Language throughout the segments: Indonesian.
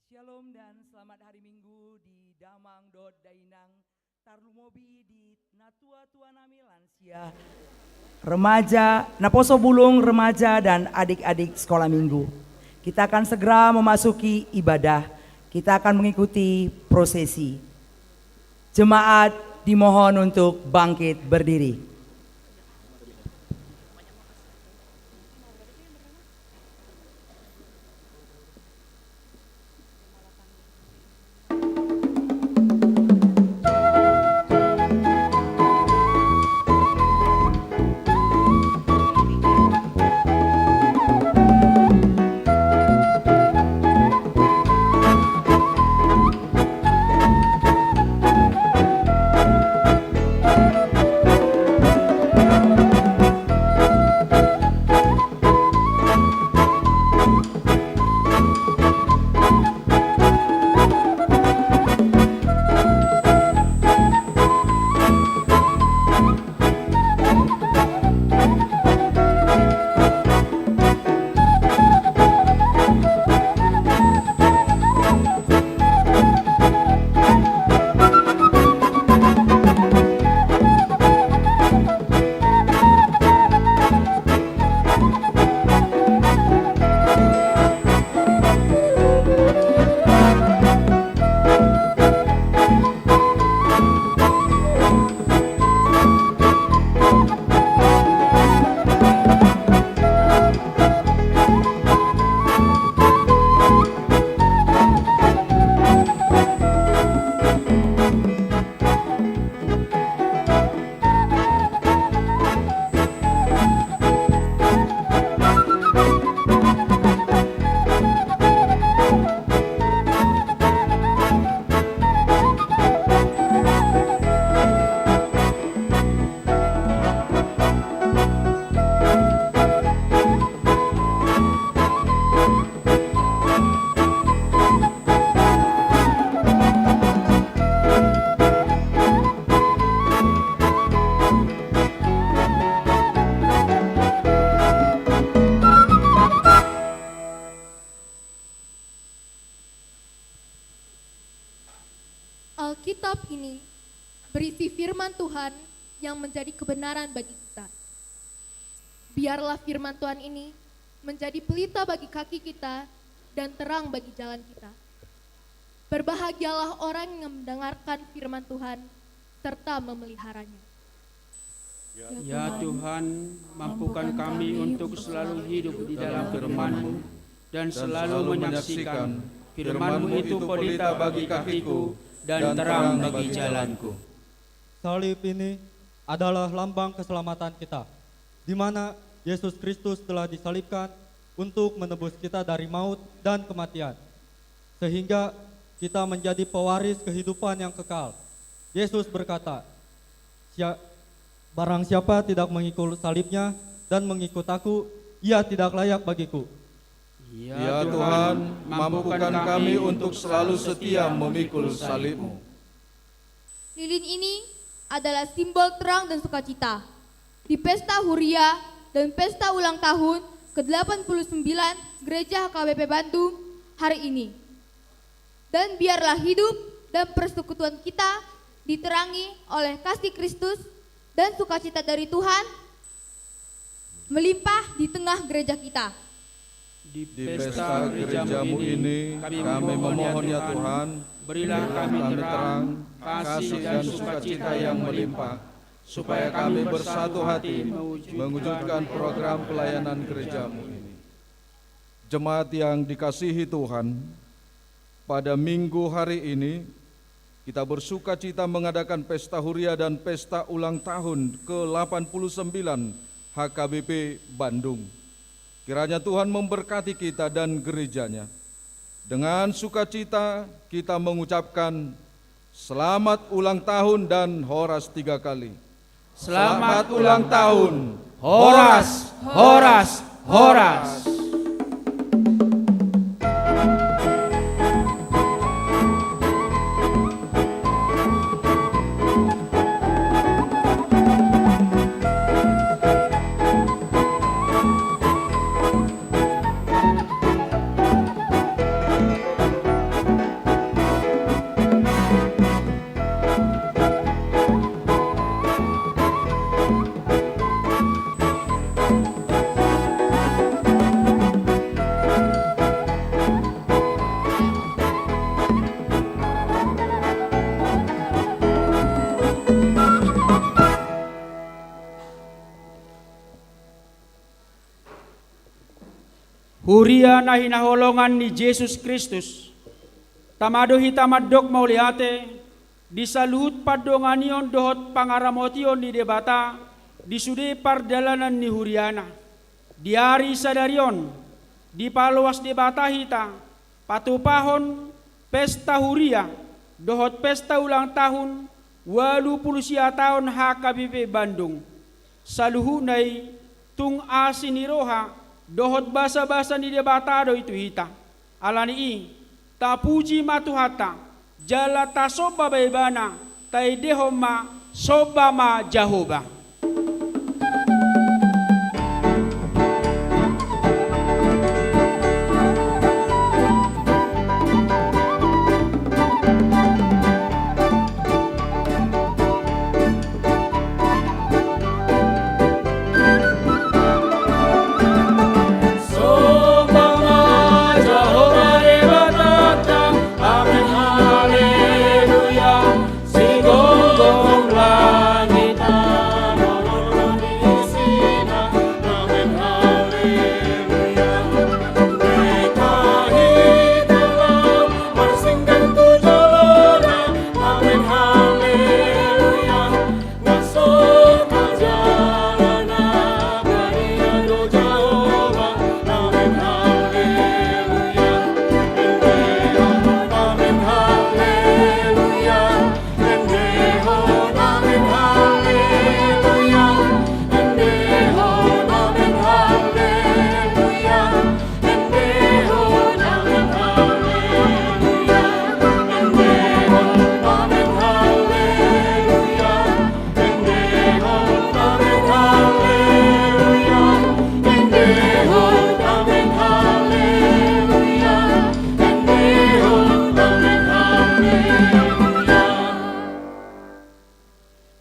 Shalom dan selamat hari Minggu di Damang Dot Dainang Tarlumobi di Natua Tuanami lansia, remaja, Naposo Bulung remaja dan adik-adik sekolah minggu. Kita akan segera memasuki ibadah. Kita akan mengikuti prosesi. Jemaat dimohon untuk bangkit berdiri. Alkitab ini berisi firman Tuhan yang menjadi kebenaran bagi kita. Biarlah firman Tuhan ini menjadi pelita bagi kaki kita dan terang bagi jalan kita. Berbahagialah orang yang mendengarkan firman Tuhan serta memeliharanya. Ya Tuhan, mampukan kami untuk selalu hidup di dalam firman-Mu dan selalu menyaksikan firman-Mu itu pelita bagi kakiku dan terang bagi jalanku. Salib ini adalah lambang keselamatan kita, di mana Yesus Kristus telah disalibkan untuk menebus kita dari maut dan kematian, sehingga kita menjadi pewaris kehidupan yang kekal. Yesus berkata, barang siapa tidak mengikut salibnya dan mengikut aku, ia tidak layak bagiku. Ya Tuhan, mampukan kami untuk selalu setia memikul salib-Mu. Lilin ini adalah simbol terang dan sukacita di pesta Huria dan pesta ulang tahun ke-89 Gereja HKBP Bandung hari ini. Dan biarlah hidup dan persekutuan kita diterangi oleh kasih Kristus dan sukacita dari Tuhan melimpah di tengah gereja kita. Di pesta gereja-Mu ini kami memohon ya Tuhan, berilah kami terang, kasih dan sukacita yang melimpah, supaya kami bersatu hati mewujudkan program pelayanan gereja-Mu ini. Jemaat yang dikasihi Tuhan, pada minggu hari ini kita bersuka cita mengadakan pesta Huria dan pesta ulang tahun ke-89 HKBP Bandung. Kiranya Tuhan memberkati kita dan gerejanya. Dengan sukacita kita mengucapkan selamat ulang tahun dan horas 3 kali. Selamat ulang tahun, Horas, Horas, Horas. Huria na hinaholongan ni Jesus Kristus. Tamado hitamadok mauliate, di saluhut padonganion dohot pangaramotion ni debata, di sude pardalanan ni Huriana. Diari sadarion, di paluas debata hita, patupahon pesta Huria, dohot pesta ulang tahun 80 tahun HKBP Bandung. Saluhunay tung asiniroha, dohot basa-basa ni debatado itu hita. Alani tapuji matuhata, jala tasoba baibana, taidehoma sobama Jahoba.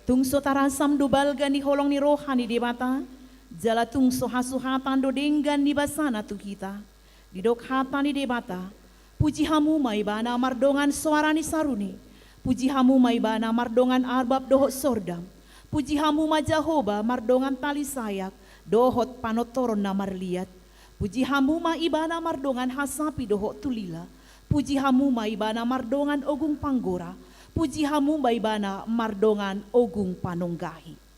Tungso tarasam do balgan ni holong ni rohani di bata, jala tungso hasuhatan do denggan ni basana tu kita, di dok hata ni debata, puji hamu maibana mardongan suara ni saruni, puji hamu maibana mardongan arbab dohot sordam, puji hamu majahoba mardongan tali sayak, dohot panotoron na marliat, puji hamu maibana mardongan hasapi dohot tulila, puji hamu maibana mardongan ogung panggora, puji hamu baibana mardongan ogung panonggahi.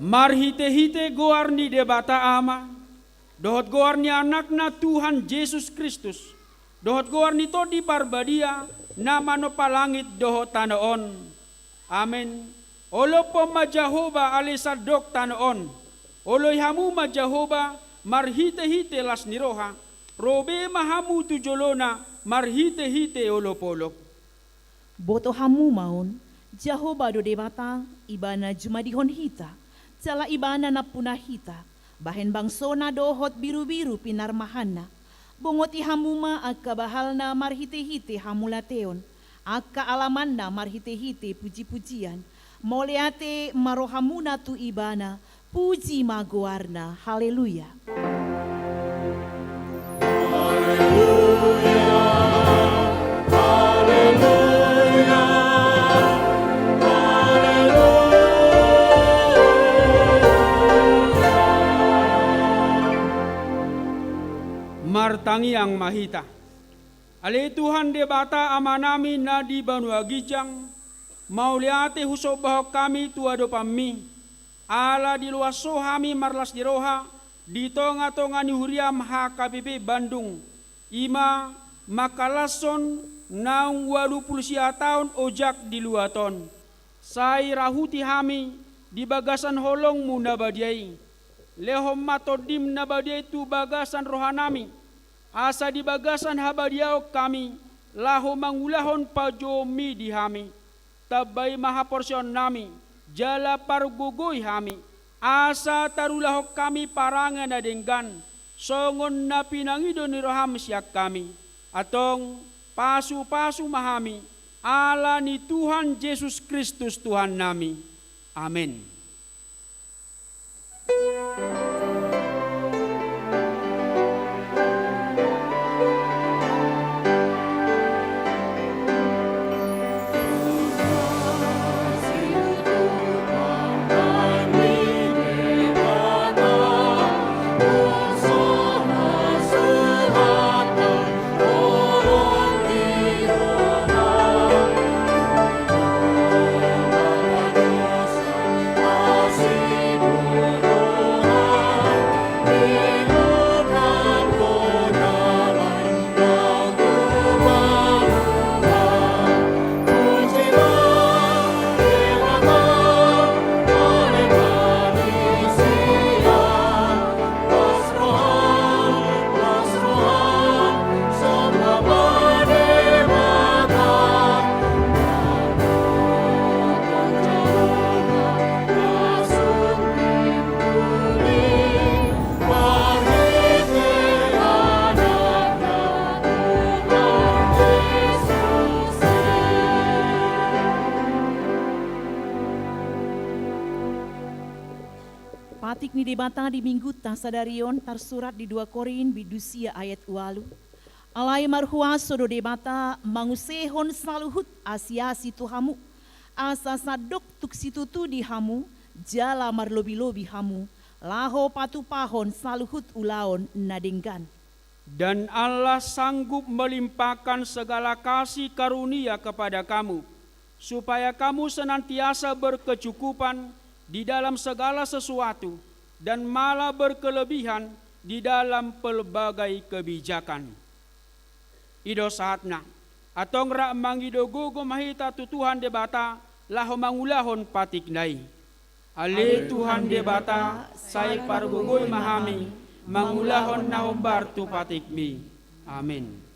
Marhite-hite goar ni debata ama, dohot goar ni anak na Tuhan Yesus Kristus, dohot goar ni to di parbadia, nama no palangit dohot tanoon. Amen. Olo po majahoba alisadok tanoon, oloy hamu majahoba marhite-hite las niroha, robe mahamu tujolona marhite-hite olopolok. Boto hamu maun, Jahoba do debata, ibana jumadihon hita, cala ibana na punahita, bahen bangsona dohot biru-biru pinarmahana, bongoti hamuma akka bahalna marhite-hite hamulateon, akka alamanna marhite-hite puji-pujian, moleate marohamuna tu ibana, puji magoarna, haleluya. martangiang mahita. Ale Tuhan debata amanami na di banua gijang, mauliate huso bahok kami tuado pami, ala di luas sohami marlas di roha, di tonga-tonga ni huriam HKBP Bandung, ima makalason naung 80 tahun ojak di luaton, sai rahuti hami di bagasan holong mu nabadiai, lehom matodim nabadiai tu bagasan rohanami, asa di bagasan habadiau kami, laho mangulahon pajomi di hami, tabai maha porsion nami, jala pargugoi hami, asa tarulahok kami parangan adenggan, songon na pinangido ni roham siak kami, atong pasu-pasu mahami, ala ni Tuhan Yesus Kristus Tuhan nami. Amin. Patik ni debata di minggu tasadarion tersurat di 2 Korin bidusia ayat walu. Alai marhua sodo debata mangusehon saluhut asiasi tuhamu. Asa sadok tuk situtu di hamu, jala marlobi-lobi hamu. Laho patu pahon saluhut ulaon nadenggan. Dan Allah sanggup melimpahkan segala kasih karunia kepada kamu, supaya kamu senantiasa berkecukupan di dalam segala sesuatu, dan malah berkelebihan di dalam pelbagai kebijakan. Ido saatna, atong ra mangido gogo mahita tu Tuhan debata, laho mangulahon patik nai. Ale Tuhan debata, sai pargogoy mahami, mangulahon nahombar tu patik mi. Amin.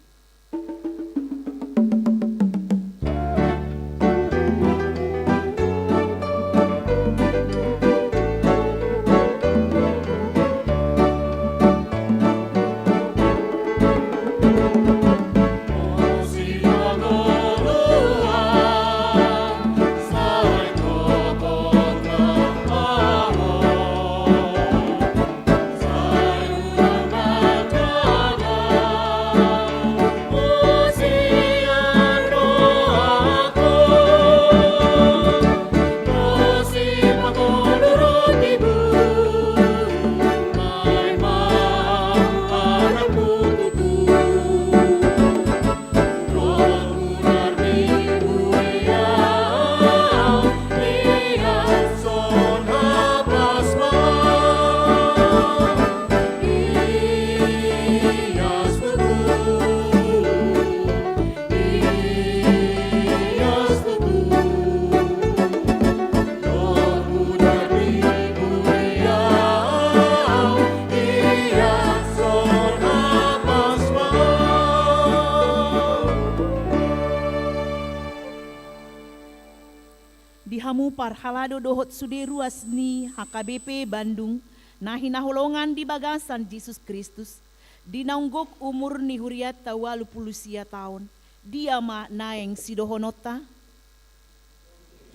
Dihamu parhalado dohot sude ruas ni HKBP Bandung, nahi naholongan di bagasan Yesus Kristus, dinaunggok umur ni huriat tawalu pulusia tahun, dia ma naeng sidohonota.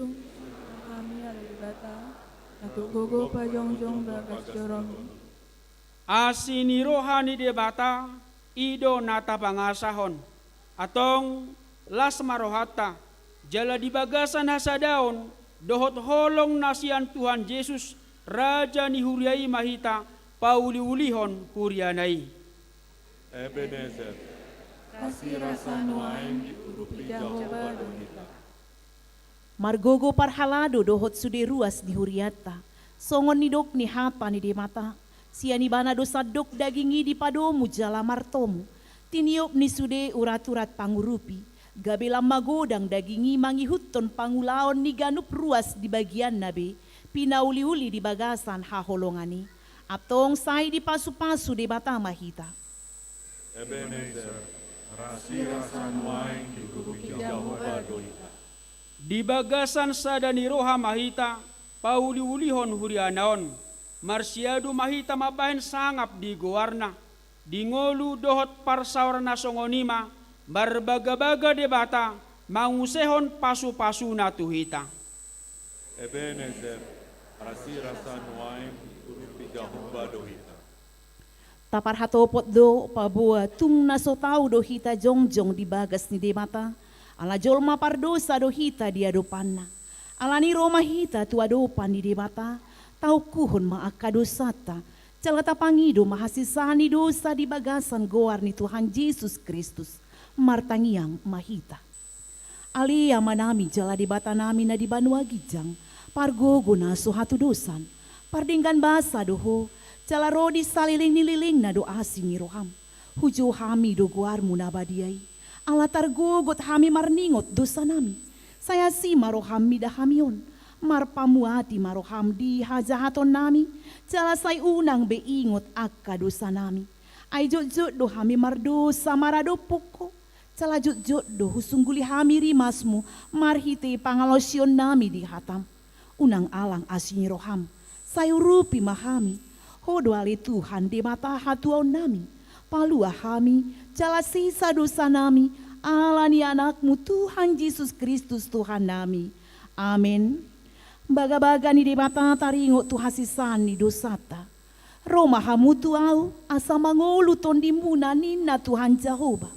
Tung kami ada di bata, natuk gogo pajongjong bagas jorong. Asini rohani debata, ido nata pangasahon, atong las marohata, jala di bagasan hasadaon, dohot holong nasian Tuhan Yesus, Raja ni huriai mahita, pauli-ulihon hurianai. Ebenezer, Kasih rasa nuain urupi Jehovah dohita. Margogo parhalado dohot sude ruas di huriata. Songon ni dok ni hapa ni di mata. Sia ni bana dosa dok dagingi di padomu jala martomu. Tiniop ni sude urat-urat pangurupi. Gabela magodang dagingi mangihuton pangulaon ni ganup ruas di bagian nabe. Pinauli-uli di bagasan haholongani. Atong say di pasu-pasu di bata mahita. Ebenezer, kasih rasa nuain urupi Jehovah dohita. Di bagasan sada ni roha mahita, pauli-ulihon hurianaon, marsiadu mahita mabahen sangap di gowarna, di ngolu dohot parsawar na songonima, barbaga-baga debata, mangusehon pasu-pasu na tuhita. Ebenezer, kasih rasa nuain urupi Jehovah dohita. Tapar hatopot do pabua tung naso tau do hita jongjong di bagas ni demata. Ala jolma pardosa do hita di adopanna. Ala ni roma hita tu adopan di demata. Tau kuhon maaka dosata. Calata pangido mahasisani dosa di bagasan goar ni Tuhan Yesus Kristus. Martangiang mahita. Alia manami jala di bata nami na di banua gijang. Pargogo na so hatu dosan. Pardinggan basa doho. Jala rodi saliling nililing na do asing ni roham. Hujo hami do guarmu na badiai. Ala targogot hami marningot dosa nami. Saya si maroham mida hamion. Marpamuati maroham di hajahaton nami. Jala say unang beingot akka dosa nami. Ay jut do hami mardosa marado poko. Jala jut do husungguli hami rimasmu. Marhite pangalosyon nami di hatam. Unang alang asing roham. Sayu rupi mahami. Hodo ali Tuhan di mata hatuau nami. Palua hami, jala sisa dosa nami. Alani anakmu Tuhan Yesus Kristus Tuhan nami. Amin. Baga-baga ni di mata taringot tu hasisan ni dosata. Roma hamu tuau asa mangolu tondimuna nina Tuhan Jehovah.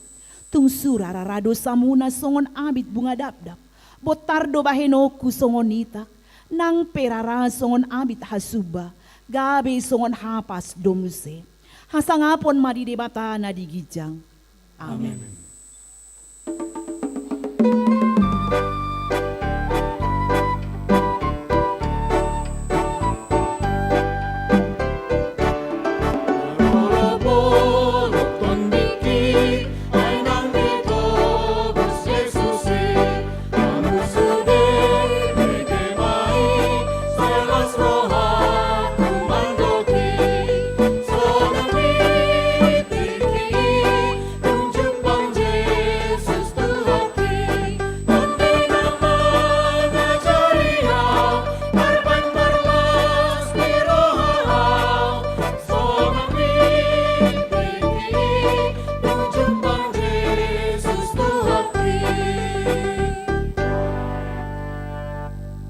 Tung surara rado samuna songon abit bunga dapdap. Botardo bahenoku songon itak. Nang perara songon abit hasuba. Gabi songon hapas domuse. Hasangapon madi debata na digijang. Amen.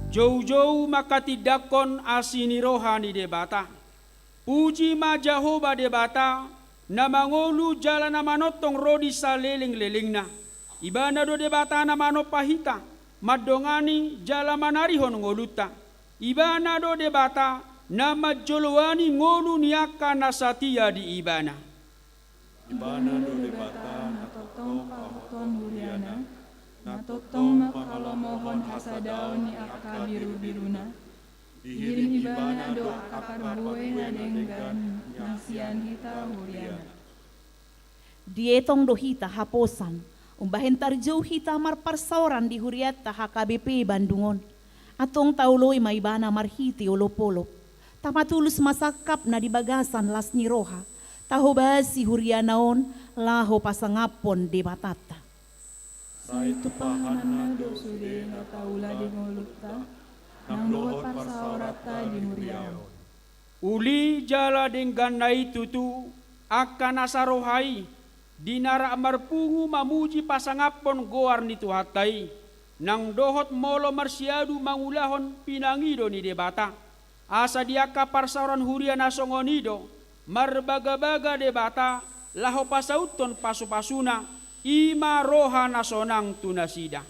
Jauh-jauh makatidakon asini rohani debata. Puji ma Jehovah debata, na mangolu jala na manotong rodi sa leling-lelingna. Ibana do debata na manopahita, madongani jala manarihon ngoluta. Ibana do debata, na majolowani ngolu niaka na satia di ibana. Ibana do debata Natotong pahuton huriana. Natotong makalomohon hasadaon ni akka biru-biruna. Dihirin ibana do akapar buwe na denggan nasian hita huriana. Dietong do hita haposan. Umbahen tarjau hita marparsauran di huriata HKBP Bandungon. Atong tauloy maibana marhiti olopolop. Tamatulus masakap na di bagasan las ni roha. Taho basi hurianaon laho pasangapon de batata. Sa itu pahanan do sude na taula di ngolukta. Nang dohot parsaorata di huriaon. Uli jala dengan nai tutu akan asarohai dinara marpungu mamuji pasangapon goar ni tuhatai nang dohot molo marsiadu mangulahon pinangido ni debata asa diaka parsauran hurian asongonido marbaga-baga debata laho pasauton pasu-pasuna ima roha nasonang tunasida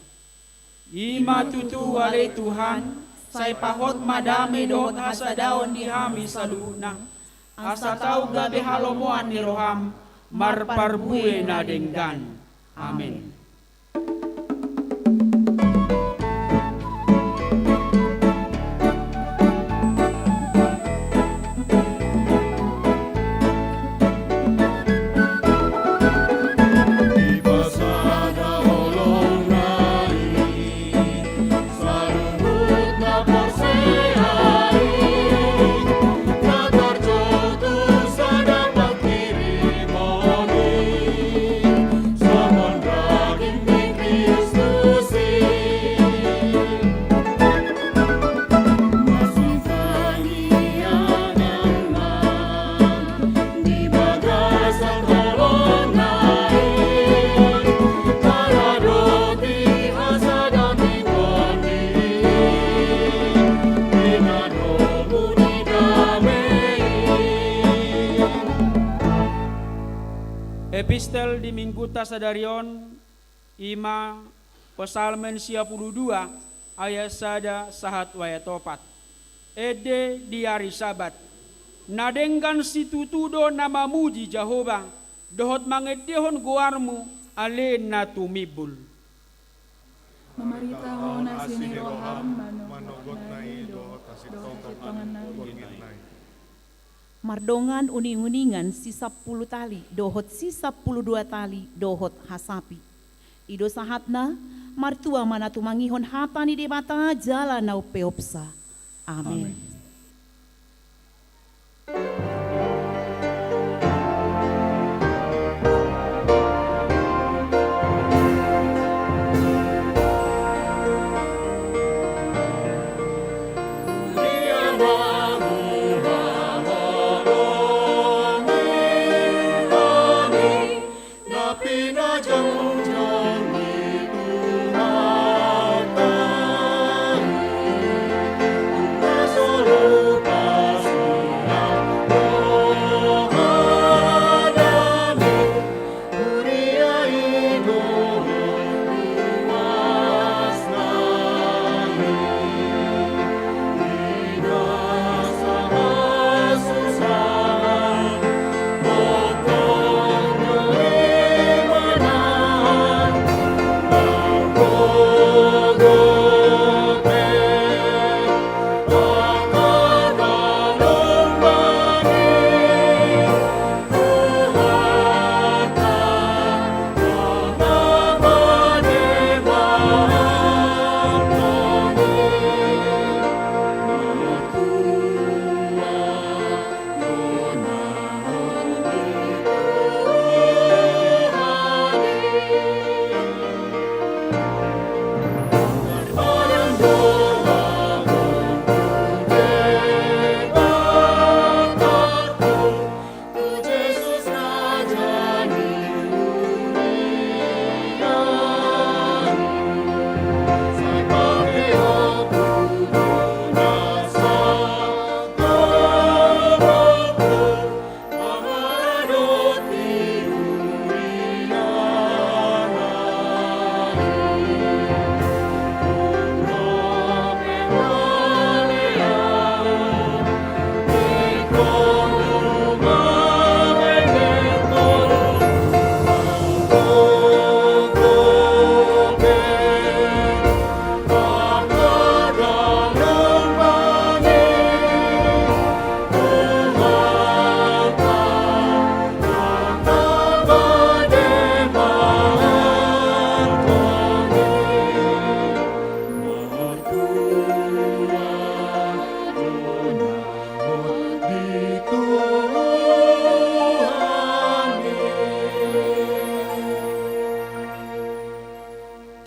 ima tutu wale Tuhan say pahot madame dohot asa daon di hami saluna asa tau gabe halomoan ni roham marparbue na denggan. Amin. Epistel di Mingguta Sadarion ima Pesalmen 52 ayat sada sahat waya topat. Ede di hari Sabat nadengkan situtudo nama muji Jehovah dohot mangedehon goarmu ale natumibul. Mamaritaho na siniroham manogot na dohot asitongan na Mardongan uning-uningan si 10 tali, dohot si 12 tali, dohot hasapi. Ido sahatna, martua mana tumangihon hata ni debata jala nau peopsa. Amin.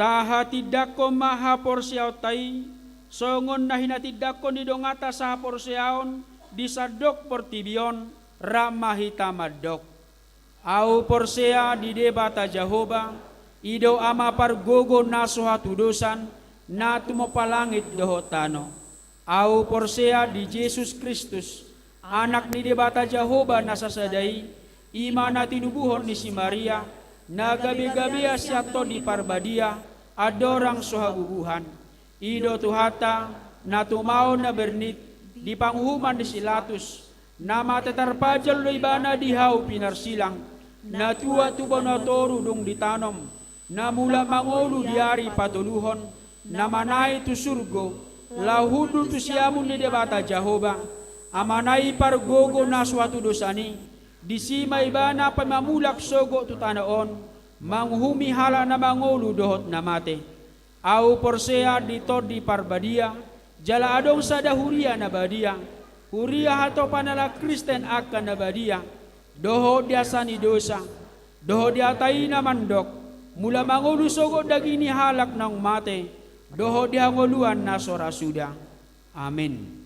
Taha tidako maha porsiaw tay, songon na hinatidako ni dongata sa porsiaon, disadok portibion, ramahitamadok. Au porsea di debata Jehovah, ido ama pargogo naso hatudusan, na tumapalangit dohotano. Au porsea di Jesus Kristus, anak ni debata Jehovah nasasadai, ima na tinubuhon ni si Maria, na gabi-gabi asyato di parbadia, adorang sohaguguhan. Ido tuhata, na tumao na bernit, di panghuman di silatus, na matetarpajal lo ibana di hau pinarsilang, na tua tu toru dong ditanam, na mula mangolu diari patuluhon, na manai tu surgo, lahudu tu siamun ni debata Jehovah, amanai pargogo na suatu dosani, disima ibana pamamulak sogo tu tanaon, manghumi hala na mangolu dohot na mate, au porsea ditod di parbadia, jala adong sada huria na badia, huria hato panala Kristen akan na badia, doho dia sani dosa, doho dia tayi na mandok, mula mangulu sogo dagini halak ng mate, doho dia ngoluan na sorasuda. Amen.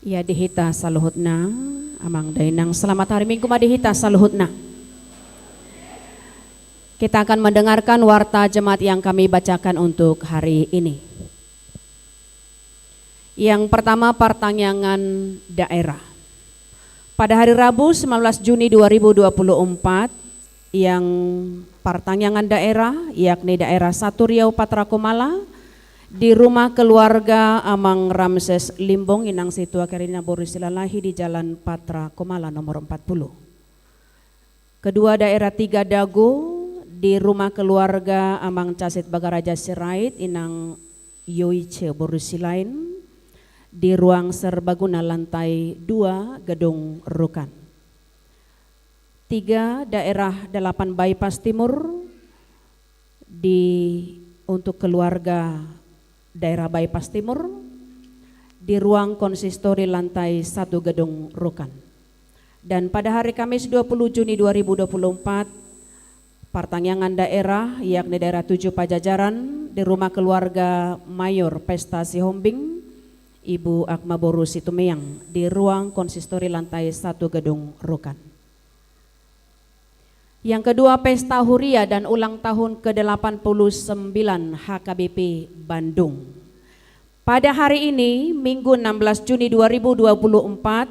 Ya dihita saluhutna, amang dainang selamat hari Minggu madihita saluhutna. Kita akan mendengarkan warta jemaat yang kami bacakan untuk hari ini. Yang pertama pertanyaan daerah. Pada hari Rabu 19 Juni 2024 yang pertanyaan daerah yakni daerah 1 Riau Patra Kumala di rumah keluarga Amang Ramses Limbong Inang Situa Karina Borusilalahi di Jalan Patra Komala nomor 40. Kedua daerah 3 Dago di rumah keluarga Amang Casit Bagaraja Sirait Inang Yoice Borusilain di ruang serbaguna lantai 2 Gedung Rukan. 3 daerah 8 Bypass Timur untuk keluarga daerah Bypass Timur di ruang konsistori lantai 1 Gedung Rukan. Dan pada hari Kamis 20 Juni 2024 pertangyangan daerah yakni daerah 7 Pajajaran di rumah keluarga Mayor Pesta Sihombing Ibu Akma Boru Situmeang di ruang konsistori lantai 1 Gedung Rukan. Yang kedua, Pesta Huria dan ulang tahun ke-89 HKBP Bandung. Pada hari ini, Minggu 16 Juni 2024,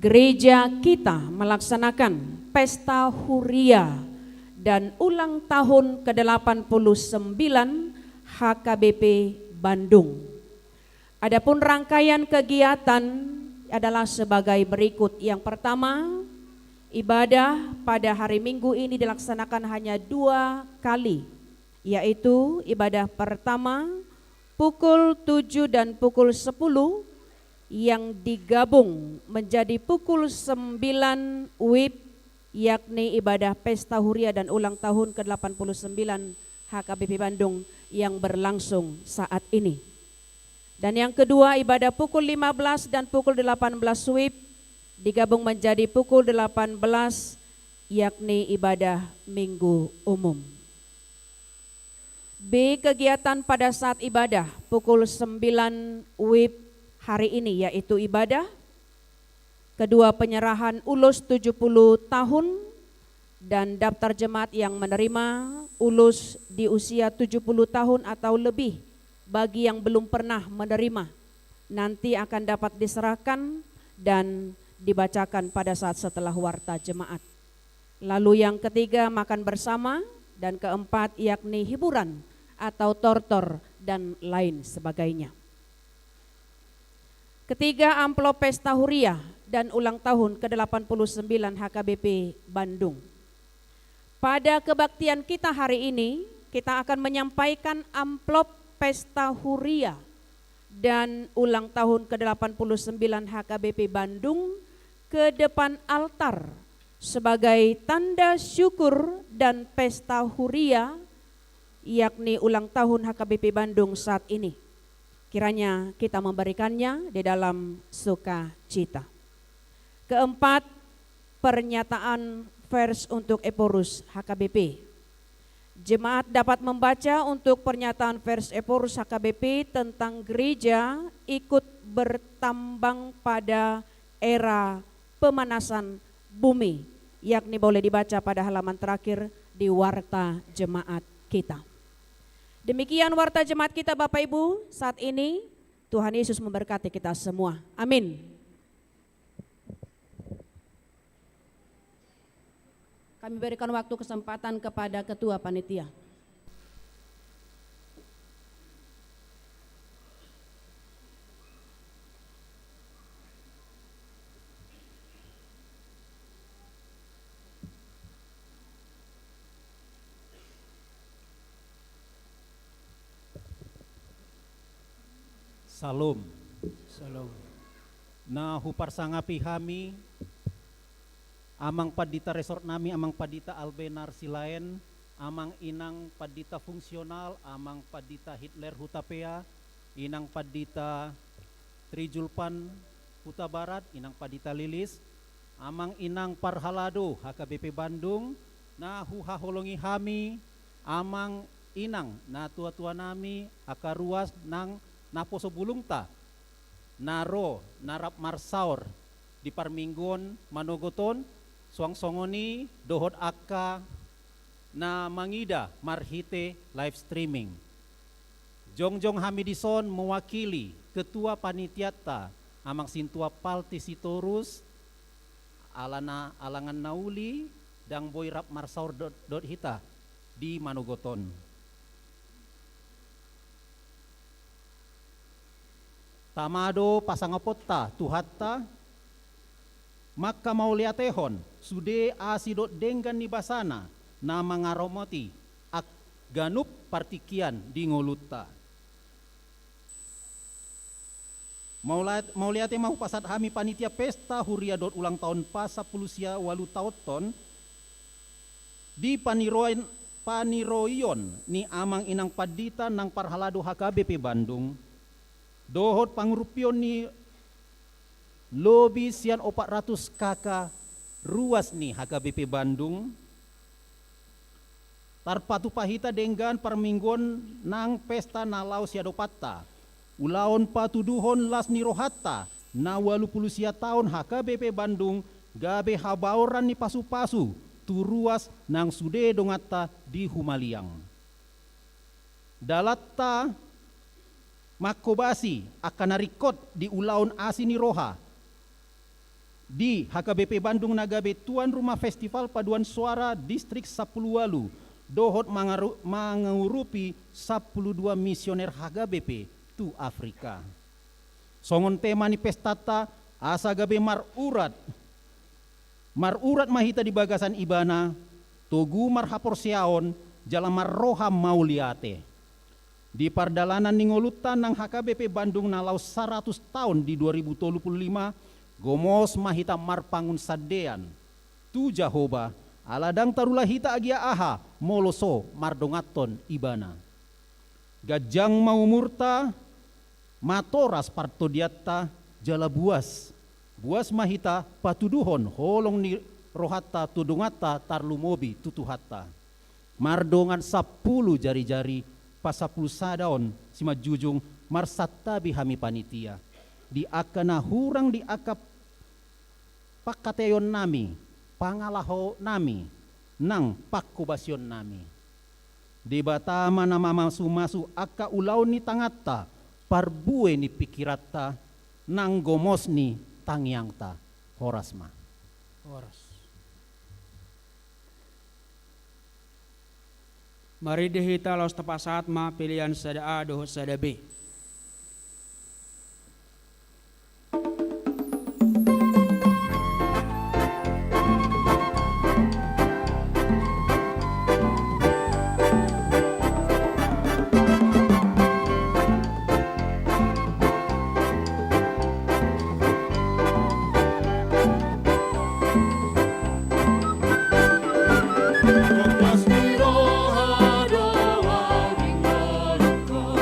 gereja kita melaksanakan Pesta Huria dan ulang tahun ke-89 HKBP Bandung. Adapun rangkaian kegiatan adalah sebagai berikut. Yang pertama, ibadah pada hari Minggu ini dilaksanakan hanya 2 kali, yaitu ibadah pertama pukul 7 dan pukul 10 yang digabung menjadi pukul 9 WIB, yakni ibadah Pesta Huria dan ulang tahun ke-89 HKBP Bandung yang berlangsung saat ini. Dan yang kedua, ibadah pukul 15 dan pukul 18 WIB digabung menjadi pukul 18, yakni ibadah Minggu Umum. B. Kegiatan pada saat ibadah pukul 9 WIB hari ini yaitu ibadah. Kedua, penyerahan ulus 70 tahun dan daftar jemaat yang menerima ulus di usia 70 tahun atau lebih bagi yang belum pernah menerima. Nanti akan dapat diserahkan dan dibacakan pada saat setelah warta jemaat. Lalu yang ketiga, makan bersama, dan keempat yakni hiburan atau tortor dan lain sebagainya. Ketiga, amplop Pesta Huria dan ulang tahun ke-89 HKBP Bandung. Pada kebaktian kita hari ini, kita akan menyampaikan amplop Pesta Huria dan ulang tahun ke-89 HKBP Bandung ke depan altar sebagai tanda syukur dan Pesta Huria yakni ulang tahun HKBP Bandung saat ini. Kiranya kita memberikannya di dalam sukacita. Keempat, pernyataan vers untuk Eporus HKBP. Jemaat dapat membaca untuk pernyataan vers Eporus HKBP tentang gereja ikut bertambang pada era pemanasan bumi, yakni boleh dibaca pada halaman terakhir di warta jemaat kita. Demikian warta jemaat kita Bapak Ibu saat ini. Tuhan Yesus memberkati kita semua. Amin. Kami berikan waktu kesempatan kepada Ketua Panitia. Salam. Na huparsangapi hami amang padita resort nami amang padita albenar silaen amang inang padita fungsional amang padita Hitler Hutapea inang padita Trijulpan Huta Barat inang padita Lilis amang inang Parhalado HKBP Bandung na huhaholongi hami amang inang na tua-tua nami akaruas nang naposo bulungta naro narap marsaur di parminggon manogoton suang-songoni dohot akka na mangida marhite live streaming. Jongjong Hamidison mewakili ketua panitiata amang sintua palti sitorus alana alangan nauli dang boy rap marsaur dot hita di manogoton. tamado pasangapotta tuhatta, maka mauliatehon sude asidot denggan ni basana na mangaromoti ak ganup partikian di ngolutta. Mauliate mau pasat hami panitia pesta huria dot ulang tahun pasa pulusia walu tauton di paniroyon ni amang inang padita nang parhalado HKBP Bandung dohot pangurupion ni lobi sian 400 kakak ruas ni HKBP Bandung tarpatu pahita denggan perminggon nang pesta nalau siadopatta ulaon patuduhon las nirohatta na 80 tahun HKBP Bandung gabe habauran ni pasu-pasu turuas nang sude dongata di Humaliang. Dalatta makobasi akan narikot di ulaon asi niroha di HKBP Bandung nagabe tuan rumah festival paduan suara distrik 10 walu dohot mengurupi 12 misioner HKBP tu Afrika. Songon tema ni pestata asa gabe marurat mahita di bagasan ibana togu marhapor siaon jalan marroham mauliate. Di pardalanan ningolutan nang HKBP Bandung nalau 100 tahun di 2025 gomos mahita marpangun sadean tu Jahoba aladang tarula hita agia aha moloso mardongaton ibana. Gajang mau murta matoras partodiatta jala buas mahita patuduhon holong ni rohatta tudungata tarlumobi tutuhatta mardongan 10 jari-jari pasapul sadaon sima jujung marsattabi hami panitia di akana hurang di akap pakateyon nami pangalaho nami nang pakkubasion nami di batama na mamasu-masu aka ulaw ni tangatta parbue ni pikiratta nang gomos ni tangyangta horasma. Horas. Mari dihita laos tepasat ma pilihan sada A dohot sada B. Mas niroha doa wingolukon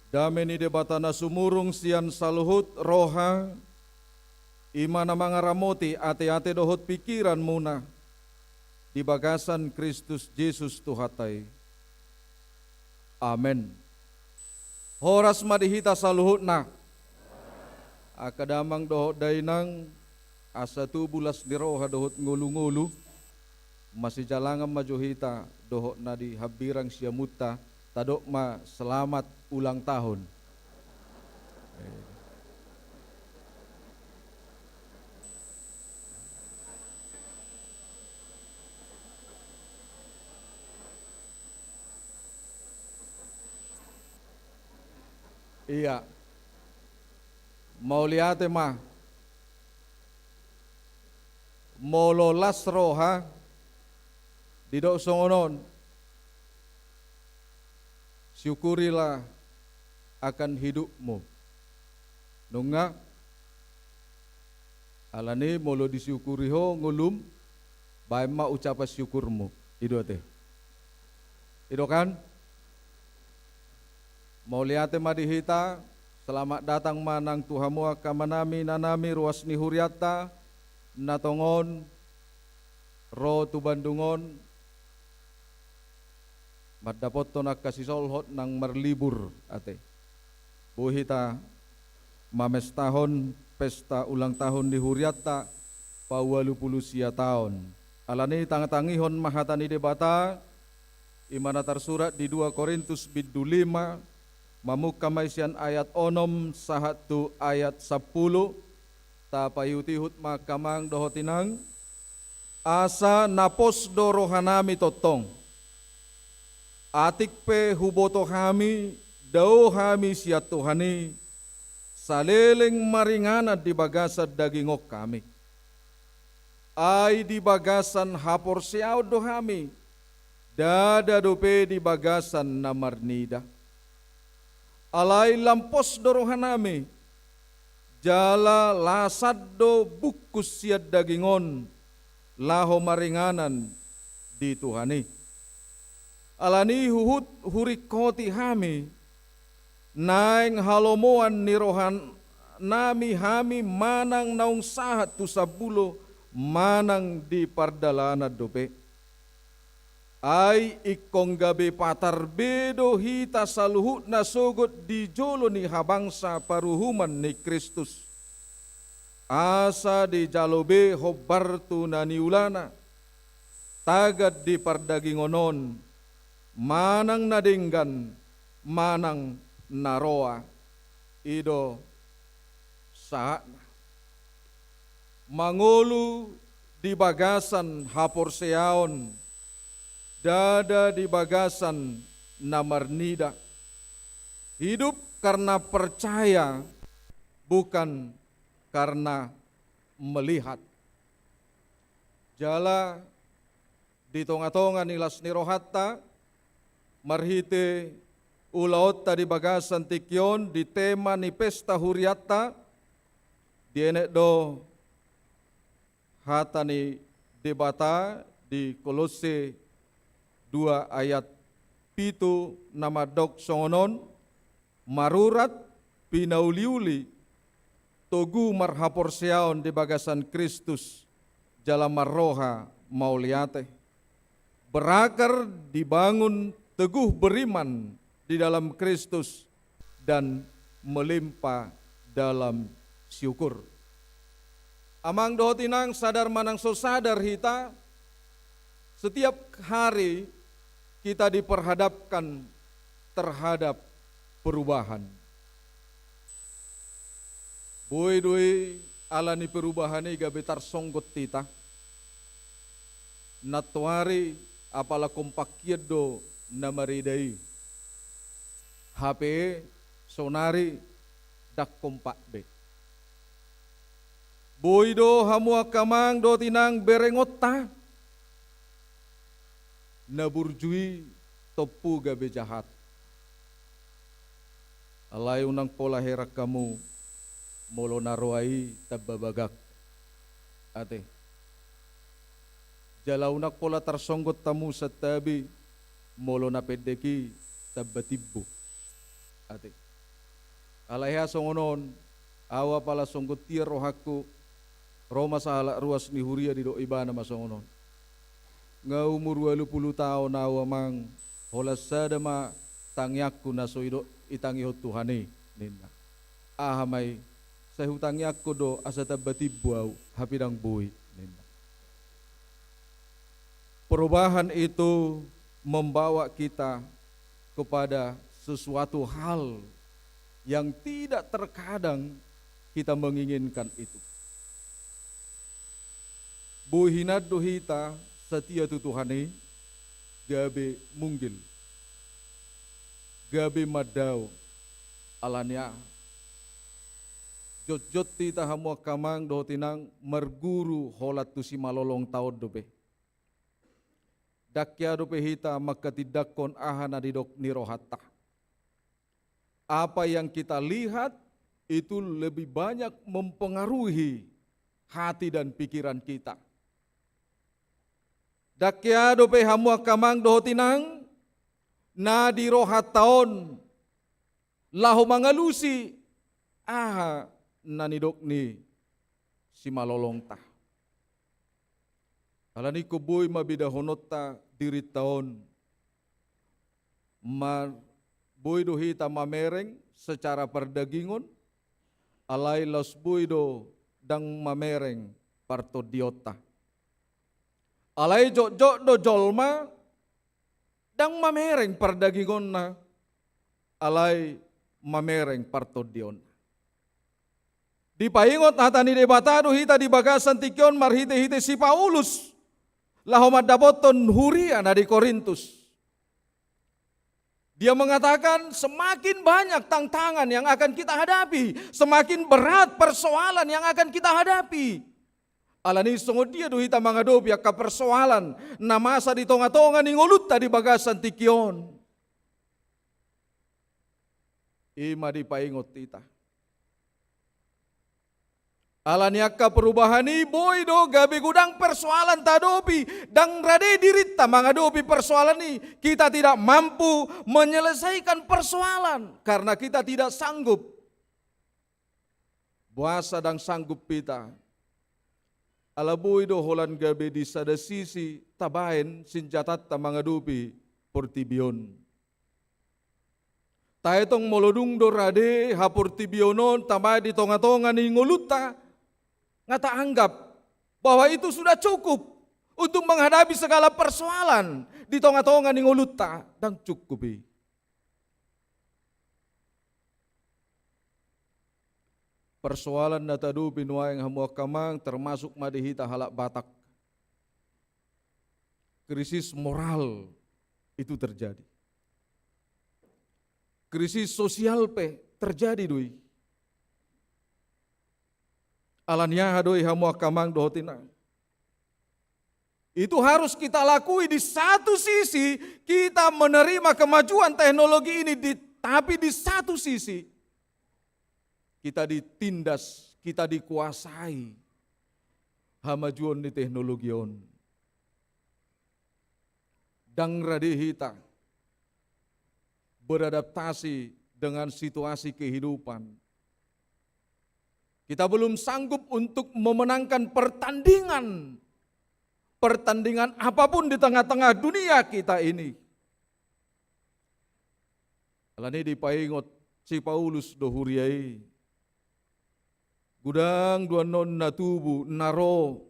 Dameni debatana sumurung sian saluhut roha, imana mangaramoti ate-ate dohot pikiran muna, di bagasan Kristus Yesus Tuhatai. Amen. Horas madihita saluhut na, akadamang dohot dainang, asa tubulas di roha dohot ngulu-ngulu, masih jalangan majuhita dohot na di habirang siamuta, tadok ma selamat ulang tahun. Iya. Mau lihat mah. Mau lolas roha di dok songonon. Syukurilah akan hidupmu. Nunga alani molo disyukuri ho ngulum bae ma ucapa syukurmu. Ido teh. Ido kan? Mau lihat madihita, selamat datang manang Tuhamu akamanami nanami ruas ni huriata, natongon, ro tu Bandungon, madapot to nakasisolhot nang marlibur ate. Buhita mames tahun pesta ulang tahun di huriata, pawalupulu sia tahun. Alani tangatangihon mahatani debata, imana tersurat di 2 Korintus bidu 5, mamuk kamaisian ayat onom sahatu ayat 10 tapayutihut makamang dohotinang asa napos dorohanami totong atik pe huboto hami dao hami siat Tuhani saleleng maringanat di bagasan dagingok kami ay di bagasan hapor siaw dohami dada dope di bagasan namarnida alai lampos dorohanami jala lasaddo bukus siad dagingon laho maringanan di Tuhani alani huhut hurikoti hami naing halomoan nirohan nami hami manang naung sahat tu sabulo manang di pardalana dope ay ikong gabi patar bedo hita saluhut na sogot di jolo ni habangsa paruhuman ni Kristus. Asa di jalobe hobartu na niulana, tagad di pardagingonon, manang nadinggan, manang naroa, ido saatna. Mangulu di bagasan haporseaon, dada di bagasan namarnida. Hidup karena percaya, bukan karena melihat. Jala di tonga-tonga nilas nirohatta, marhite ulaot di bagasan tikyon di tema ni pesta huriata, di enek do hata ni debata di Kolose 2 ayat 7 nama dok songonon marurat pinauliuli togu marhaporseaon di bagasan Kristus jalan marroha mauliate berakar dibangun teguh beriman di dalam Kristus dan melimpah dalam syukur. Amang dohotinang sadar manang so sadar hita setiap hari kita diperhadapkan terhadap perubahan. Boy alani perubahan ini gabetar songgot tita. Natuari apala kompakiedo namaridai. HP sonari dak kompak be. Boy do hamua kamang do tinang berengota. Naburjui topu gabe jahat. Alay unang pola herak kamu molo naroai tababagak. Ate. Jalaunak pola tersonggot tamu setabi molo napedeki tabatibbu. Ate. Alaiha songonon, awa pala songgot tia rohaku, Roma sahala ruas ni huria di do ibana masongonon. Nga umur 20 tahun awa mang, holas sadama tangyakku naso ido itangi hot Tuhane ninna. Ahamay, sa hutangyakku do asata batibwau hapidang buhi ninna. Perubahan itu membawa kita kepada sesuatu hal yang tidak terkadang kita menginginkan itu. Buhinat dohita setia tu Tuhane, gabe munggil, gabe madau, alanya, jot-jot tita hamua kamang dohotinang merguru holat tu si malolong taod dobe. Dakya dope hita maka tidak kon ahana didok nirohata. Apa yang kita lihat itu lebih banyak mempengaruhi hati dan pikiran kita. Dakya dope hamua kamang dohotinang na dirohat taon lahu mangalusi aha nanidok ni si malolong ta. Alani kuboy mabida honota diri taon boy do hita mamereng secara perdagingon, alai los boy do dang mamereng parto diota. Alai jok do jolma dang mamereng perdagingon na, alai mamereng parto dion. Di paingot hatani debatado hita di bagasan tikyon marhite-hite si Paulus, lahomad dapoton huria na di Korintus. Dia mengatakan semakin banyak tantangan yang akan kita hadapi, semakin berat persoalan yang akan kita hadapi. Alani sungod dia duhita mangadobi ka persoalan na masa di tonga-tonga ni ngulutta di bagasan tikyon. Ima di paingot tita. Alaniaka perubahan boy do gabi gudang persoalan tadopi dang rade dirita mangadopi persoalan ini kita tidak mampu menyelesaikan persoalan karena kita tidak sanggup. Buasa dang sanggup kita. Ala boy do holan gabi di sada sisi tabain sinjatat ta mangadopi portibion. Taetong molodung do rade ha portibionon tabay di tonga-tonga ni nguluta. Ngata anggap bahwa itu sudah cukup untuk menghadapi segala persoalan di tonga-tonga ni nguluta dan cukupi. Persoalan natadu pinuaing hamua kamang termasuk madihita halak Batak. Krisis moral itu terjadi. Krisis sosial terjadi dui. Alanya hadoi hamua kamang dohotina. Itu harus kita lakui. Di satu sisi kita menerima kemajuan teknologi ini, tapi di satu sisi kita ditindas, kita dikuasai hamajuan di teknologi on. Dang radihita beradaptasi dengan situasi kehidupan. Kita belum sanggup untuk memenangkan pertandingan apapun di tengah-tengah dunia kita ini. Alani dipaingot si Paulus dohuriai. Gudang dua non natubu naro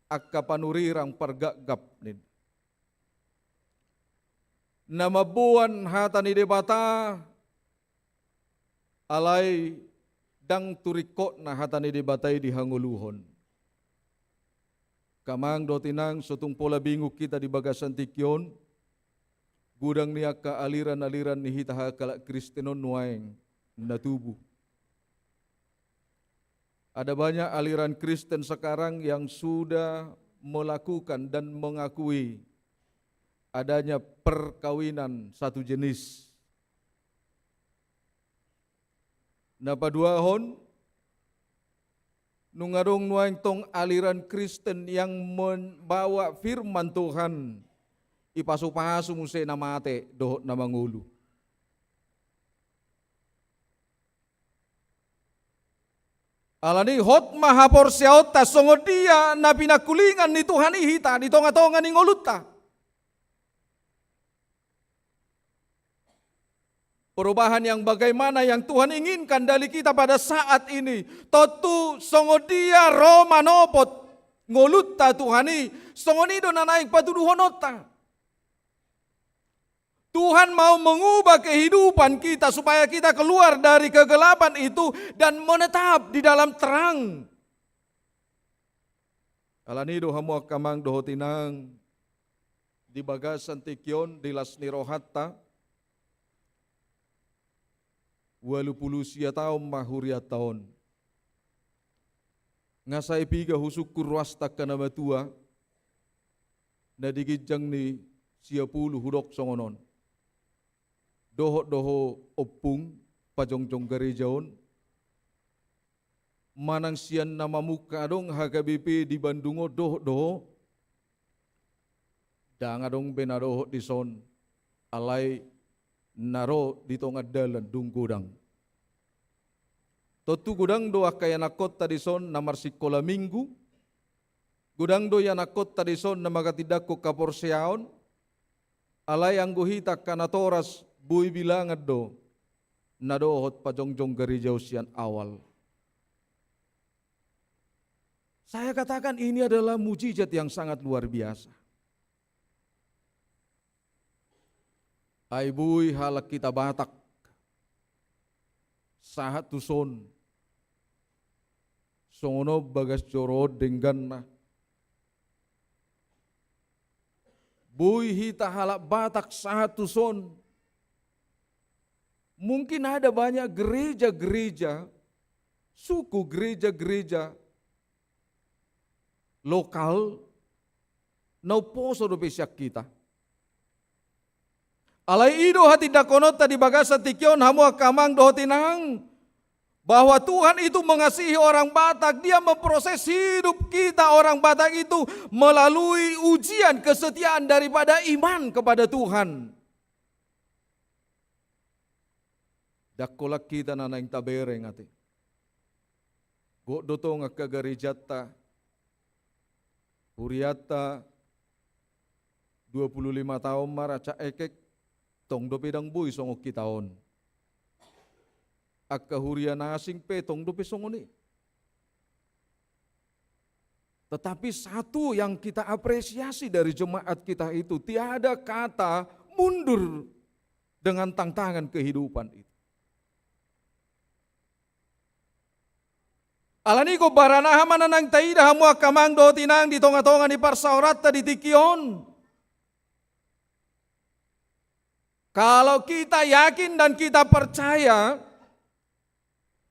akka panurirang pergagap nin. Nama buan hatani debata alai dang turikot na hatani debatai di hanguluhon. Kamang dotinang sotung pola bingu kita di bagasan tikyon, gudang niya ka aliran-aliran ni hitaha kalak Kristenon nuaeng natubu. Ada banyak aliran Kristen sekarang yang sudah melakukan dan mengakui adanya perkawinan satu jenis. Napa dua hon nungarong nuaing tong aliran Kristen yang membawa firman Tuhan ipasu-pasu muse namate dohot na mangulu. Alani hot mahapor siaota songo dia na pinakulingan ni Tuhan ihita di tonga-tonga ni ngoluta. Perubahan yang bagaimana yang Tuhan inginkan dari kita pada saat ini. Totu songo dia romanopot ngoluta Tuhani songo nido na naik patuduhonota. Tuhan mau mengubah kehidupan kita supaya kita keluar dari kegelapan itu dan menetap di dalam terang. Alanido hamu kamang dohotinang di bagasan tikion di lasni rohatta. Walu pulusia tahun mahuria tahun. Ngasai piga husuk kurwasta kanama tua. Na digijang ni 10 hudok songonon. Doho opung pajongjong gerejaon. Manang sian nama muka dong HKBP di Bandungo doho. Dang adong benadoho di son alai naro di tongah dalan dung gudang. Totu gudang doa kaya nakot tadi son namar sikola minggu. Gudang do ya nakot tadi son namakatidako kaporseaon. Alai angguhita kanatoras bui bilangan do nadohot pajongjong gereja usian awal. Saya katakan ini adalah mujizat yang sangat luar biasa. Ai bui halak kita Batak sahat tuson songono bagas coro dengganna bui hita halak Batak sahat tuson. Mungkin ada banyak gereja-gereja, suku gereja-gereja lokal no poso do pesyak kita. Alai ido hati dakonota di bagasa tikion hamu akamang dohotinang bahwa Tuhan itu mengasihi orang Batak, dia memproses hidup kita orang Batak itu melalui ujian kesetiaan daripada iman kepada Tuhan. Dakolak kita na naing tabereng ati. Go doto nga kagarijata. Huriata 25 tahun maraca ekek tong dopedang bui songok kitaon. Akka hurian asing pe tong dope songoni. Tetapi satu yang kita apresiasi dari jemaat kita itu tiada kata mundur dengan tantangan kehidupan itu. Alani ko baranaha mananang taida hamu akamang do tinang di tonga-tonga ni parsaurata di tikion. Kalau kita yakin dan kita percaya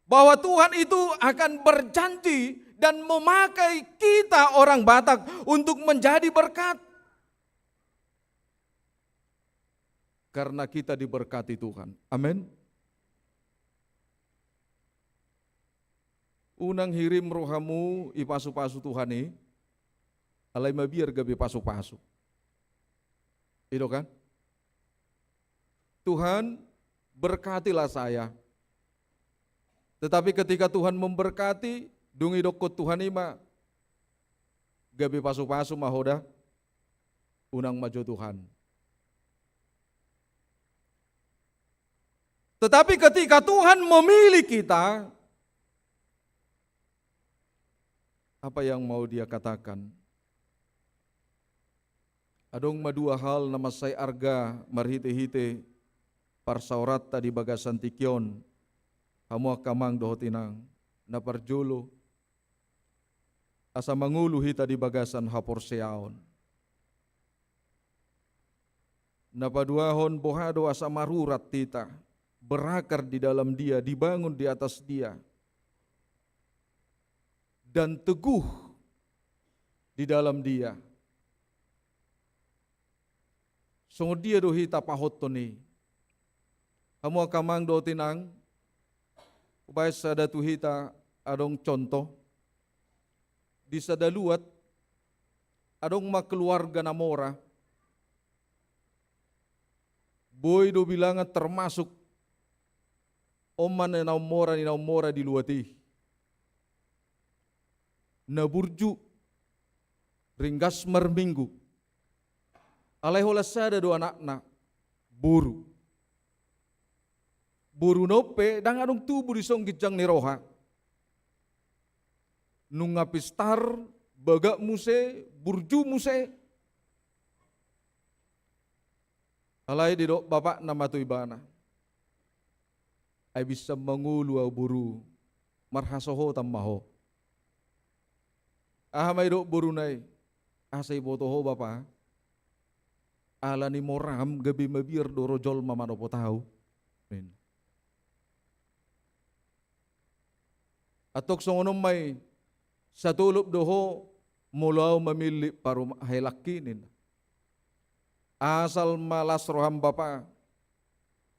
bahwa Tuhan itu akan berjanji dan memakai kita orang Batak untuk menjadi berkat. Karena kita diberkati Tuhan. Amin. Unang hirim rohamu ipasu-pasu Tuhani, alai mabiar gabi pasu-pasu. Itu kan? Tuhan berkatilah saya. Tetapi ketika Tuhan memberkati, dungi dokot Tuhan ima, gabi pasu-pasu mahoda, unang maju Tuhan. Tetapi ketika Tuhan memilih kita, apa yang mau dia katakan? Adong madua hal nama saya arga marhite-hite parsaurata di bagasan tikion hamu akamang dohotinang na parjulo asa mangulu hita di bagasan haporseaon. Na paduahon bohado asa marurat tita berakar di dalam dia, dibangun di atas dia. Dan teguh di dalam dia. Songo dia do hita pahotoni. Hamu akamang do tinang, upaya sada tu hita adong contoh. Di sadaluat, adong makeluarga namora. Boy do bilangan termasuk oman na naumora ni naumora di luati. na burju ringgas merminggu. Alai holas sada do anak-anak buru. Buru nope dang adong tubuh di song gijang ni roha. Nung ngapistar baga muse burju muse. Alai di dok bapak nama tu ibana. Ay bisa mengulu au buru marhasoho tamaho. Ahamay dok buru nai asay botoho bapak. Ala ni moram gabi mabir doro jol mamano po tahu. Atok songonom may sa tulop doho mulaw mamili parum helakinin. Asal malas roham bapa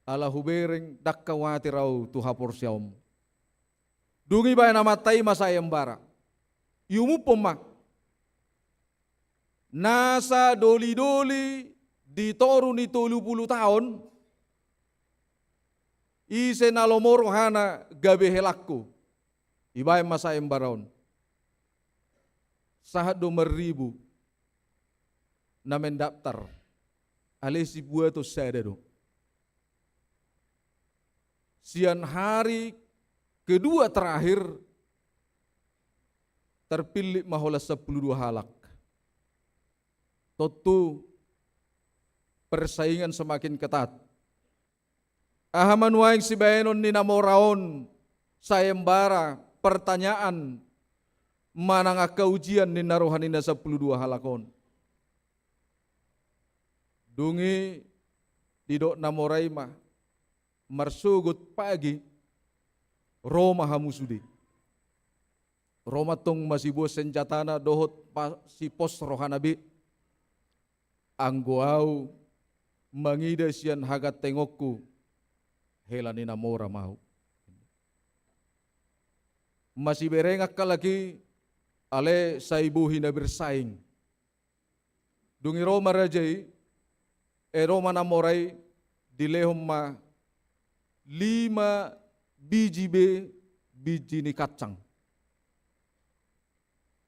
ala hubereng dakkawati raw tuhapor siyom. Dungi ba namatay masayang bara. Yumu poma. Nasa doli-doli di toru ni 70 tahun. Ise nalomoro hana gabe helakku. Ibay masayang baraon. Sahat 2,000 na mendaftar. Alesi buat to sada do. Sian hari kedua terakhir terpilih mahola 12 halak. Tentu persaingan semakin ketat. Ahaman waing si bayenon ni namoraon sayembara pertanyaan mana nga kaujian ni narohanina 12 halakon. Dungi didok namoray ma marsugot pagi Roma hamusudi. Roma tong masibo senjatana dohot si pos rohanabi. Anggoau mangida sian hagat tengokku helani namora mau. Masih berengak lagi ale saibuhi na bersaing. Dungi Roma rajai Roma namoray dilehom ma 5 biji ni kacang.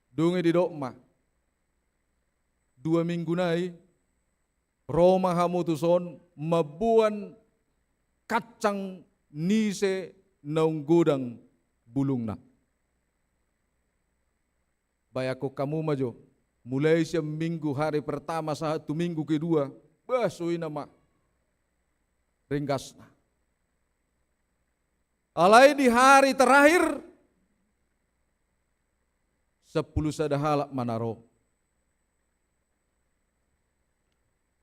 Dungi di dokma 2 minggu nai Roma hamutuson mabuan kacang nise naung gudang bulungna. Bayako kamu majo mulai siya minggu hari pertama sa 1 minggu kedua basuin nama ringgas. Alai di hari terakhir 10 sadahalak manaro.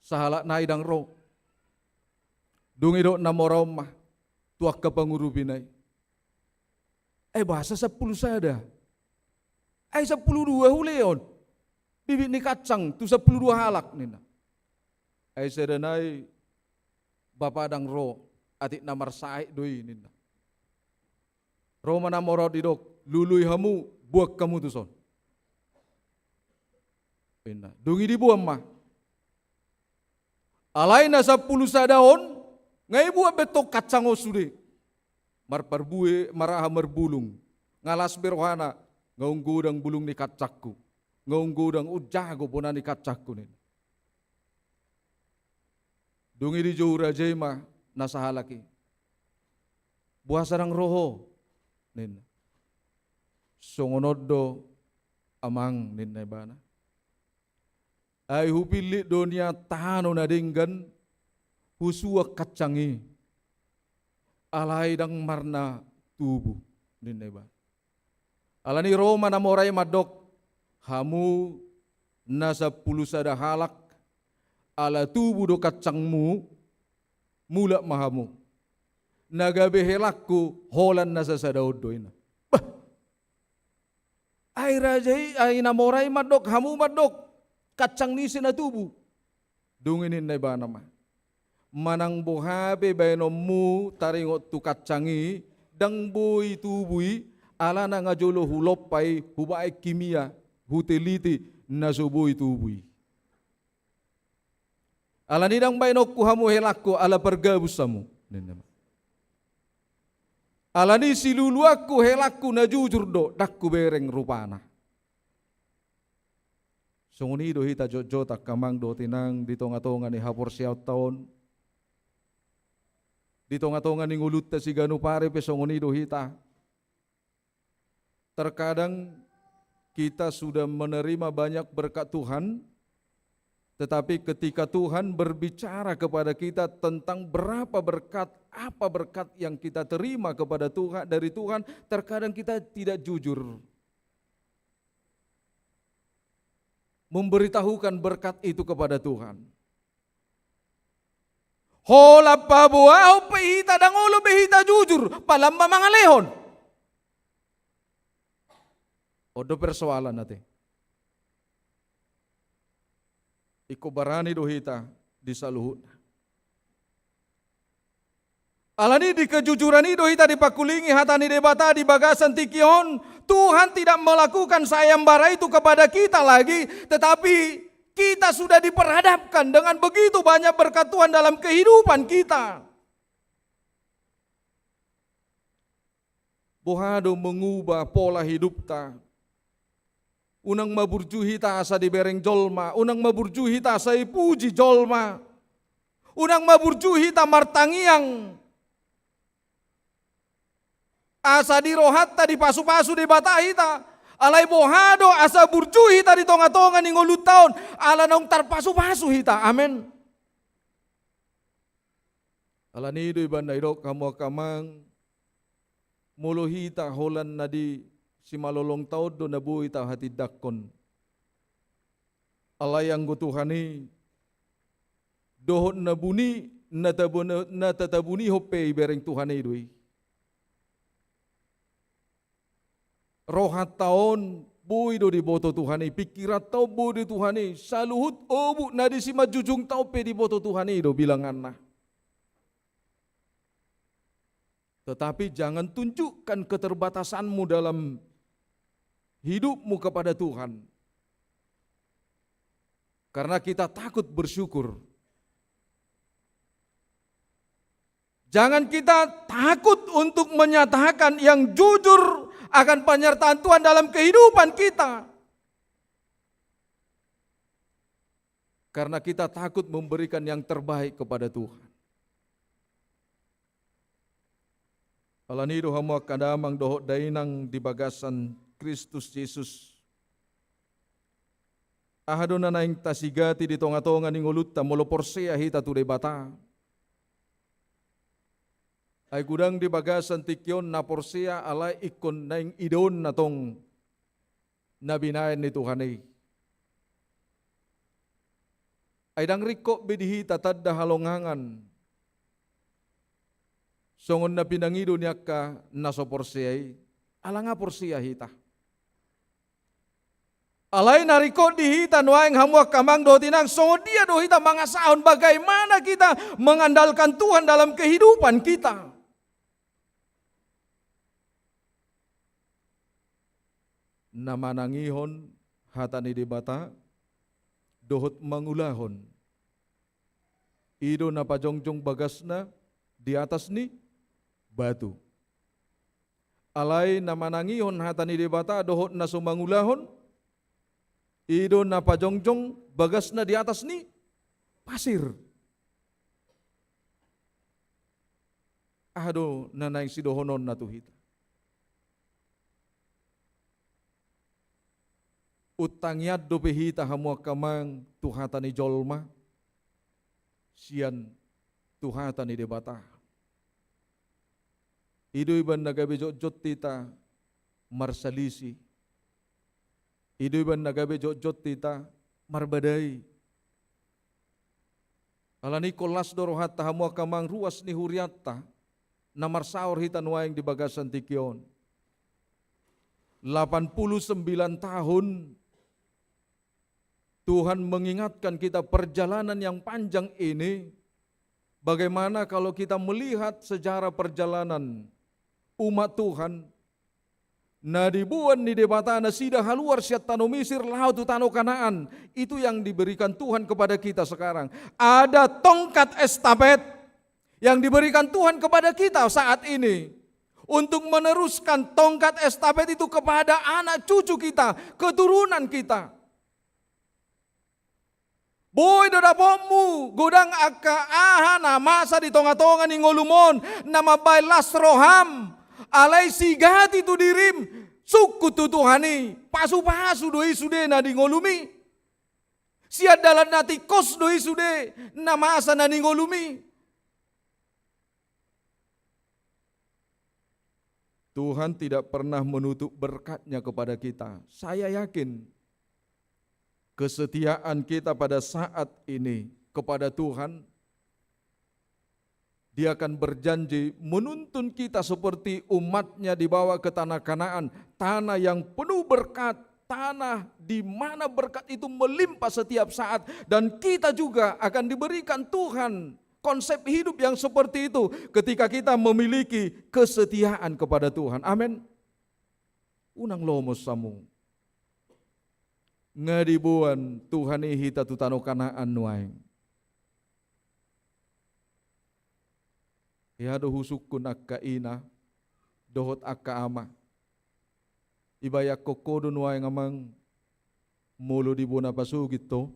Sahalak naidang ro. Dungi do namoraw mah tuak ka pangurupinay. Bahasa 10 sada. 12 huleon. Bibit ni kacang tu 12 halak nina. Sedanay bapadang ro atik namar saik doi nina. Roma namoraw didok luluy hamu buak kamu tu son. Dungi di buam mah. Alay na 10 sadaon, ngay buat betok kacang osude. Marparbue maraha merbulung. Ngalas berwana ngaung gudang bulung ni kacakku. Ngaung gudang ujago puna ni kacakku nin. Dungi di jauh rajema nasahalaki. Buah sarang roho nin. Songonodo amang nin nebana. Ay hupili donya tahano na dinggan husua kacangi alay dang marna tubuh nineba. Alani Roma namoray madok hamu nasa 10 sadahalak ala tubuh do kacangmu mula mahamu nagabe helakku holan nasa sadaodo ina. Ay rajai ay namoray madok hamu madok kacang nisi na tubuh. Dunginin na iba naman. Manang buhabe bayano mu taringot tu kacangi dang boy tubuy ala na nga jolo hulopay hubaay kimia huteliti na suboy tubuy. Ala nidang bayano kuhamu helakko ala pergabus samu. Ala ni siluluakku helakku na jujur do dakku bereng rupana. Sungunido hita jojo tak kamang do tinang di tonga-tonga ni hapor siyaw taon. Di tonga-tonga ni ngulut ta si ganu pare pe sungunido hita. Terkadang kita sudah menerima banyak berkat Tuhan, tetapi ketika Tuhan berbicara kepada kita tentang berapa berkat, apa berkat yang kita terima kepada Tuhan dari Tuhan, terkadang kita tidak jujur memberitahukan berkat itu kepada Tuhan. Hola pa buah pehita dangolo behita jujur palamba mga lehon. Odo persoalan natin. Iko barani dohita di saluhut. Alani di kejujuran itu hita dipakulingi hatani debata di bagasan tikion. Tuhan tidak melakukan sayembara itu kepada kita lagi, tetapi kita sudah diperhadapkan dengan begitu banyak berkat Tuhan dalam kehidupan kita. Bohado mengubah pola hidup ta. Unang maburjuhi ta asa di bereng jolma, unang maburjuhi ta asa ipuji jolma. Unang maburjuhi ta martangiang. Asa di rohatta di pasu-pasu di batahita. Alai bohado asa burjuhi ta di tonga-tonga ni ngolut taon. Ala nong tarpasu-pasu hita. Amen. Ala nido ibanda iro kamu kamang. Muluhita holan na di si malolong taon do nabuhi ta hati dakon. Alay ang gutuhani. Dohon nabuni natatabuni hope ibereng Tuhan idui. Rohat taon bui do di boto Tuhani, pikirat tau bui di Tuhani, saluhut obu nadi si majujung tau pe di boto Tuhani do bilangan nah. Tetapi jangan tunjukkan keterbatasanmu dalam hidupmu kepada Tuhan. Karena kita takut bersyukur. Jangan kita takut untuk menyatakan yang jujur akan penyertaan Tuhan dalam kehidupan kita. Karena kita takut memberikan yang terbaik kepada Tuhan. Alanido hamu kadamang dohot dainang di bagasan Kristus Yesus. Ahado na naing tasigati di tonga-tonga ni ngulutta moloporsea hita tu bata. Ay gudang di bagasan tikyon na porsea alay ikon naing idon na tong nabinayan ni Tuhan ay dang riko bidihi tatad da halongangan songon na pinangido niya ka naso porsea ala nga porsea hita alay nariko dihita nuaing hamuak kamang do tinang songon dia do hita mga saon bagaimana kita mengandalkan Tuhan dalam kehidupan kita. Namanangihon hatani debata dohot mangulahon ido na pajongjong bagasna di atas ni batu alay namanangihon hatani debata dohot na sumangulahon ido na pajongjong bagasna di atas ni pasir ahado nanay sidohonon na tuhita. Utangyad do pehita hamuak kamang tuhata ni jolma sian tuhata ni debata. Ido iban nagabe jot tita marsalisi. Ido iban nagabe jot tita marbadai. Alani kolas dorohat hamuak kamang ruas ni huriatta na marsaor hita nuaing di bagasan tikyon. 89 tahun Tuhan mengingatkan kita perjalanan yang panjang ini. Bagaimana kalau kita melihat sejarah perjalanan umat Tuhan. Na dibuan ni debata na sida haluar siat tano Misir laut tano Kanaan. Itu yang diberikan Tuhan kepada kita sekarang. Ada tongkat estafet yang diberikan Tuhan kepada kita saat ini. Untuk meneruskan tongkat estafet itu kepada anak cucu kita, keturunan kita. Boy do dapomu godang aka ahana masa di tonga-tonga ni ngolumon nama bailas roham alai sigati tu dirim suku tutuhani pasu-pasu doi sude na di ngolumi siad dalan nati kos doi sude nama asa na di ngolumi. Tuhan tidak pernah menutup berkat-Nya kepada kita. Saya yakin kesetiaan kita pada saat ini kepada Tuhan, Dia akan berjanji menuntun kita seperti umat-Nya dibawa ke tanah Kanaan, tanah yang penuh berkat, tanah di mana berkat itu melimpah setiap saat, dan kita juga akan diberikan Tuhan konsep hidup yang seperti itu ketika kita memiliki kesetiaan kepada Tuhan. Amin. Unang lomos samu. Ngadibuan Tuhan hita tutano Kanaan nuaing. Ihado husukun akka ina, dohot akka ama. Ibayak kokodo nuaing amang mulu di bona pasugit to.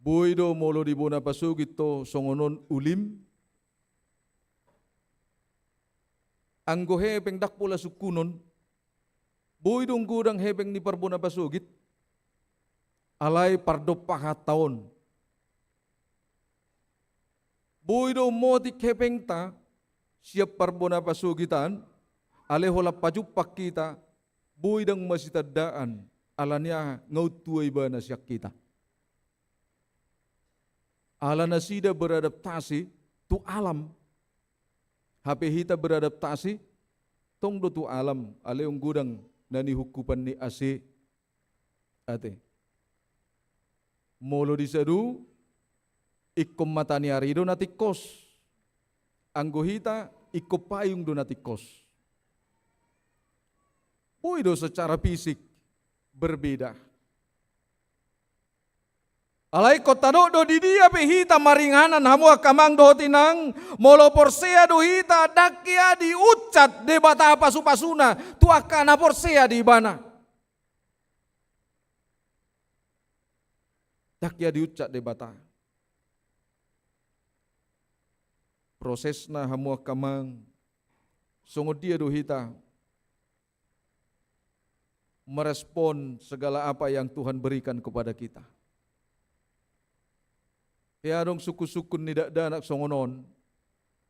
Boy do molo di bona pasugit to songonon ulim. Anggo hepeng dakpola sukunon. Boy dong gudang hepeng ni parbona pasugit. Alay pardo tahun. Boy do motik hepeng ta siap parbona pasugitan. Alay hola pajupak kita. Boy dang masitadaan. Alanya ngautuay ba na siyak kita. Ala nasida beradaptasi tu alam. HP hita beradaptasi tong do tu alam aleung gudang nani hukupan ni ase ate. Molo disadu ikom matani arido nati kos. Anggo hita ikopayung do nati kos. Puido secara fisik berbeda. Alai kota do di dia pehita maringanan hamu akamang do tinang molo porsea do hita dakia diucat de bata pasu-pasuna tu akana porsea di bana. Dakia diucat de bata. Prosesna hamu akamang songo dia do hita merespon segala apa yang Tuhan berikan kepada kita. Ya dong suku-sukun ni danak songonon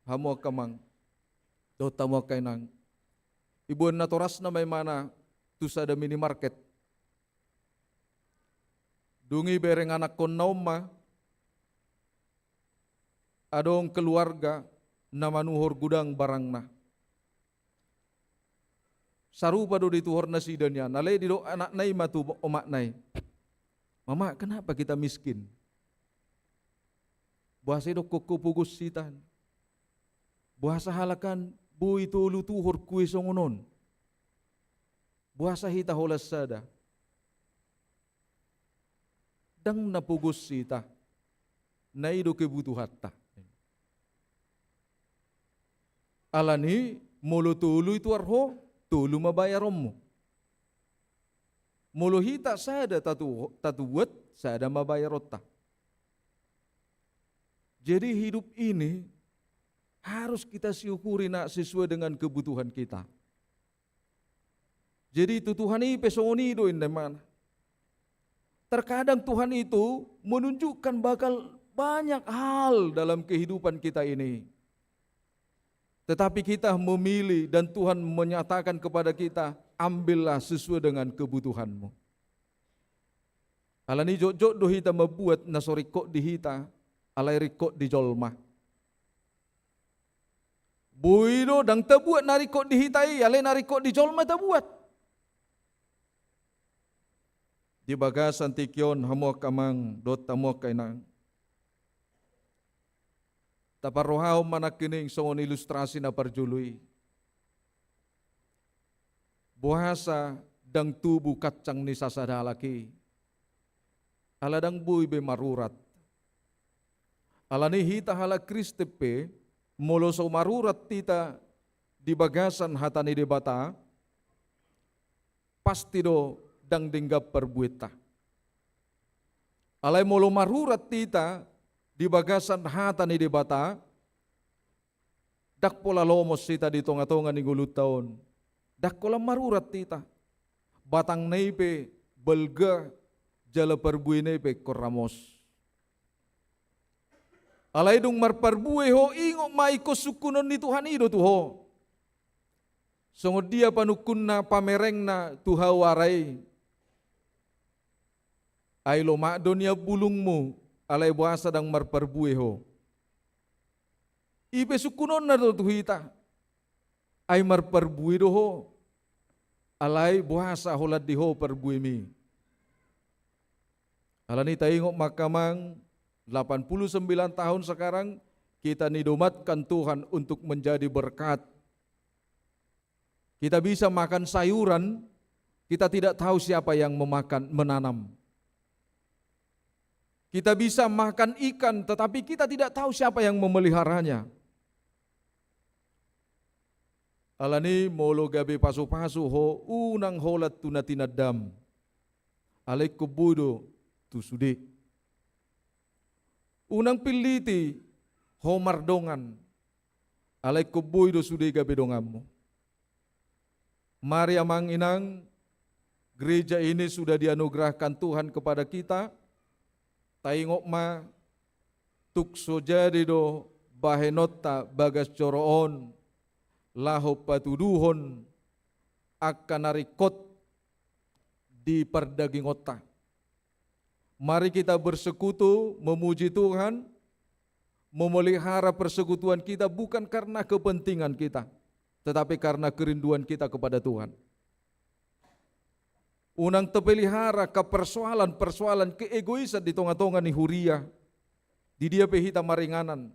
hamu kamang do tamu kainang ibu natoras na may mana tu sada minimarket dungi bereng anak kon nauma adong keluarga na manuhor gudang barang na sarupa do dituhor na sidanya nalay di do anak nay matu omak nay mama kenapa kita miskin. Buasa do koko pugus sitan. Buasa halakan bui tulu tuhur kue songonon. Buasa hita holas sada. Dang napugus sita. Naido kebutuhatta. Alani molo tulu itu arho, tulu mabayarom mo. Molo hita sada tatuwet, sada mabayarota. Jadi hidup ini harus kita syukuri nak sesuai dengan kebutuhan kita. Jadi itu Tuhan ini pesoni do indeman. Terkadang Tuhan itu menunjukkan bakal banyak hal dalam kehidupan kita ini. Tetapi kita memilih dan Tuhan menyatakan kepada kita, ambillah sesuai dengan kebutuhanmu. Alani jok-jok do hita membuat nasorikok di hita. Alai rikot di jolma. Buido dang tabuat narikot di hitai, alai narikot di jolma tabuat. Di bagasan tikyon hamuak kamang dot tamuak kainang. Taparohaw manakining songon ilustrasi na parjului. Buhasa dang tubuh kacang ni sasadalaki. Aladang bui be marurat. Alani hita hala Kristepe molo so marurat tita di bagasan hatani de bata pasti do dang dinggap perbuita. Alai molo marurat tita di bagasan hata ni di bata, dak pola lomos tita di tonga-tonga ni gulut taon. Dak pola marurat tita. Batang neipe belga jala perbui neipe koramos. Alai dung marparbue ho ingo maiko sukunon ni Tuhan ido tuho. Sungguh dia panukunna pamerengna tuha warai. Ay loma dunia bulungmu alay buasa dang marparbue ho. Ibe sukunon na do tuhita. Ay marparbue do ho. Alay buasa holad di ho parbue mi. Alani tayo makamang 89 tahun sekarang kita nidomatkan Tuhan untuk menjadi berkat. Kita bisa makan sayuran, kita tidak tahu siapa yang menanam. Kita bisa makan ikan, tetapi kita tidak tahu siapa yang memeliharanya. Alani molo gabe pasu-pasu ho unang holat tunatinadam. Alay kubudo tu sude. Unang piliti ho mardongan. Alay kubudo sude gabe dongammu. Mari amang inang, gereja ini sudah dianugerahkan Tuhan kepada kita. Taingok ma tukso jadi do bahenota bagas coroon laho patuduhon akan narikot di perdagingota. Mari kita bersekutu memuji Tuhan, memelihara persekutuan kita bukan karena kepentingan kita, tetapi karena kerinduan kita kepada Tuhan. Unang tepelihara ke persoalan keegoisan di tonga-tonga ni huria, di dia pehita maringanan.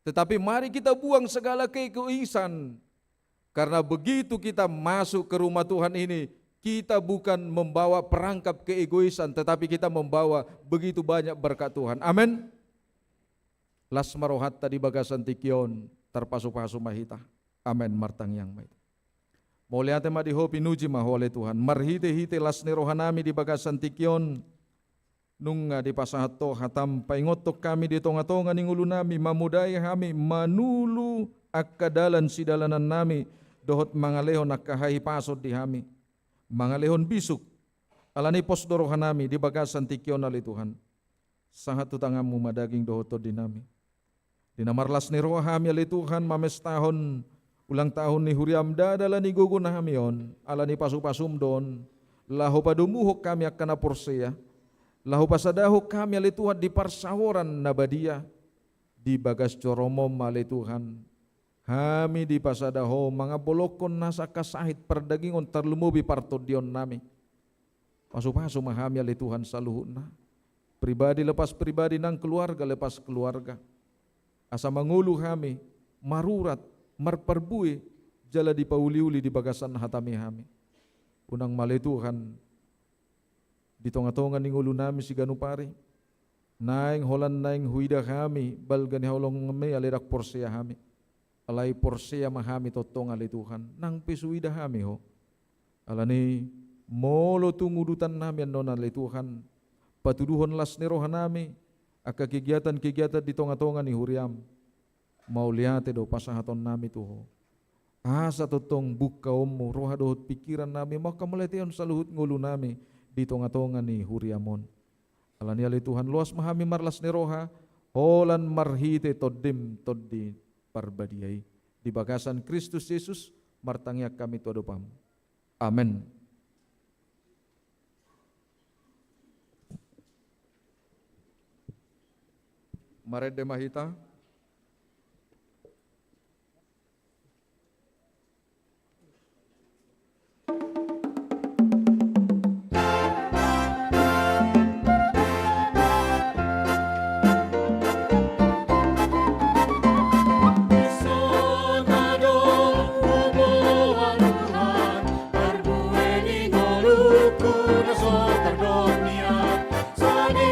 Tetapi mari kita buang segala keegoisan, karena begitu kita masuk ke rumah Tuhan ini, kita bukan membawa perangkap keegoisan, tetapi kita membawa begitu banyak berkat Tuhan. Amin. Las marohat tadi bagasan tikion, terpasu-pasu mahita. Amen martang yang mait. Moliate ma diho pinuji ma oleh Tuhan. Marhite-hite lasne rohanami di bagasan tikion. Nunga di pasahato hatam paingotok kami di tonga-tonga ning ulu nami mamudaya kami manulu akadalan sidalanan nami dohot mangalehon akahahi pasod di kami. Mangalehon bisuk alani posdo rohanami di bagasan tikion ali Tuhan. Sahatu tangamu madaging dohoto di nami. Dinamarlas ni rohami ali Tuhan mames tahun ulang tahun ni huriam dadala ni gugun hamion ala ni pasu-pasum don lahu padumuhok kami akan apurseya lahu pasadahok kami ali Tuhan di parsaworan nabadia di bagas coromom ali Tuhan kami di pasadaho mga bolokon nasa kasahit perdagingon terlumubi partodion nami pasu-pasu mahami ali Tuhan saluhuna pribadi lepas pribadi nang keluarga lepas keluarga asa mangulu kami marurat marperbui jala di pauli-uli di bagasan hatami kami. Unang mali Tuhan di tonga-tonga ning ulu nami si ganupari. Naing holan naing huida kami balgani holong ngeme alirak porsia kami. Alai porsia mahami totong ali Tuhan nang pisuida kami ho. Alani molo tungudutan nami anon ali Tuhan. Patuduhon las ni rohan nami aka kegiatan-kegiatan di tonga-tonga ni huriam. Mauliate do pasahaton nami tuho. Asa totong buka omo roha dohot pikiran nami maka meletion saluhut ngulu nami di tonga-tonga ni huriamon. Alani ali Tuhan luas mahami marlas ni roha holan marhite todim toddi parbadiai di bagasan Kristus Yesus martangya kami todopam. Amin. Marede mahita. Sani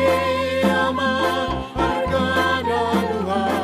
aman harga dan Tuhan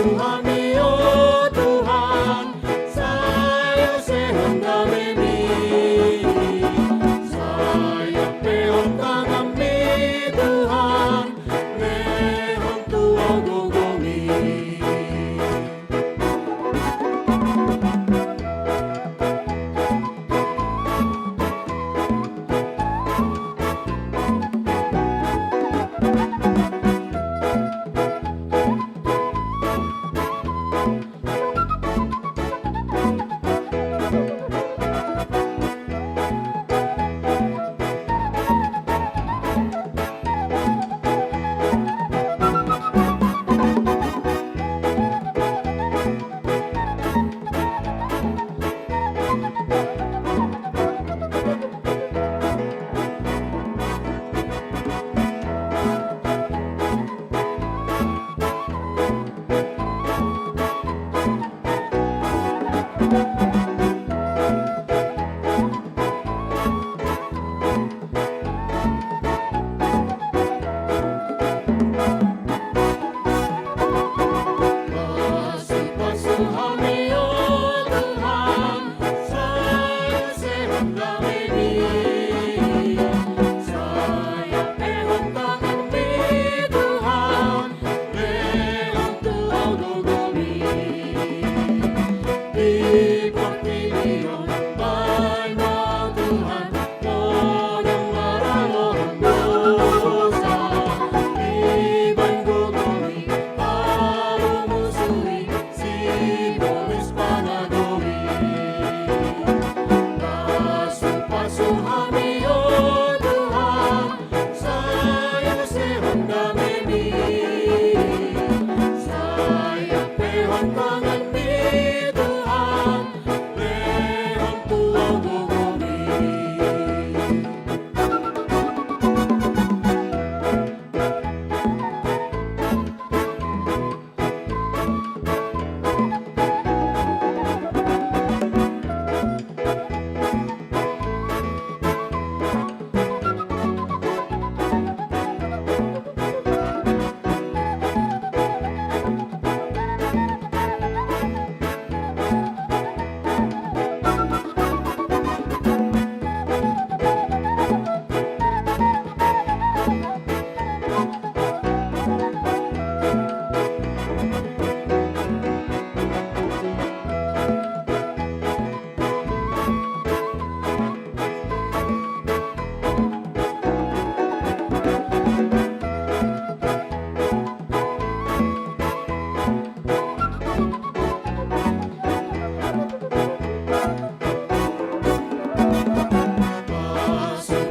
kami, oh Tuhan, sayusehan kami, sayap peon kami, Tuhan, lehon tuwa gogomi. Pasuh kami, oh Tuhan, sayusehan kami, sayap peon kami, Tuhan, lehon tuwa gogomi. Di pagpilihan banyak Tuhan, modong maralohan dosa, iban gogomi, palumusuhi, si Boris Panagomi. Pasuh kami, oh Tuhan, sayusehan kami, sayap peon kami, Tuhan, lehon tuwa gogomi.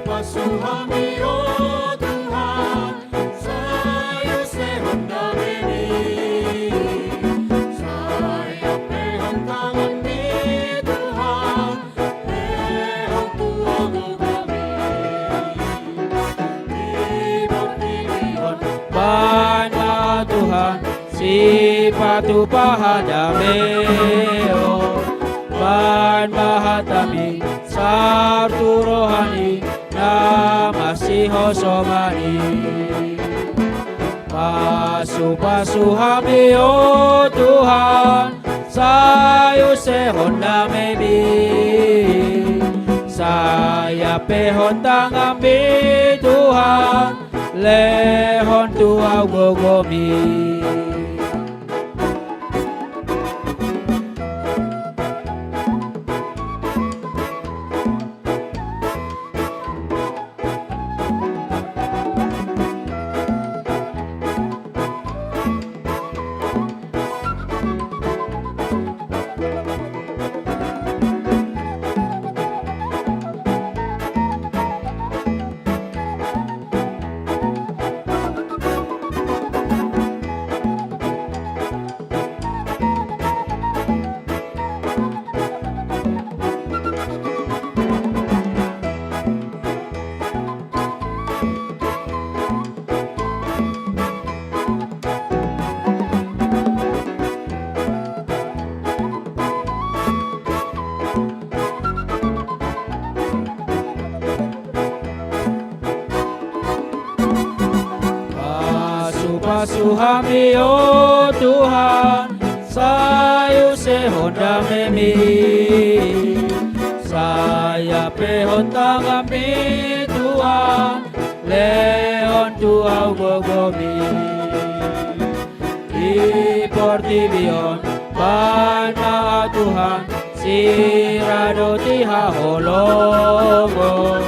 Pasuh kami, oh Tuhan, sayusehan kami, sayap peon kami, Tuhan, lehon tuwa gogomi. Di pagpilihan Banyak Tuhan, sipatu pahadameo, ban bahatami, sartu rohani, namasiho somani. Pasuh kami, oh Tuhan, sayusehon namemi, sayap peon kami, Tuhan, lehon tuwa gogomi. hami o Tuhan, sayu sehonda memi. Saya pehon tangami Tuhan, leon tuau gogomi. Iportibion, pana Tuhan, sirado tiha holongo.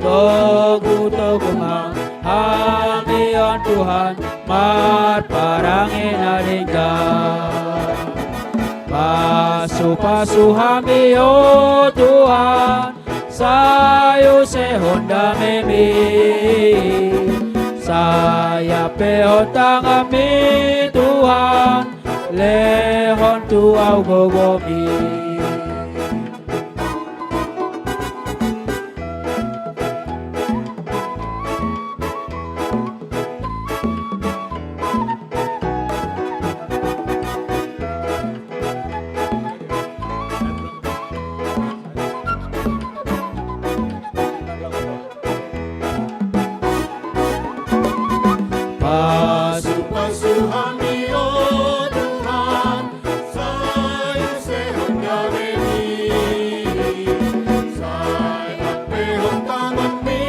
Togu ma, hamion Tuhan, mar parangin alinggan. Pasu hami o Tuhan, sayu sehonda memi. Saya peotang kami Tuhan, lehon tuau gogomi. Pasu hami o Tuhan, sayu sehonda memi. Saya pehon tangan mi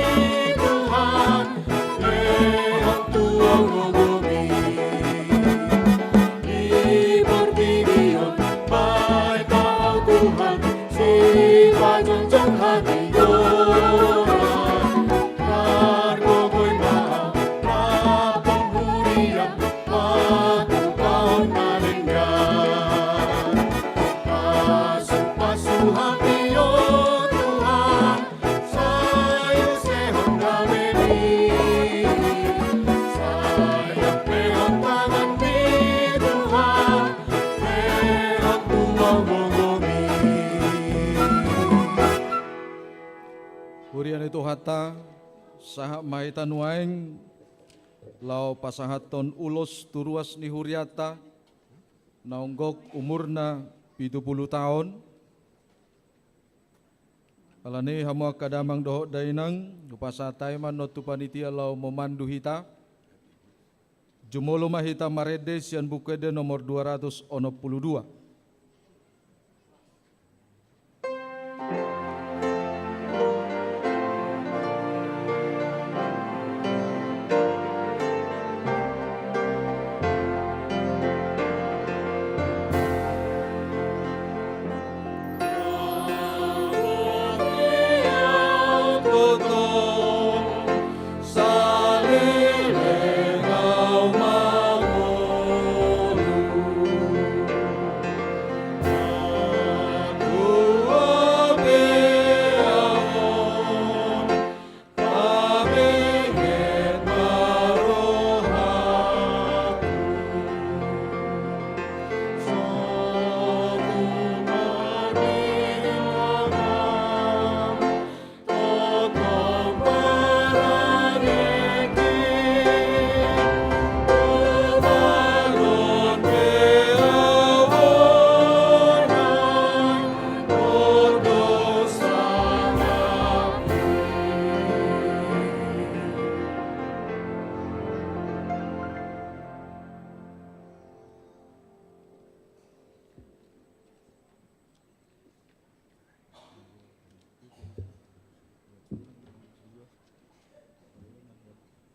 Tuhan, lehon tuau gogomi. Iportibion, bai kau Tuhan, si pajonjong hati orang. Kargogoy mahal, rapong hurian, patu kahon nalinggan. Pasu hati o Tuhan, sayu sehonda memi. Saya pehon tangan mi Tuhan, lehon tuau gogomi. Hurian itu hata saha maitan waeng lau pasahaton ulos turuas ni huriata naunggok umurna 70 tahun. Alani hamu kadamang doho dainang upasatay man no tu panitia lau memandu hita. Jumolo mahita marede sian bukede nomor 262.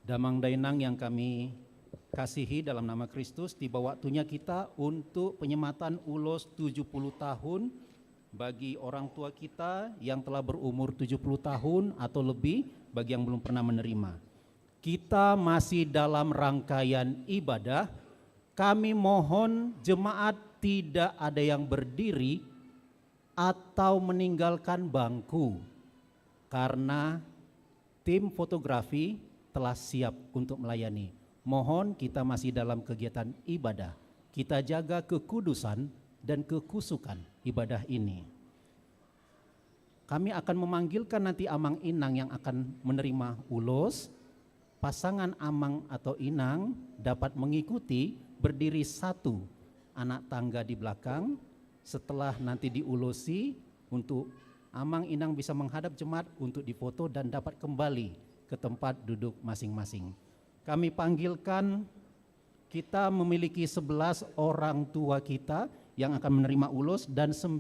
Damang Dainang yang kami kasihi dalam nama Kristus, tiba waktunya kita untuk penyematan ulos 70 tahun bagi orang tua kita yang telah berumur 70 tahun atau lebih, bagi yang belum pernah menerima. Kita masih dalam rangkaian ibadah. Kami mohon jemaat tidak ada yang berdiri atau meninggalkan bangku, karena tim fotografi telah siap untuk melayani. Mohon kita masih dalam kegiatan ibadah. Kita jaga kekudusan dan kekusukan ibadah ini. Kami akan memanggilkan nanti amang inang yang akan menerima ulos. Pasangan amang atau inang dapat mengikuti berdiri satu anak tangga di belakang. Setelah nanti diulosi, untuk amang inang bisa menghadap jemaat untuk difoto dan dapat kembali ke tempat duduk masing-masing. Kami panggilkan kita memiliki 11 orang tua kita yang akan menerima ulus dan 9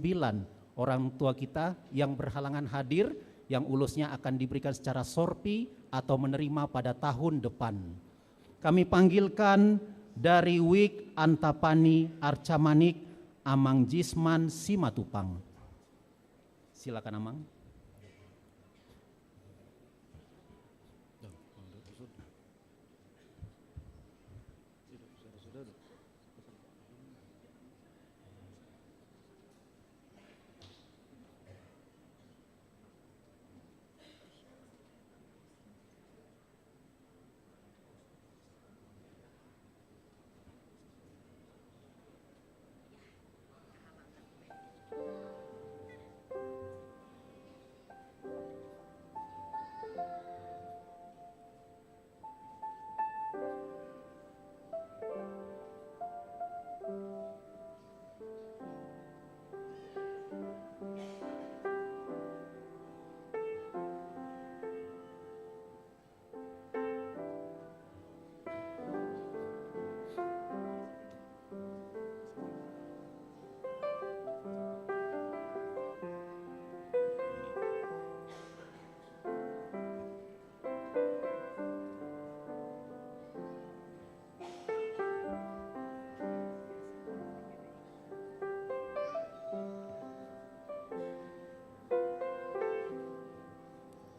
orang tua kita yang berhalangan hadir, yang ulusnya akan diberikan secara sorpi atau menerima pada tahun depan. Kami panggilkan dari Wik Antapani Arcamanik, Amang Jisman Simatupang. Silakan Amang.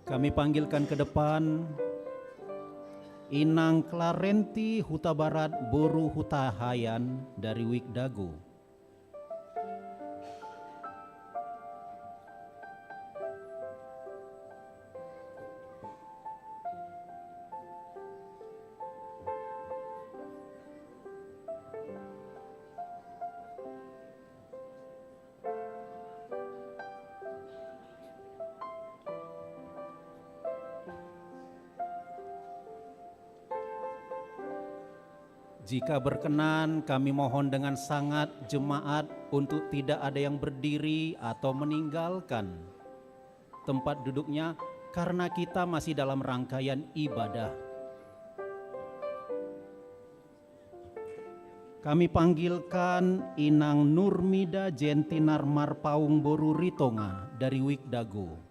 Kami panggilkan ke depan Inang Clarenti Huta Barat Boru Huta Hayan dari Wik Dago. Jika berkenan, kami mohon dengan sangat jemaat untuk tidak ada yang berdiri atau meninggalkan tempat duduknya karena kita masih dalam rangkaian ibadah. Kami panggilkan Inang Nurmida Jentinar Marpaung Boru Ritonga dari Wik Dago.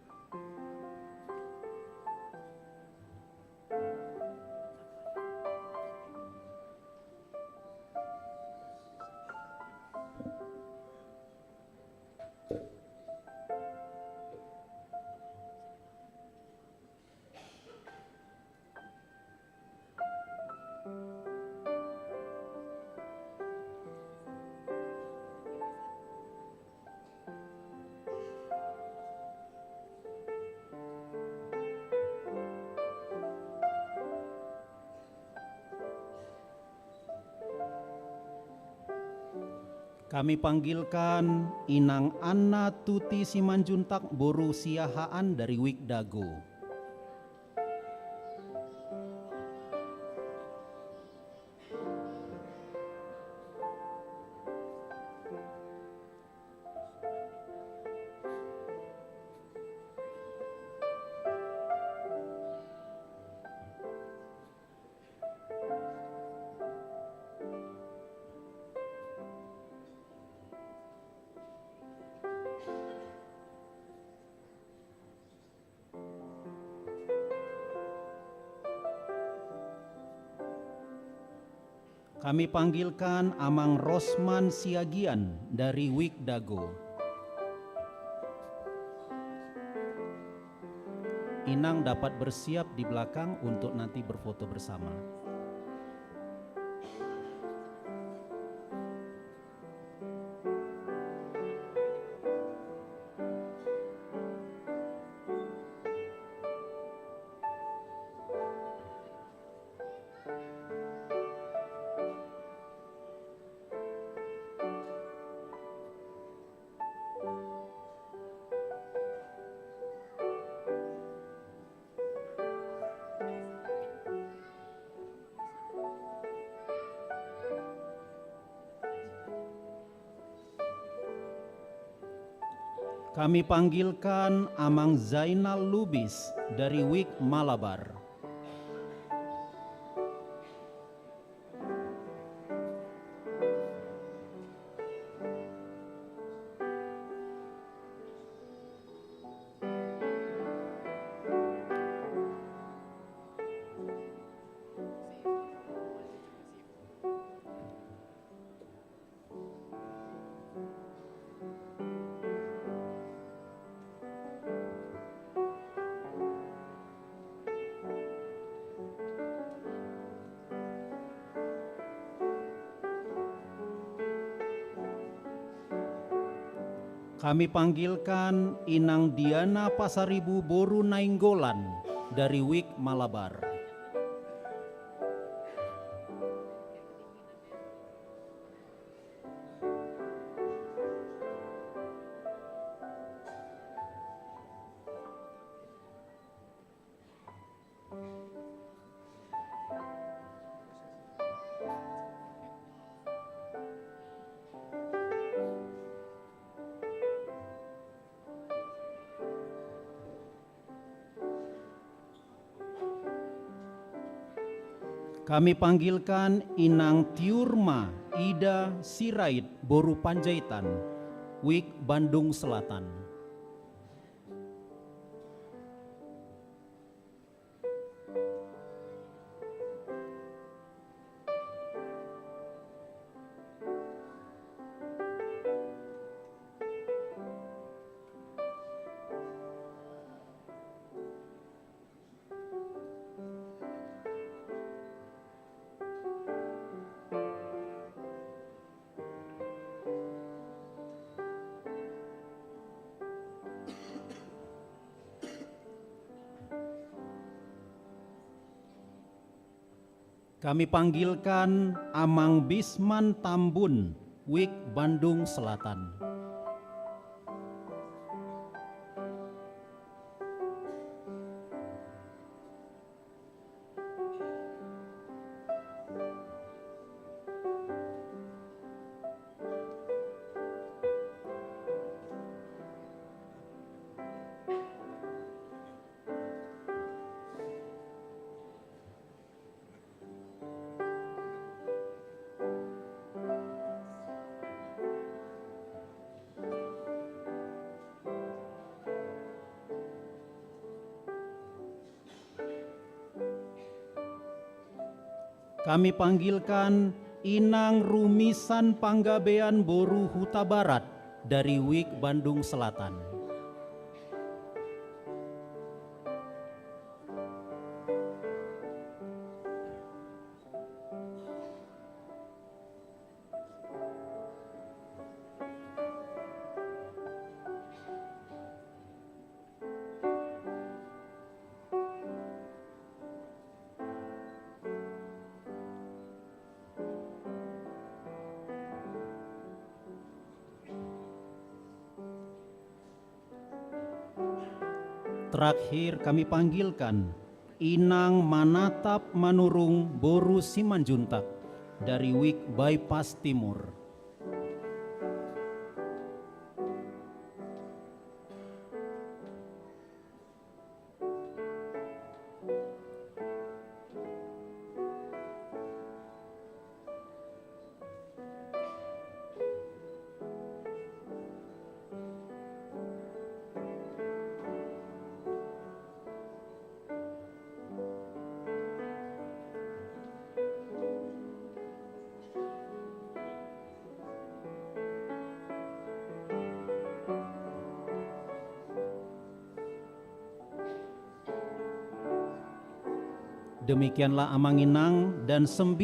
Kami panggilkan Inang Anna Tuti Simanjuntak Boru Siahaan dari Wik Dago. Kami panggilkan Amang Rosman Siagian dari Wik Dago. Inang dapat bersiap di belakang untuk nanti berfoto bersama. Kami panggilkan Amang Zainal Lubis dari Wik Malabar. Kami panggilkan Inang Diana Pasaribu Boru Nainggolan dari Wik Malabar. Kami panggilkan Inang Tiurma Ida Sirait Boru Panjaitan, Wik Bandung Selatan. Kami panggilkan Amang Bisman Tambun, Wik Bandung Selatan. Kami panggilkan Inang Rumisan Panggabean Boru Huta Barat dari Wik Bandung Selatan. Terakhir kami panggilkan Inang Manatap Manurung Boru Simanjuntak dari Wik Bypass Timur. Demikianlah Amang Inang dan 9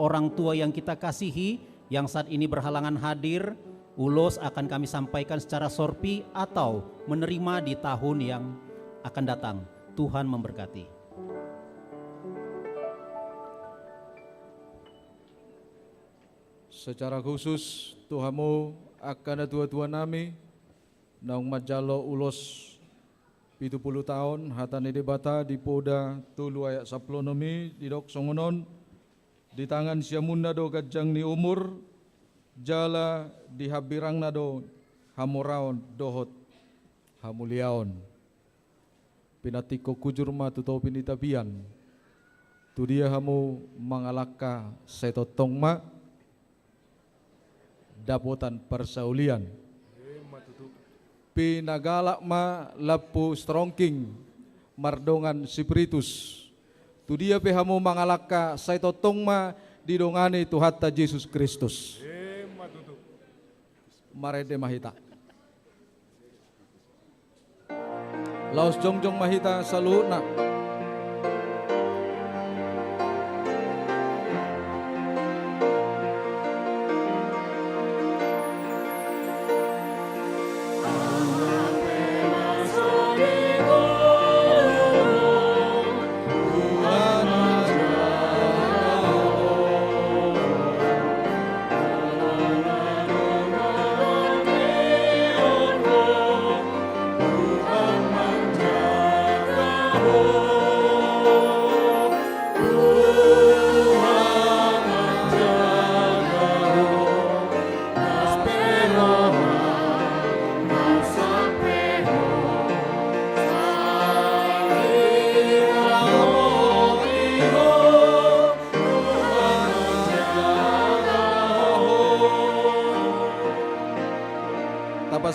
orang tua yang kita kasihi yang saat ini berhalangan hadir. Ulos akan kami sampaikan secara sorpi atau menerima di tahun yang akan datang. Tuhan memberkati. Secara khusus Tuhamu akan tua-tua nami naung majalo ulos 70 tahun hatane debata di poda tulu ayak saplonomi di dok songonon di tangan siamunda do gajang ni umur jala di habirang nado hamoraon dohot hamuliaon pinatiko kujurma tutau pinitabian tu dia hamu mangalaka setotongma dapotan persaulian pinagalak ma lapu strongking mardongan spiritus tu dia pehamu mangalaka saitotong ma didongani Tuhatta Yesus Kristus marede mahita laos jongjong mahita saluhna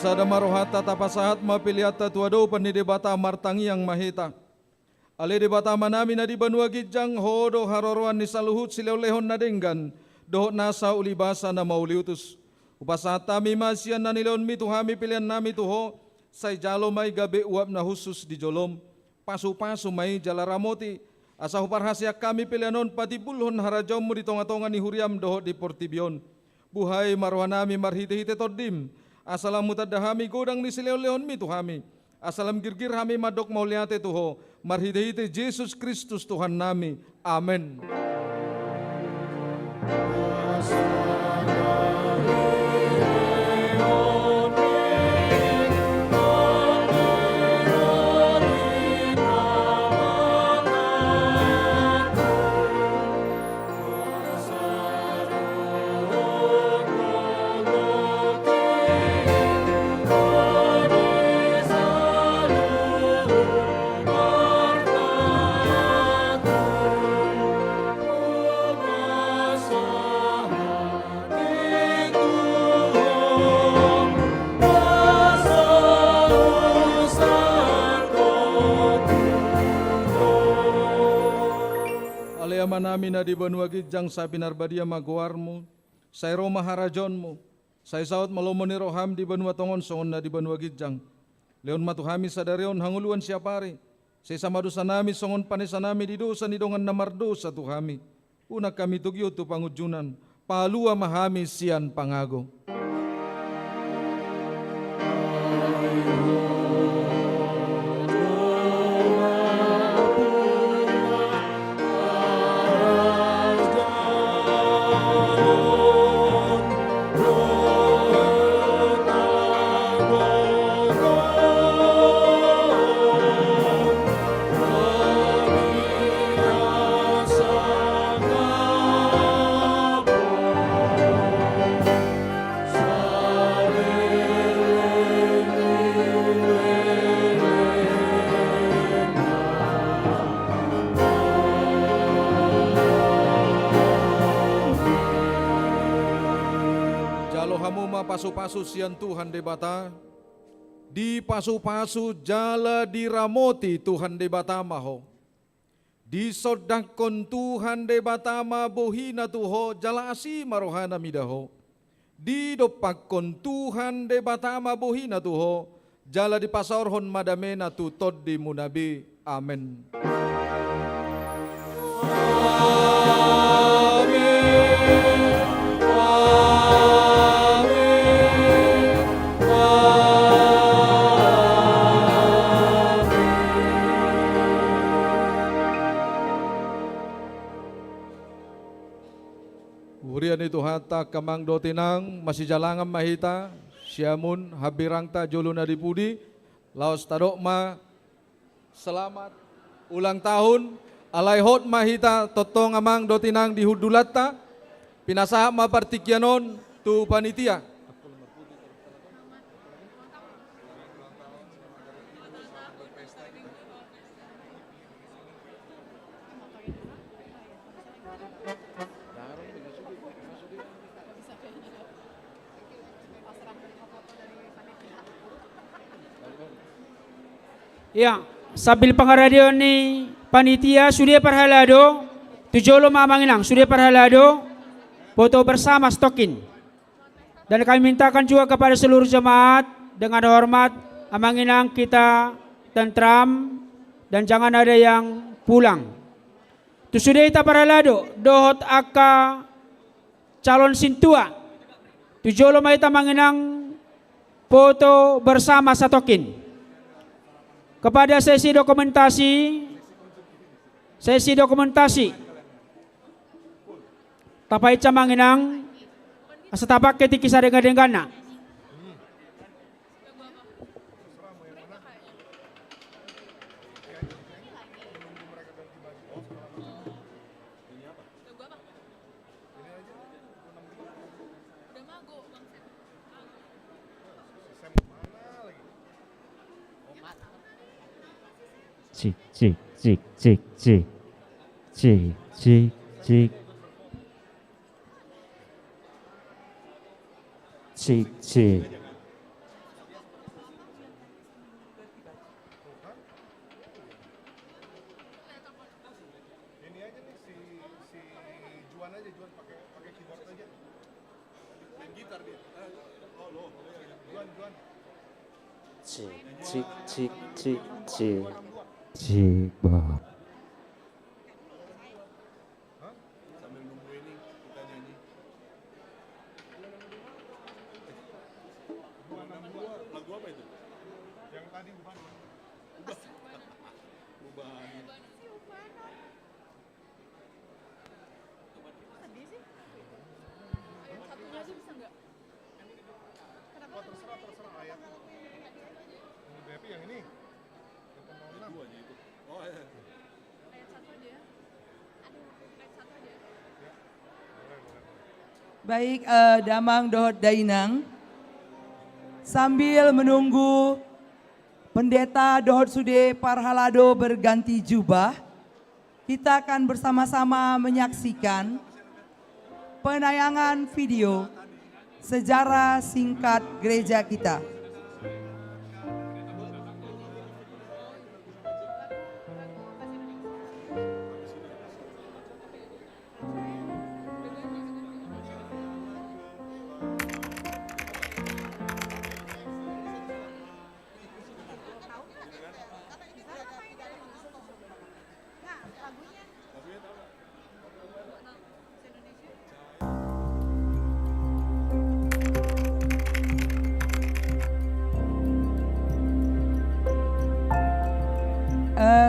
Asada marohata tapasahat mapiliata tuado pani debata martangi yang mahita. Ale debata manami na di banua gijang hodo haroroan ni saluhut silewlehon na denggan. Dohot nasa ulibasa na mauliutus. Upasata mi masian na nileon mi tuhami pilihan nami tuho. Say jalo may gabi uap na husus di jolom. Pasu-pasu may jalaramoti. Asa huparhasya kami pilihanon pati bulhon harajaw mo di tonga-tonga ni huriam dohot di portibion. Buhay marwanami marhite-hite todim. Asalam mutadahami godang ni sileo-leon mi tuhami. Asalam girgir hami madok mauliate tuho. Marhite-hite Jesus Kristus Tuhan nami. Amen. Namin na di banua gijang sa pinarbadia maguarmu, say Roma harajonmu, say saot malomon ni roham di banua tongon songon na di banua gijang. Leon matuhami sa darion hanguluan siya pare, say samadusa nami songon panesa nami di dosa ni dongan namardo sa tuhami. Una kami tugyo tu pangujunan, palua mahami sian pangago. Pasu-pasu sian Tuhan debata, di pasu-pasu jala diramoti Tuhan debata maho, di sodakon Tuhan debata ma bohina tuho jala asi marohana midaho, di dopakon Tuhan debata ma bohina tuho jala di pasaorhon madamena tu tod di munabi. Amen. Urian itu hata kamang dotinang masih jalangam mahita siamun habirangta joluna dipudi laos tadokma selamat ulang tahun alaihot mahita totong amang dotinang dihudulata pinasa mapartikyanon tu panitia. Ya, sambil pengaradian ni panitia sudah perhalado, tujolo mamanginang sudah perhalado, foto bersama stokin. Dan kami mintakan juga kepada seluruh jemaat dengan hormat, amanginang kita tentram dan jangan ada yang pulang. Tu sudah kita perhalado, dohot aka calon sintua, tujolo maita manginang foto bersama satokin. Kepada sesi dokumentasi tapai camanginang asetapak ketik kisah dengan cik cik cik cik cik cik cik cik cik cik Cik, cik, cik, cik, cik. Cik, Bob. Baik, Damang Dohot Dainang, sambil menunggu Pendeta Dohot Sude Parhalado berganti jubah, kita akan bersama-sama menyaksikan penayangan video sejarah singkat gereja kita.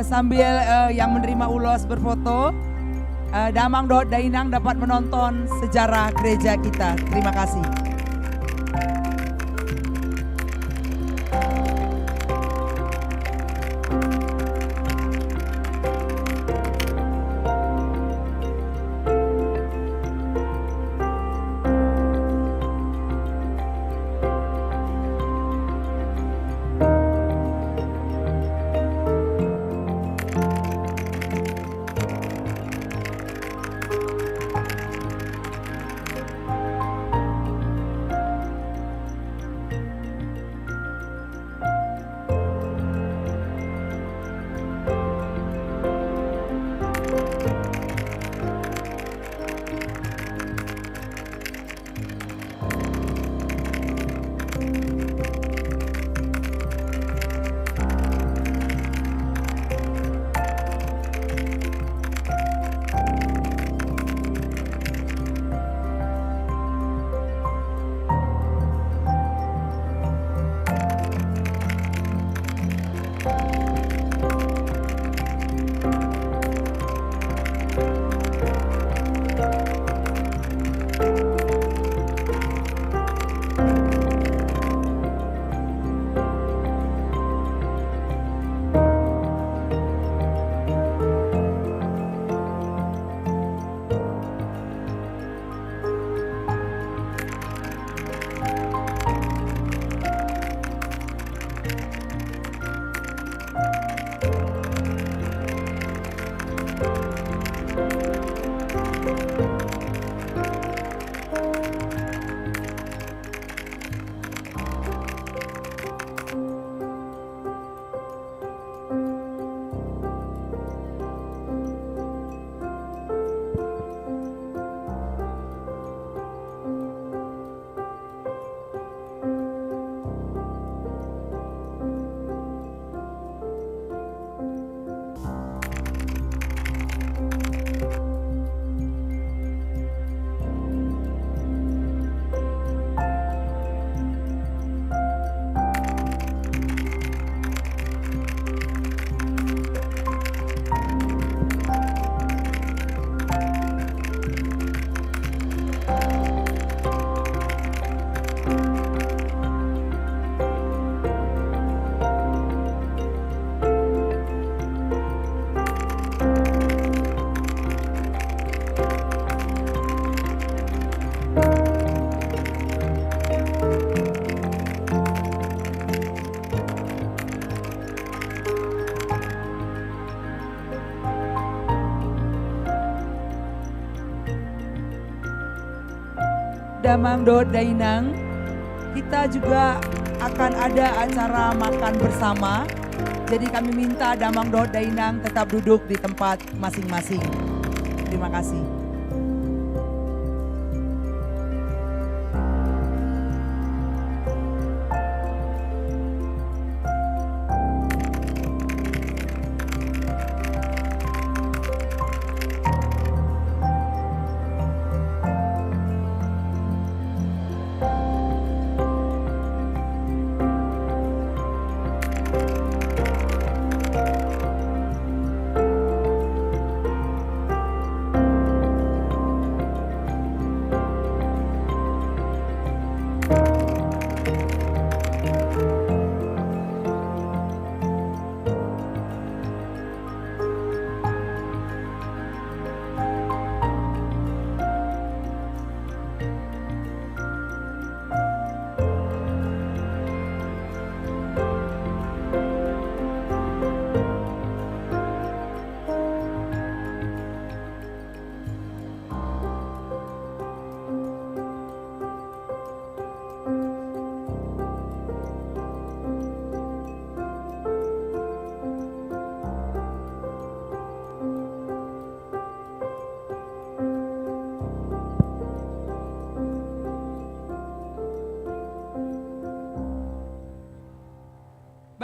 Sambil yang menerima ulos berfoto, Damang Dohot Dainang dapat menonton sejarah gereja kita. Terima kasih. Damang Dohot Dainang, kita juga akan ada acara makan bersama. Jadi kami minta Damang Dohot Dainang tetap duduk di tempat masing-masing. Terima kasih.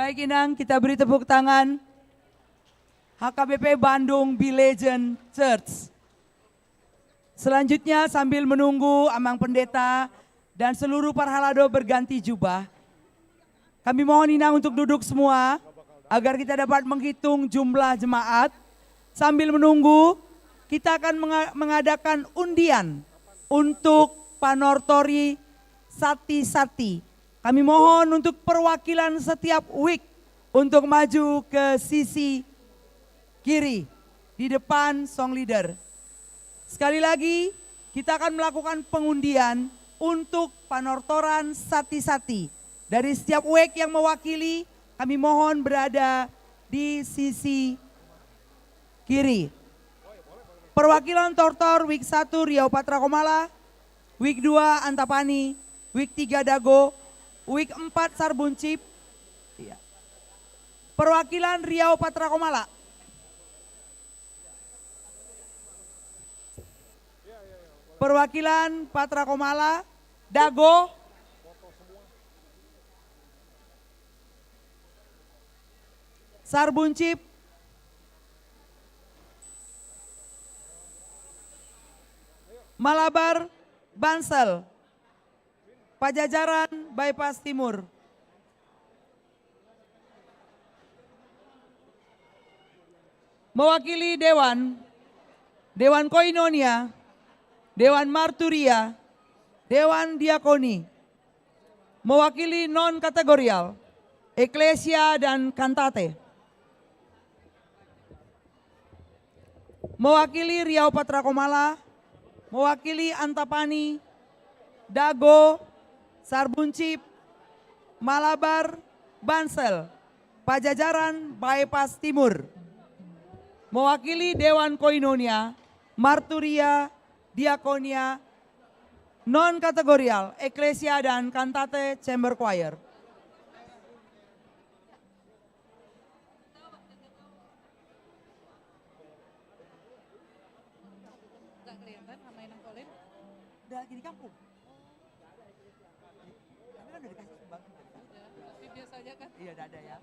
Baik Inang, kita beri tepuk tangan HKBP Bandung Be Legend Church. Selanjutnya sambil menunggu Amang Pendeta dan seluruh parhalado berganti jubah, kami mohon Inang untuk duduk semua agar kita dapat menghitung jumlah jemaat. Sambil menunggu, kita akan mengadakan undian untuk panortori sati-sati. Kami mohon untuk perwakilan setiap week untuk maju ke sisi kiri di depan song leader. Sekali lagi kita akan melakukan pengundian untuk panortoran sati-sati. Dari setiap week yang mewakili, kami mohon berada di sisi kiri. Perwakilan Tortor week 1 Riau Patra Komala, week 2 Antapani, week 3 Dago, week 4 Sarbuncip. Perwakilan Riau Patra Komala. Perwakilan Patra Komala, Dago. Sarbuncip. Malabar, Bansel. Pajajaran, Bypass Timur. Mewakili Dewan, Dewan Koinonia, Dewan Marturia, Dewan Diakoni. Mewakili non-kategorial, Eklesia dan Kantate. Mewakili Riau Patra Komala, mewakili Antapani, Dago, Sarbuncip, Malabar, Bansel, Pajajaran, Bypass Timur. Mewakili Dewan Koinonia, Marturia, Diakonia, non-kategorial, Eklesia dan Kantate Chamber Choir. Udah lagi di kampung. Kami kan udah dikasih sumbangan. Video saja kan? Iya udah ada ya.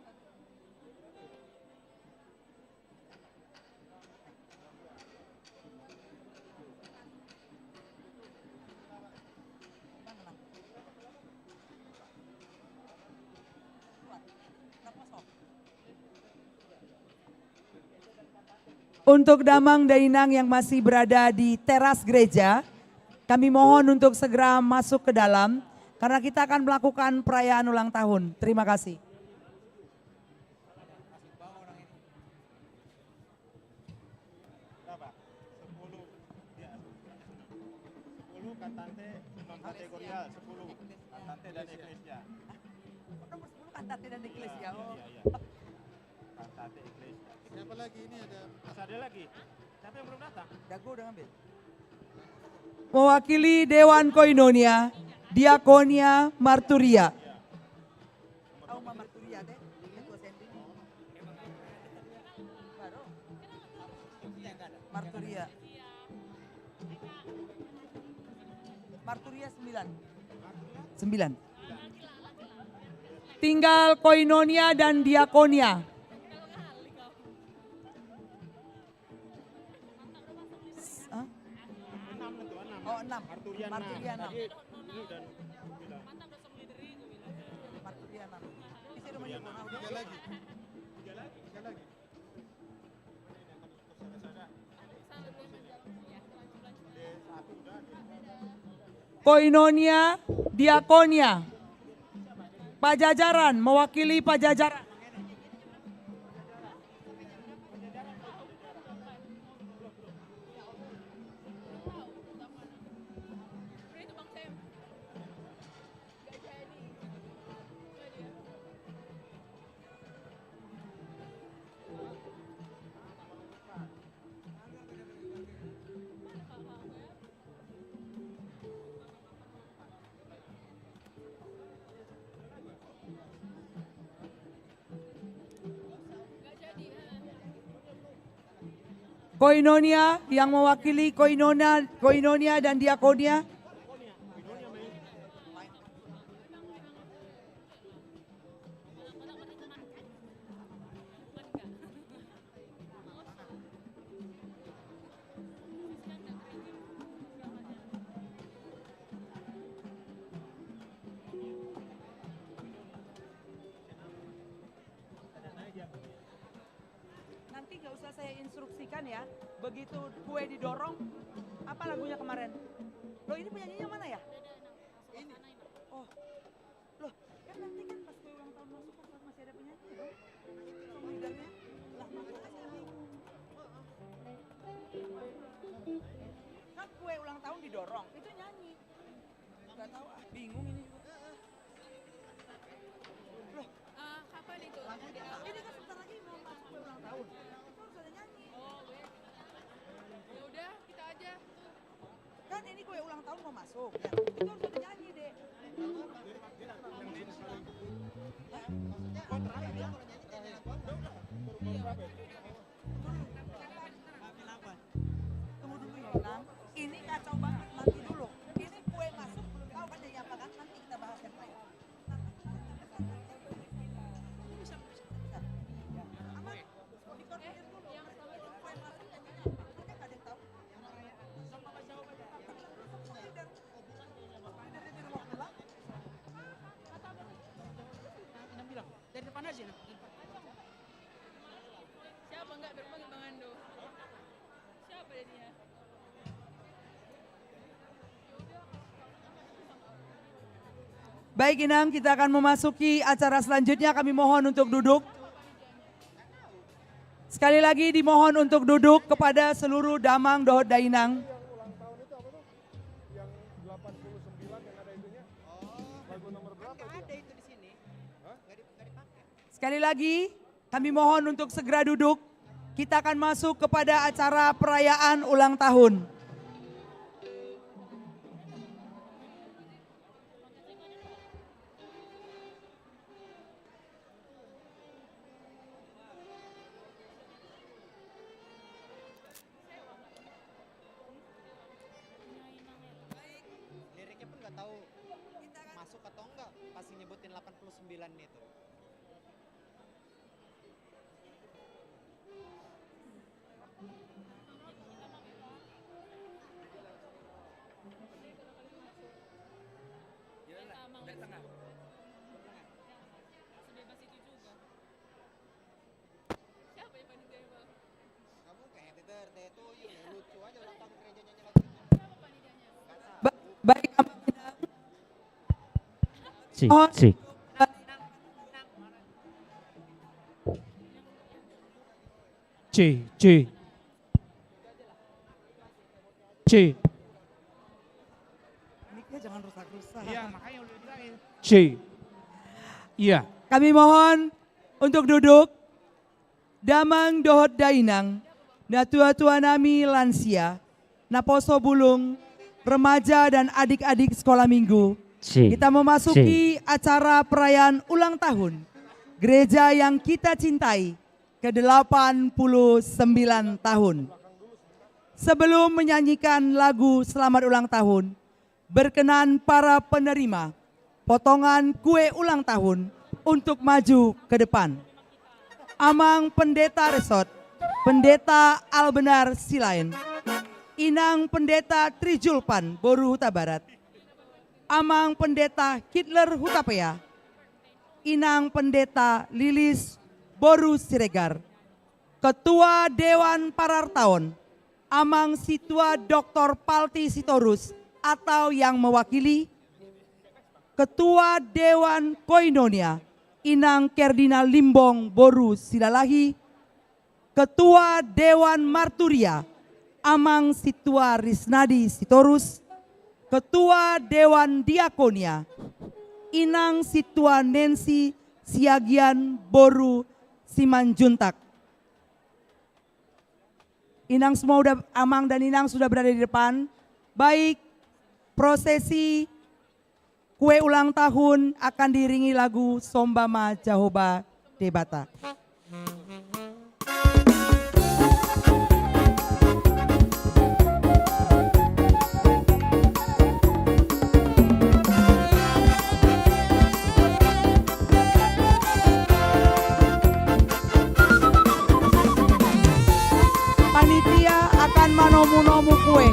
Untuk Damang dan Inang yang masih berada di teras gereja, kami mohon untuk segera masuk ke dalam karena kita akan melakukan perayaan ulang tahun. Terima kasih. Berapa? 10 Kantate non kategorial, 10 Kantate dan Eklesia. Nomor 10 Kantate dan Eklesia. Oh. Kantate Eklesia. Siapa lagi ini ada? Masih ada lagi. Siapa yang belum datang? Dago udah ngambil. Mewakili Dewan Koinonia, Diakonia Marturia. Marturia. Marturia 9. Tinggal Koinonia dan Diakonia. Oh 6. Marturia 6. Marturia 6. Isi rumahnya 3 lagi. Koinonia, Diakonia. Pajajaran, mewakili Pajajaran. Koinonia yang mewakili Koinonia dan Diakonia. nggak usah saya instruksikan ya. Begitu kue didorong, apa lagunya kemarin? Loh ini penyanyinya mana ya? Ini. Oh, loh kan nanti kan pas kue ulang tahun masuk kan masih ada penyanyi dong. Sama lidahnya. Lah masuk aja nyanyi. Kan kue ulang tahun didorong, itu nyanyi. Nggak tahu, bingung ini juga. Loh, Kapan itu? ini kan sebentar lagi mau masuk kue ulang tahun. Itu harus ada nyanyi. Oh, ya udah kita aja. Kan ini kue ulang tahun mau masuk ya. Itu harus ada nyanyi, Dek. Tunggu dulu ya, Nang. Ini kacau banget, nanti dulu. Ini kue masuk belum tahu kan jadi apa kan? Nanti kita bahas yang lain. Bisa. Aman. Mau dikonfirmasi dulu. Kue masuk dan nyanyi apa? Nanti nggak ada yang tahu. Dari depan aja. Siapa enggak berpanggil Bang Ando? Siapa jadinya? Baik Inang, kita akan memasuki acara selanjutnya. Kami mohon untuk duduk. Sekali lagi dimohon untuk duduk kepada seluruh Damang Dohod Dainang. Sekali lagi kami mohon untuk segera duduk. Kita akan masuk kepada acara perayaan ulang tahun. Liriknya pun nggak tahu masuk atau enggak pas nyebutin 89 itu. Sebebas itu juga. Siapa yang panitianya, Bang? Kamu kayak RT itu ya lucu aja ulang tahun gereja nyanyi lagu. Siapa panitianya? Baik, Cik, mohon cik. C. Miknya jangan rusak-rusak. Iya, makanya udah bilangin. C. Iya. Kami mohon untuk duduk. Damang Dohod Dainang, natua-tua nami lansia, naposo bulung, remaja dan adik-adik sekolah minggu. Cik, Kita memasuki acara perayaan ulang tahun gereja yang kita cintai ke-89 tahun. Sebelum menyanyikan lagu selamat ulang tahun, berkenan para penerima potongan kue ulang tahun untuk maju ke depan. Amang Pendeta Resort, Pendeta Albenar Silain, Inang Pendeta Trijulpan Boru Huta Barat, Amang Pendeta Hitler Hutapea, Inang Pendeta Lilis Boru Siregar, Ketua Dewan Parartaon, Amang Situa Dr. Palti Sitorus atau yang mewakili, Ketua Dewan Koinonia, Inang Kerdinal Limbong Boru Silalahi, Ketua Dewan Marturia, Amang Situa Risnadi Sitorus, Ketua Dewan Diakonia, Inang Situa Nancy Siagian Boru Simanjuntak. Inang semua udah, Amang dan Inang sudah berada di depan. Baik, prosesi kue ulang tahun akan diiringi lagu Sombama Jahoba Debata. Panitia akan manomu-nomu kue.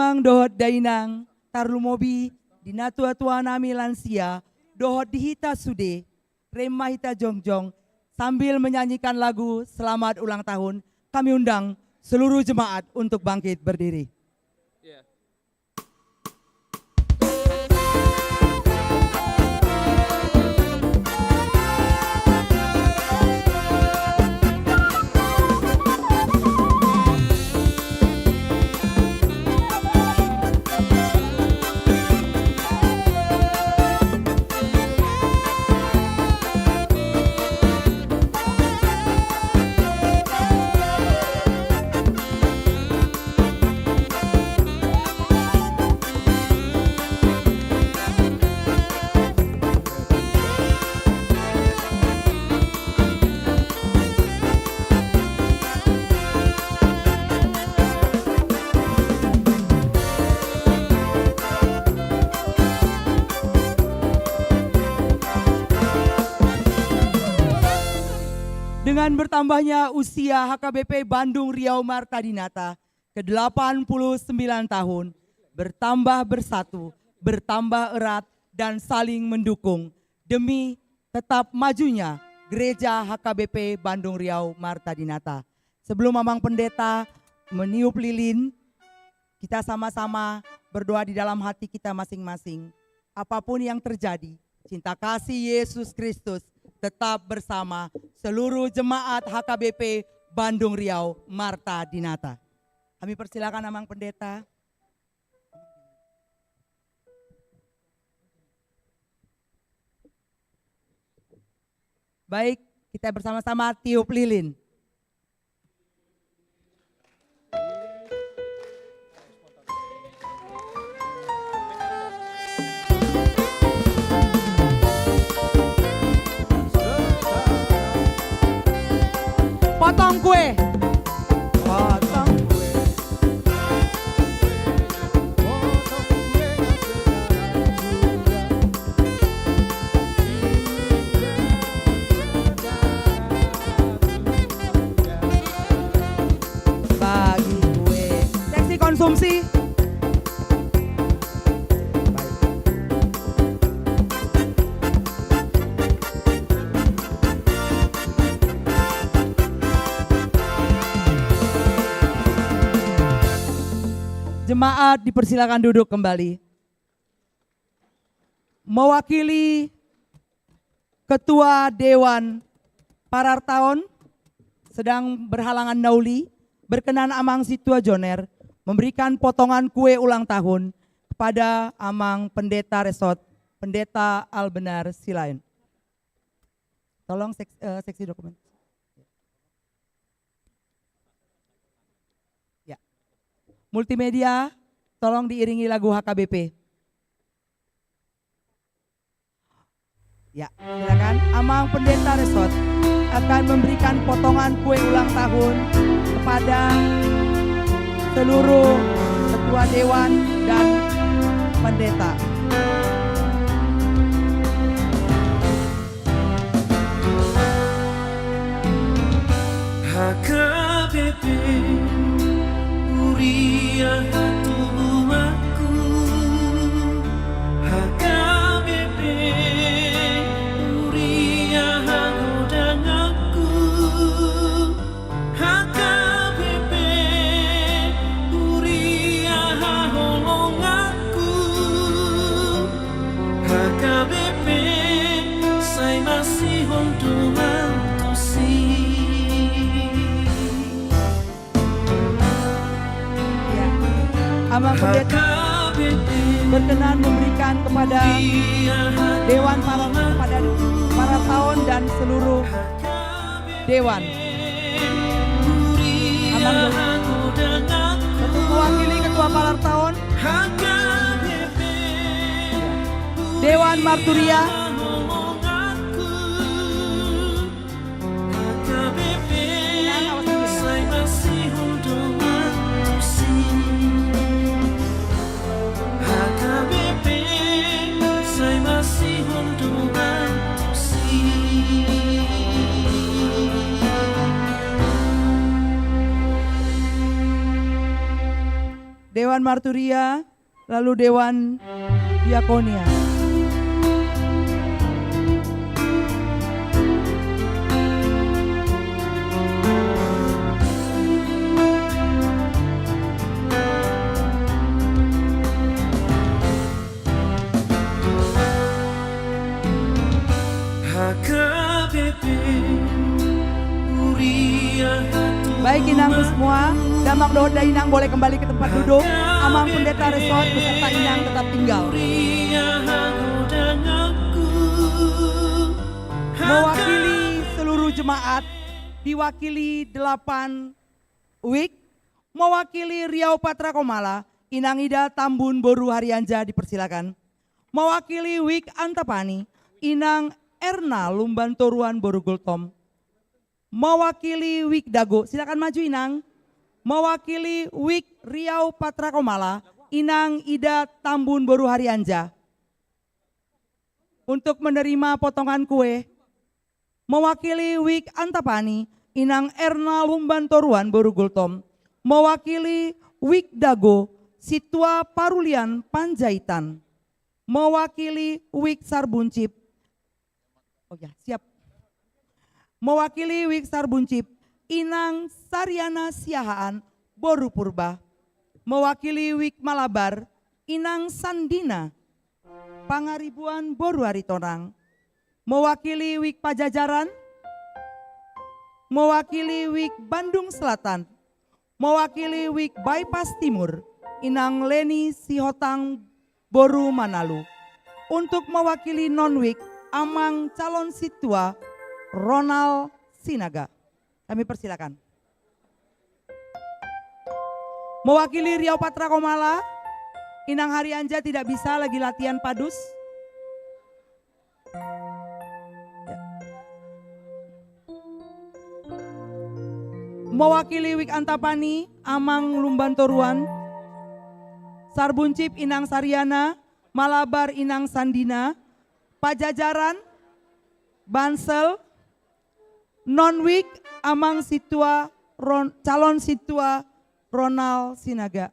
damang dohot dainang tarlumobi dina tua-tua nami lansia dohot dihita sude remah hita jongjong sambil menyanyikan lagu selamat ulang tahun kami undang seluruh jemaat untuk bangkit berdiri. Dengan bertambahnya usia HKBP Bandung Riau Marta Dinata ke 89 tahun, bertambah bersatu, bertambah erat dan saling mendukung demi tetap majunya Gereja HKBP Bandung Riau Marta Dinata. Sebelum Mamang Pendeta meniup lilin, kita sama-sama berdoa di dalam hati kita masing-masing. Apapun yang terjadi, cinta kasih Yesus Kristus tetap bersama seluruh jemaat HKBP Bandung Riau Marta Dinata. Kami persilakan Mamang Pendeta. Baik, kita bersama-sama tiup lilin. Potong kue. Potong kue. Bagi kue. Seksi konsumsi. Jemaat dipersilakan duduk kembali. Mewakili Ketua Dewan Parartaon sedang berhalangan nauli, berkenan Amang Situa Joner memberikan potongan kue ulang tahun kepada Amang Pendeta Resort, Pendeta Albenar Silain. Tolong seksi dokumen. Multimedia, tolong diiringi lagu HKBP. Ya, silakan. Amang Pendeta Resort akan memberikan potongan kue ulang tahun kepada seluruh ketua dewan dan pendeta. HKBP Uriah tubuhku, HKBP Uriah godang aku, HKBP Uriah holong aku, HKBP saya masih hondoman tosi. Amang Pendeta berkenan memberikan kepada Dewan Parartaon dan seluruh Dewan. Amang untuk mewakili Ketua Parartaon, Dewan Marturia, Dewan Dewan Marturia, lalu Dewan Diakonia. HKBP Huria Baik Inangku semua, Damang Dohot dan Inang boleh kembali ke tempat duduk. Amang Pendeta Resort beserta Inang tetap tinggal. Mewakili seluruh jemaat, diwakili 8 WIK, mewakili Riau Patra Komala, Inang Ida Tambun Boru Harianja dipersilakan. Mewakili WIK Antapani, Inang Erna Lumban Toruan Boru Gultom. Mewakili WIK Dago, silakan maju Inang. Mewakili WIK Riau Patra Komala, Inang Ida Tambun Boru Harianja. Untuk menerima potongan kue, mewakili WIK Antapani, Inang Erna Lumban Toruan Boru Gultom. Mewakili WIK Dago, Situa Parulian Panjaitan. Mewakili WIK Sarbuncip. Oh ya, siap. Mewakili WIK Sarbuncip, Inang Saryana Siahaan Boru Purba. Mewakili WIK Malabar, Inang Sandina Pangaribuan Boru Haritonang. Mewakili WIK Pajajaran, mewakili WIK Bandung Selatan, mewakili WIK Bypass Timur, Inang Leni Sihotang Boru Manalu. Untuk mewakili non-WIK, Amang Calon Situa Ronald Sinaga. Kami persilakan. Mewakili Riau Patra Komala, Inang Harianja tidak bisa lagi latihan padus. Ya. Mewakili WIK Antapani, Amang Lumban Toruan, Sarbuncip Inang Saryana, Malabar Inang Sandina, Pajajaran, Bansel, non-WIK Amang Situa, Calon Situa Ronald Sinaga.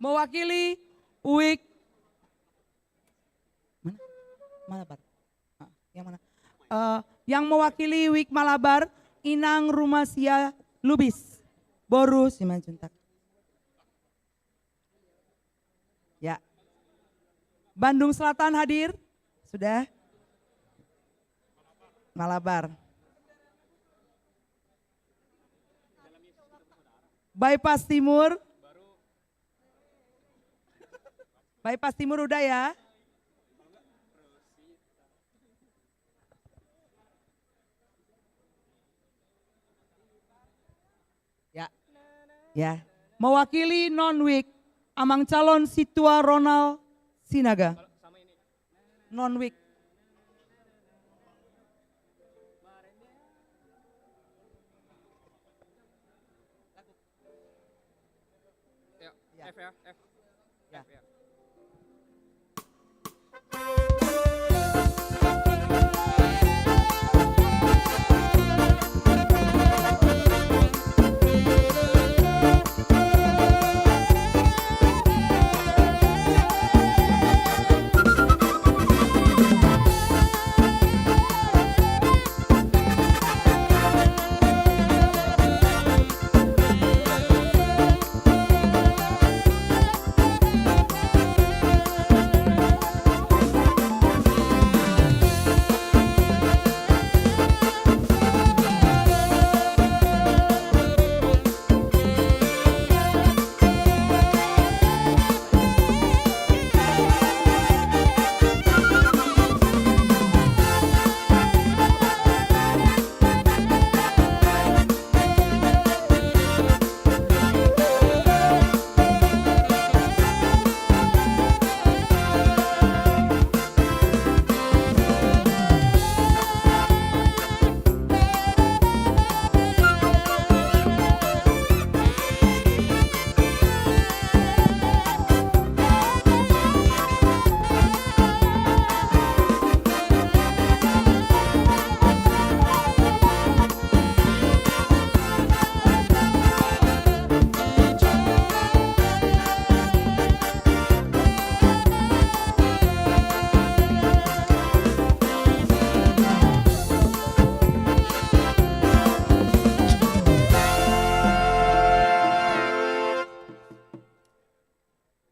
Mewakili WIK mana? Malabar. Yang mana? Yang mewakili WIK Malabar, Inang Rumasia Lubis, Boru Simanjuntak. Ya. Bandung Selatan hadir? Sudah? Malabar. Bypass Timur. Bypass Timur udah ya? Ya. Ya. Mewakili non-WIK, Amang Calon Situa Ronald Sinaga. Non-WIK. Ya, F ya, F. Ya. F ya.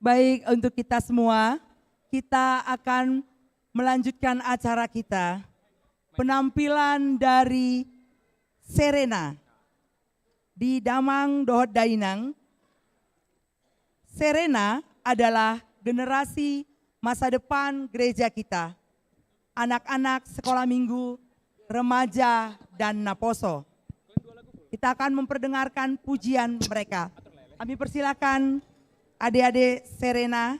Baik, untuk kita semua, kita akan melanjutkan acara kita. Penampilan dari Serena di Damang Dohot Dainang. Serena adalah generasi masa depan gereja kita. Anak-anak sekolah minggu, remaja, dan naposo. Kita akan memperdengarkan pujian mereka. Kami persilakan adik-adik Serena.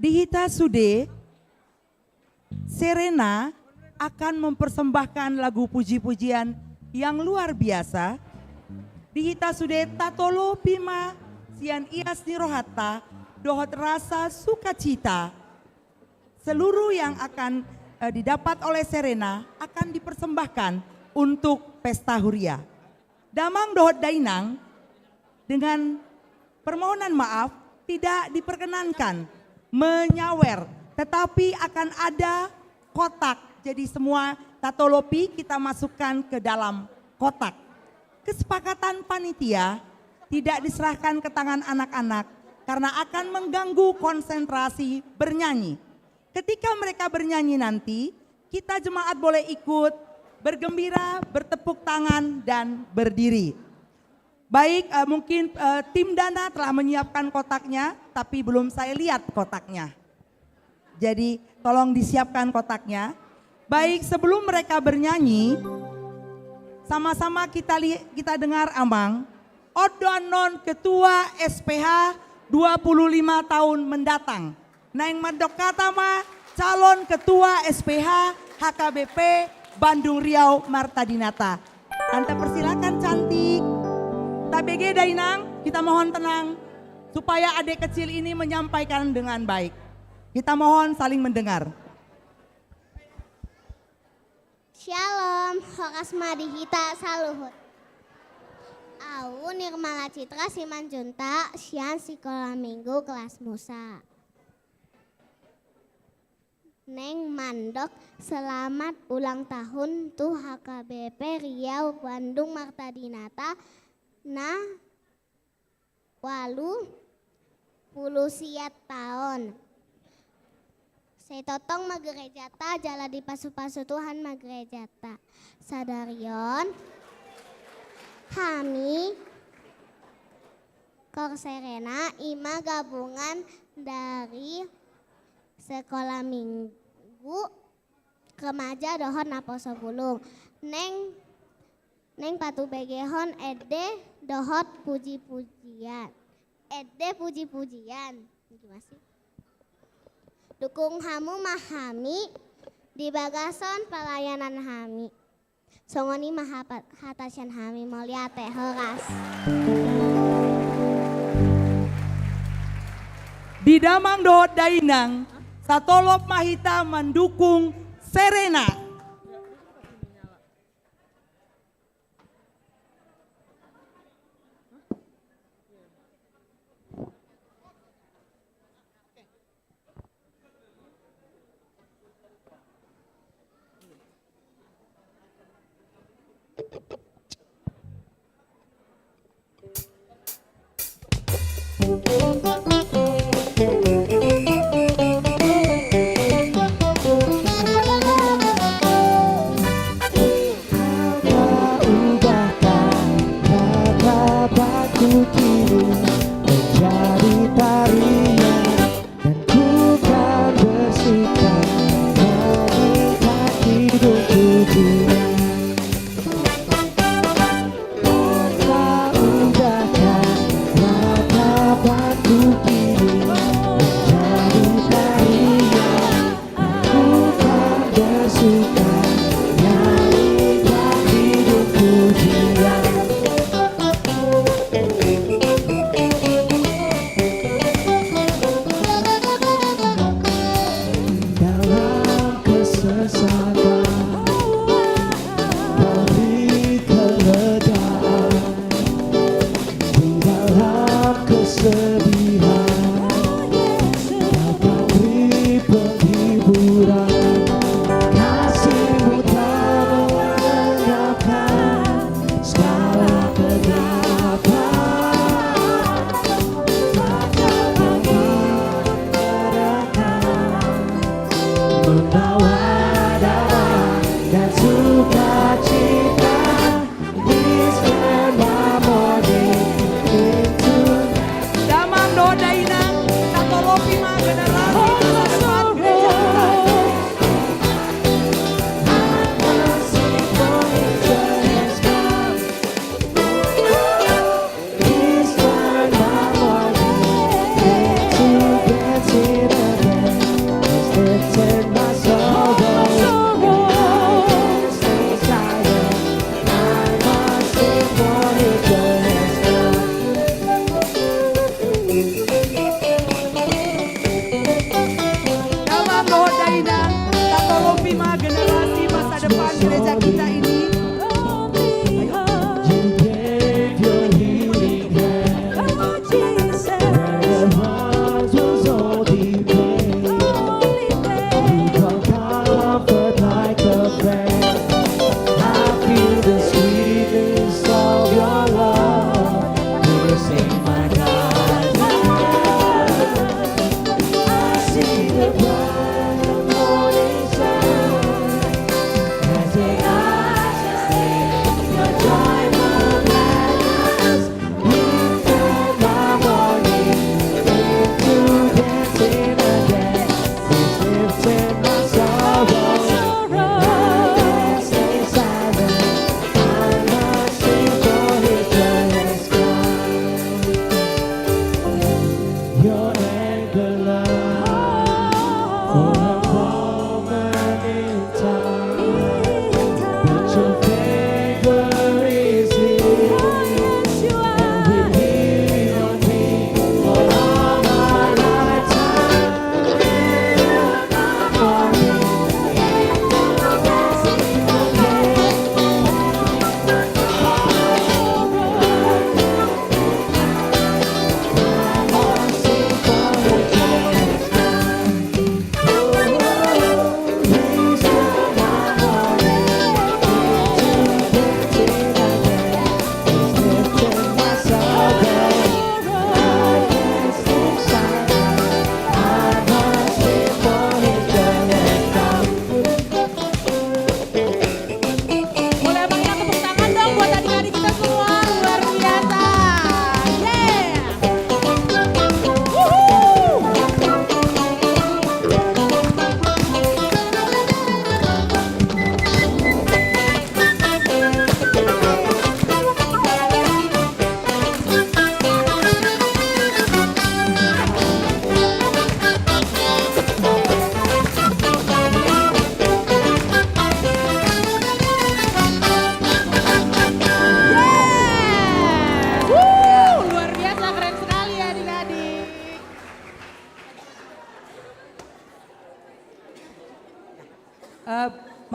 Di Hita Sude, Serena akan mempersembahkan lagu puji-pujian yang luar biasa. Di Hita Sude tatolo pima sian ias nirohata dohot rasa sukacita. Seluruh yang akan didapat oleh Serena akan dipersembahkan untuk pesta huria. Damang Dohot Dainang dengan permohonan maaf tidak diperkenankan menyawer, tetapi akan ada kotak. Jadi semua tatolopi kita masukkan ke dalam kotak. Kesepakatan panitia tidak diserahkan ke tangan anak-anak karena akan mengganggu konsentrasi bernyanyi. Ketika mereka bernyanyi nanti, kita jemaat boleh ikut bergembira, bertepuk tangan, dan berdiri. Baik, mungkin tim Dana telah menyiapkan kotaknya, tapi belum saya lihat kotaknya. Jadi tolong disiapkan kotaknya. Baik, sebelum mereka bernyanyi, sama-sama kita dengar Amang. Odonon Ketua SPH 25 tahun mendatang. Naing Mandok Katama, calon Ketua SPH HKBP Bandung Riau Marta Dinata. Tante persilakan cantik. TBG Dainang, kita mohon tenang supaya adik kecil ini menyampaikan dengan baik. Kita mohon saling mendengar. Shalom, hokas madihita saluhut. Au Nirmala Citra Simanjunta, sian sekolah minggu kelas Musa. Neng Mandok, selamat ulang tahun tuh HKBP Riau Bandung Marta Dinata. Nah, walu puluh siat tahun. Saya totong magerejata jala di pasu-pasu Tuhan magerejata. Sadarion, Hami, Kor Serena, Ima gabungan dari sekolah minggu remaja dohon naposo gulung. Neng patu begehon ede dohot puji-pujian. Ede puji-pujian. Gimana sih? Dukung hamu mahami di bagason pelayanan hami. Songoni mahatasan hami mulia teh horas. Di Damang Dohot Dainang, Satolop Mahita mendukung Serena.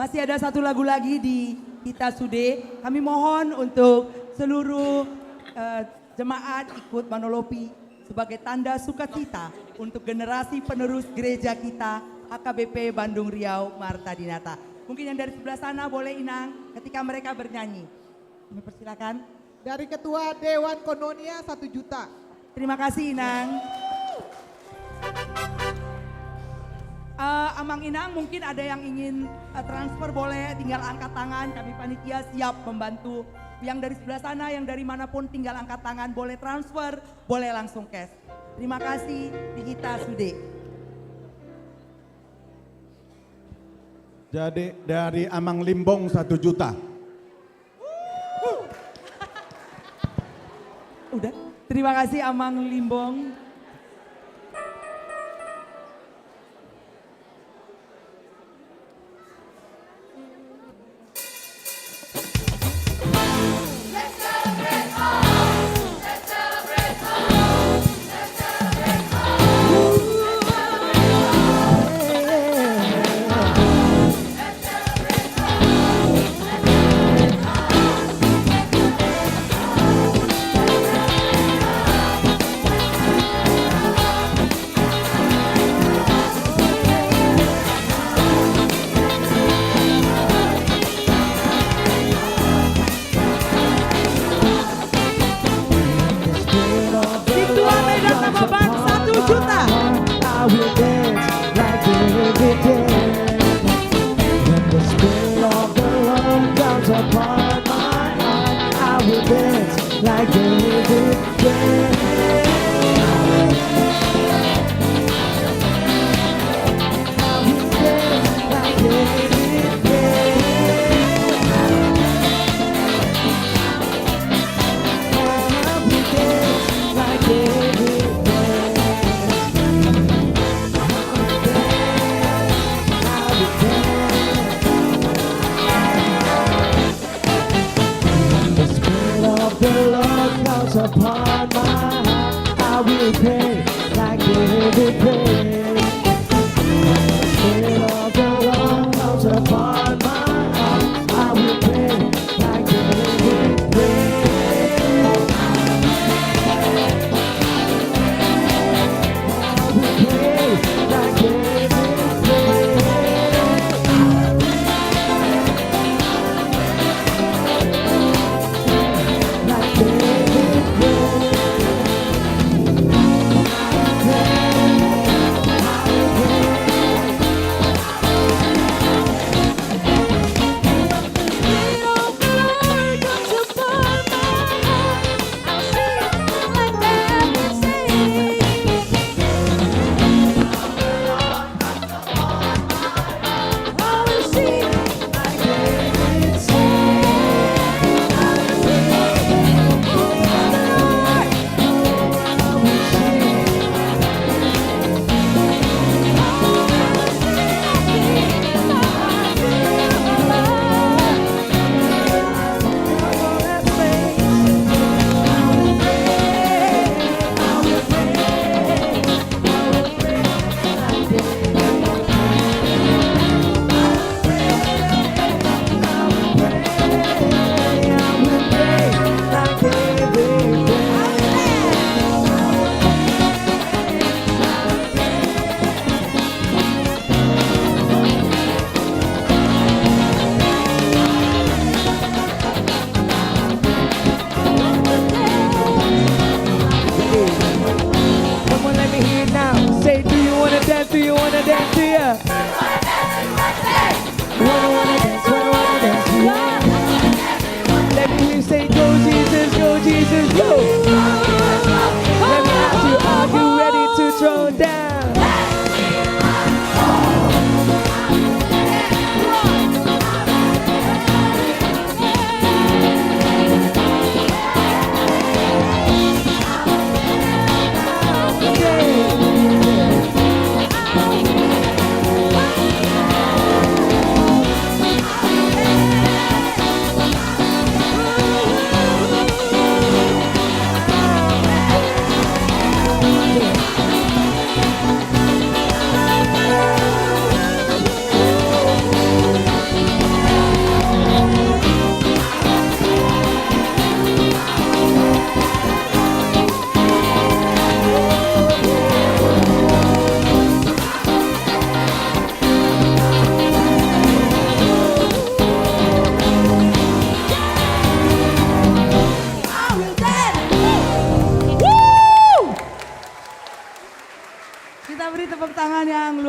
Masih ada satu lagu lagi di Kita Sude. Kami mohon untuk seluruh jemaat ikut manolopi sebagai tanda sukacita untuk generasi penerus gereja kita HKBP Bandung Riau Marta Dinata. Mungkin yang dari sebelah sana boleh Inang ketika mereka bernyanyi. Kami persilakan. Dari Ketua Dewan Kononia 1 juta. Terima kasih Inang. Amang Inang mungkin ada yang ingin transfer boleh tinggal angkat tangan, kami panitia siap membantu. Yang dari sebelah sana, yang dari manapun tinggal angkat tangan, boleh transfer, boleh langsung cash. Terima kasih di Kita Sude. Jadi dari Amang Limbong 1 juta. Udah, terima kasih Amang Limbong.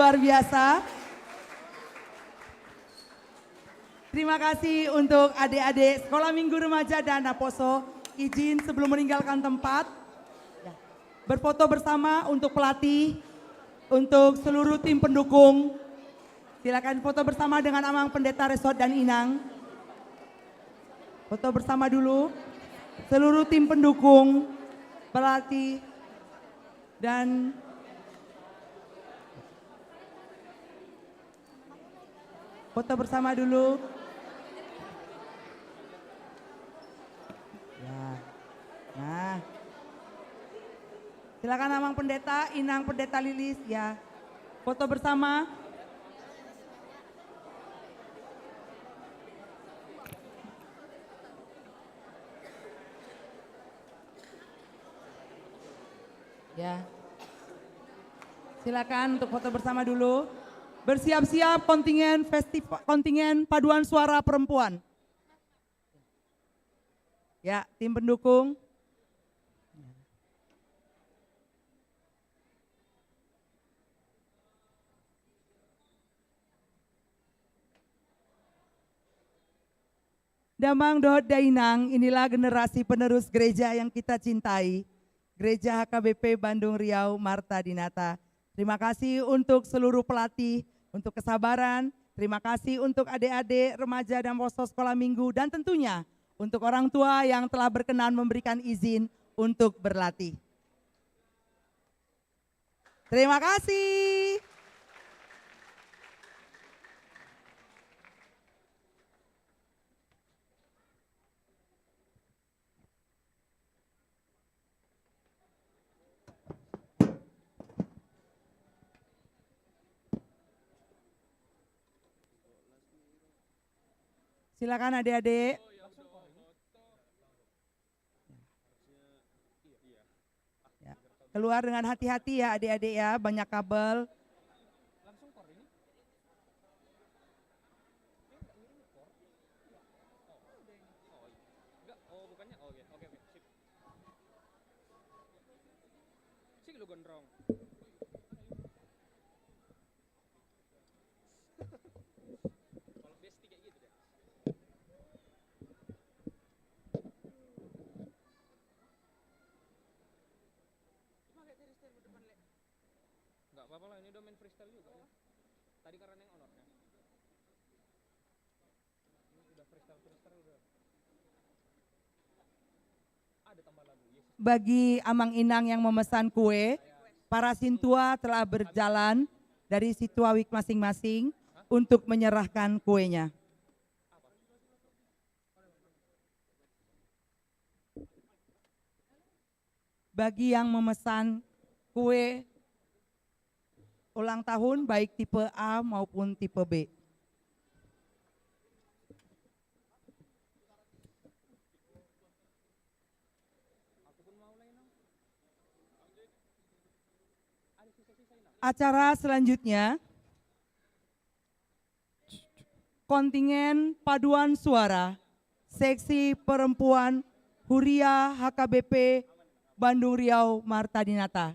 luar biasa. Terima kasih untuk adik-adik Sekolah Minggu Remaja dan Naposo. Izin sebelum meninggalkan tempat, berfoto bersama untuk pelatih, untuk seluruh tim pendukung. Silakan foto bersama dengan Amang Pendeta Resort dan Inang. Foto bersama dulu. Seluruh tim pendukung, pelatih, dan foto bersama dulu. Ya. Nah. Silakan Amang Pendeta, Inang Pendeta Lilis ya. Foto bersama. Ya. Silakan untuk foto bersama dulu. Bersiap-siap kontingen paduan suara perempuan. Ya, tim pendukung. Damang Dohot Dainang, inilah generasi penerus gereja yang kita cintai. Gereja HKBP Bandung Riau Marta Dinata. Terima kasih untuk seluruh pelatih, untuk kesabaran. Terima kasih untuk adik-adik, remaja dan posko sekolah minggu. Dan tentunya untuk orang tua yang telah berkenan memberikan izin untuk berlatih. Terima kasih. Silakan adik-adik. Ya, keluar dengan hati-hati ya adik-adik ya, banyak kabel. Enggak apa-apa lah, ini udah main freestyle juga ya. Tadi karena yang honornya. Ini udah freestyle udah. Ada tambah lagu. Yesus. Bagi Amang Inang yang memesan kue, para sintua telah berjalan dari situawik masing-masing untuk menyerahkan kuenya. Bagi yang memesan kue ulang tahun baik tipe A maupun tipe B. Acara selanjutnya, kontingen paduan suara, seksi perempuan Huria HKBP Bandung Riau Marta Dinata.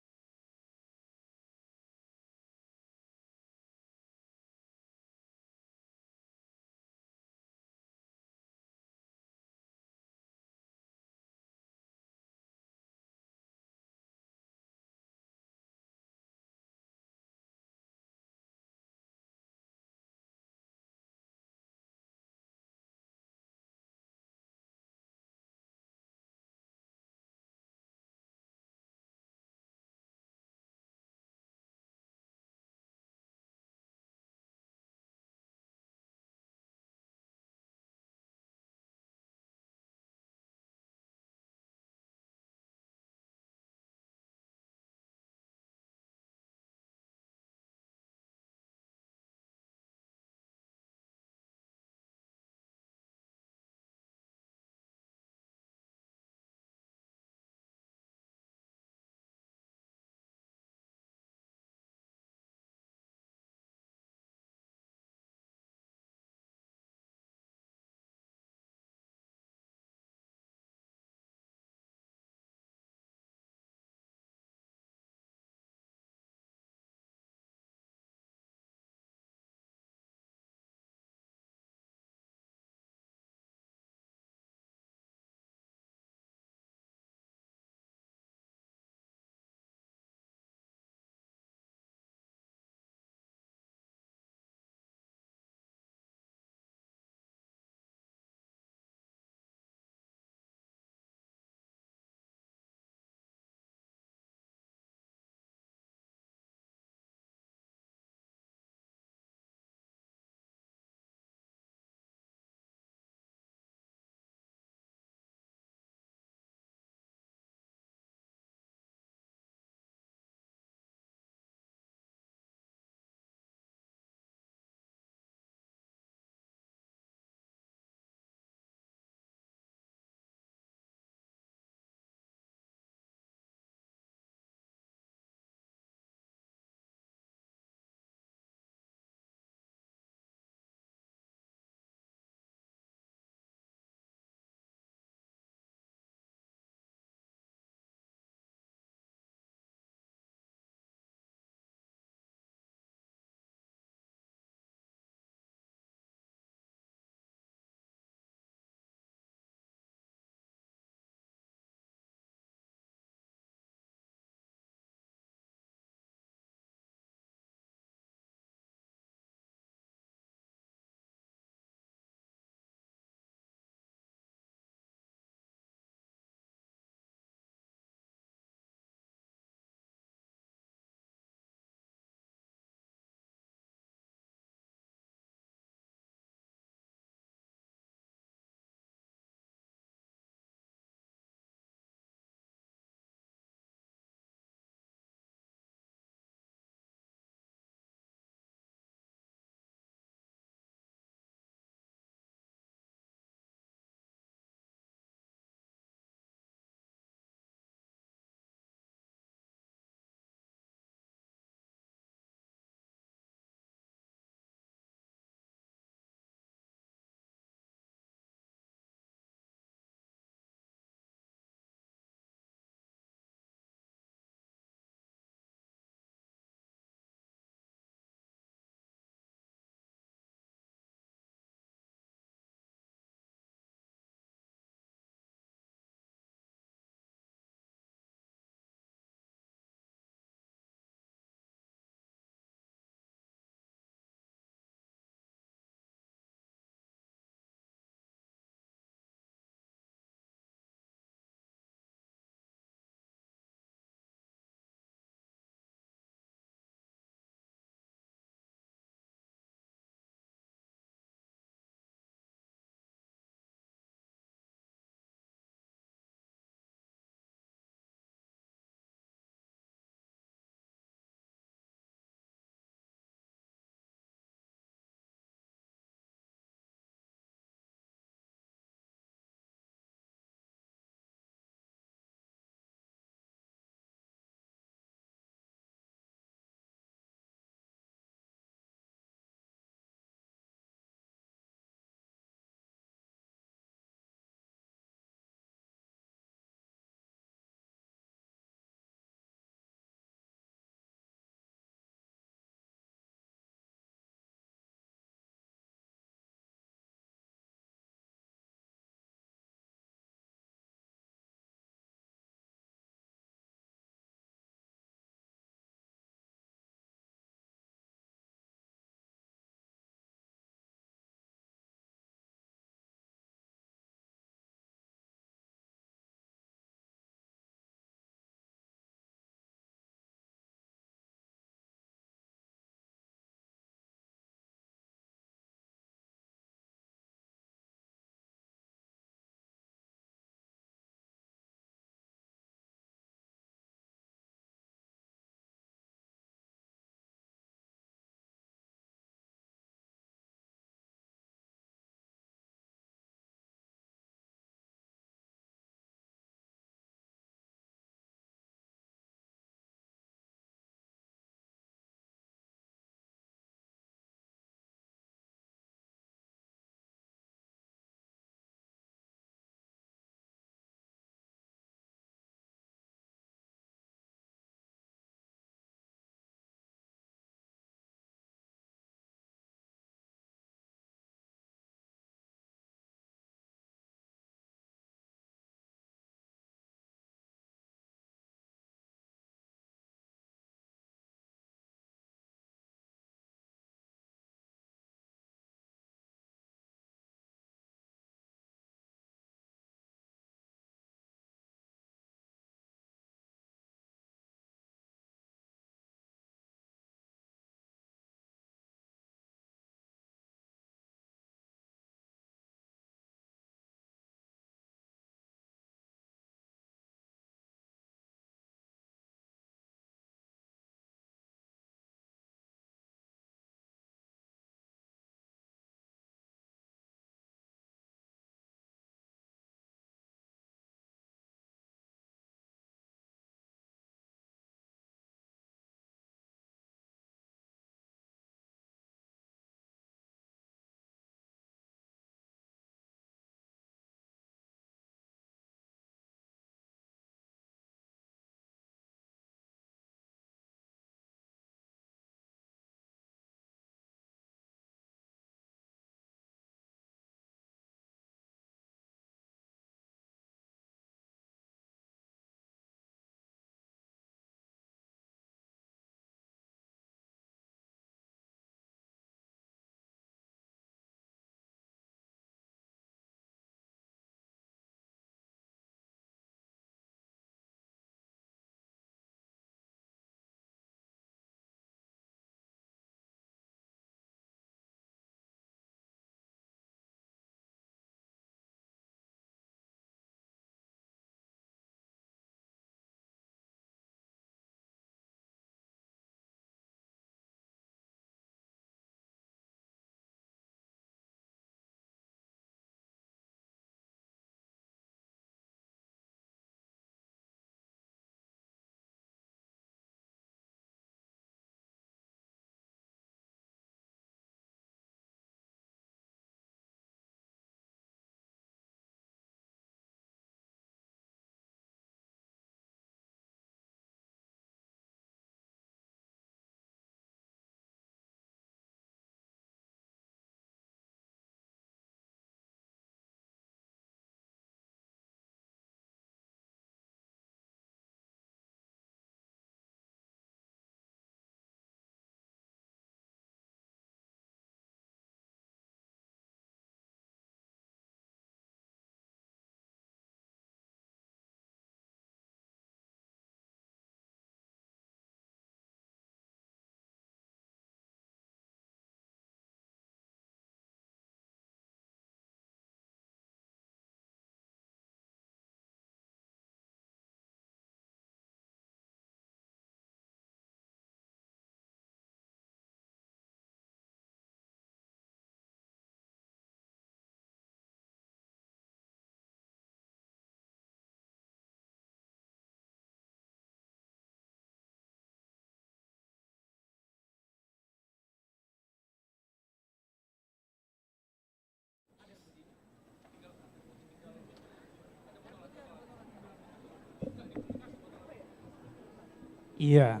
Iya,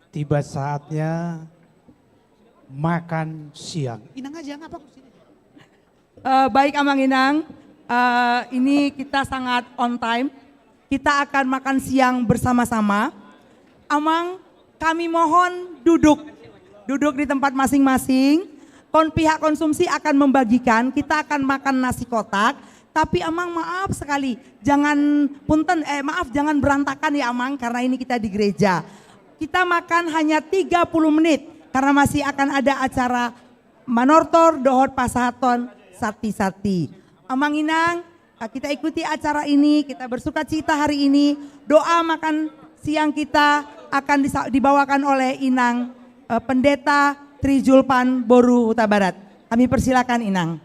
tiba saatnya makan siang. Inang aja ngapa aku sini? Baik Amang Inang, ini kita sangat on time. Kita akan makan siang bersama-sama. Amang, kami mohon duduk di tempat masing-masing. Pihak konsumsi akan membagikan, kita akan makan nasi kotak. Tapi Amang maaf sekali, jangan berantakan ya Amang, karena ini kita di gereja. Kita makan hanya 30 menit karena masih akan ada acara Manortor Dohot Pasahaton Sati-Sati. Amang Inang, kita ikuti acara ini, kita bersuka cita hari ini. Doa makan siang kita akan dibawakan oleh Inang Pendeta Trijulpan Boru Huta Barat. Kami persilakan Inang.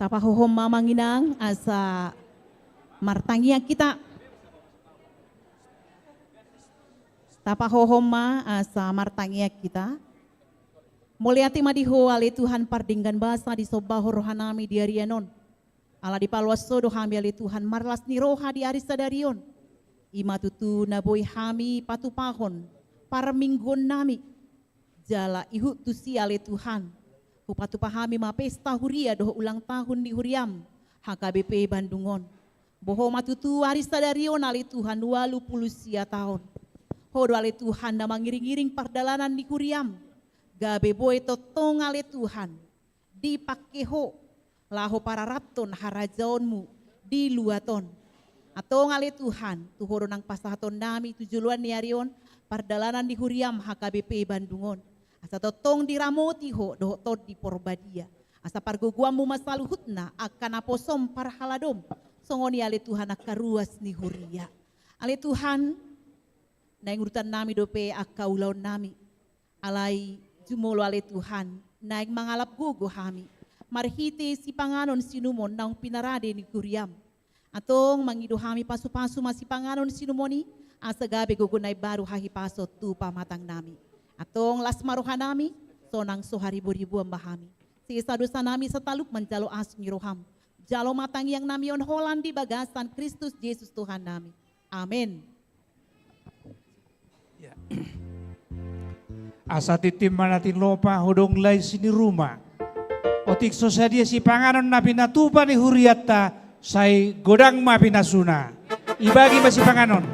Tapahohom mamanginang asa martangia kita. Tapahohom ma asa martangia kita. Mulyati madiho ale Tuhan pardinggan basa di sobaho rohanami di arianon. Ala di palwaso dohami ale Tuhan marlas ni roha di arisadarion. Ima tutu naboy hami patupahon parminggon nami. Jala ihu tusi ale Tuhan. Upatu pahami ma pesta huria doh ulang tahun di Huriam HKBP Bandungon. Boho matutu arisadarion ali Tuhan 20 tahun. Hodo ali Tuhan na mangiring-iring pardalanan di Huriam. Gabe boy totong ali Tuhan. Di pakeho laho para raton harajaonmu di luaton. Atong ali Tuhan tuhoro nang pasahaton nami tujuluan ni arion pardalanan di Huriam HKBP Bandungon. Asa totong diramoti ho doh tod di porbadia. Asa parguguamu masaluhutna akan aposom parhaladom. Songoni ale Tuhan akaruas ni huria. Ale Tuhan naing urutan nami dope akaulaon nami. Alai jumolo ale Tuhan naing mangalap gugo hami. Marhite si panganon sinumon naung pinarade ni kuriam. Atong mangido hami pasu-pasu masi panganon sinumoni. Asa gabe gugo nai baru hahipaso tu pamatang nami. Atong las maroha nami, sonang soharibu-ribu ambahami. Sisa dosa nami setaluk menjalo asmi roham. Jalo matang yang nami on Holandi bagasan Kristus Yesus Tuhan nami. Amin. Ya. Asa titim manatin lopa hodong lai sini rumah. Otik sosadia si panganon na pinatupa ni huriata say godang ma pinasuna. Ibagi masih panganon.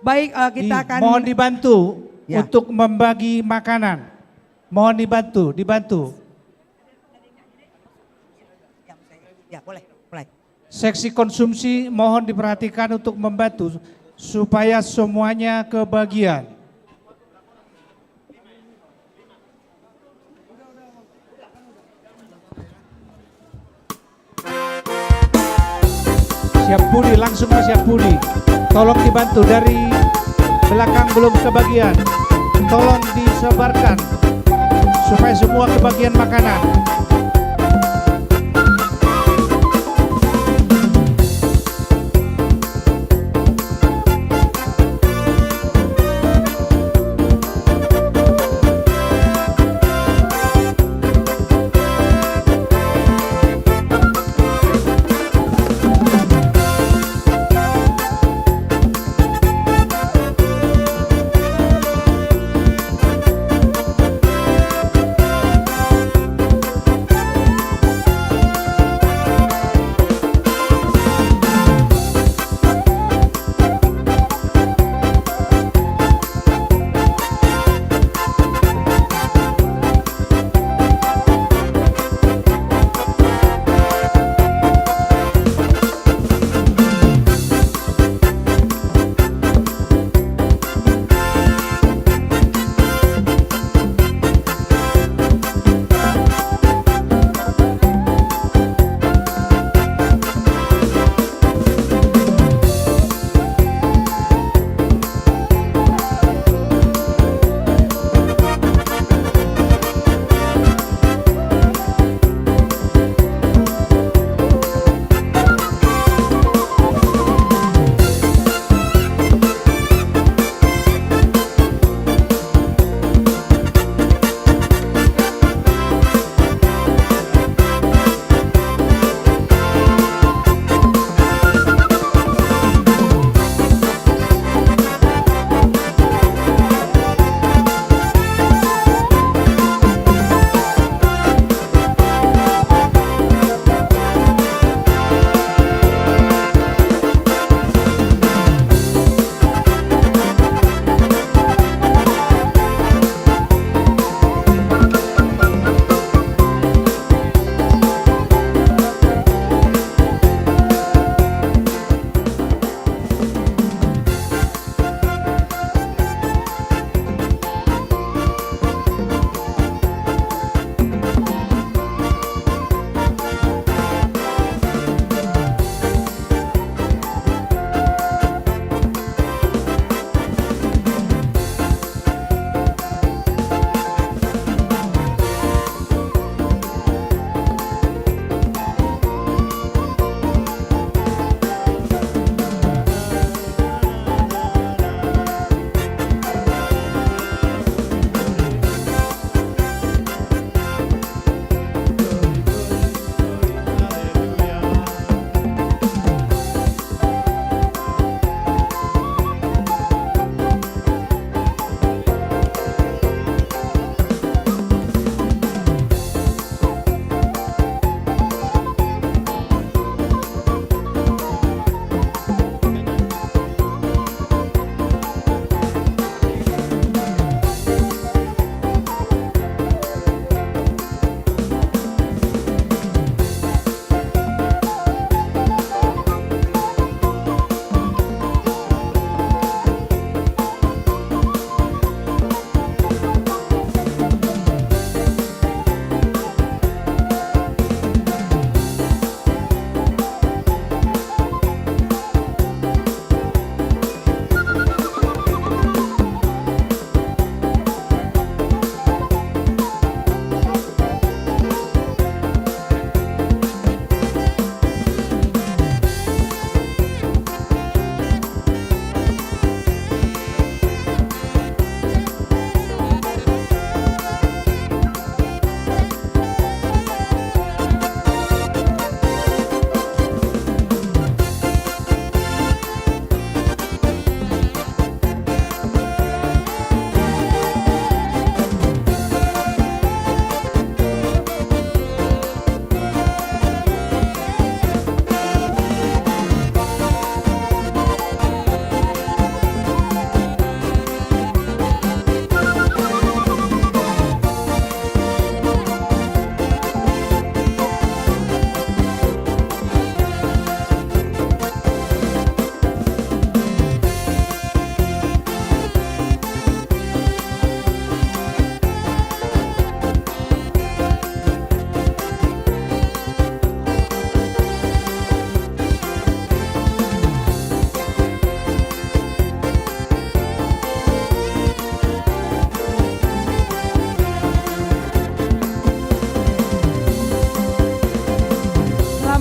Baik, kita akan mohon dibantu untuk membagi makanan. Mohon dibantu. Ya, boleh. Seksi konsumsi mohon diperhatikan untuk membantu supaya semuanya kebagian. Siap Budi, langsung Siap Budi. Tolong dibantu dari belakang belum kebagian. Tolong disebarkan supaya semua kebagian makanan.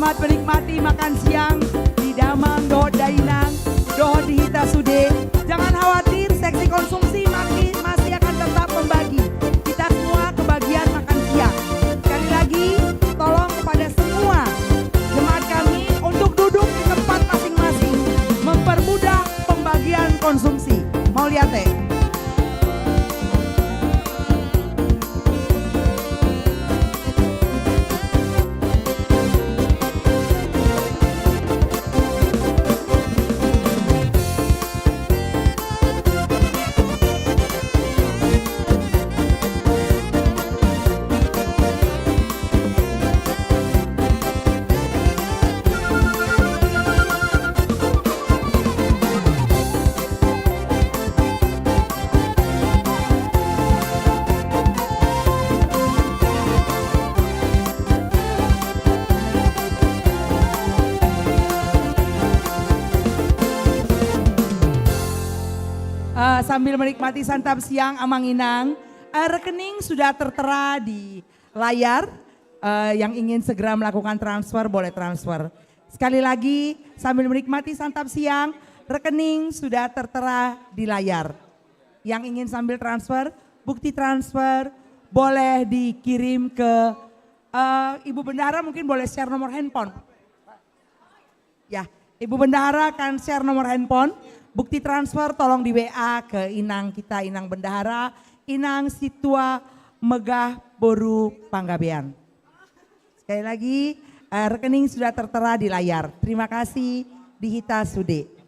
Selamat menikmati makan siang di Damang Dohot Dainang, Dohot di Hita Sude. Jangan khawatir, seksi konsumsi masih akan tetap membagi. Kita semua kebagian makan siang. Sekali lagi, tolong kepada semua jemaat kami untuk duduk di tempat masing-masing, mempermudah pembagian konsumsi. Mau lihat teh? Sambil menikmati santap siang Amanginang, rekening sudah tertera di layar. Yang ingin segera melakukan transfer boleh transfer. Sekali lagi sambil menikmati santap siang, rekening sudah tertera di layar. Yang ingin sambil transfer, bukti transfer boleh dikirim ke Ibu Bendahara, mungkin boleh share nomor handphone. Ya, Ibu Bendahara akan share nomor handphone. Bukti transfer tolong di WA ke Inang kita, Inang Bendahara, Inang Situa Megah Boru Panggabean. Sekali lagi rekening sudah tertera di layar. Terima kasih di Hita Sude.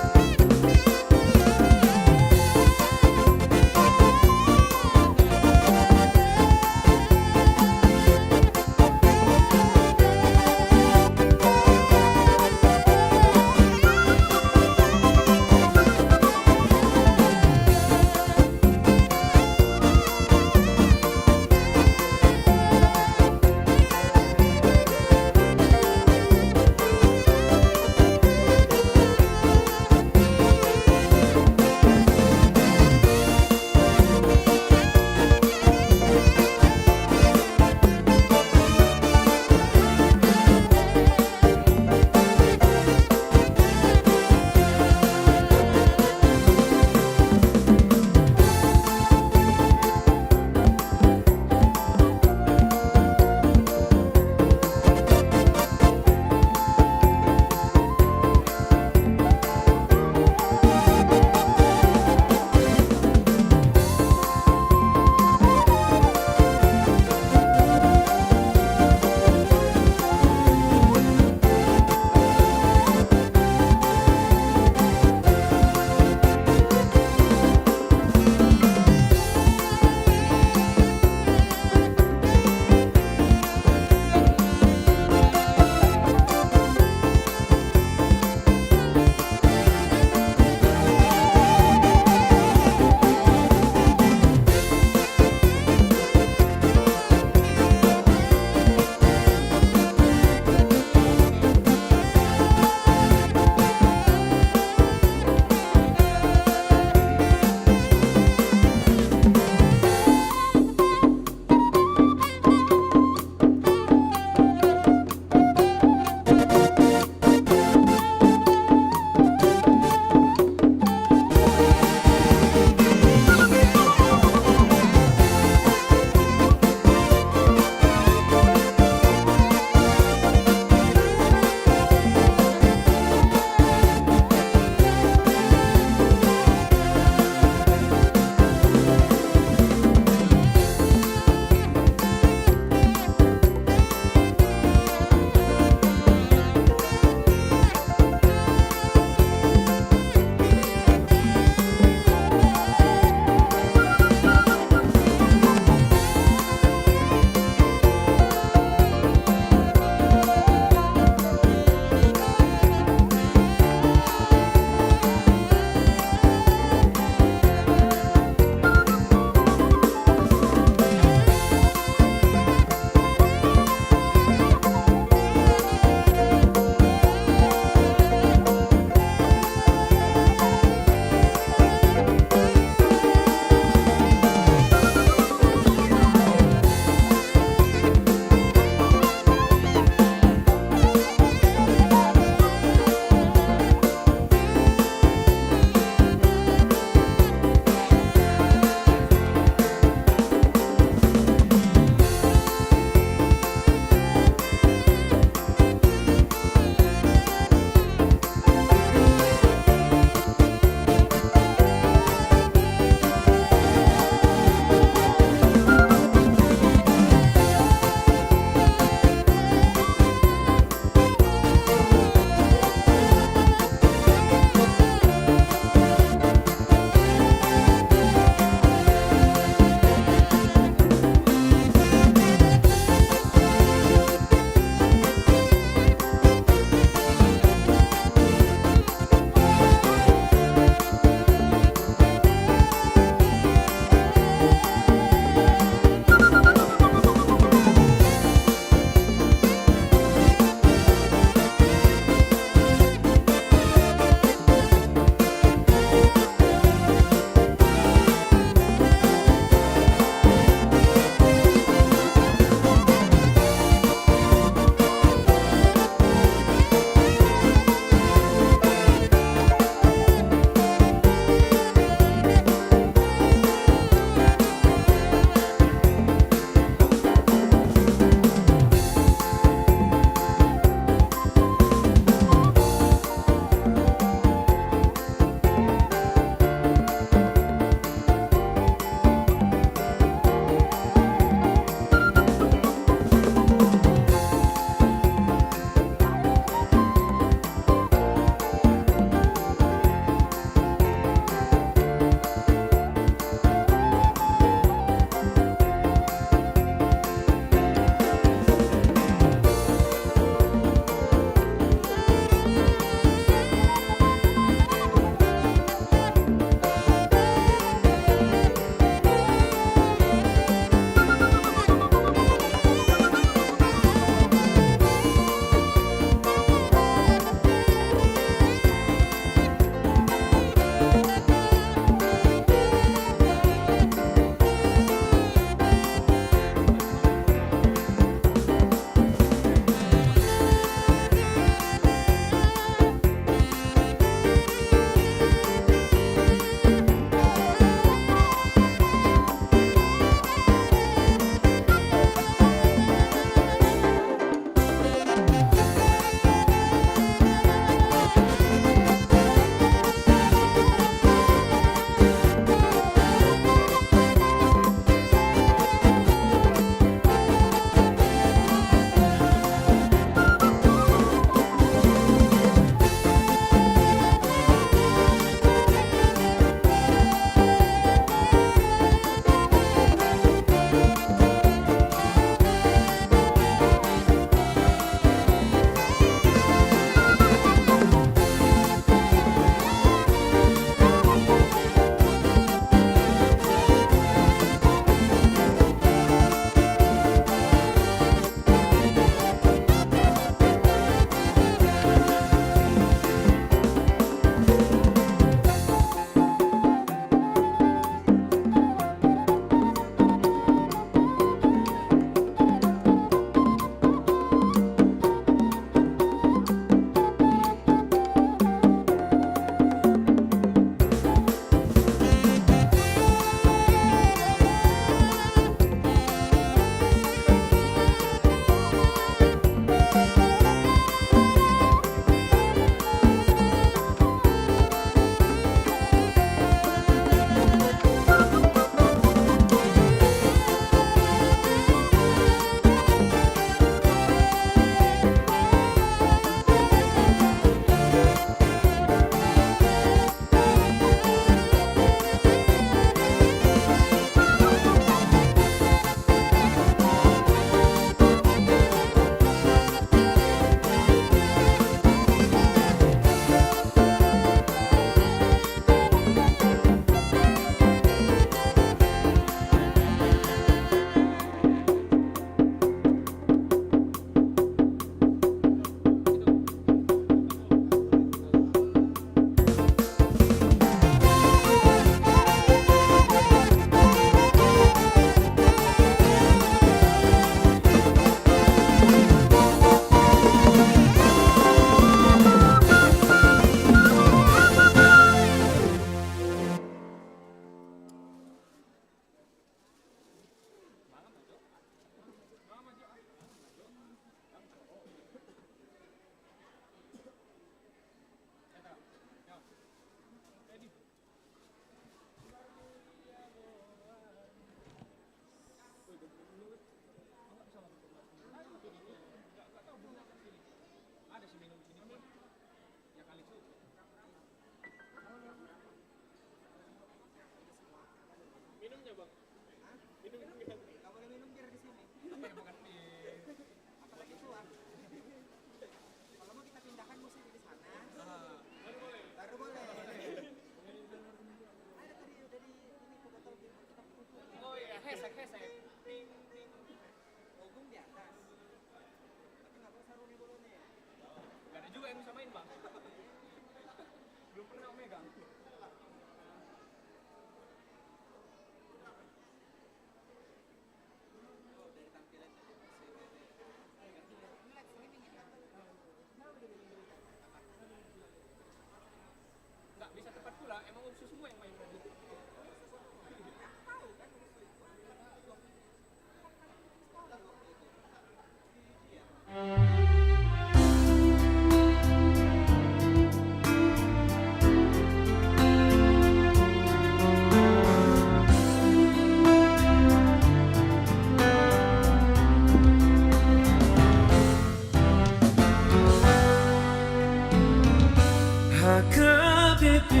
HKBP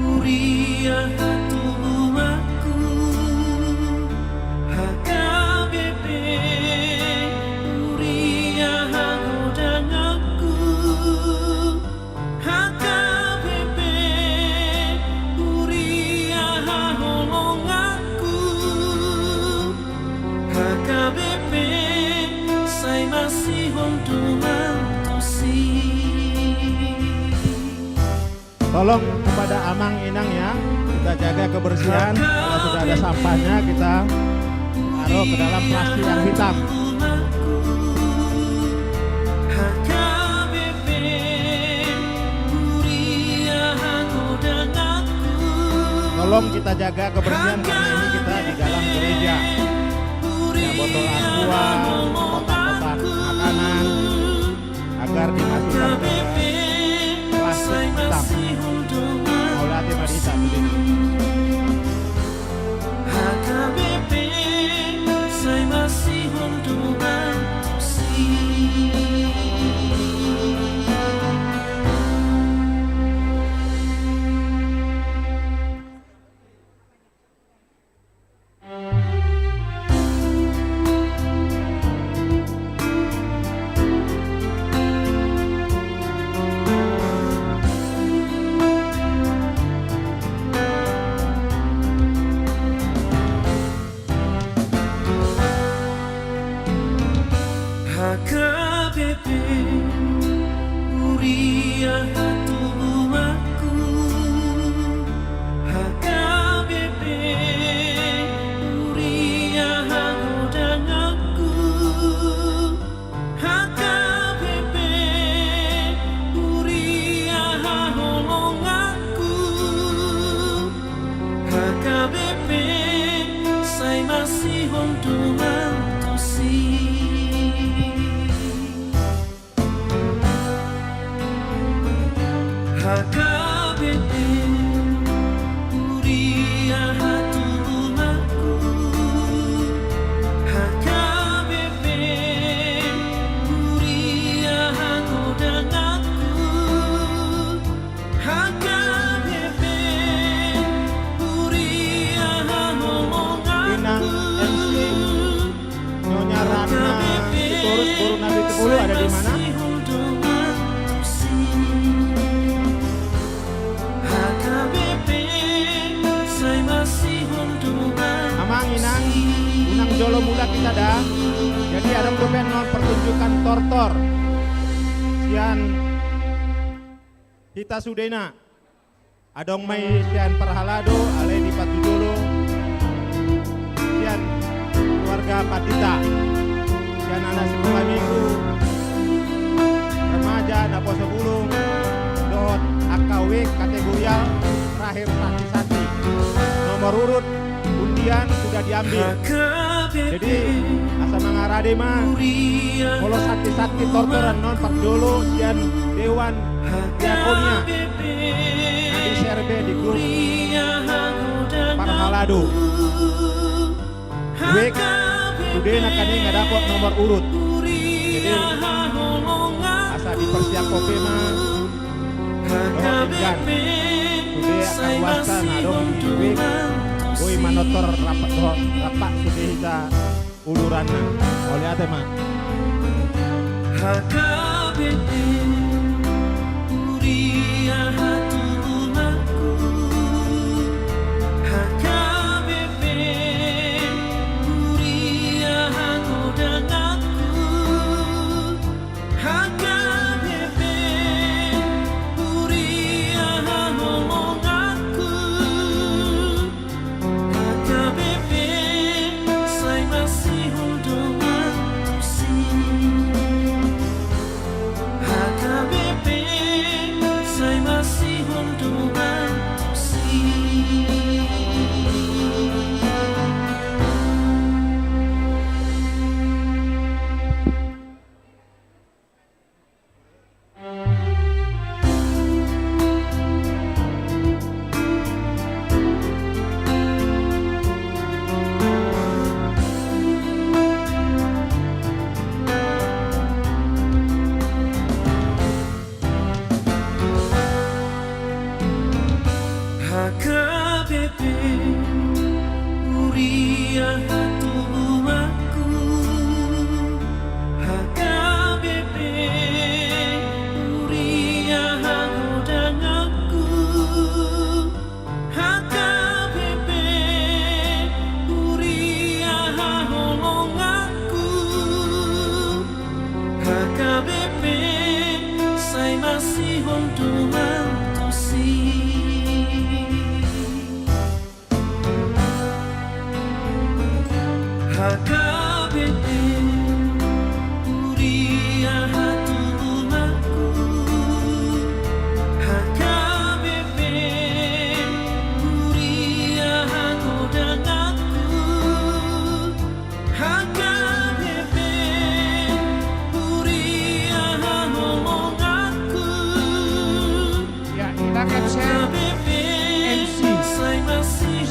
Uriah tubuhku, HKBP Uriah godanganku, HKBP Uriah holonganku, HKBP saya masih Tuhan tosi. Tolong kepada Amang Inang ya, kita jaga kebersihan. Kalau sudah ada sampahnya kita taruh ke dalam plastik yang hitam. Tolong kita jaga kebersihan karena ini kita di dalam gereja. Ya, botol aqua, kotak-kotak makanan agar dimasukkan ke plastik hitam. Maulati Madita HKBP saya masih Tuhan tosi. HKBP Uriah tubuhku, HKBP Uriah godanganku, HKBP Uriah holonganku, HKBP saya masih Tuhan tosi. HKBP Uriah tubuhku, HKBP Uriah godanganku, HKBP Uriah holonganku, Inang MC Nyonya Ratna Sitorus Guru Nabi Tepulu ada di mana? Amang Inang, Unang Jolo Muda kita dah. Jadi ada domen non pertunjukan tortor. Sian kita Sudena. Adong mai sian Perhalado, ale di Patujolo. Sian keluarga Patita. Sian anak sekolah minggu. Remaja Naposo Bulung. Dot AKW kategorial terakhir sati-sati. Nomor urut undian sudah diambil. Jadi asa mangarade mah kalau sati-sati tortoran non Pak Jolo sian Dewan Diakonia di serbe di grup Parhalado. Wek udah nakani ngadakot nomor urut. Jadi asa dipersiap kopi mah dohot ingan. Sudah akan wasta nadong di wek. Boy manotor rapat sudah kita uluranna. Oleh ate mah. HKBP Uriah tubuhku, HKBP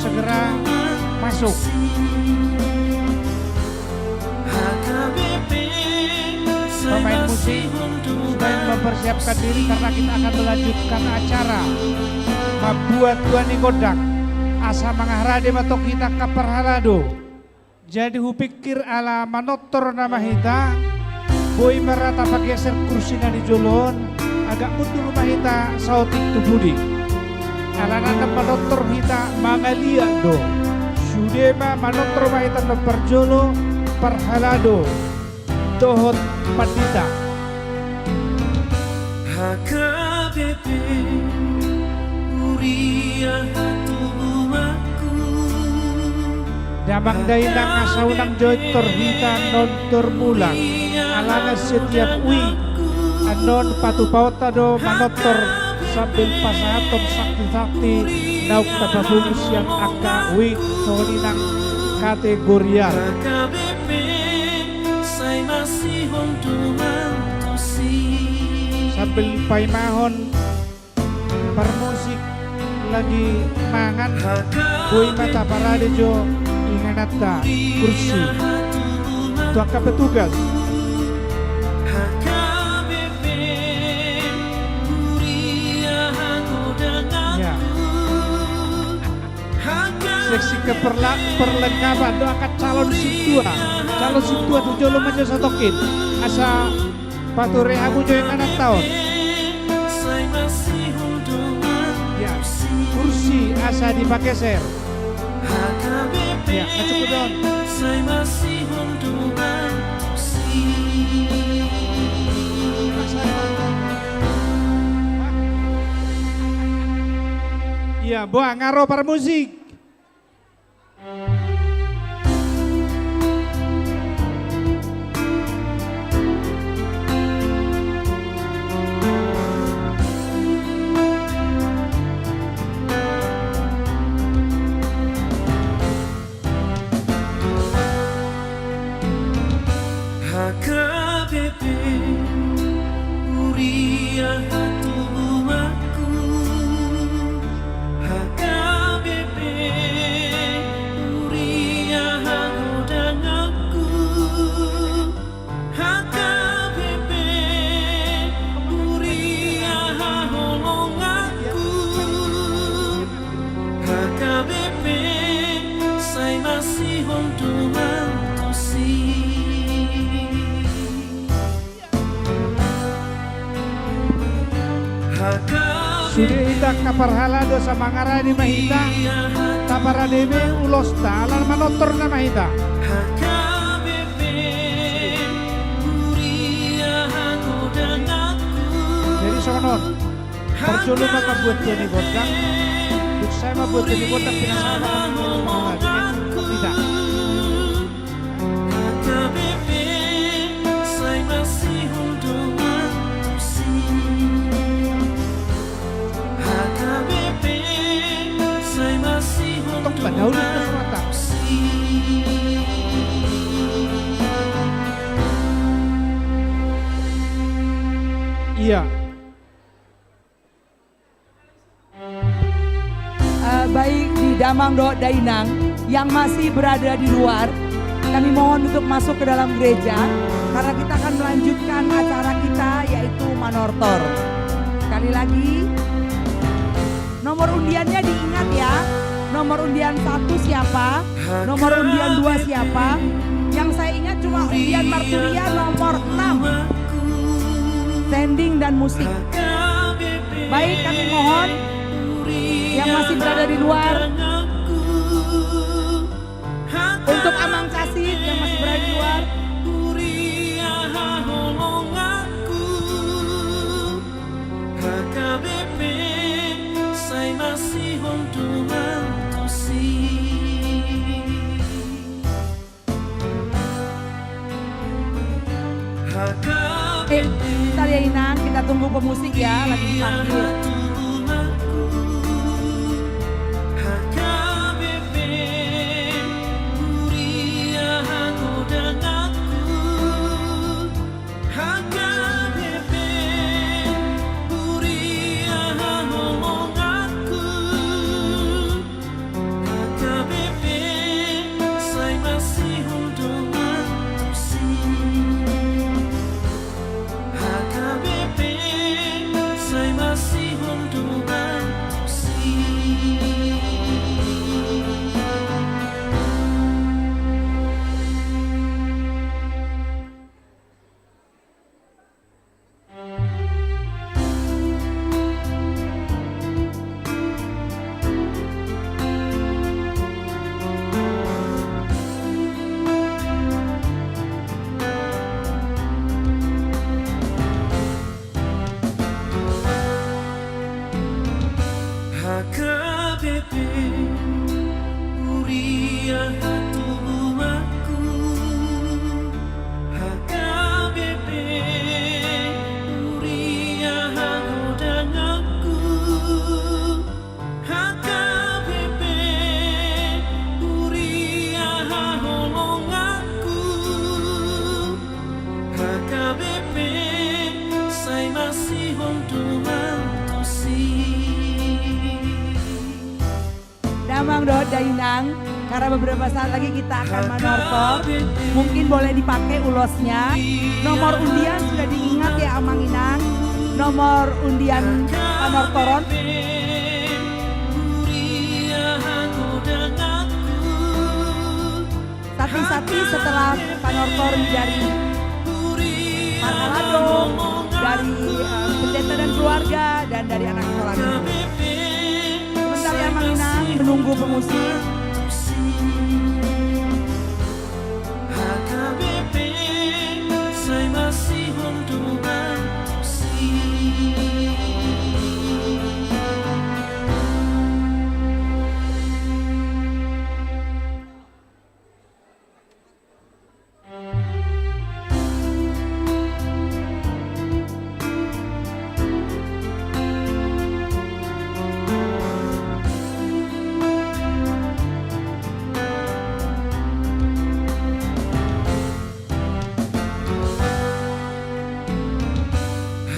Segera masuk. Pemain musik sedang mempersiapkan diri karena kita akan melanjutkan acara Mabuat Tuani Godang asa mangahrade matok kita kaparhalado. Jadi hupikir ala manotor nama hita boy merata pageser kursi na di jolon agak mundur rumah hita sautik tubudi. Alangan manotor hita mangalia do Sudema manotor mahita no perjolo parhalado dohot pandita HKBP Uria tubuhku Damang dainang asaunang joitor hita non termulang alana setiap wi anon patu pauta do manotor sambil pasahatom sakti-sakti nauk tababungus yang aka wi soninang kategorial sambil paimahon permusik lagi mangan boy mata parade jo inganata kursi tuaka petugas ya. Seksi perlengkapan doakan calon sintua tujuh lo majo satokin asa pature abu jo yang 6 tahun ya kursi asa dipakai ser ya cukup don ya buang ngaro para musik HKBP Uria tubuhku HKBP Uria godangku HKBP Uria holongaku HKBP saya masih hontuman sudah hita kaparhalado sa mangarani mahita taparademe ulos ta alan manotor na mahita jadi sonon perjolo maka buat Tuani Godang duk saya mah buat Tuani Godang pinasama tidak Dahulu ke selatan. Iya. Baik di Damang Do Dainang yang masih berada di luar, kami mohon untuk masuk ke dalam gereja karena kita akan melanjutkan acara kita yaitu Manortor. Sekali lagi, nomor undiannya diingat ya. Nomor undian 1 siapa? Nomor undian 2 siapa? Yang saya ingat cuma undian Marturia nomor 6. Standing dan musik. Baik, kami mohon yang masih berada di luar untuk Amang Kasid yang masih berada di luar. HKBP saya masih untuk mentusi. Bentar ya Inang, kita tunggu pemusik ya, lagi dipanggil. HKBP Huria tubuhku. HKBP Huria godangaku. HKBP Huria holongaku. HKBP saya masih untuk mentusi. Damang Dohot Dainang, karena beberapa saat lagi kita akan manortor, mungkin boleh dipakai ulosnya. Nomor undian sudah diingat ya Amang Inang, nomor undian panortoron. Sati-sati setelah panortor dari Markalado, dari pendeta dan keluarga, dan dari anak sekolah. Sebentar ya Amang Inang, menunggu pemusik. HKBP saya masih untuk mentusi.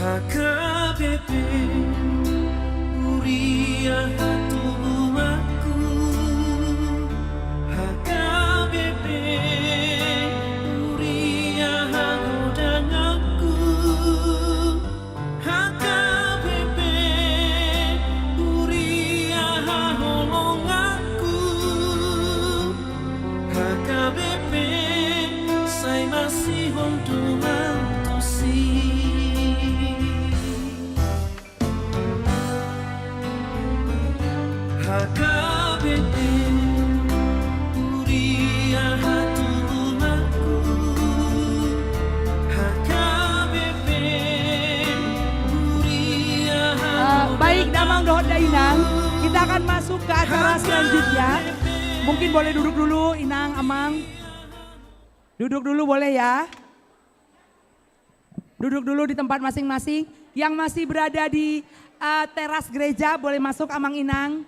HKBP Huria tubuhku. HKBP Huria godangaku. HKBP Huria holongaku. HKBP saya masih untuk mentusi. HKBP Huria tubuhku. HKBP Huria. Baik Damang Dohot Dainang, kita akan masuk ke acara selanjutnya. Mungkin boleh duduk dulu Inang, Amang. Duduk dulu boleh ya. Duduk dulu di tempat masing-masing. Yang masih berada di teras gereja boleh masuk Amang Inang.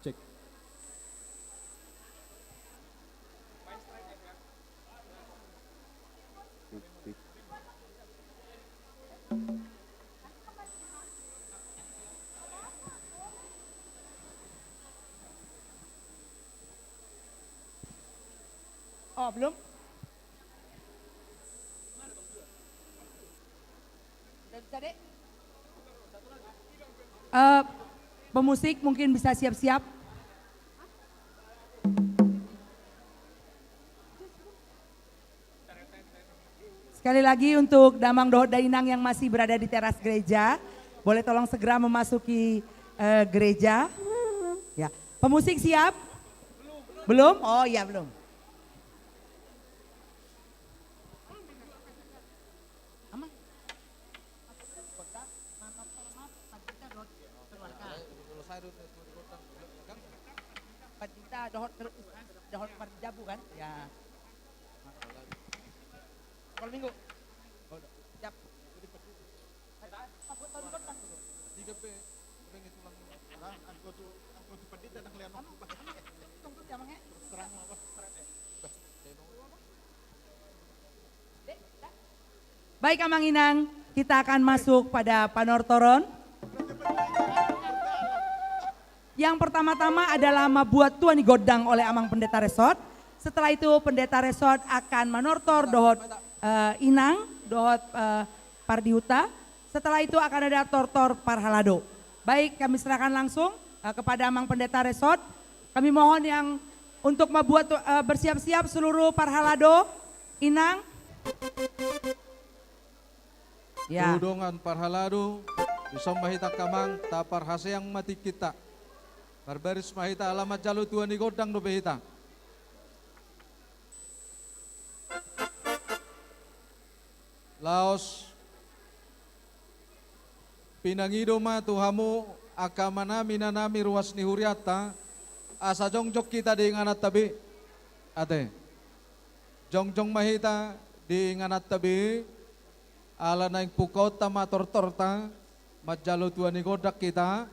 Cek. Oh, belum? Udah bisa, Dek? Pemusik mungkin bisa siap-siap. Sekali lagi untuk Damang Dohot Dainang yang masih berada di teras gereja, boleh tolong segera memasuki gereja. Ya, pemusik siap? Belum? Oh iya belum. Dohot Parjabu kan? Ya. Kalau minggu. Siap. Baik Amang Inang, kita akan masuk pada panortoron. Yang pertama-tama adalah Mabuat Tuani Godang oleh Amang Pendeta Resort. Setelah itu Pendeta Resort akan manortor Dohot Inang, Dohot Pardiuta. Setelah itu akan ada Tortor Parhalado. Baik, kami serahkan langsung kepada Amang Pendeta Resort. Kami mohon yang untuk Mabuat bersiap-siap seluruh Parhalado, Inang. Ya. Tudongan Parhalado, bisa mahita kamang tapar haseang mati kita. Barbaris mahita alamat jalo Tuani Godang do behita. Laos pinangido ma tuhamu akamana minanami ruas ni huriata asa jongjok kita di nganat tabi ate jongjong mahita di nganat tabi ala naing pukau tama tortorta majalo Tuani Godak kita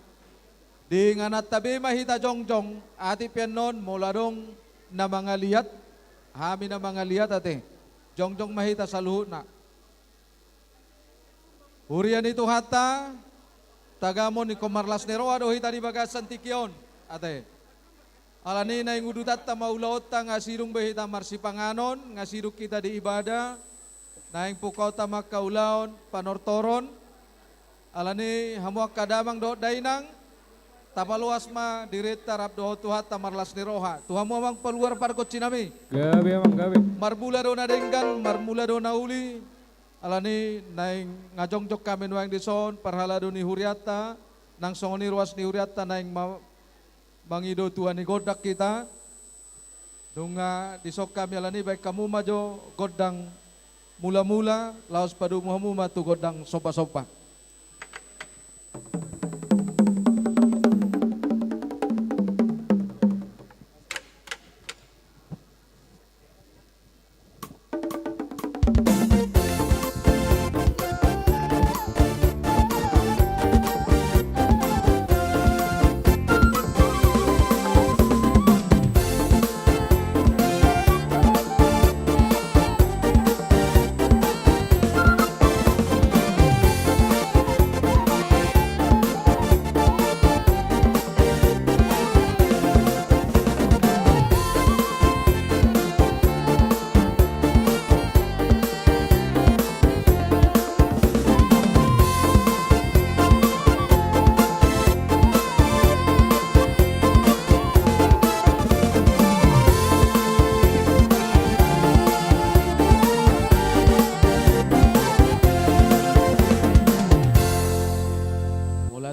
di nganat tabi mahita jongjong ati pianon muladong na mga liat hami na mga liat ate jongjong mahita saluhut na hurian itu hata tagamon ni komarlas nero ado hita di bagasan tikion ate alani na yung udutat ta maulaot ta ngasirung behita marsipanganon ngasiruk kita di ibadah na yung pukaw ta makaulaon panortoron alani hamuak kadamang do dainang tapaluas ma dirit tarap do tuhat tamarlas niroha tuhamu amang peluar parkot cinami gabe amang gabe marbula do na denggan marmula do na uli alani naing ngajongjok kami nuang dison parhalado ni huriata nang songoni ruas ni huriata naing mangido Tuani Godak kita dunga disok kami alani baik kamu majo godang mula-mula laos padu muhamu matu godang sopa-sopa.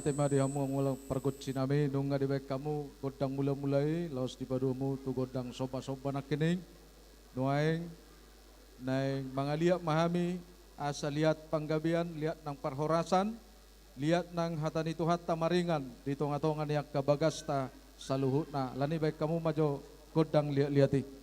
Tema di hamu mula pergot sinami nunga di baik kamu godang mula-mulai laos di padumu tu godang sopa-sopa nakining nuaing naing mangaliat mahami asa lihat panggabian lihat nang parhorasan lihat nang hatani tu hatta maringan di tonga-tongan yang kabagasta saluhutna lani baik kamu majo godang lihat-lihati.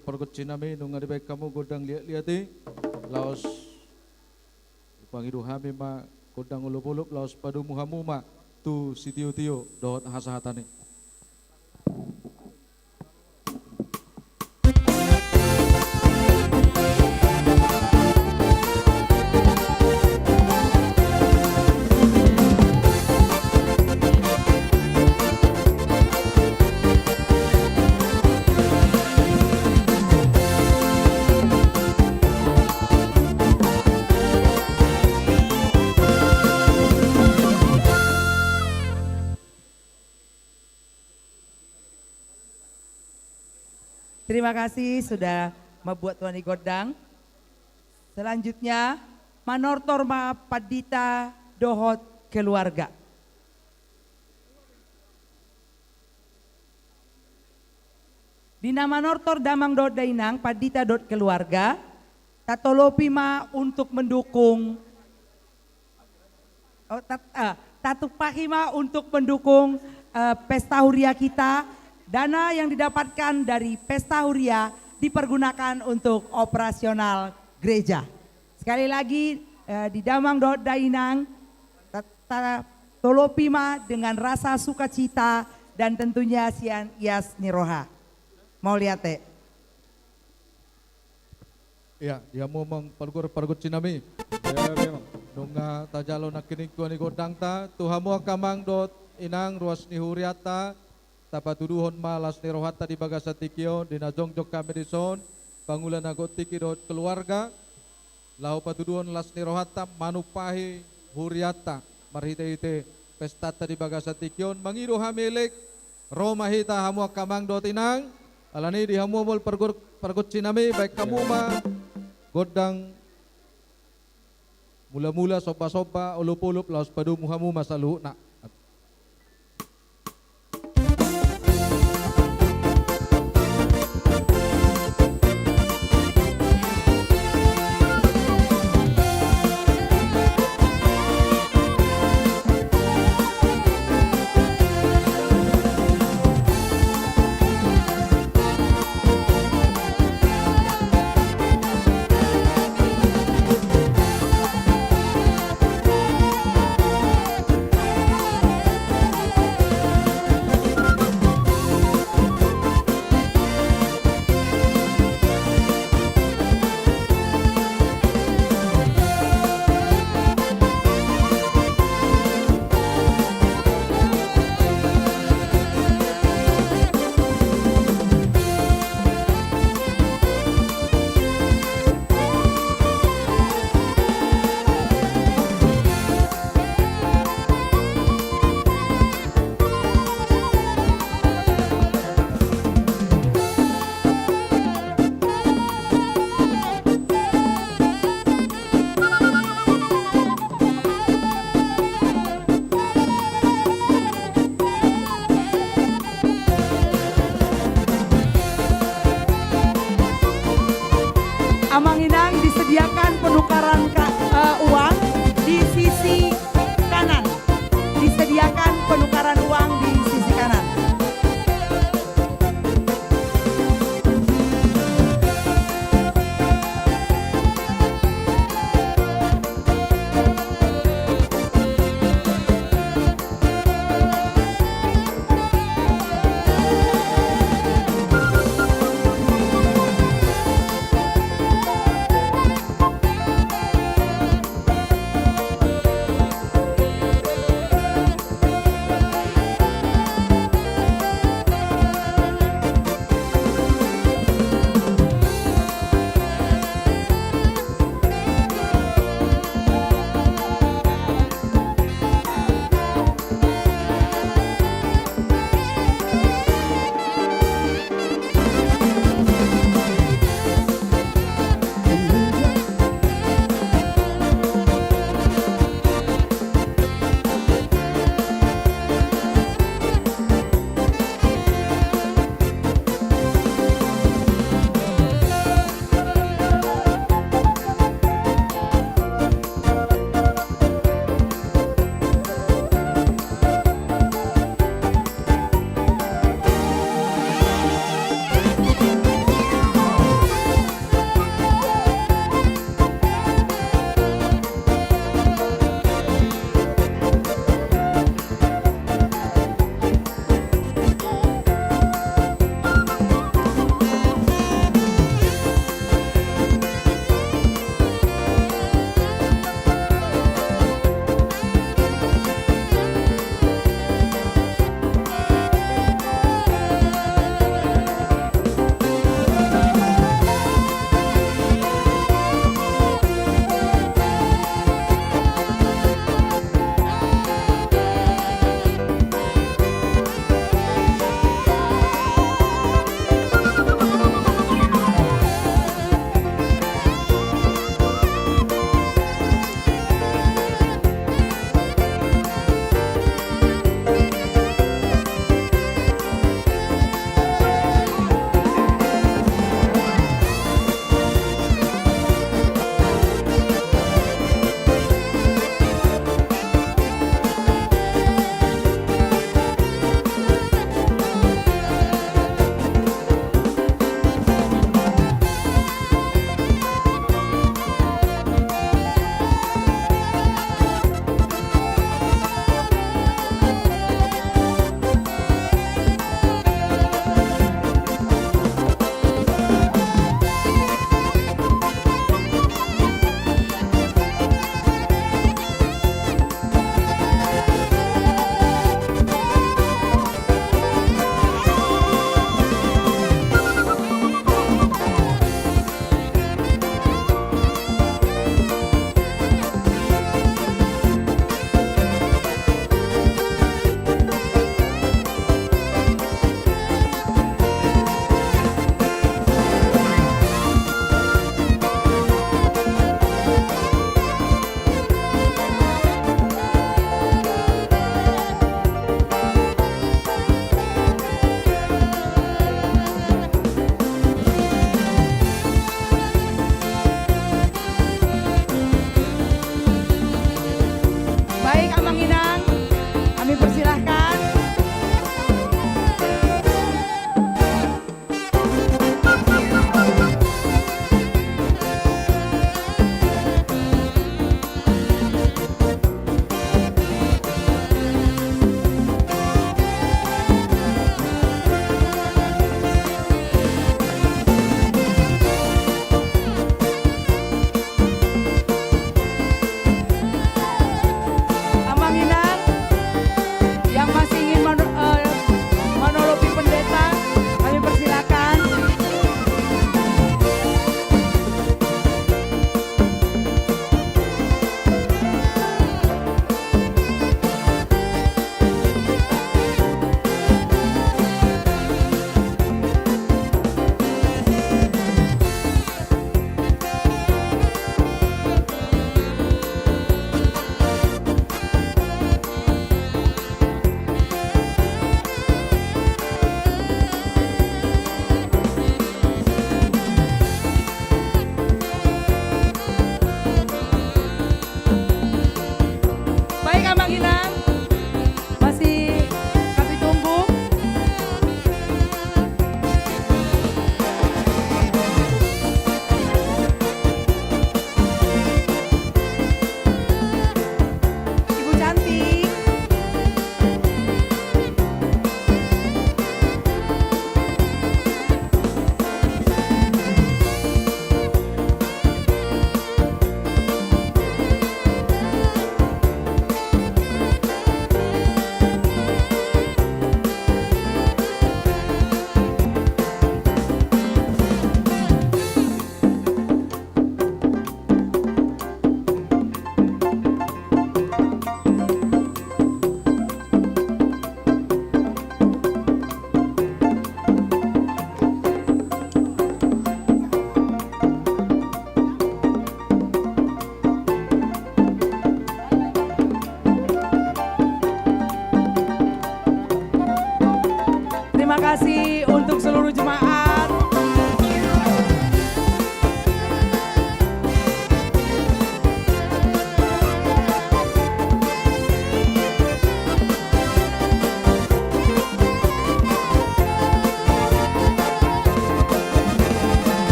Pargot Cinami nung ada baik kamu godang lihat-lihati laos pangidu hami ma godang ulup-ulup laos padu muhamu ma tu sitio-tio dohot hasahatani. Terima kasih sudah membuat Tuan Godang. Selanjutnya Manortor Ma Padita Dohot keluarga. Dina Manortor Damang Dot Dainang Padita Dot keluarga. Tatolopi Ma untuk mendukung Tatupahi Ma untuk mendukung pesta huria kita. Dana yang didapatkan dari pesta huria dipergunakan untuk operasional gereja. Sekali lagi di Damang Dot Dainang Tolopima dengan rasa sukacita dan tentunya Sian Ias Niroha. Mau lihat teh? Ya, dia mau pargut Cinami. Nunga tajalo nakinig Tuan Godang ta tuhamu akamang dot inang ruas ni huriata tapatuduhon malas ni rohata di bagasa tikio dina jongjok kami dison pangulan agot tiki dot keluarga lau patuduhon las ni rohata manupahi huriata marhite-hite pestata di bagasa tikion mangido hamilik Roma hita hamu akamang dot inang alani di hamu mol pargut Cinami baik kamu ma godang mula-mula sopa-sopa ulup-ulup laos padu muhamu masalu nak. Amanginang disediakan penukaran uang di sisi kanan. Disediakan penukaran uang di sisi kanan.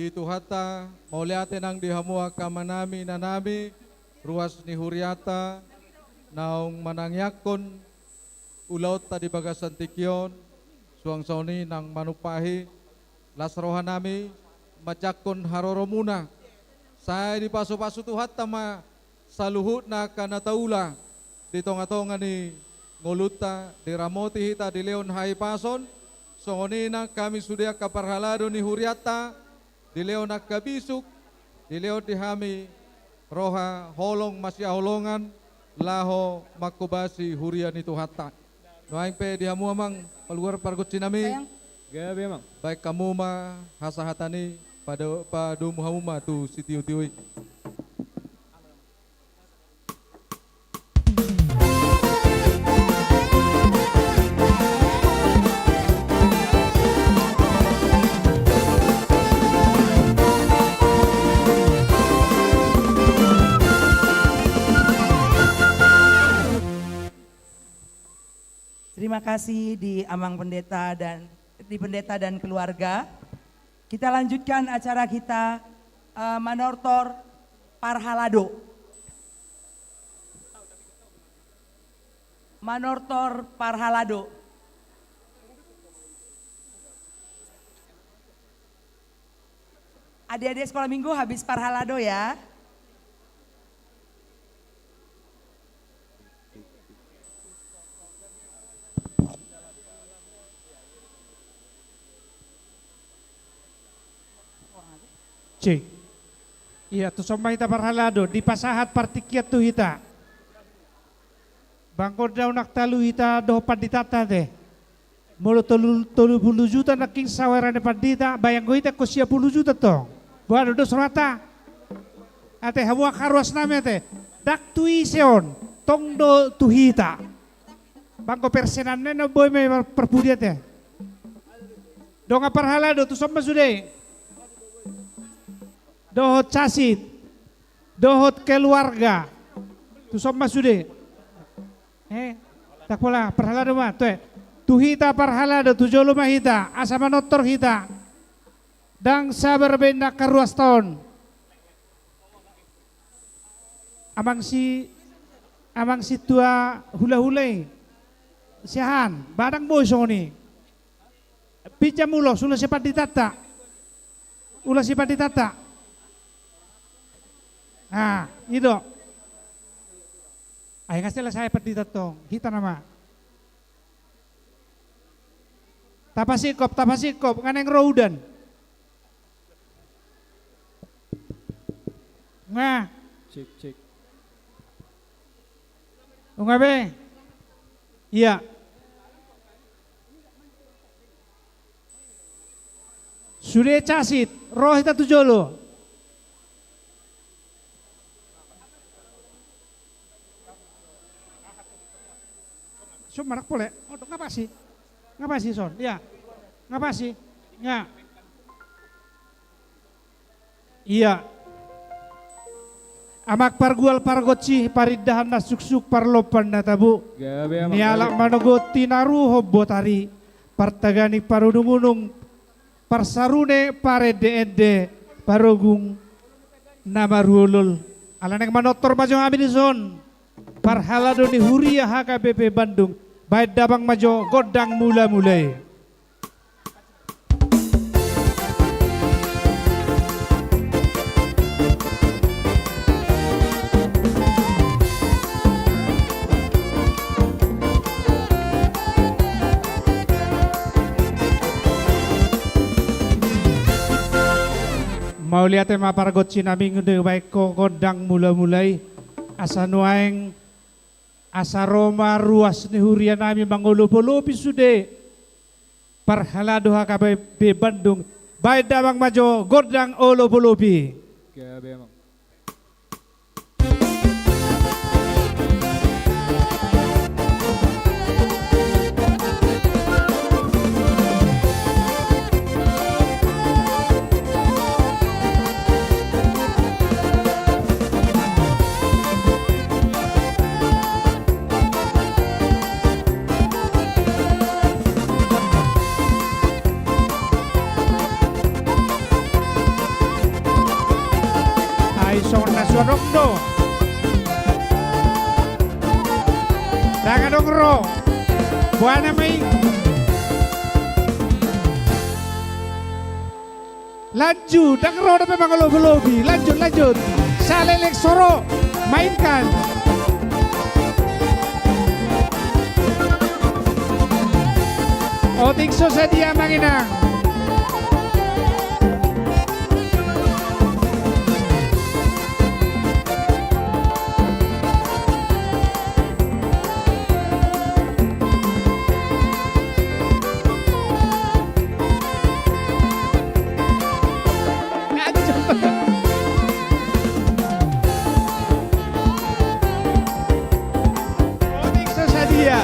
itu hata mauliate nang dihamua kamanami nanami ruas ni huriata naung manangyakon ulaut tadi bagasan tikyon suang sauni nang manupahi las rohanami majakon haroromuna saya di pasu-pasu tu hata ma saluhut na kanataula di tonga-tonga ni ngoluta di ramoti hita di leon hai pason songonina kami sudah kaparhalado ni huriata di leon kabisuk di leon di hami roha holong masih holongan laho makobasi hurian itu hatta noaing pe di hamu amang paluar pargut sinami gabe amang baik kamu ma hasahatani pada padu muhamma tu sitiu-tiui. Terima kasih di Amang Pendeta dan keluarga. Kita lanjutkan acara kita Manortor Parhalado. Manortor Parhalado. Adik-adik sekolah minggu habis Parhalado ya. Cik. Iya, tu somba hita parhalado di pasahat partikiat tu hita. Bangkod daw naktalu hita do paditata de. Mulu tolu puluh juta naking sawaran de padita, bayang go hita ko siya 10 juta to. Buat do surata. Ate hawa karuas nami ate. Dak tuiseon tong do tu hita. Bangko persenan na boy may perpudiat ya. Do nga parhalado tu somba sude. Dohot casit, dohot keluarga, tu somma sude. Tak pola parhalado mah, tu hita parhalado tu jolo mahita, asa manotor hita, dang sabar benda karuas tahun. Amang si tua hula-hulay, siahan, badang boy soni. Pijam ulo, sulah sipat ditata, ulah sipat ditata. Nah, itu. Ayo ngasihlah saya pendeta tong, kita nama. Tapasikop, nganeng roudan. Nah. Cek. Ungabe. Iya. Sudah casit, roh kita tujolo. Marak boleh, ngapa sih son, ya, ngapa sih, nggak, iya, amak pargual pargoci paridahan na suksuk parlopan na tabu, nialak manogoti naru hobotari, partagani parudungunung, parsarune pare de parogung, nama ruolol, alaneng manotor bajong abinison, parhalado ni Huria HKBP Bandung. Baik dabang majo godang mula-mulai. Mau lihat tema paragot sinaming de baik ko godang mula-mulai asa nuaeng asa Roma ruas ni Huria nami mangolopo-lopi sude parhalado HKBP Bandung baik dabang majo godang olopo-lopi. Jangan dong ro. Buana mai. Lanjut, dang ro dapat memang lobi. Lanjut. Salelek soro, mainkan. Otik sedia manginang. Otik sedia.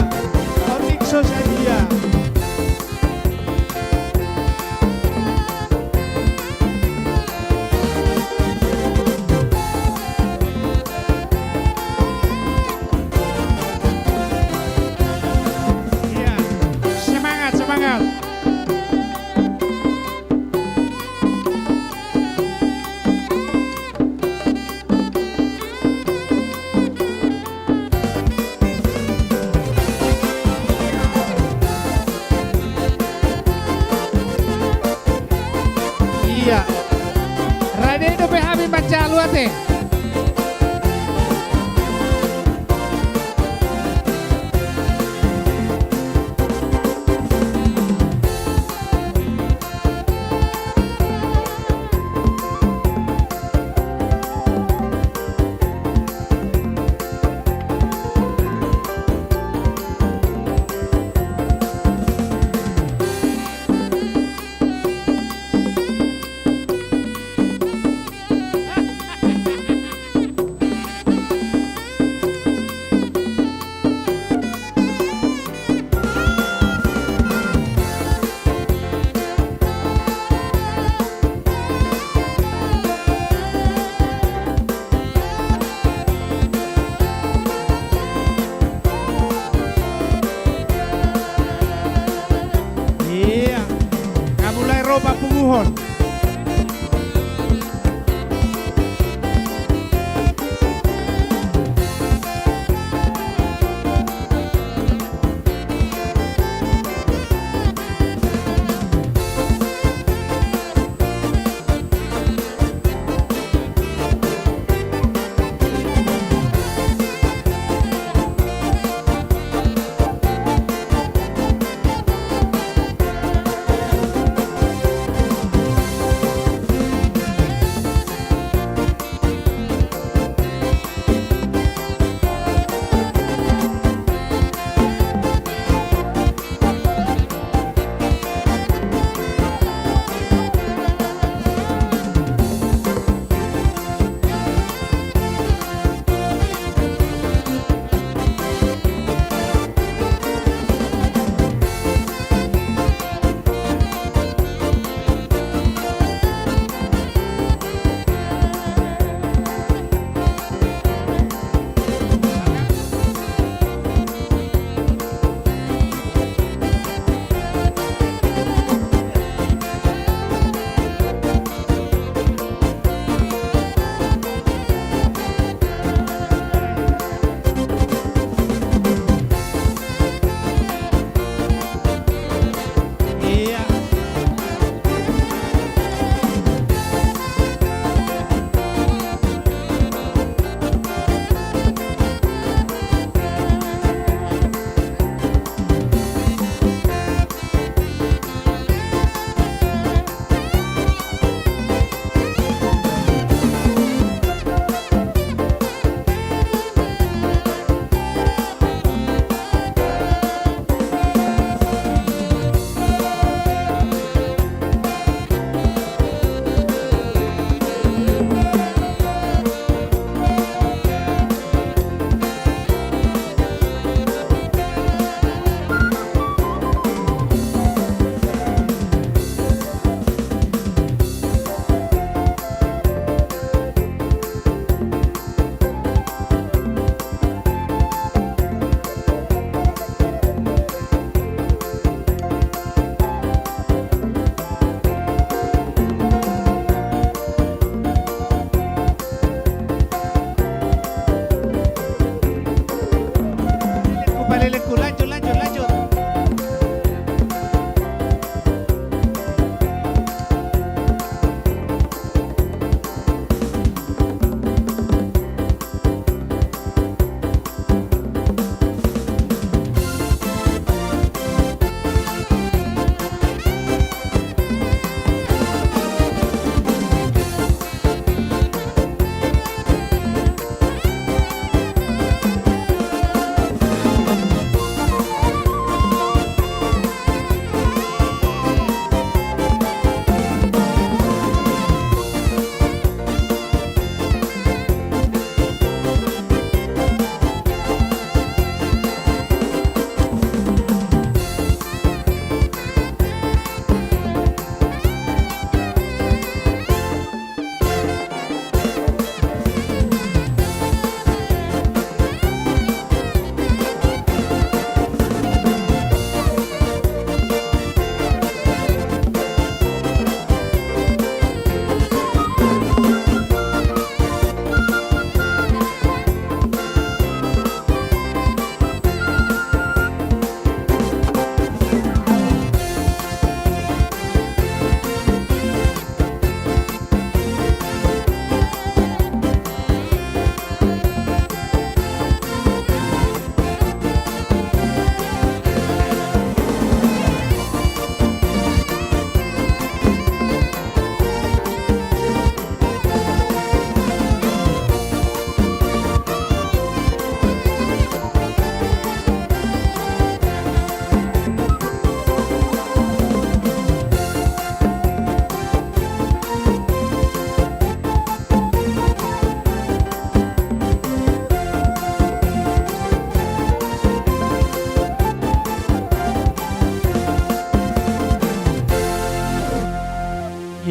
Iya, semangat. Iya. Raden do PHB baca luate. Iya, mulai roba penguhon. Pak Lilinku, lanjut.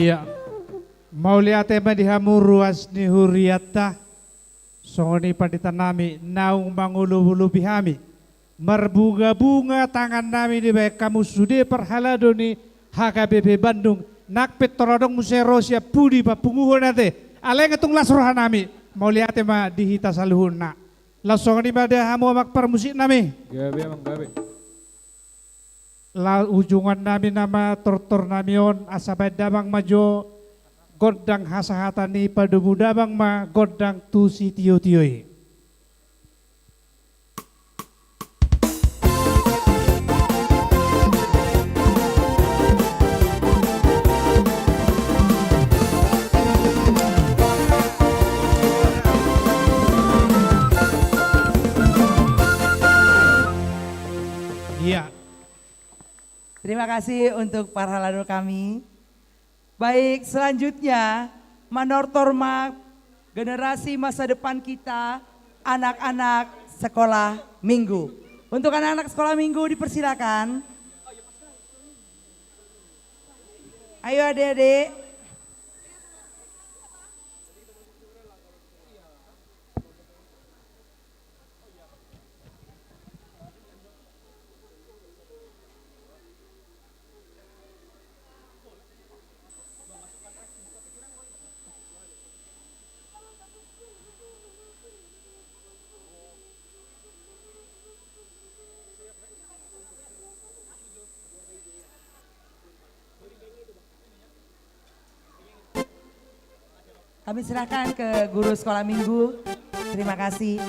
Iya. Mauliate madihamu ruas ni huriata. Songoni pandita nami naung mangulu-hulu bihami. Merbunga-bunga tangan nami di baik kamu sude perhaladoni HKBP Bandung. Nakpet torodong muserosia pudi papunguhon nate. Aleng ngetung lasrohan nami. Mauliate ma dihita saluhun na. Lasongoni madihamu amak permusik nami. Gabe emang gabe. La ujungan nami nama tortor namion asabay dabang majo godang hasahatani padumu dabang ma godang tusi tiyo-tiyoy. Iya. Terima kasih untuk para halanur kami. Baik, selanjutnya Manortorma generasi masa depan kita, anak-anak sekolah minggu. Untuk anak-anak sekolah minggu dipersilakan. Ayo adik-adik. Kami serahkan ke guru sekolah minggu. Terima kasih.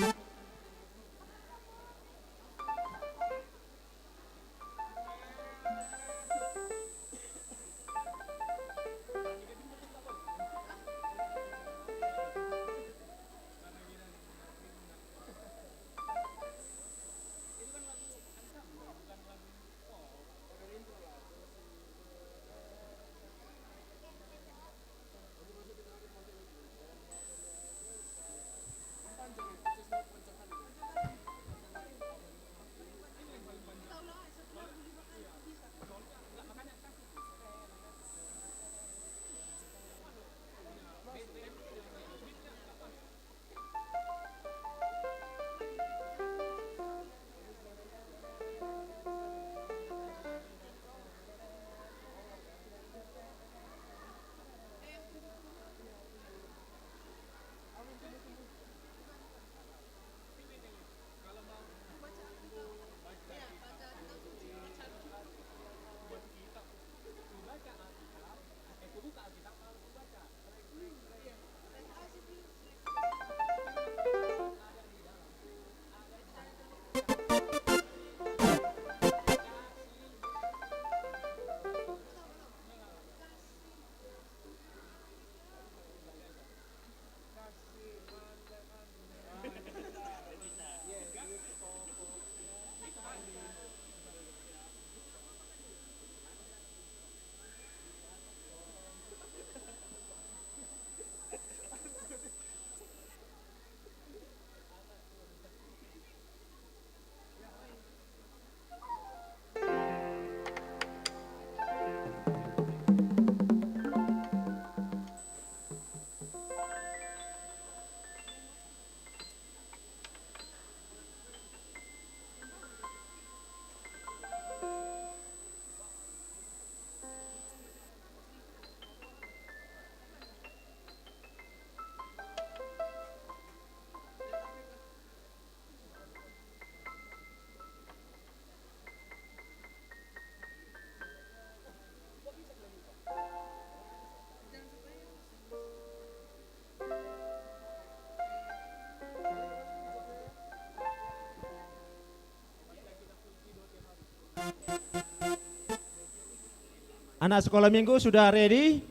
Anak sekolah minggu sudah ready?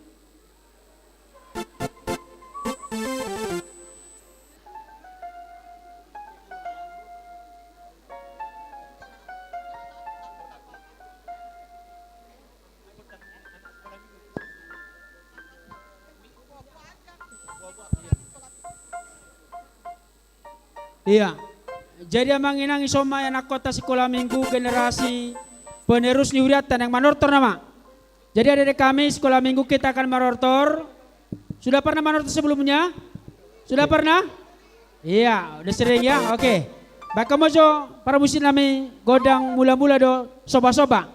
Iya. Jadi amang inang isoma anak kota sekolah minggu generasi penerus niuriatan yang manortor nama. Jadi adik kami sekolah minggu kita akan manortor. Sudah pernah manortor sebelumnya? Sudah pernah? Iya, udah sering ya. Oke. Baka mojo para musim nami godang mula-mula do soba-soba.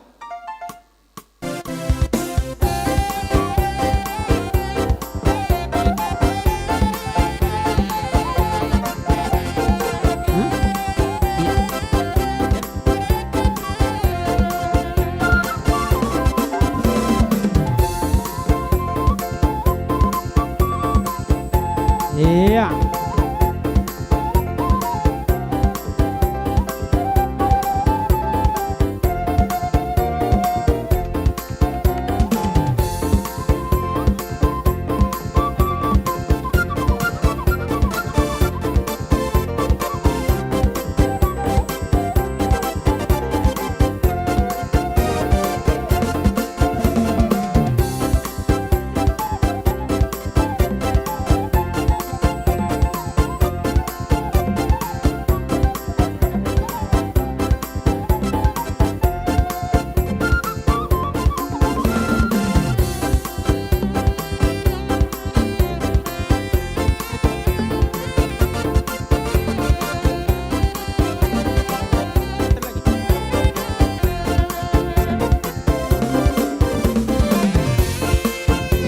Iya.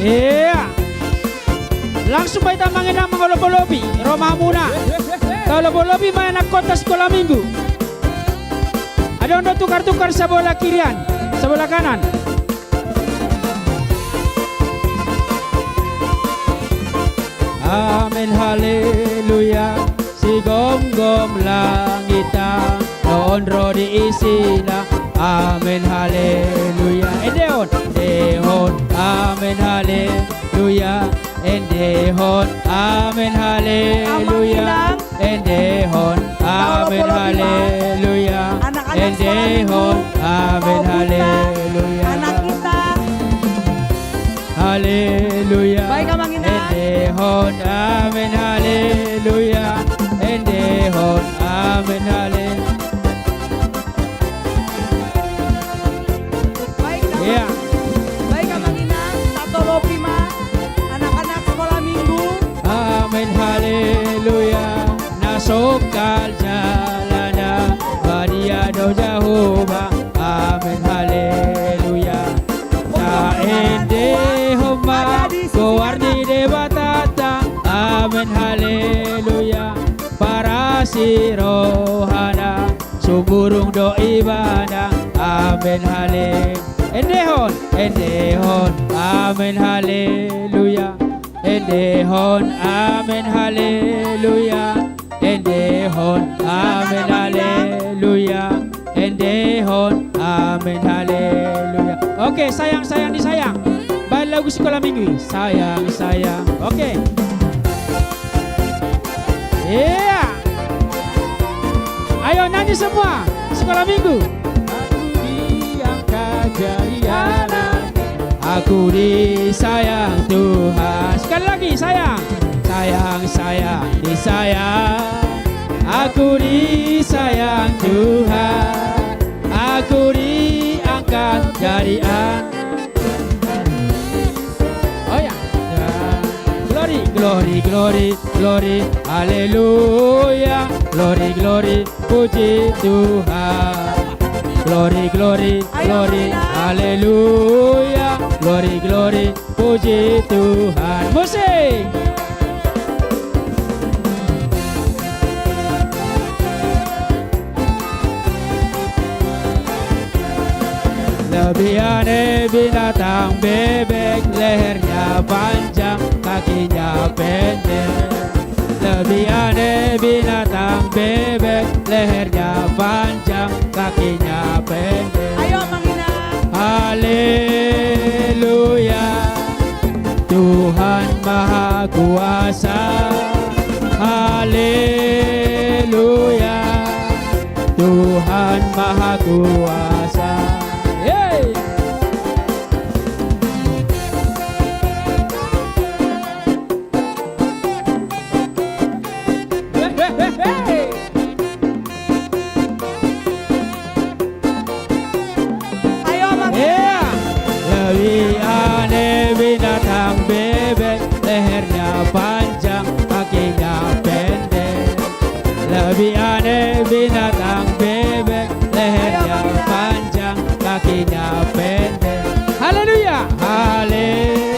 Iya. Langsung baik tamangin ang mga lobo-lobi. Roma muna. Kalau lobo-lobi may anak kota sekolah minggu. Ada untuk tukar-tukar sa bola kirian, sa bola kanan. Amin haleluya. Si gom-gom langita. Noon ro diisi na. Amin haleluya. Endehon, endehon. Amin haleluya. Endehon, amin haleluya. Endehon, amin haleluya. Endehon, amin haleluya. Anak kita. Haleluya. Baik Amang Inang. Endehon, amin haleluya. Endehon, amin haleluya. Baik Amang. Iya. Baik Amang Inang. Tato Lopi mah. Anak-anak sekolah minggu. Amin haleluya. Nasokal jalana Maria do Jehovah. Amin haleluya. Ta ende homa Gowarni de batata. Amin haleluya. Para si rohana Sumurung do ibada. Amin haleluya. Endehon, endehon. Amin haleluya. Endehon, amin haleluya. Endehon, amin haleluya. Endehon, amin haleluya. Oke, sayang-sayang disayang. Baik lagu sekolah minggu. Sayang-sayang. Oke. Iya. Ayo nyanyi semua. Sekolah minggu. Jadi anak, aku disayang Tuhan. Sekali lagi sayang, sayang, sayang, disayang. Aku disayang Tuhan. Aku diangkat jadi anak. Oh ya, glory, glory, glory, glory, haleluya. Glory, glory, puji Tuhan. Glory, glory, glory, haleluya. Glory, glory, puji Tuhan. Musik. Lebih aneh binatang bebek, lehernya panjang, kakinya pendek. Lebih aneh binatang bebek, lehernya panjang, kakinya pendek. Ayo Mang Inang. Haleluya, Tuhan Maha Kuasa. Haleluya, Tuhan Maha Kuasa. Yeay. Ayo Bang. Yeah. Lebih aneh binatang bebek, lehernya panjang, kakinya pendek. Lebih aneh binatang bebek, lehernya panjang, kakinya pendek. Haleluya, haleluya,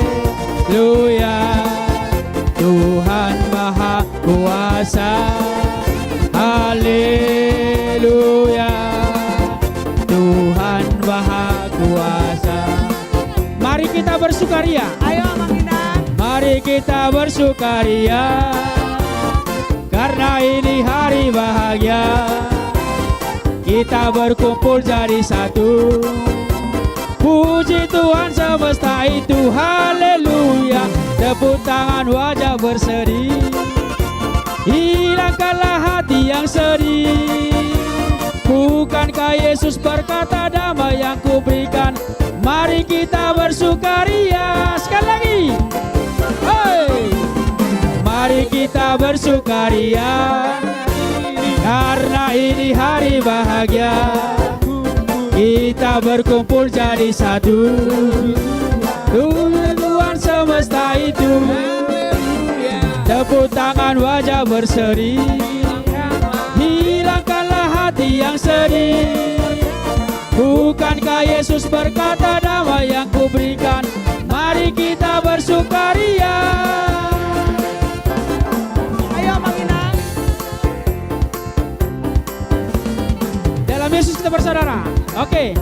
Tuhan Maha Kuasa. Haleluya, Tuhan Maha Kuasa. Mari kita bersukaria. Ayo Mang Inang. Mari kita bersukaria, karena ini hari bahagia. Kita berkumpul jadi satu. Puji Tuhan semesta itu, haleluya. Tepuk tangan, wajah berseri. Hilangkanlah hati yang sedih. Bukankah Yesus berkata, damai yang kuberikan? Mari kita bersukaria. Sekali lagi. Hey. Mari kita bersukaria, karena ini hari bahagia. Kita berkumpul jadi satu. Tuhan semesta itu. Tepuk tangan, wajah berseri. Hilangkanlah hati yang sedih. Bukankah Yesus berkata, damai yang kuberikan? Mari kita bersukaria. Ayo Mang Inang. Dalam Yesus kita bersaudara. Oke.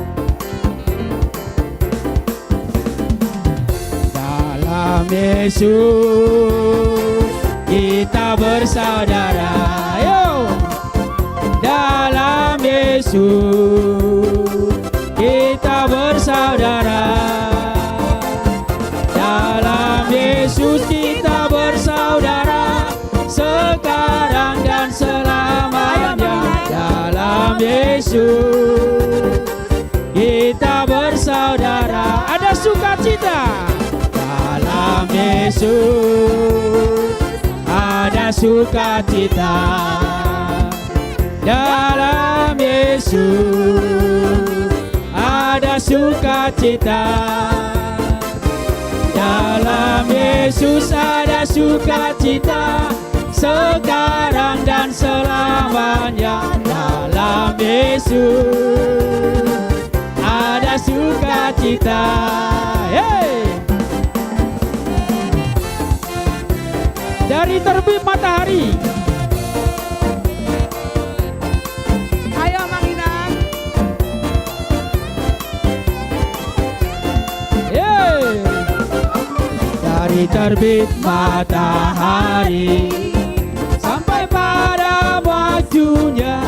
Dalam Yesus kita bersaudara. Ayo. Dalam Yesus kita bersaudara. Dalam Yesus kita bersaudara, sekarang dan selamanya. Dalam Yesus kita bersaudara. Ada sukacita. Dalam Yesus ada sukacita. Dalam Yesus ada sukacita. Dalam Yesus ada sukacita, sekarang dan selamanya. Dalam Yesus ada sukacita. Hey! Dari terbit matahari. Ayo Mang Inang. Yeay. Dari terbit matahari sampai pada waktunya,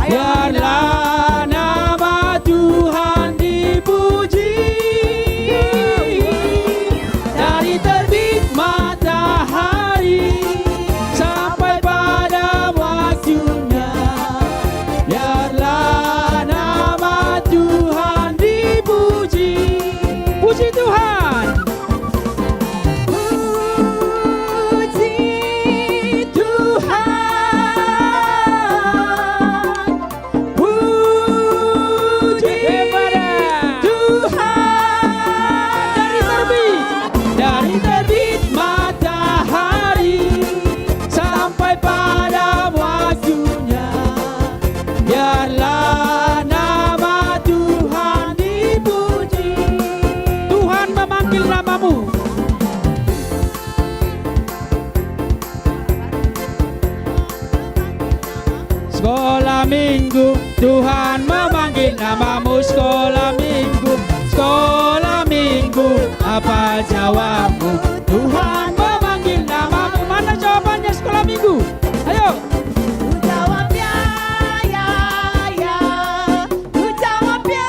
biarlah nama Tuhan dipuji. Dari terbit matahari sampai pada waktunya, biarlah nama Tuhan dipuji. Puji Tuhan. Sekolah minggu, Tuhan memanggil namamu. Sekolah minggu, apa jawabmu? Tuhan memanggil namamu. Mana jawabannya sekolah minggu? Ayo. Ku jawab ya, ku jawab ya,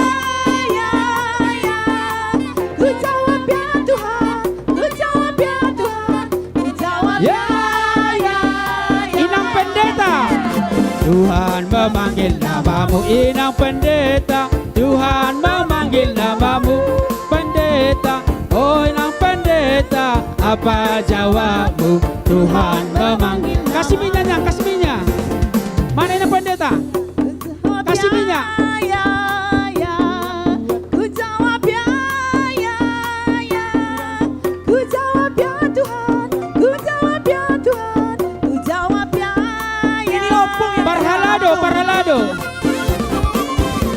Tuhan memanggil namamu Inang pendeta, Tuhan memanggil namamu pendeta. Oh Inang pendeta, apa jawabmu? Tuhan memanggil. Kasih minyaknya, kasih minyak. Mana Inang pendeta? Kasih minyak. Ku jawab ya, ku jawab ya Tuhan, ku jawab ya Tuhan, ku jawab ya. Ini opung ya. Parhalado.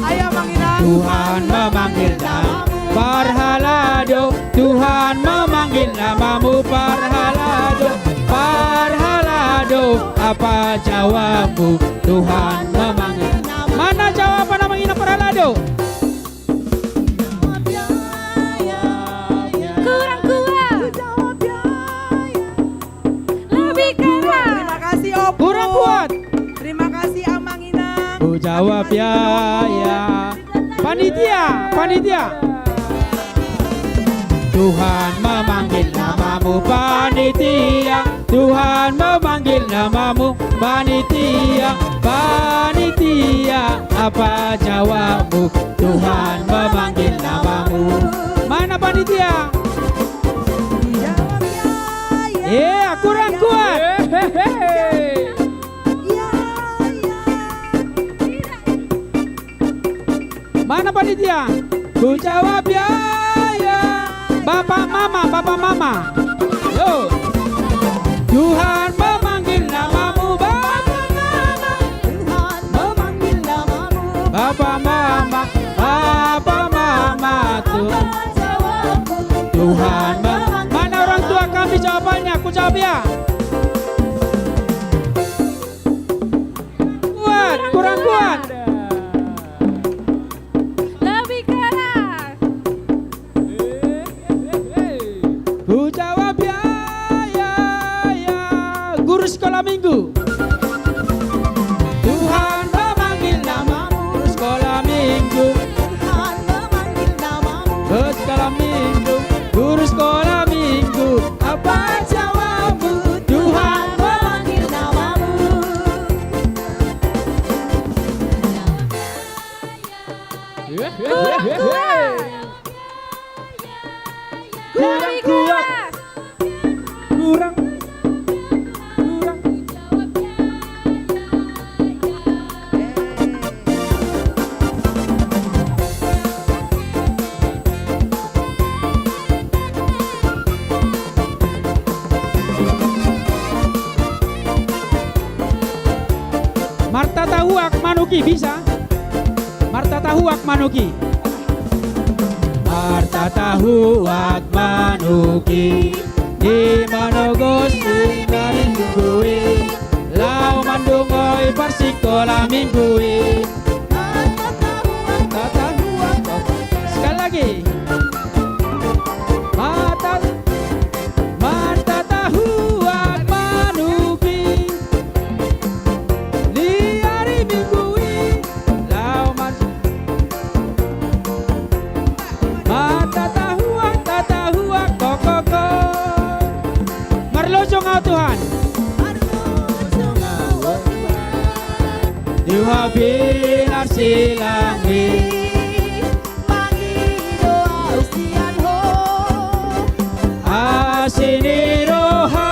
Ayo Manginang. Tuhan memanggil namamu Parhalado, Tuhan memanggil namamu Parhalado. Parhalado, apa jawabmu? Tuhan memanggil. Mana jawaban nama Inang Parhalado? Kurang kuat. Lebih kuat. Terima kasih opung. Kurang kuat. Terima kasih Amang Inang. Ku jawab ya. Panitia. Tuhan memanggil namamu panitia. Tuhan memanggil namamu panitia. Panitia, apa jawabmu? Tuhan memanggil namamu. Mana panitia? Kurang kuat. Mana panitia? Ku jawab ya. Bapak mama. Yo. Tuhan memanggil namamu Bapak mama. Tuhan memanggil namamu Bapak mama. Tuhan mana orang tua kami jawabannya? Ku jawab ya. Kuat, kurang kuat. Lebih keras. Ku jawab ya. Guru sekolah minggu. Tuhan memanggil namamu sekolah minggu. Tuhan memanggil namamu sekolah minggu. Guru sekolah minggu, apa jawabmu? Tuhan memanggil namamu. Kurang kuat. Kurang. Marta Tahuak Manuki bisa? Marta Tahuak Manuki. Marta Tahuak Manuki di Manogosi Maringgui lau mandungoi persikola minggui. Marta Tahuak. Sekali lagi. Marta Tahuak Manuki di hari minggui lau Marta Tahuak kokoko. Marlojo ngau Tuhan. Tuhan binar silangi. Asini roha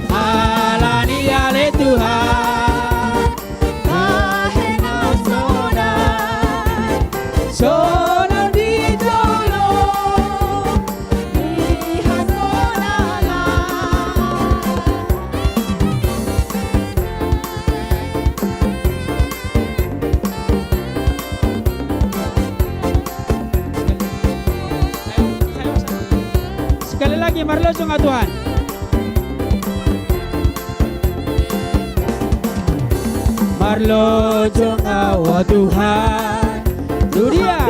alani ale Tuhan kahena sonai di jolo lihat sonala. Sekali lagi marlojo nga Tuhan. Marlojo nga wa Tuhan. Dunia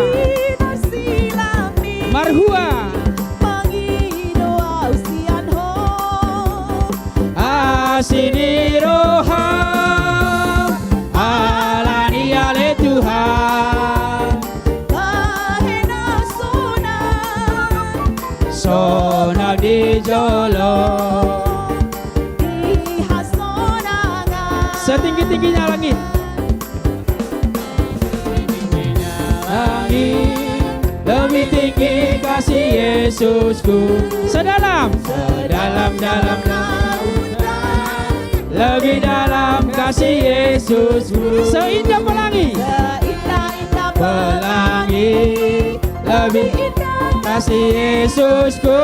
Marhua Asini roha alani ale Tuhan Sona di jolo setinggi-tingginya langit. Langit, lebih tinggi kasih Yesusku, sedalam-dalam lebih dalam kasih Yesusku, seindah pelangi, lebih indah kasih Yesusku.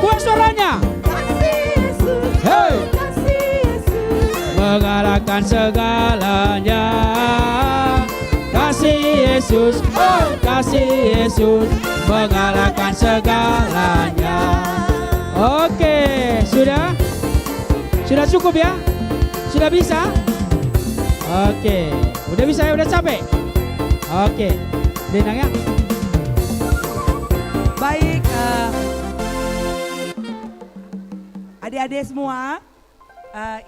Buat suaranya, hey, mengalahkan segalanya. Kasih Yesus, oh kasih Yesus, mengalahkan segalanya. Oke, sudah cukup ya? Sudah bisa? Oke, udah bisa ya, udah capek? Oke, Denang ya. Baik, adik-adik semua,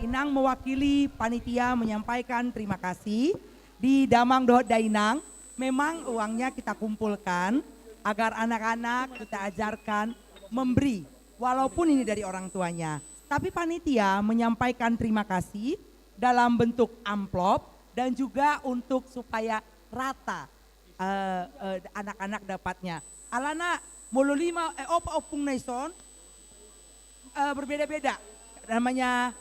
Inang mewakili panitia menyampaikan terima kasih. Di Damang Dohot Dainang, memang uangnya kita kumpulkan agar anak-anak kita ajarkan memberi, walaupun ini dari orang tuanya. Tapi panitia menyampaikan terima kasih dalam bentuk amplop dan juga untuk supaya rata anak-anak dapatnya. Alana mulu 5 opa opung naison berbeda-beda. Namanya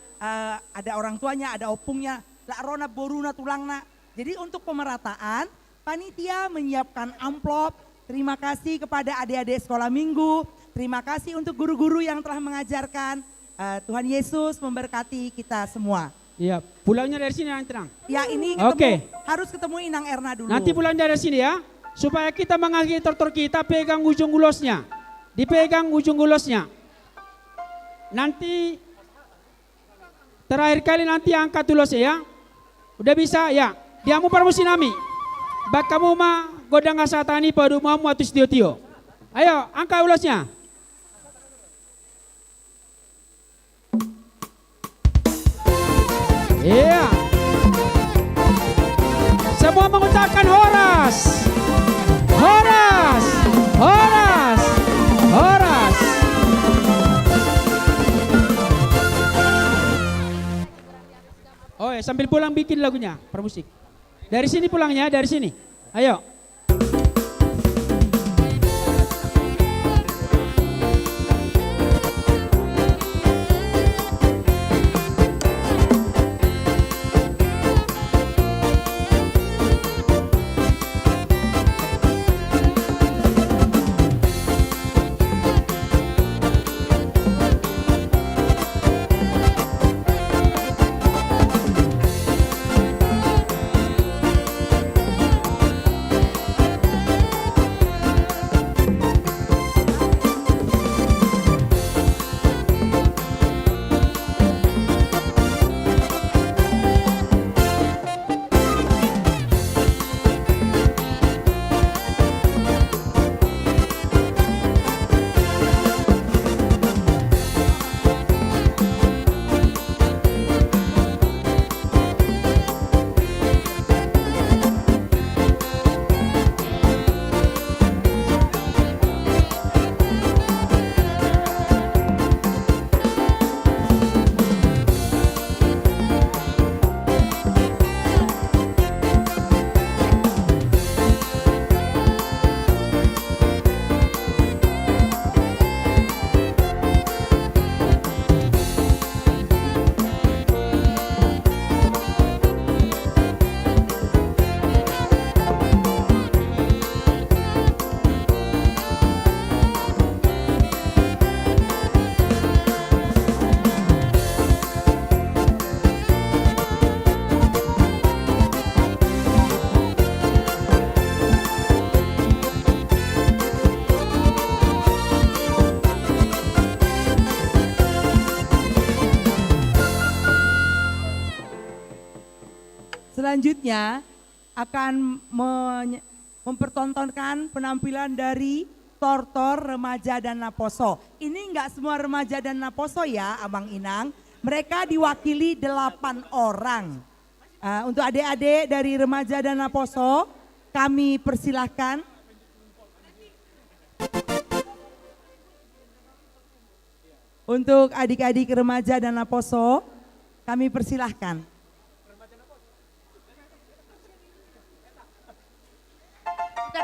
ada orang tuanya, ada opungnya, la rona boruna tulangna. Jadi untuk pemerataan, panitia menyiapkan amplop. Terima kasih kepada adik-adik sekolah minggu. Terima kasih untuk guru-guru yang telah mengajarkan. Tuhan Yesus memberkati kita semua. Iya, pulangnya dari sini nanti, Nang. Ya, ini harus ketemu Inang Erna dulu. Nanti pulang dari sini ya, supaya kita mengakhiri tortor kita, pegang ujung gulosnya. Dipegang ujung gulosnya. Nanti terakhir kali nanti angkat tulosnya ya. Udah bisa ya. Diamu permusi nami. Bak kamu mah godang asatani padu mamu atus tio-tio. Ayo, angkat ulosnya. Iya. Semua mengucapkan horas. Horas. Horas. Horas. Oh ya, sambil pulang bikin lagunya, permusik. Dari sini pulangnya, dari sini. Ayo. Selanjutnya akan mempertontonkan penampilan dari Tortor Remaja dan Naposo. Ini enggak semua remaja dan Naposo ya Abang Inang. Mereka diwakili 8 orang. Untuk adik-adik dari Remaja dan Naposo kami persilahkan. Untuk adik-adik Remaja dan Naposo kami persilahkan.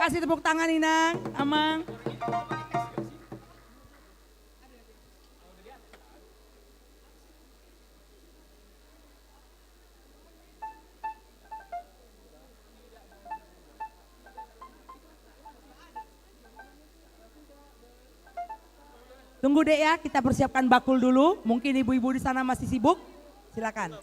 kasih tepuk tangan Inang, Amang. Tunggu dek ya, kita persiapkan bakul dulu. Mungkin ibu-ibu di sana masih sibuk. Silakan.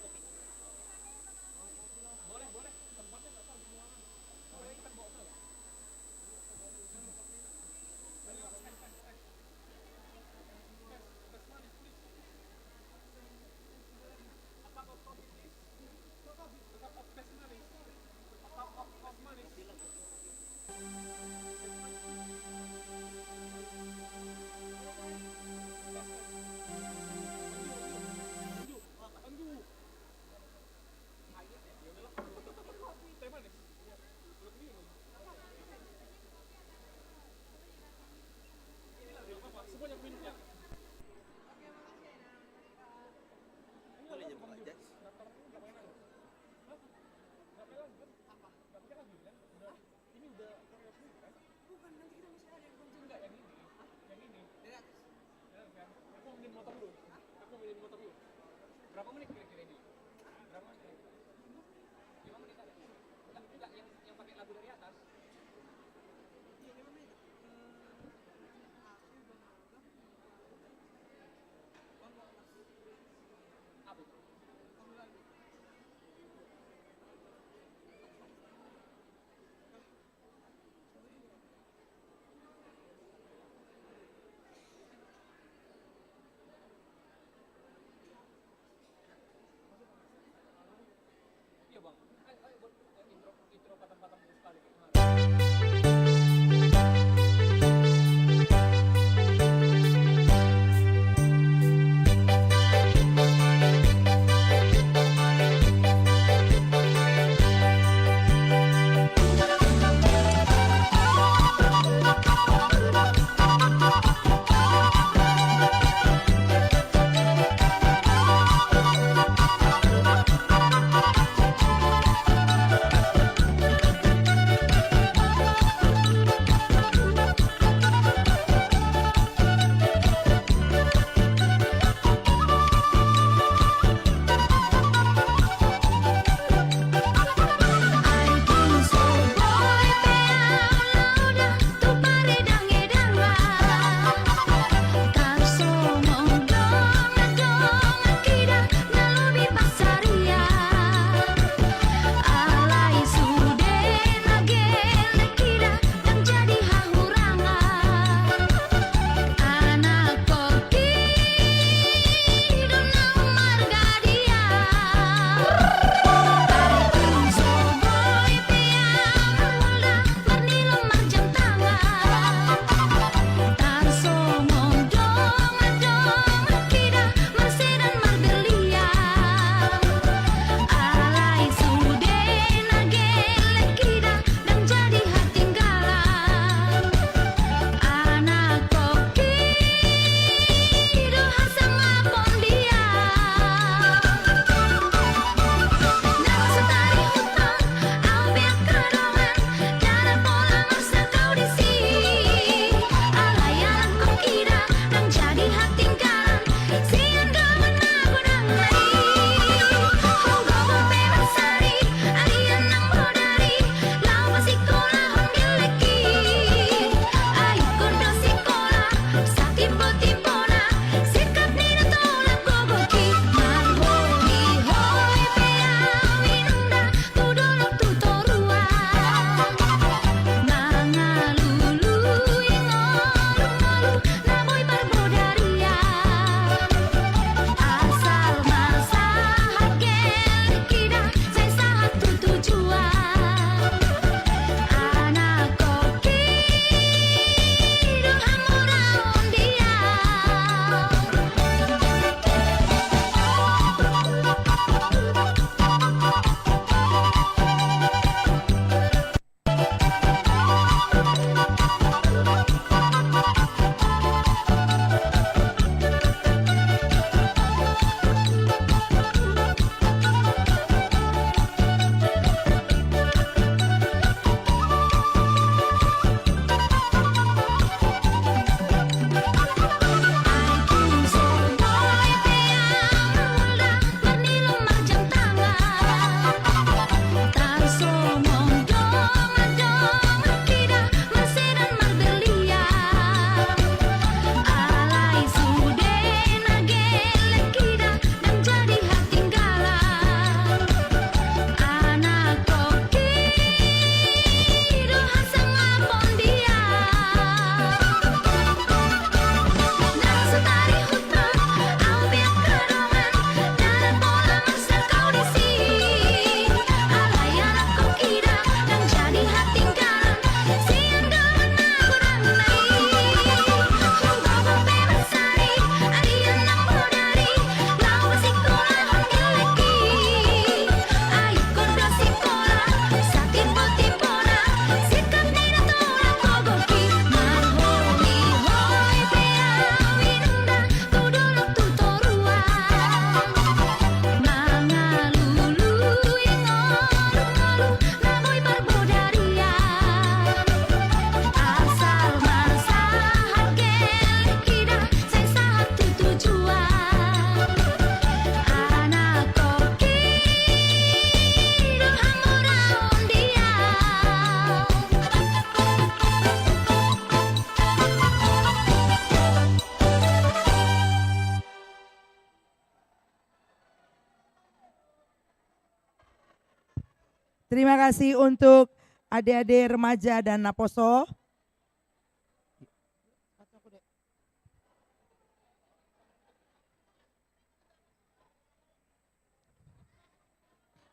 Terima kasih untuk adik-adik remaja dan Naposo.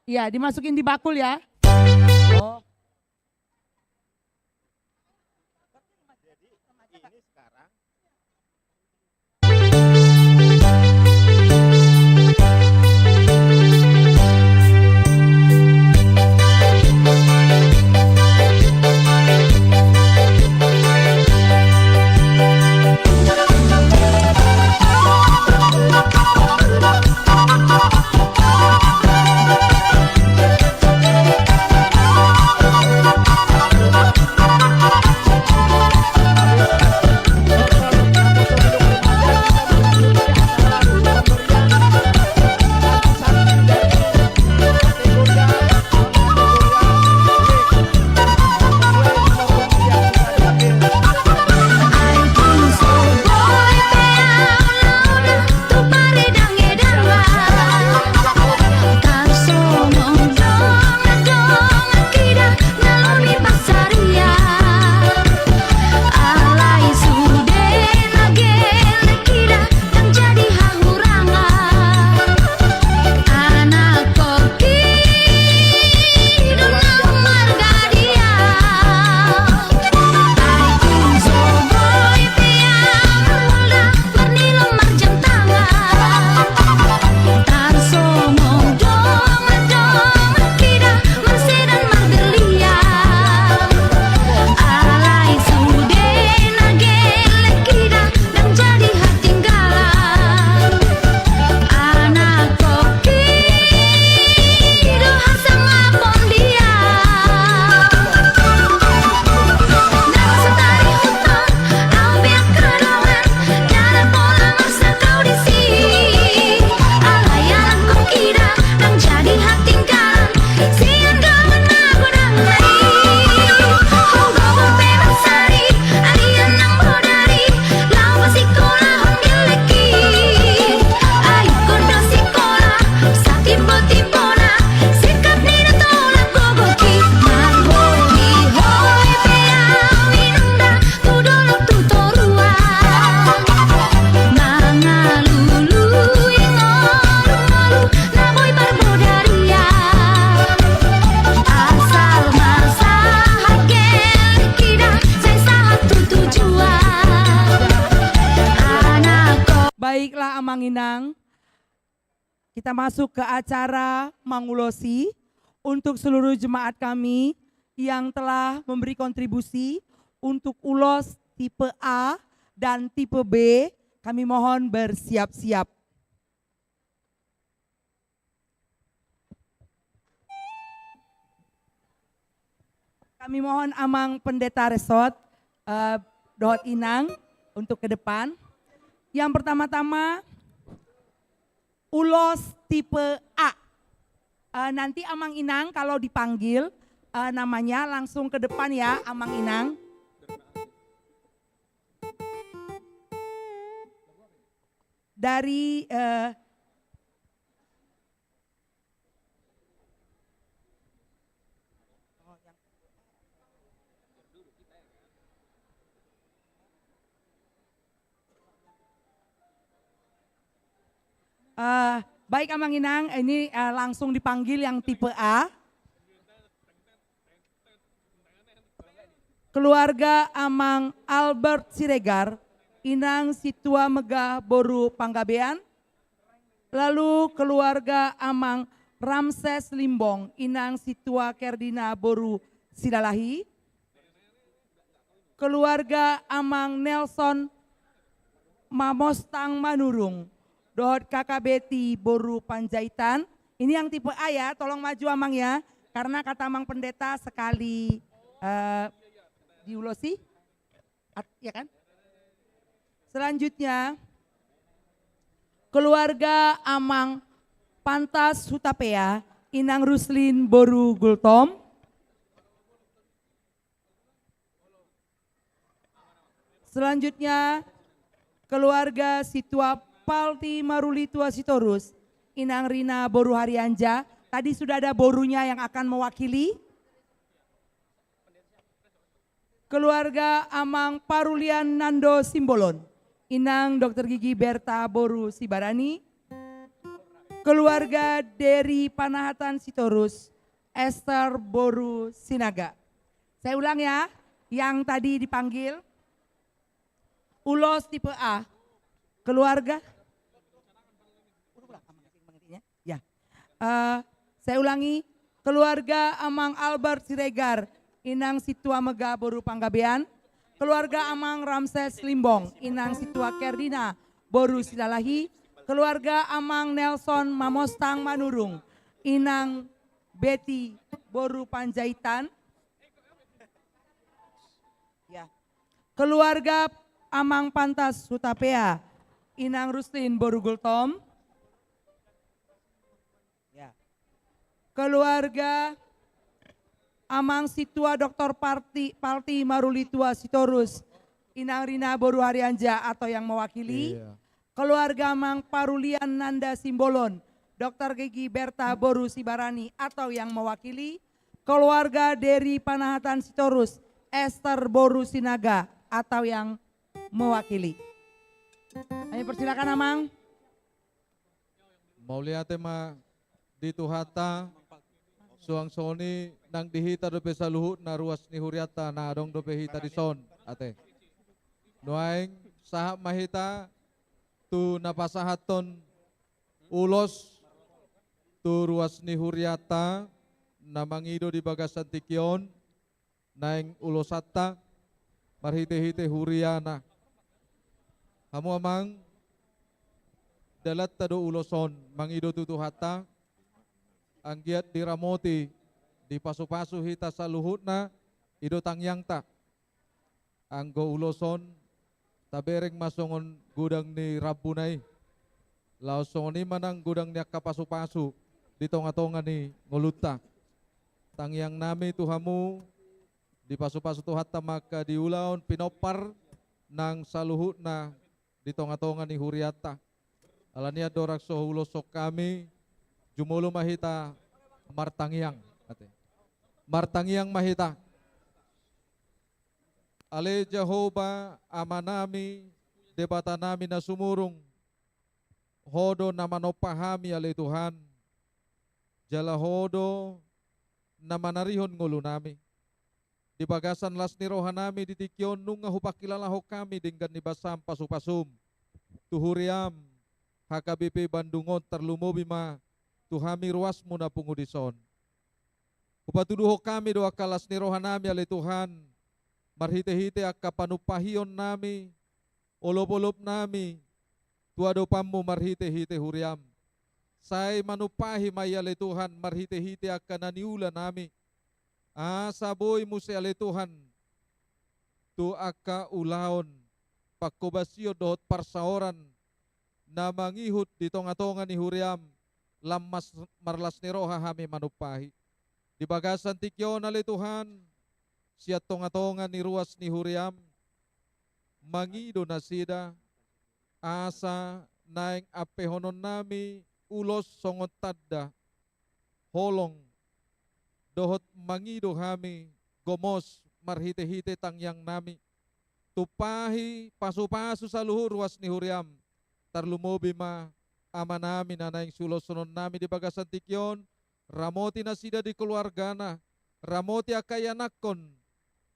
Ya, dimasukin di bakul ya. Oh. Baiklah Amanginang, kita masuk ke acara Mangulosi untuk seluruh jemaat kami yang telah memberi kontribusi untuk ulos tipe A dan tipe B. Kami mohon bersiap-siap. Kami mohon Amang Pendeta Resort, Dohot Inang untuk ke depan. Yang pertama-tama ulos tipe A. Nanti Amang Inang kalau dipanggil namanya langsung ke depan ya Amang Inang. Dari baik Amang Inang, ini langsung dipanggil yang tipe A. Keluarga Amang Albert Siregar, Inang Situa Megah Boru Panggabean. Lalu keluarga Amang Ramses Limbong, Inang Situa Kerdina Boru Silalahi. Keluarga Amang Nelson Mamostang Manurung, Dohot KKBT Boru Panjaitan. Ini yang tipe A ya, tolong maju Amang ya. Karena kata Amang Pendeta sekali diulosi, ya kan? Selanjutnya, keluarga Amang Pantas Hutapea, Inang Ruslin Boru Gultom. Selanjutnya, keluarga Situa Palti Maruli Tua Sitorus, Inang Rina Boru Harianja, Tadi sudah ada borunya yang akan mewakili. Keluarga Amang Parulian Nando Simbolon, Inang Dr. Gigi Berta Boru Sibarani. Keluarga Deri Panahatan Sitorus, Esther Boru Sinaga. Saya ulang ya, yang tadi dipanggil. Ulos tipe A, keluarga. Ya, saya ulangi, keluarga Amang Albert Siregar, Inang Situa Mega Boru Panggabean. Keluarga Amang Ramses Limbong, Inang Situa Kerdina Boru Silalahi. Keluarga Amang Nelson Mamostang Manurung, Inang Betty Boru Panjaitan. Ya. Keluarga Amang Pantas Hutapea, Inang Ruslin Boru Gultom. Ya. Keluarga Amang Situa Dr. Palti Marulitua Sitorus, Inang Rina Boru Harianja atau yang mewakili. Iya. Keluarga Amang Parulian Nanda Simbolon, Dr. Gigi Berta Boru Sibarani atau yang mewakili. Keluarga Deri Panahatan Sitorus, Esther Boru Sinaga atau yang mewakili. Ayo persilakan Amang. Maulia tema di Tuhata, suang soni nang dihita dope saluhut na ruas ni huriata na adong dope hita di son ate. Nuaing sahab mahita tu napasahaton ulos tu ruas ni huriata na mangido di bagasan tikyon naing ulosata marhite-hite huriana. Hamu amang dalat tado uloson mangido tutuhata anggiat diramoti di pasu-pasu hita sa luhut na ido tangyang ta anggo uloson tabereng masongon gudang ni Rabunay laosongon ni manang gudang niya kapasu-pasu di tonga-tonga ni nguluta tangyang nami tuhamu di pasu-pasu tuhata maka diulaon pinopar nang saluhut na di tonga-tonga ni huriata alania dorak so ulosok kami jumulo mahita martangyang ate. Martangyang mahita. Ale Jehovah amanami debata nami na sumurong hodo na manopahami ale Tuhan jala hodo na manarihon ngulo nami di bagasan las ni rohan nami di tikyon nung hupakilala ho kami dinggan ni basam pasupasum tuhuriam HKBP Bandungon terlumobi ma tuhami ruas muna pungudison. Upatuduho kami doa kalas ni rohan nami ale Tuhan. Marhite-hite akka panupahion nami. Olop-olop nami. Tuado pamu marhite-hite huriam. Say manupahi may ale Tuhan. Marhite-hite akka naniula nami. Saboy mo si ale Tuhan. Tu akka ulaon. Pagkobasyo doot parsaoran. Na mangihut di tonga-tonga ni huriam. Lamas marlas ni roha hami manupahi. Di bagasan tikyon ali Tuhan, siya tonga-tonga ni ruas ni huriam, mangido na sida, asa naing apehonon nami, ulos songot tadda, holong, dohot mangido hami, gomos marhite-hite tangyang nami, tupahi pasu-pasu sa luhur ruas ni huriam, tarlumobi ma, ama namin na naing sulosonon namin di bagasan tikyon, ramoti na sida di keluarga na, ramoti akayanakon,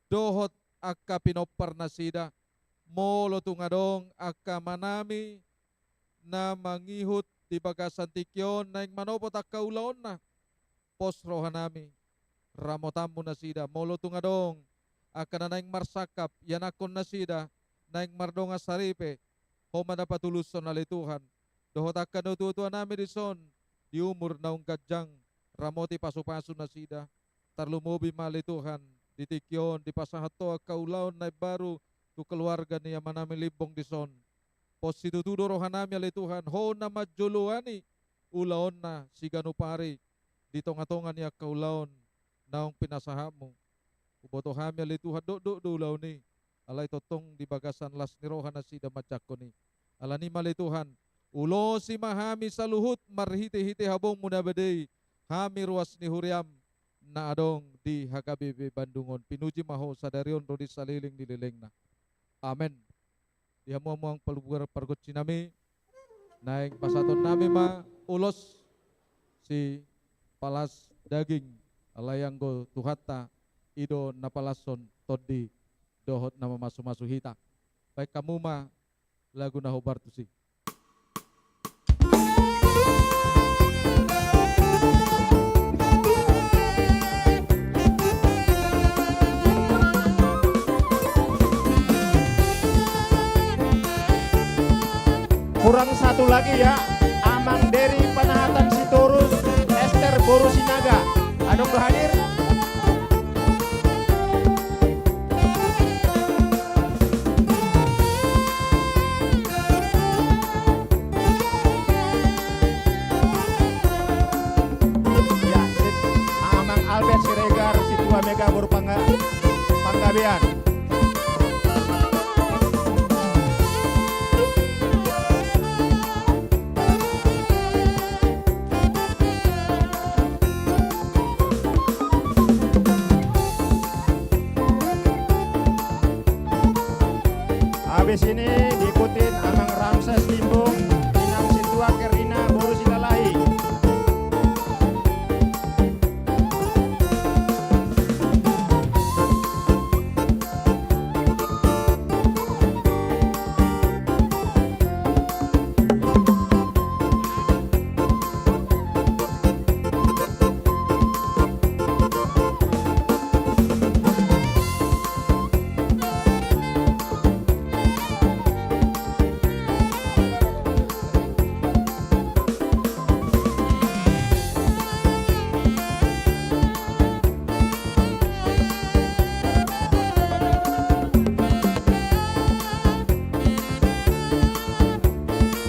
dohot akka pinopar na sida, molo tungadong akka manami na mangihut di bagasan tikyon naing manopot akka ulaon na, posrohan nami, ramotam mo na sida, molo tungadong akka na naing marsakap, yanakon na sida, naing mardonga saripe, homa na patuluson na lituhan, dohot akka nututuan namin di son, di umur naung kadyang, ramoti pasu-pasu na sida, tarlumobi malituhan, ditikyon, di pasahato kaulaon na baru tu keluarga niya manami libong di son. Pos situtudo rohan nami alituhan, ho na majuluani, ulaon na siganupari, di tonga-tonga niya kaulaon, naong pinasahamo. Uboto hami alituhan, do ulaon ni, alay totong di bagasan las ni rohan na sida matsako ni. Alani malituhan, ulo si mahami sa luhut, marhite-hite habong munabaday, Hami ruas ni huriam na adong di HKBP Bandungon. Pinuji maho sadarion rodi saliling dililingna. Amen. Di hamuang palubugar pargot sinami. Naik pasaton nami ma ulos si palas daging alayanggo tuhata ido napalason todi dohot nama masu-masu hita. Baik kamu ma lagu nahobar tusi. Kurang satu lagi ya, Amang Deri Panahatan Sitorus, Esther Boru Sinaga. Adong hadir. Ya, Amang Albert Siregar, Situa Mega Boru Panggabean. Habis ini diikutin Amang Ramses Limbung, Inang Situa Kerina Boru Silalahi.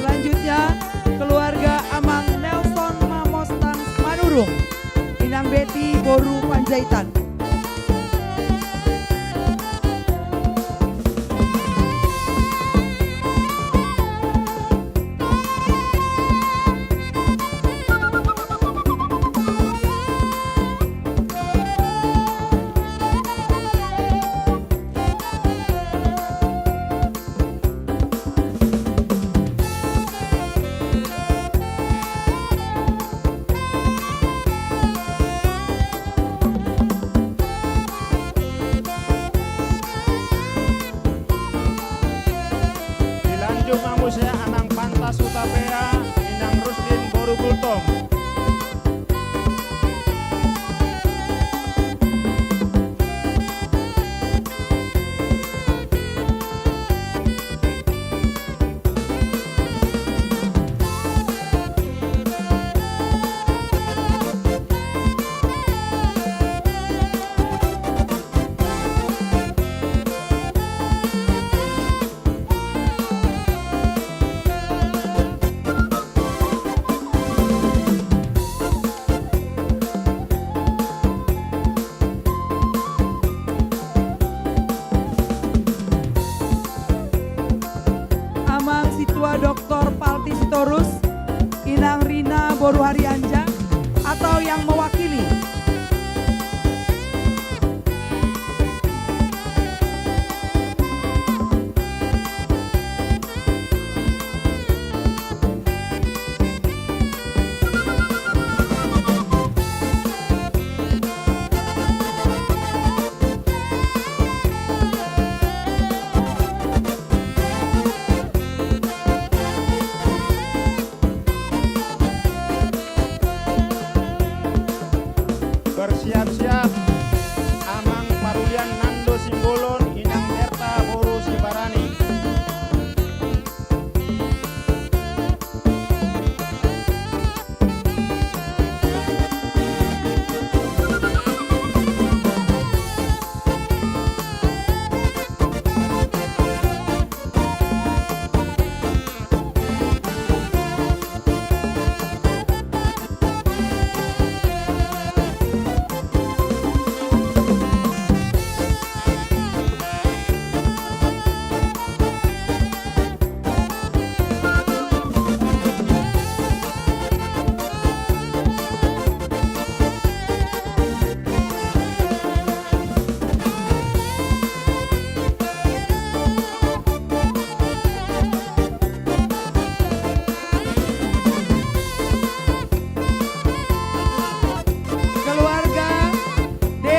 Selanjutnya keluarga Amang Nelson Mamostan Manurung, Inang Betty Boru Panjaitan. Dilanjut mamusnya Amang Pantas Utapea, Inang Rusdin Boru Kultong. Amang Situa Dr. Palti Sitorus, Inang Rina Boru Harianja atau yang mewakili.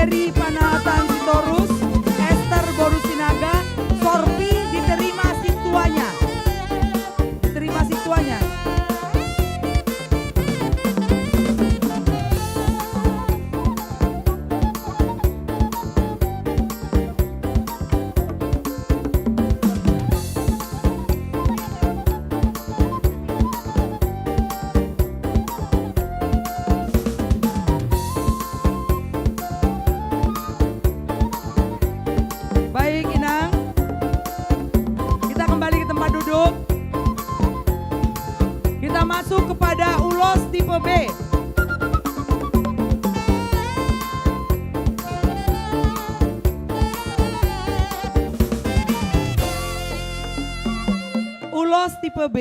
Mary Panatan Sitorus, Esther Borusinaga, Sorpi diterima situanya. Diterima situanya. Baik Inang, kita kembali ke tempat duduk. Kita masuk kepada ulos tipe B. Ulos tipe B,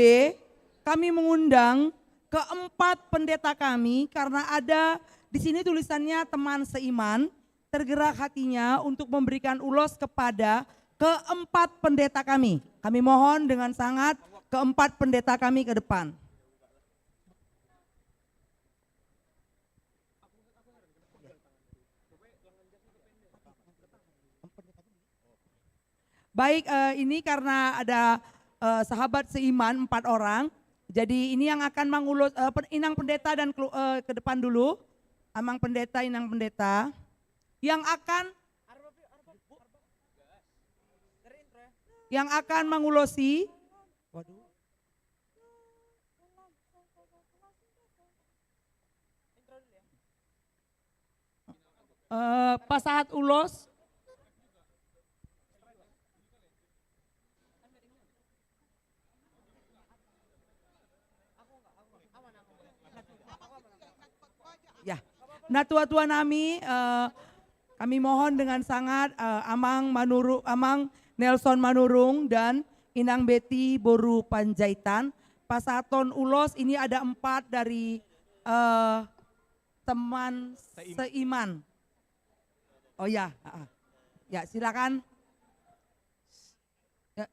kami mengundang keempat pendeta kami karena ada di sini tulisannya teman seiman, tergerak hatinya untuk memberikan ulos kepada keempat pendeta kami. Kami mohon dengan sangat keempat pendeta kami ke depan. Baik, ini karena ada sahabat seiman 4 orang, jadi ini yang akan mengulus inang pendeta dan ke depan dulu, amang pendeta, inang pendeta, yang akan mengulosi. Pas saat ulos. Ya, nah tua-tua nami, kami mohon dengan sangat Amang Nelson Manurung dan Inang Betty Boru Panjaitan. Pasaton ulos ini ada 4 dari teman seiman. Oh ya, ya silakan. Ya.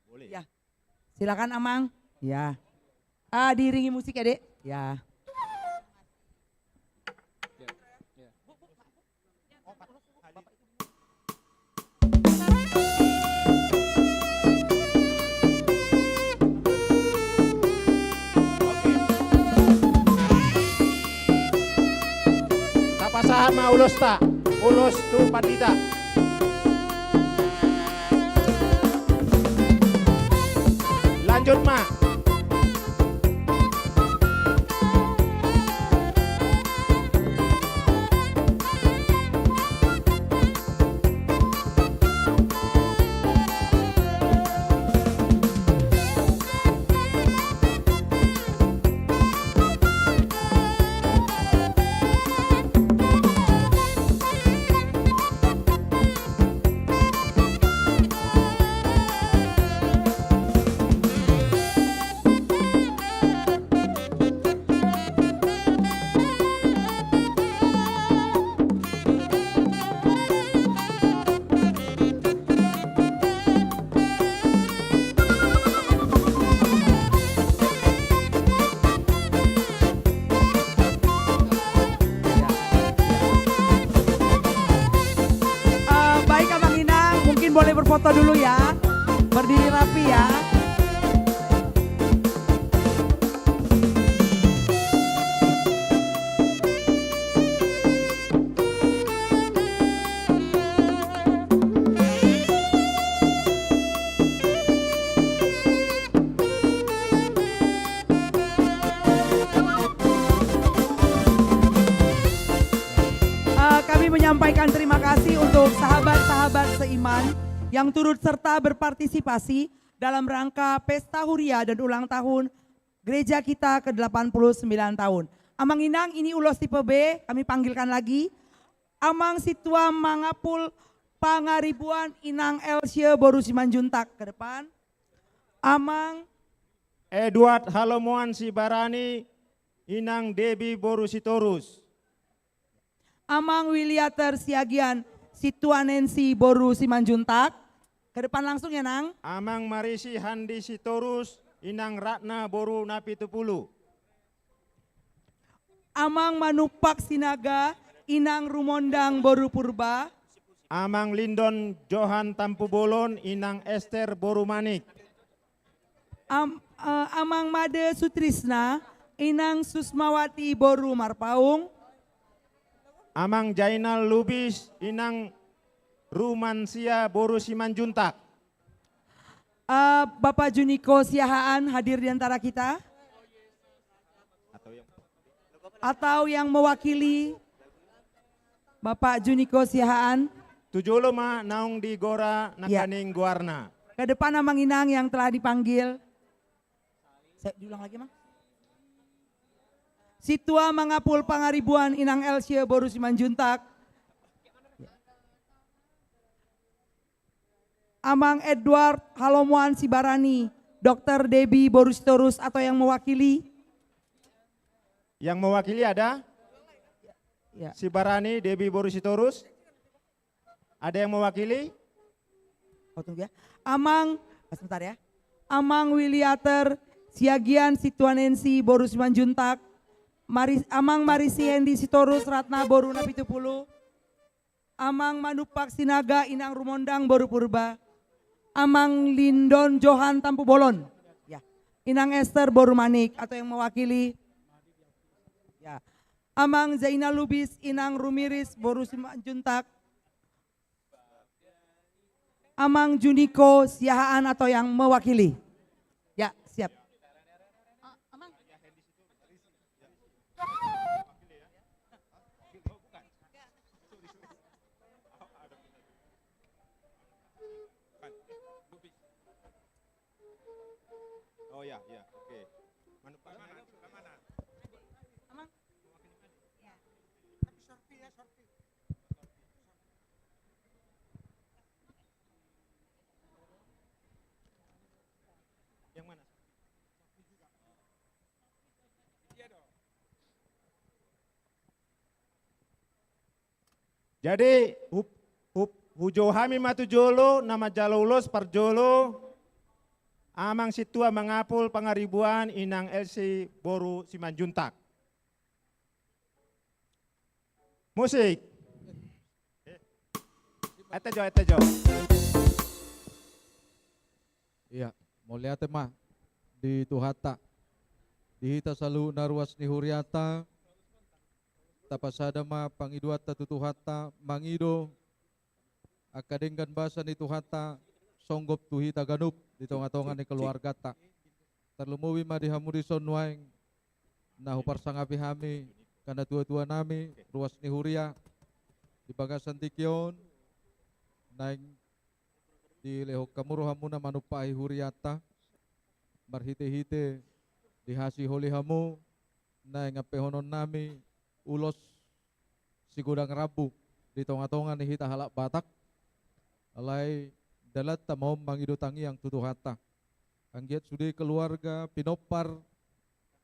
Boleh. Ya, silakan Amang. Ya. Diiringi musik ya, Dek. Ya. Tapasahan ma ulos ta, ulos tu pandita. Lanjut ma. Boleh berfoto dulu ya, berdiri rapi ya. Kami menyampaikan terima kasih untuk sahabat-sahabat seiman yang turut serta berpartisipasi dalam rangka Pesta Huria dan ulang tahun gereja kita ke-89 tahun. Amang Inang, ini ulos tipe B, kami panggilkan lagi. Amang Situa Mangapul Pangaribuan Inang Elsie Boru Simanjuntak ke depan. Amang Edward Halomoan Sibarani Inang Debi Boru Sitorus. Amang Wiliater Siagian Situanensi Boru Simanjuntak. Ke depan langsung ya Nang. Amang Marisi Handi Sitorus Inang Ratna Boru Napi Tupulu. Amang Manupak Sinaga Inang Rumondang Boru Purba. Amang Lindon Johan Tampubolon Inang Esther Borumanik. Amang Made Sutrisna Inang Susmawati Boru Marpaung. Amang Jainal Lubis Inang Rumansia Boru Simanjuntak. Bapak Juniko Siahaan hadir di antara kita. Atau yang mewakili Bapak Juniko Siahaan. Tujuh lima naung di Gora Nakaning Guarna. Ke depan Amang Inang yang telah dipanggil. Saya diulang lagi, Mang. Situa Mangapul Pangaribuan Inang Elsie Boru Simanjuntak. Amang Edward Halomuan Sibarani, Dr. Debbie Boru Sitorus atau yang mewakili. Yang mewakili ada Sibarani Debbie Boru Sitorus. Ada yang mewakili? Oh, tunggu ya. Amang, sebentar ya. Amang Wiliater Siagian Situanensi Boru Simanjuntak. Amang Marisi Hendi Sitorus Ratna Boru Napitupulu. Amang Manupak Sinaga Inang Rumondang Boru Purba. Amang Lindon Johan Tampubolon. Ya. Inang Esther Boru Manik atau yang mewakili. Ya. Amang Zainal Lubis Inang Rumiris Boru Simanjuntak. Amang Juniko Siahaan atau yang mewakili. Ya, siap. Oh ya, ya, oke. Manupak mana? Amang. Yang mana? Jadi hujohami matujolo nama jalulos parjolo amang situa mangapul pangaribuan Inang Elsie Boru Simanjuntak. Musik. Etejo. Iya, mulia tema di Tuhata. Dihita salu naruas ni Huriata. Tapasada ma pangiduata tutuhata mangido. Akadenggan basa ni Tuhata. Songgop tuhita ganup di tonga-tonga ni keluarga ta. Terlumuwi ma dihamurison waing. Nahu parsangapi hami. Karena tua-tua nami ruas ni Huria. Di bagasan tikion. Naing di lehok kamuro hamuna manupai Huriata. Marhite-hite dihasi holi hamu. Naing apehonon nami. Ulos si gudang rabu di tonga-tonga ni hita halak Batak. Alai dalat tamom mangidutangi yang tutuhata. Anggiat sudi keluarga pinopar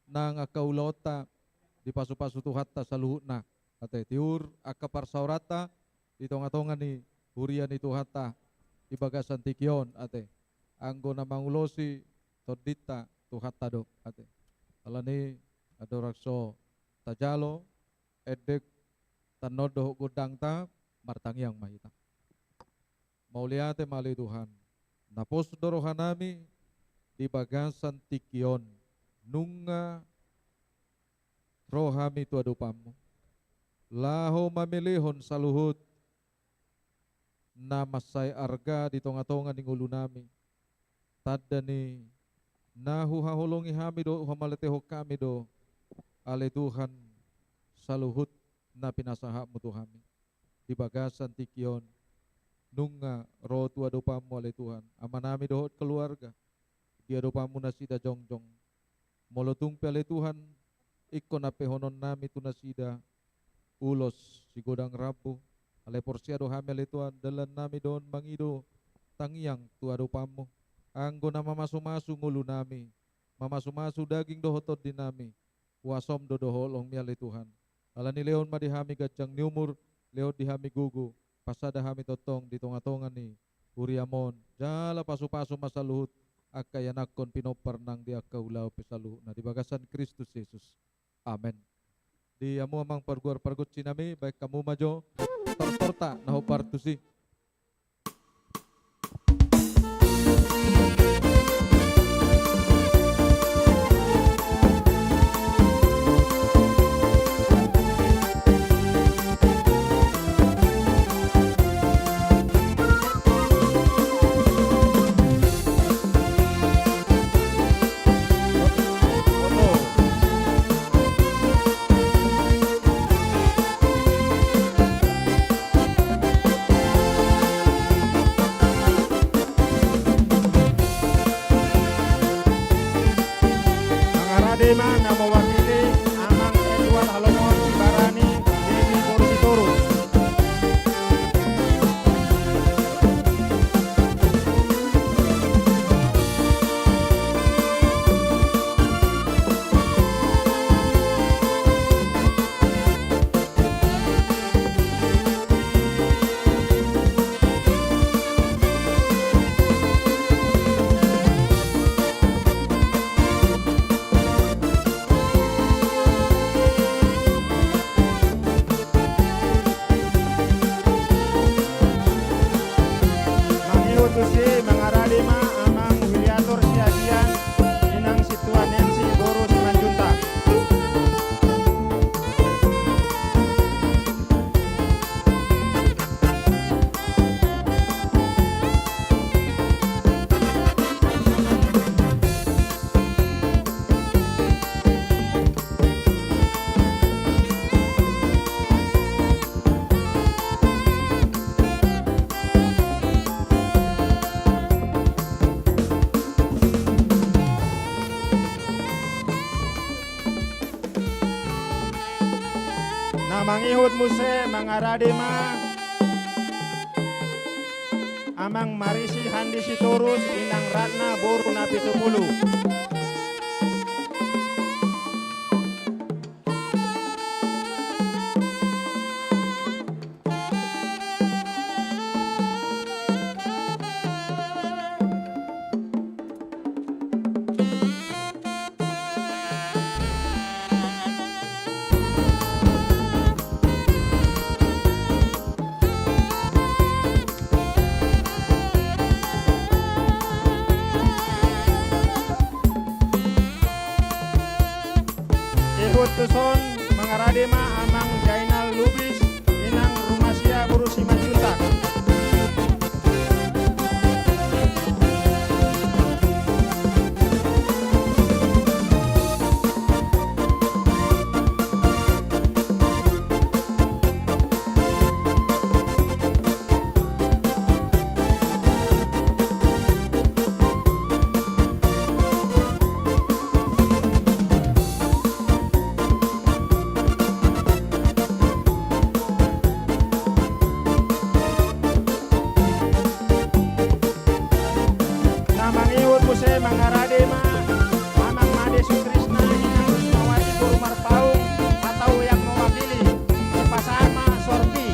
nang akaulota di pasu-pasu tuhata saluhutna. Ate tiur akapar saurata di tonga-tonga ni hurian itu hata di bagasan tikion ate. Anggo na mangulosi todita tuhata do ate. Alani adorakso tajalo edek tanodo gudang ta martangiang mahita. Mauliate mali Tuhan. Napos dorohanami di bagasan tikion nunga rohami tu adupamu. Laho mamilihon saluhut na masay arga di tonga-tonga ning ulo nami. Tadda ni nahu hahulungi hami do hamalateho kami do ale Tuhan saluhut na pinasaha mo Tuhan di bagasan tikion nunga rotu adopamu ale Tuhan amanami dohot keluarga di adopamu na sida jongjong molotung ale Tuhan ikon na pehonon nami tu na sida ulos si godang rabu ale porsiado hami ale Tuhan dalan nami doon mangido tangiang tu adopamu anggo na mamasu-masu ngulu nami mamasu-masu daging dohotot din nami wasom dodoholong mi ale Tuhan. Alani leon madihami gajang niumur, leon dihami gugu, pasada hami totong di tonga-tonga ni Uriamon, jala pasu-pasu masaluhut, akayanakon pinopar nang di akaulau pesaluhut na di bagasan Kristus Yesus. Amen. di amu amang parguar cinami baik kamu majo torta naho partusi. Dema na mewakili Amang Edward Halomon Sibarani Demi Borusi Torus. Tusi Mangaradema Amang Wiliator Siagian Inang Situan Nancy Boru Simanjuntak. Mangihut Muse Mangaradema Amang Marisi Handi Sitorus Inang Ratna Boru Napitupulu. Tuson Mangaradema Amang Jainal Lubis Inang Rumasia Boru Simanjuntak. Mangaradema Amang Made Sutrisna Inang Rusmawati Boru Marpaung atau yang mewakili Pasama Sorti.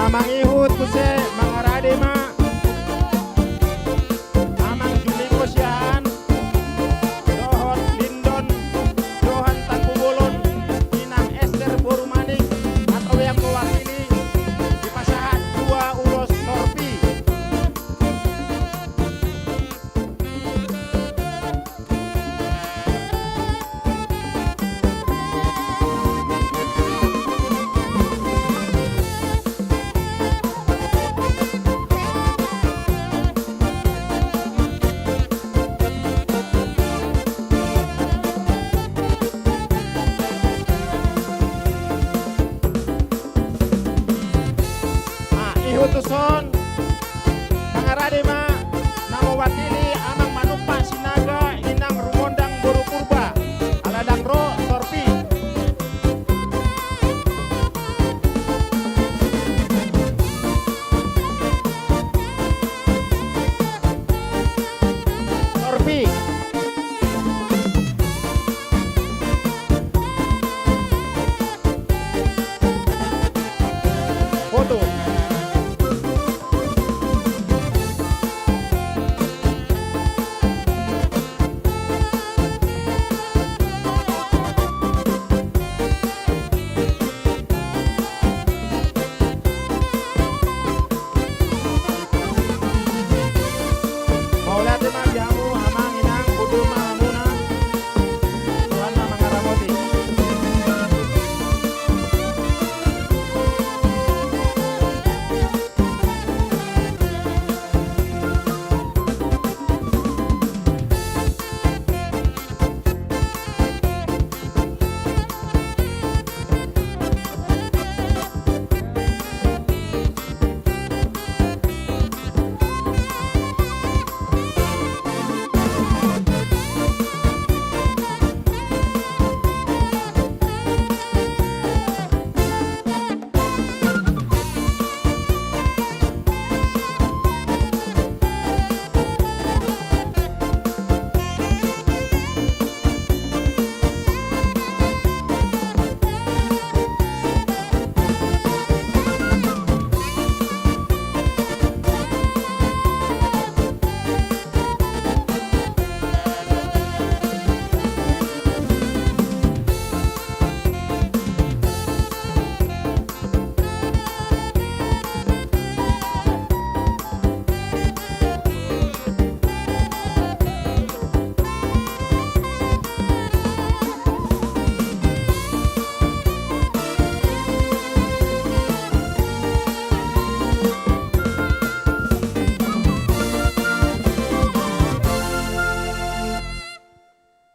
Mangihut Muse Mangaradema Amang Juliko Sian Dohot Lindon Johan Tangkubolon Inang Esther Boru Manik atau yang mewakili di Pasahat 2 Ulos Sorpi. utuson Pangaradema namo wakili amang manumpa sinaga inang rumondang buru purba aladang ro torpi torpi foto Maulati Mabiamu amang inang kudu mahamuna Tuhan mangaramoti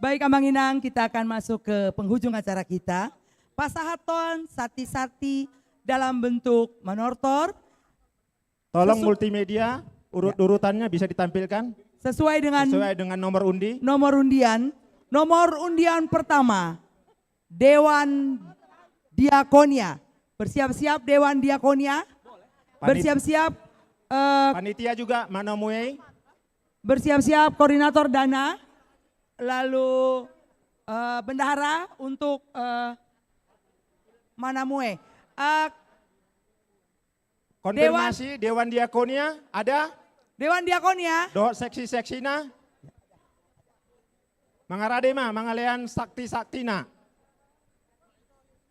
Baik Amang Inang, kita akan masuk ke penghujung acara kita. Pasahaton sati-sati dalam bentuk manortor. Tolong multimedia urut-urutannya bisa ditampilkan Sesuai dengan nomor undi. Nomor undian pertama, Dewan Diakonia. Bersiap-siap Dewan Diakonia. Bersiap-siap Panitia juga Manamuei. bersiap-siap koordinator dana. Lalu bendahara untuk Manamue. Konfirmasi Dewan Diakonia ada? Dewan Diakonia. Do seksi-seksina. Mangaradema, mangalean sakti-saktina.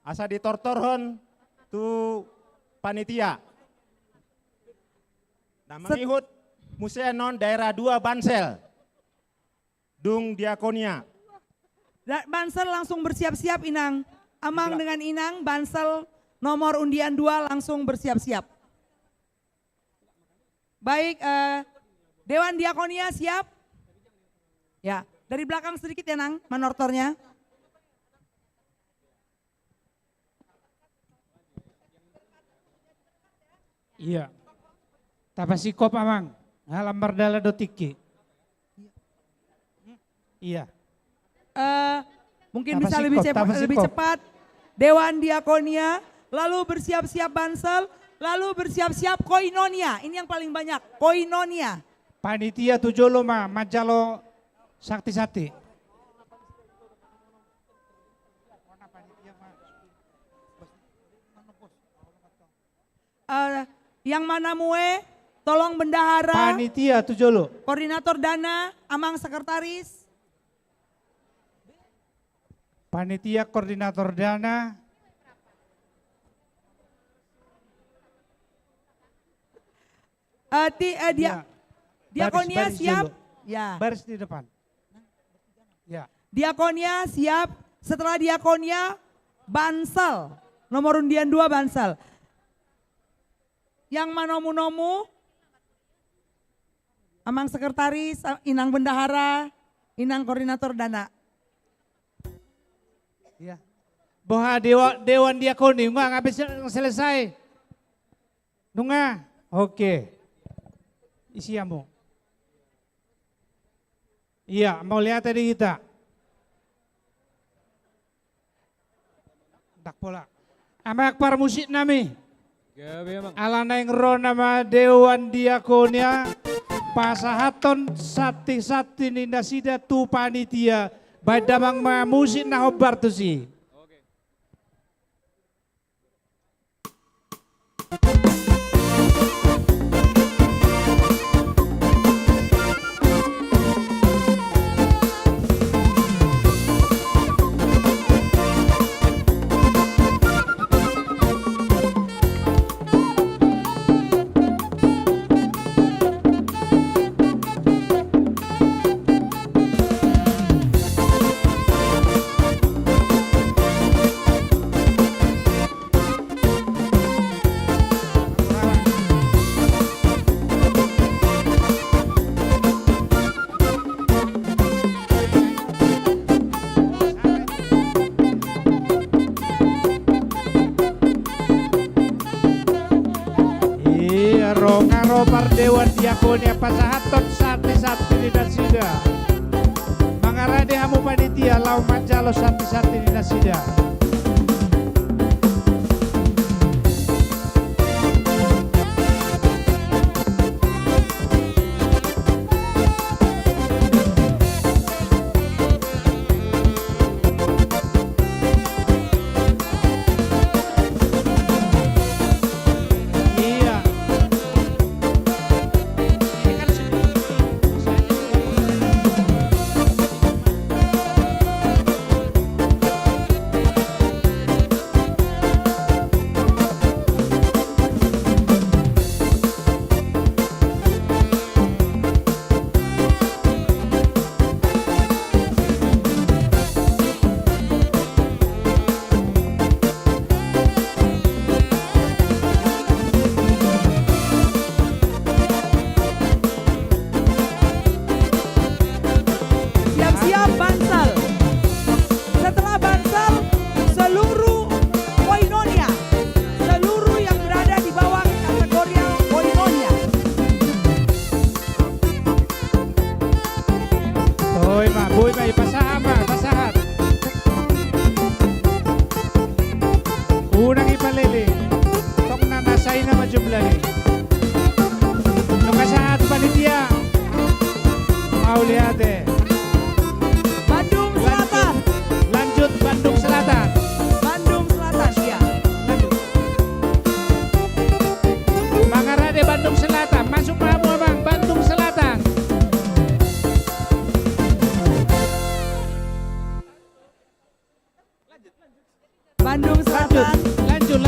Asa ditortorhon tu panitia. Nah mengihut museanon daerah 2 Bansel. Dung Diakonia. Bansel langsung bersiap-siap Inang. Amang dengan Inang, Bansel nomor undian 2 langsung bersiap-siap. Baik, Dewan Diakonia siap? Ya, dari belakang sedikit ya Nang, manortornya. Iya. Tapasikop Amang. Lambar dala dotiki. Iya. Mungkin bisa lebih cepat. Dewan Diakonia, lalu bersiap-siap Bansel, lalu bersiap-siap Koinonia. Ini yang paling banyak, Koinonia. Panitia Tujolo Majalo Sakti-Sakti. Yang Manamue, tolong bendahara. Panitia Tujolo. Koordinator dana, Amang sekretaris. Panitia koordinator dana. Diakonia baris siap. dulu. Ya. Baris di depan. Ya. Diakonia siap. Setelah Diakonia, Bansel. Nomor undian 2 Bansel. Yang manomu-nomu, Amang sekretaris, Inang bendahara, Inang koordinator dana. Ya. Boha Dewan Diakoni, nggak habis selesai. Nunga. Oke. Isiamu. Iya, mau lihat tadi kita. Tak pola. Amak par musik nami. Alana yang ro nama Dewan Diakonia. Pasahaton sati-sati ninda sida tu panitia. Badamang ma musik na hobar tu si. Dewan Diakonia Pasahaton sati-sati di sida. Mangarade hamu panitia lau majalo sati-sati di sida. Bandung Selatan. Lanjut.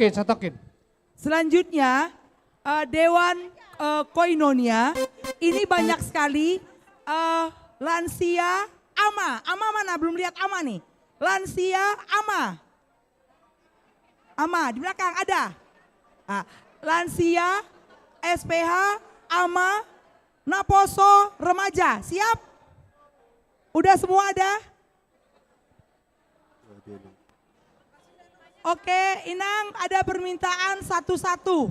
Oke, catokin. Selanjutnya Dewan Koinonia ini banyak sekali lansia ama. Ama mana? Belum lihat ama nih. Lansia ama. Ama di belakang ada. Lansia, SPH, ama, Naposo, remaja. Siap? Udah semua ada? Oke, Inang ada permintaan satu-satu.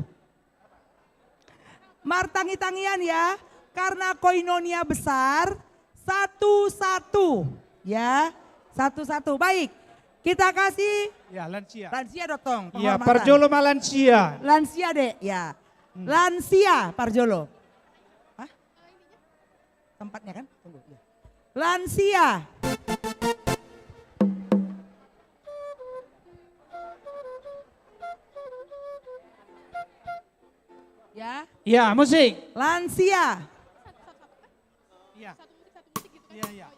Martangi-tangian ya, karena koinonia besar, satu-satu. Ya, satu-satu. Baik, kita kasih. Ya, lansia. Lansia dotong. Ya, Parjolo mah lansia. Lansia dek, ya. Lansia, Parjolo. Hah? Tempatnya kan? Tunggu. Ya. Lansia. Ya. Ya, musik. Lansia. Iya. Iya, iya.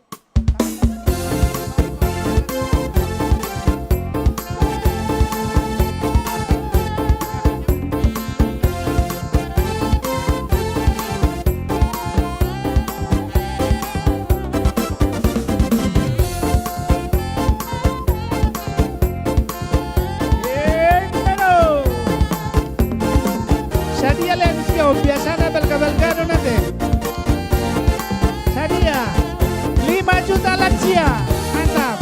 Sadia Lencio, biasanya belga-belgano nanti. Sadia, 5 juta lansia, mantap.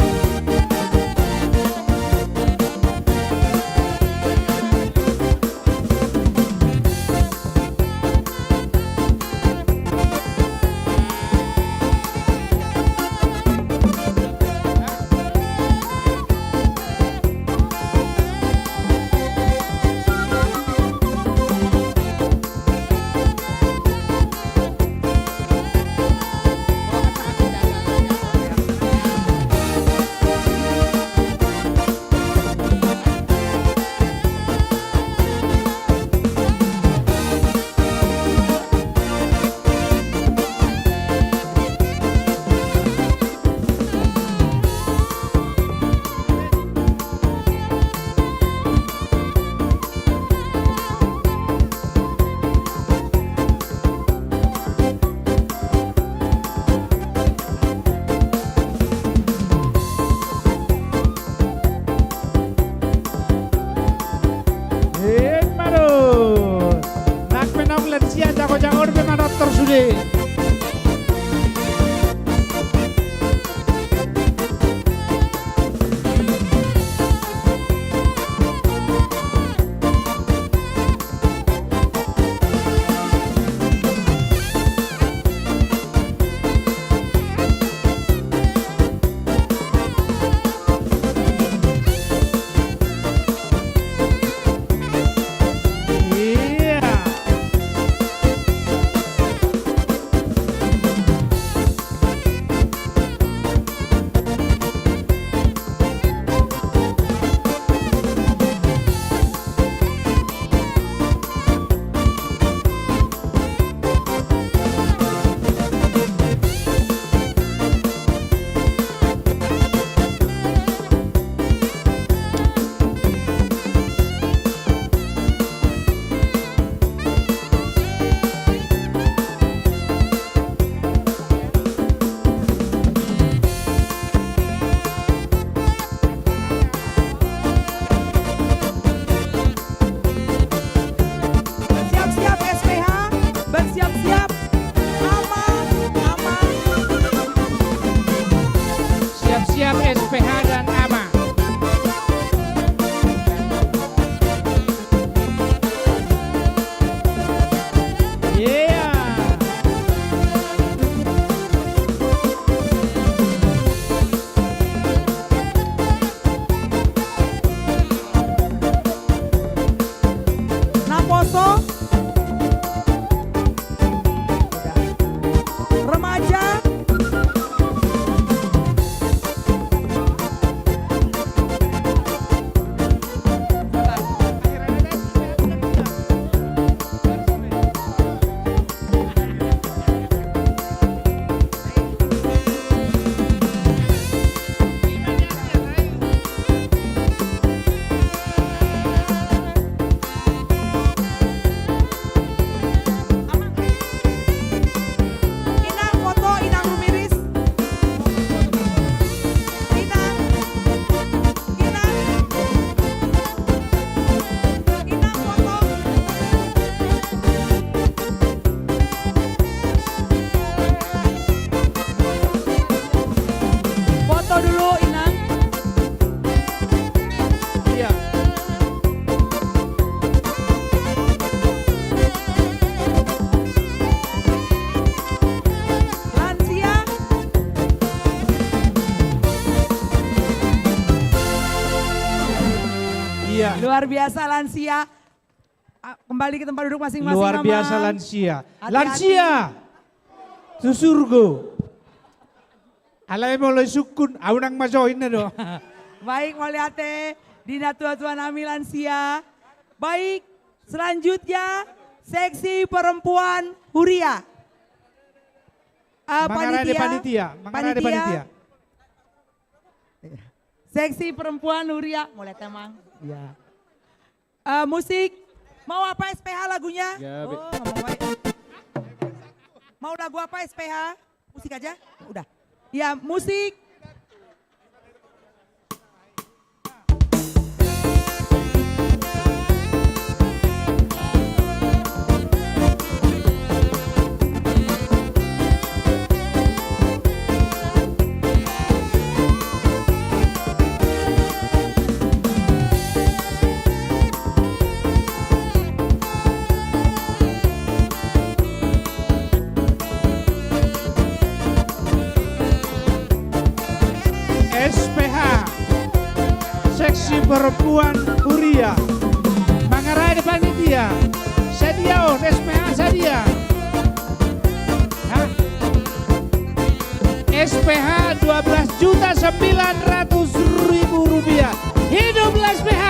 Luar biasa lansia. Kembali ke tempat duduk masing-masing. Luar Mama. biasa lansia. Hati-hati. Lansia. Susurgo. Alay mo loy sukun. Aunang majoin na do. Baik, Moliate, Dina tua-tua nami lansia. Baik, selanjutnya seksi perempuan Huria. Panitia. Seksi perempuan Huria. Mulai temang. Ya. Musik. Mau apa SPH lagunya? Ya, oh, ngomong baik. Mau lagu apa SPH? Musik aja? Udah. Ya, musik. SPH Seksi Perempuan Huria Manggarai depan panitia Sedia on SPH sedia Hah? SPH 12.900.000 rupiah. Hidup SPH.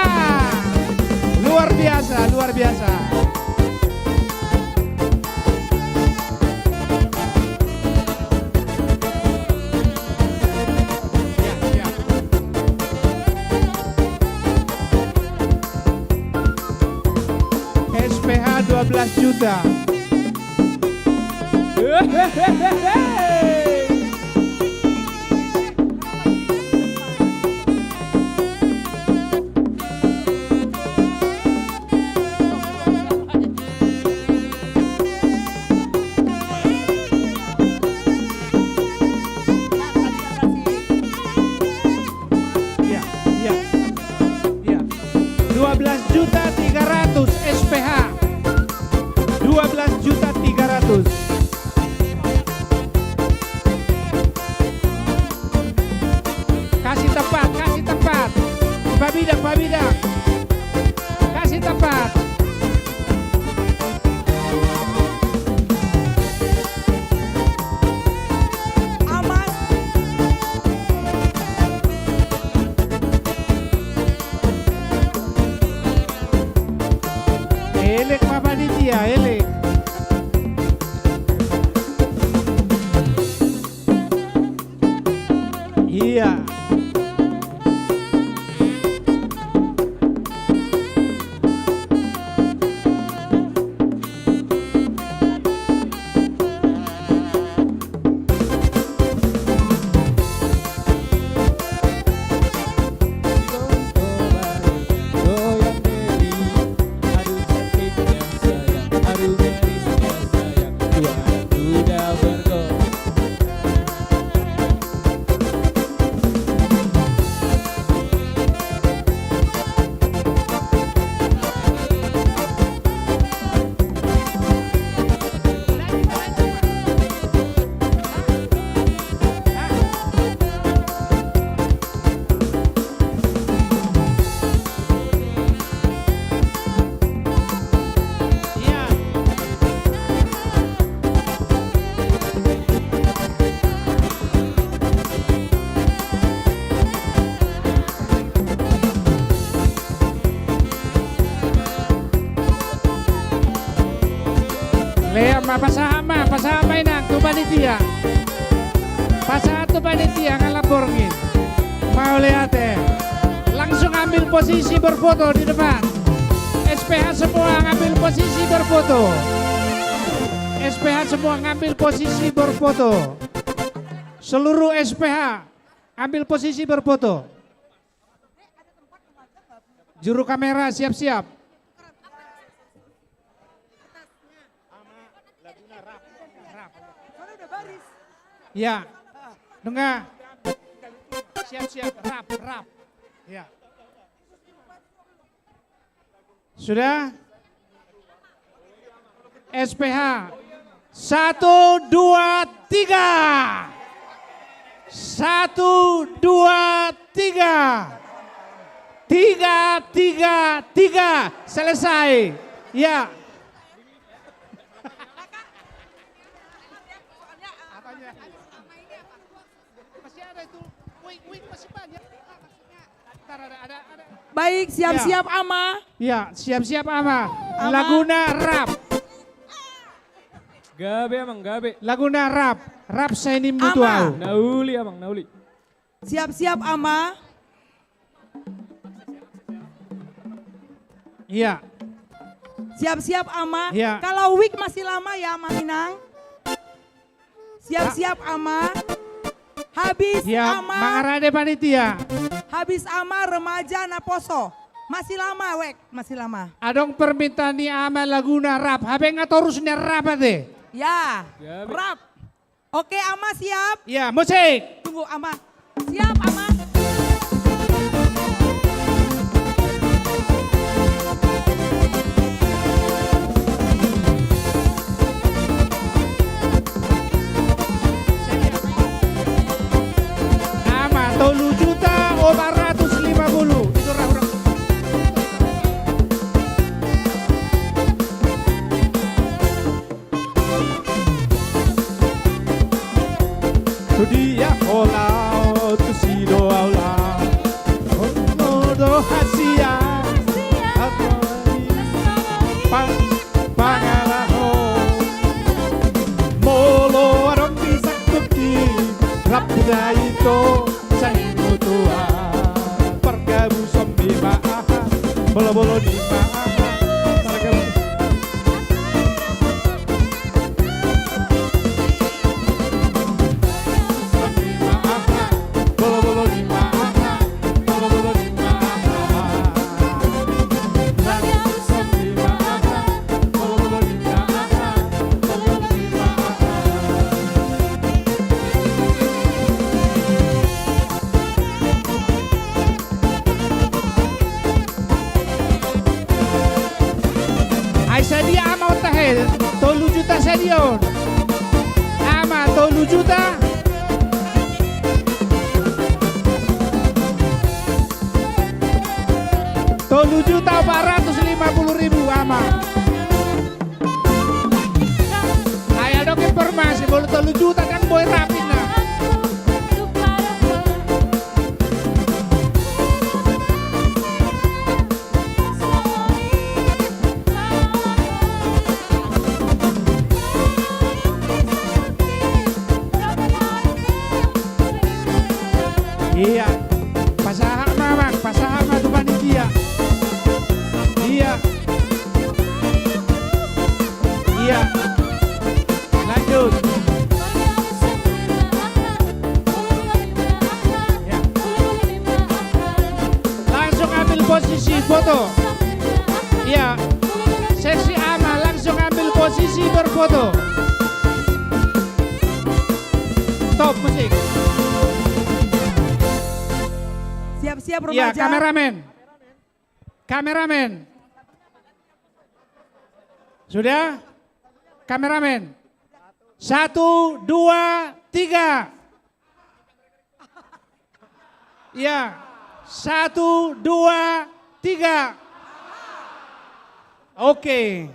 Luar biasa, luar biasa. SPH 12 juta. SPH 12.300.000. Kasih tempat, Pak Bidang, kasih tempat. Aman. Elek Pak Panitia, elek. Iya. Pasama inang tu panitia. Pasal tu panitia ngalaporkin. Mau lihat langsung ambil posisi berfoto di depan. SPH semua ngambil posisi berfoto. SPH semua ngambil posisi berfoto. Seluruh SPH ambil posisi berfoto. Juru kamera siap-siap. Ya, dengar. Siap-siap, rap. Ya. Sudah? SPH 1, 2, 3. 1, 2, 3. 3. Selesai. Ya. Baik, siap-siap Ama. Ya, siap-siap Ama. Laguna rap. Gabe amang, gabe. Laguna rap. Rap Sainim Mutual. Nauli amang, nauli. Siap-siap Ama. Iya. Siap-siap Ama. Iya. Kalau week masih lama ya Ama Minang. Siap-siap Ama. Habis Ya, Ama. Mangarade panitia. Habis Ama remaja Naposo. Masih lama wek, masih lama. Adong permintaan ni Ama Laguna rap. Habe ngatorusnya rap ade. Ya, rap. Oke Ama siap? Ya, musik. Tunggu Ama. Siap Ama. Ama 3.450.000. Itu rap-rap. Sudia kolao tu sido aula Ono do hasia Pangalaho Molo arong bisa kuki Rapuda ito sa inutua Pergabu sombi maaha Bolo-bolo di maaha Sedia Ama Otahel, 3 juta sedion. Ama 3 juta. $7.450.000 Ama. Ayo dong informasi, boleh 3 juta kan boy rapin nah. Iya, pasaha mamang, pasaha madu panitia. Iya, iya, lanjut. Ya. Langsung ambil posisi foto. Iya, sesi Ama langsung ambil posisi berfoto. Stop musik. Siap-siap Iya, remaja. kameramen. Kameramen. Sudah? Kameramen. 1, 2, 3. Iya. 1, 2, 3. Oke.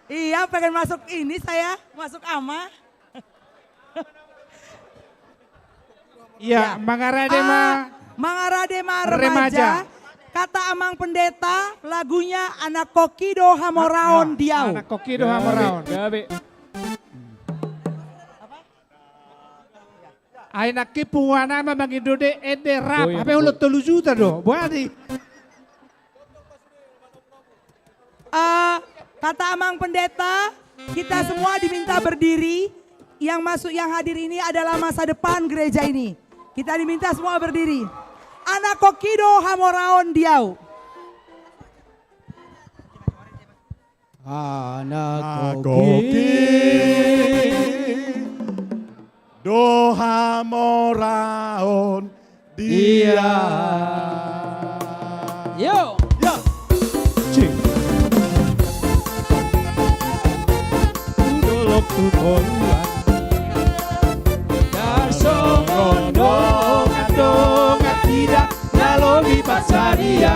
Iya, pengen masuk ini saya, masuk Ama. Iya, Mangaradema. Mangaradema Remaja. remaja. Kata Amang Pendeta, lagunya Anak Kokido Hamoraon Diau. Anak Kokido Hamoraon. Gabe. Anak kipuana mah mangidode ede rap. Apa ulo 3 juta do? Buati. Kata Amang Pendeta, kita semua diminta berdiri. Yang hadir ini adalah masa depan gereja ini. Kita diminta semua berdiri. Anak Kokido Hamoraon Diau. Anak Kokido Hamoraon dia. Yo. Ya. Cing. Tudolok tukonuan. Dasong ondong adong tidak nalobi pasaria.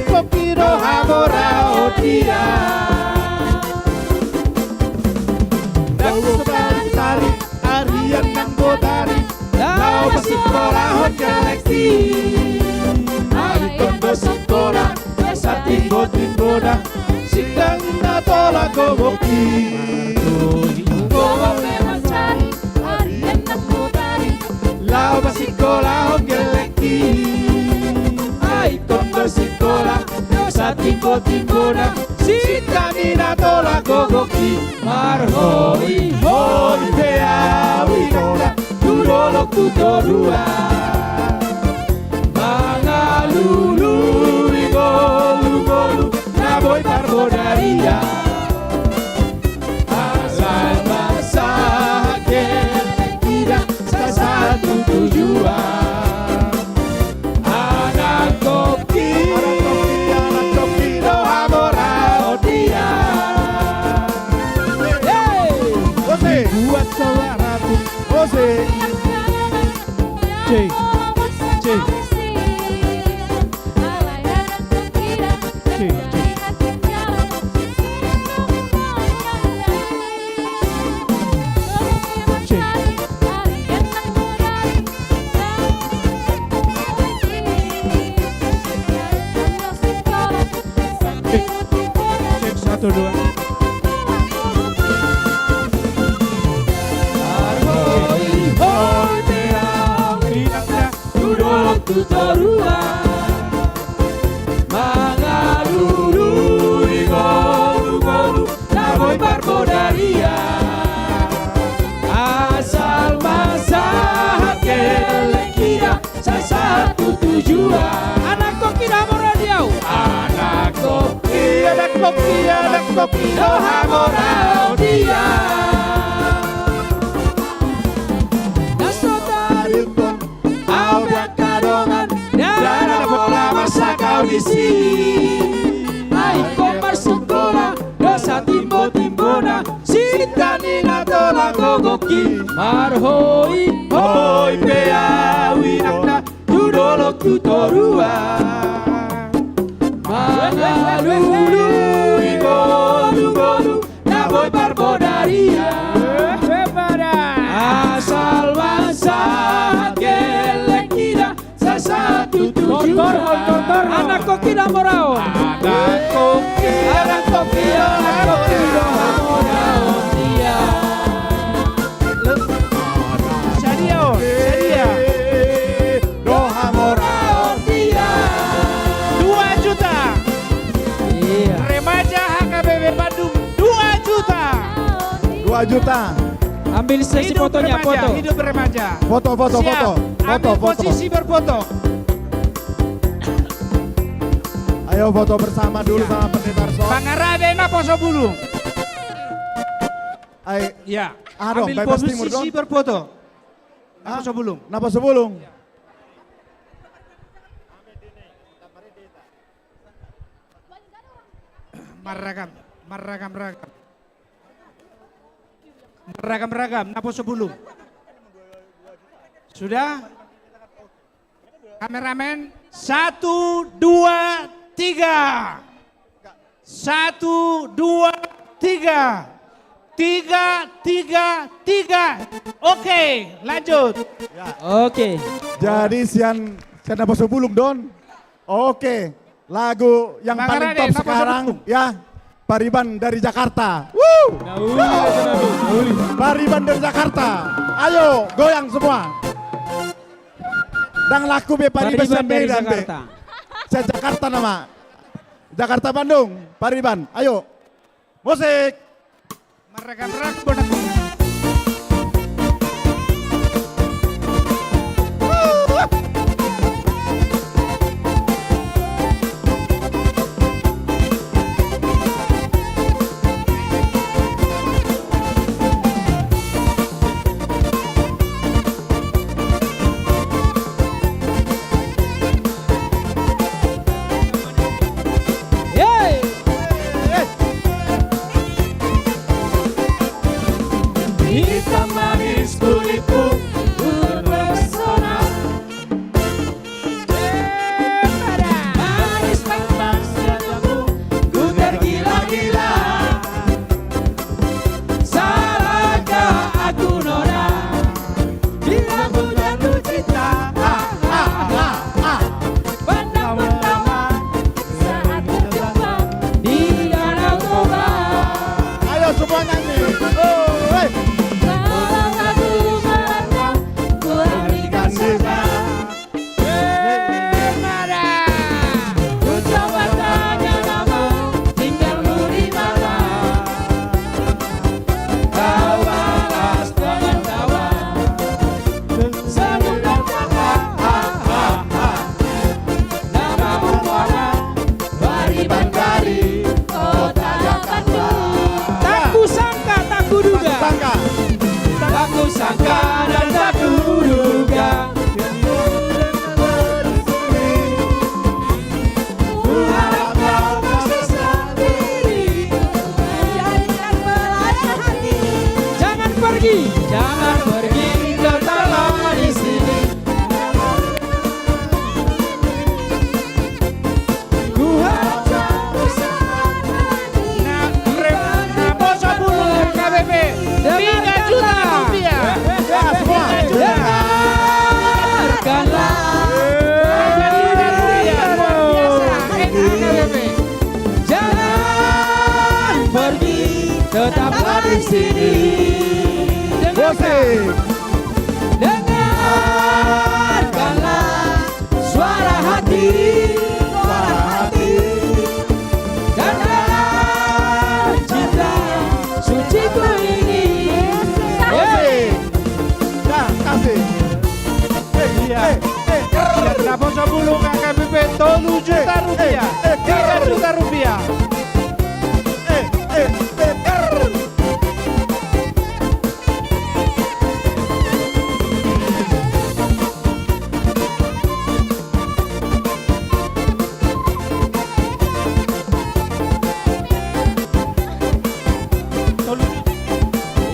koki roha mora odia. Tari tarian nang botari, lau pasikola hon galaksi. Ari tondo sikora, esa tinggo tinggoda, sikang na tola gogoki. Gogo mencari, tarian nang botari, lau pasikola hon galaksi. Ai tondo sikora, esa tinggo tinggoda, sikang na tola gogoki. Marhoi hoi bea winora, durolok tutorua. Mangalulu igolu golu, naboy barbodaria. Asal masa kira satu tujuan. Anak kopi doa mora odia. Buat suaraku, Ose. Cik, cik. Cek 1, 2. Tutorua Mangalulu igolu golu naboy barbodaria. Asal masa hakele kira satu tujuan. Anak koki namora diau. Anak koki doha mora dia. Audisi ai komar sukora dosa timbo timbona sita nina tola gogoki. Marhoi hoi bea winakna tudolok tutorua. Mangalulu igolu golu naboy barbodaria. Asal masa gele kira satu tujuan. Anak koki namorao. Anak koki doha morao dia. Sadia doha morao dia. 2 juta. Iya. Remaja HKBP Bandung 2 juta. 2 juta. Ambil sesi hidup fotonya, remaja, foto. Hidup remaja. Foto. Ambil posisi berfoto. Ayo foto bersama dulu sama Pendeta Arso. Pangarabe na poso bulung. Ay, ya. Ambil posisi berfoto. Na poso bulung. Na poso bulung. Meragam. Na poso bulung. Sudah? Kameramen 1, 2, 3. 1, 2, 3. 3. Oke, lanjut. Ya. Oke. Jadi sian Naposo Bulung Don. Oke, lagu yang paling top sekarang ya. Pariban dari Jakarta. Woo! Pariban dari Jakarta. Ayo, goyang semua. Dan laku be Pariban dari Jakarta. Saya Jakarta nama. Jakarta Bandung, Pariban. Ayo. Musik. Mereka-mereka bonak. Hitam manis kulitku terpesona. sangka. Tak kusangka dan tak kuduga. Jangan pergi, tetaplah di sini. Ku harap Nah, Poso Bulung HKBP 3 juta rupiah. dengarkanlah. Jangan pergi, tetaplah di sini. Dengarkanlah suara hati, dan cinta suciku ini. Nah, kasih. Nah, Poso Bulung HKBP 3 juta rupiah. 3 juta rupiah.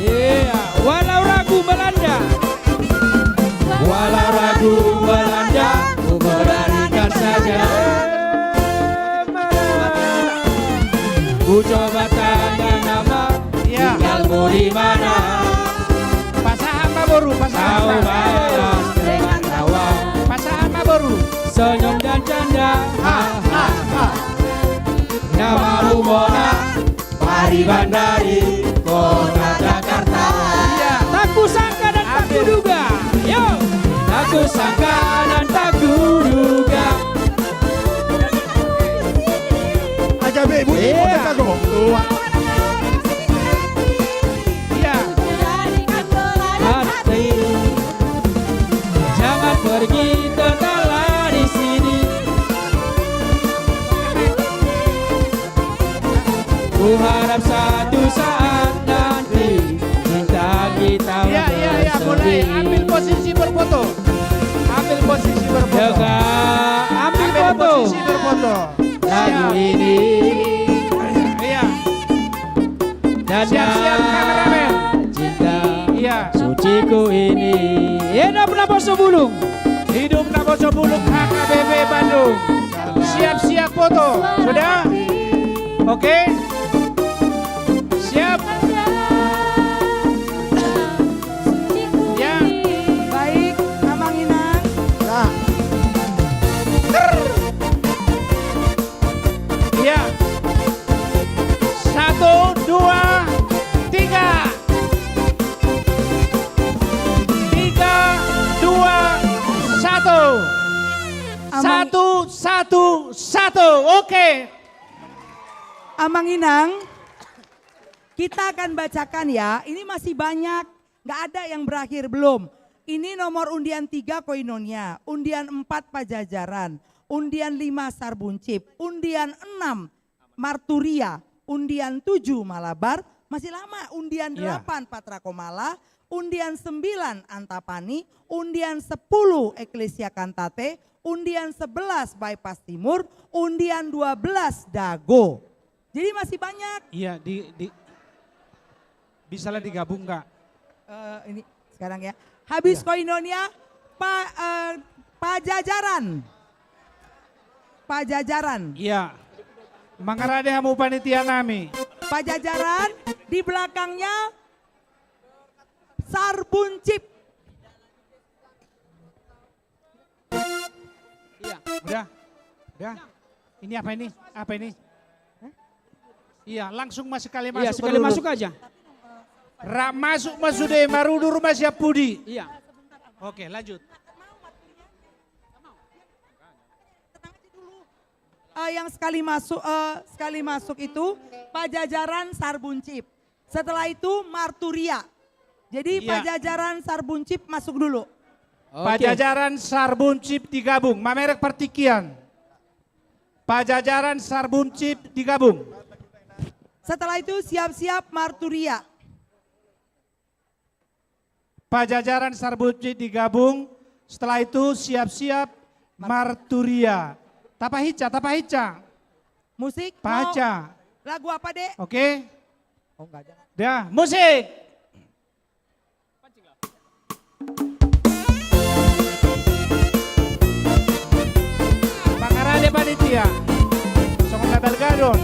Iya, walau ragu melanda, ku beranikan saja. Ku coba tanya nama, tinggalmu di mana? Pasangan baru, Kau balas dengan tawa, pasangan baru. senyum dan canda. Namamu Mona, Pari Bandari, kota Jakarta. Tak kusangka dan tak kuduga. Yo, tak kusangka dan tak kuduga. Aja be bunyi kota kok. Iya. Hati, jangan pergi, tetaplah di sini. Ku harap satu saat nanti cinta kita Iya, mulai ambil posisi berfoto. Ambil posisi berfoto. Jaga, ambil foto. Posisi berfoto. Lagu ini Iya. dan Siap-siap kameramen. cinta Iya. suciku ini. Hiduplah Poso Bulung. Hiduplah Poso Bulung HKBP Bandung. Siap-siap foto. Sudah? Oke. Siap. Ya. Baik, Amang Inang. Nah, Ya. 1, 2, 3. 3, 2, 1. 1, 1, 1. Oke. Amang Inang, kita akan bacakan ya. Ini masih banyak, nggak ada yang berakhir belum. Ini nomor undian 3 Koinonia, undian 4 Pajajaran, undian 5 Sarbuncip, undian 6 Marturia, undian 7 Malabar, masih lama, undian 8 Patra Komala, undian 9 Antapani, undian 10 Eklesia Kantate, undian 11 Bypass Timur, undian 12 Dago. Jadi masih banyak. Iya, bisalah digabung Kak. Ini sekarang ya. Habis Koinonia, Pajajaran. Pajajaran. Iya. Mangarade hamu panitia nami. Pajajaran, di belakangnya Sarbuncip. Iya. Udah. Ini apa ini? Apa ini? Iya, langsung masuk kali masuk. Iya, sekali masuk aja. Masuk deh, marudur Mas Yapudi. Iya. Oke, lanjut. Yang sekali masuk itu Pajajaran Sarbuncip. Setelah itu Marturia. Jadi Iya. Pajajaran Sarbuncip masuk dulu. Pajajaran Sarbuncip digabung, mamerek pertikian. Pajajaran Sarbuncip digabung. Setelah itu siap-siap Marturia. Pajajaran Sarbuncit digabung. Setelah itu siap-siap Marturia. Tapahica. Musik. Paca. Lagu apa, Dek? Oke. Oh, enggak, jangan. Dah, musik. Pangarade panitia. Song label gadon.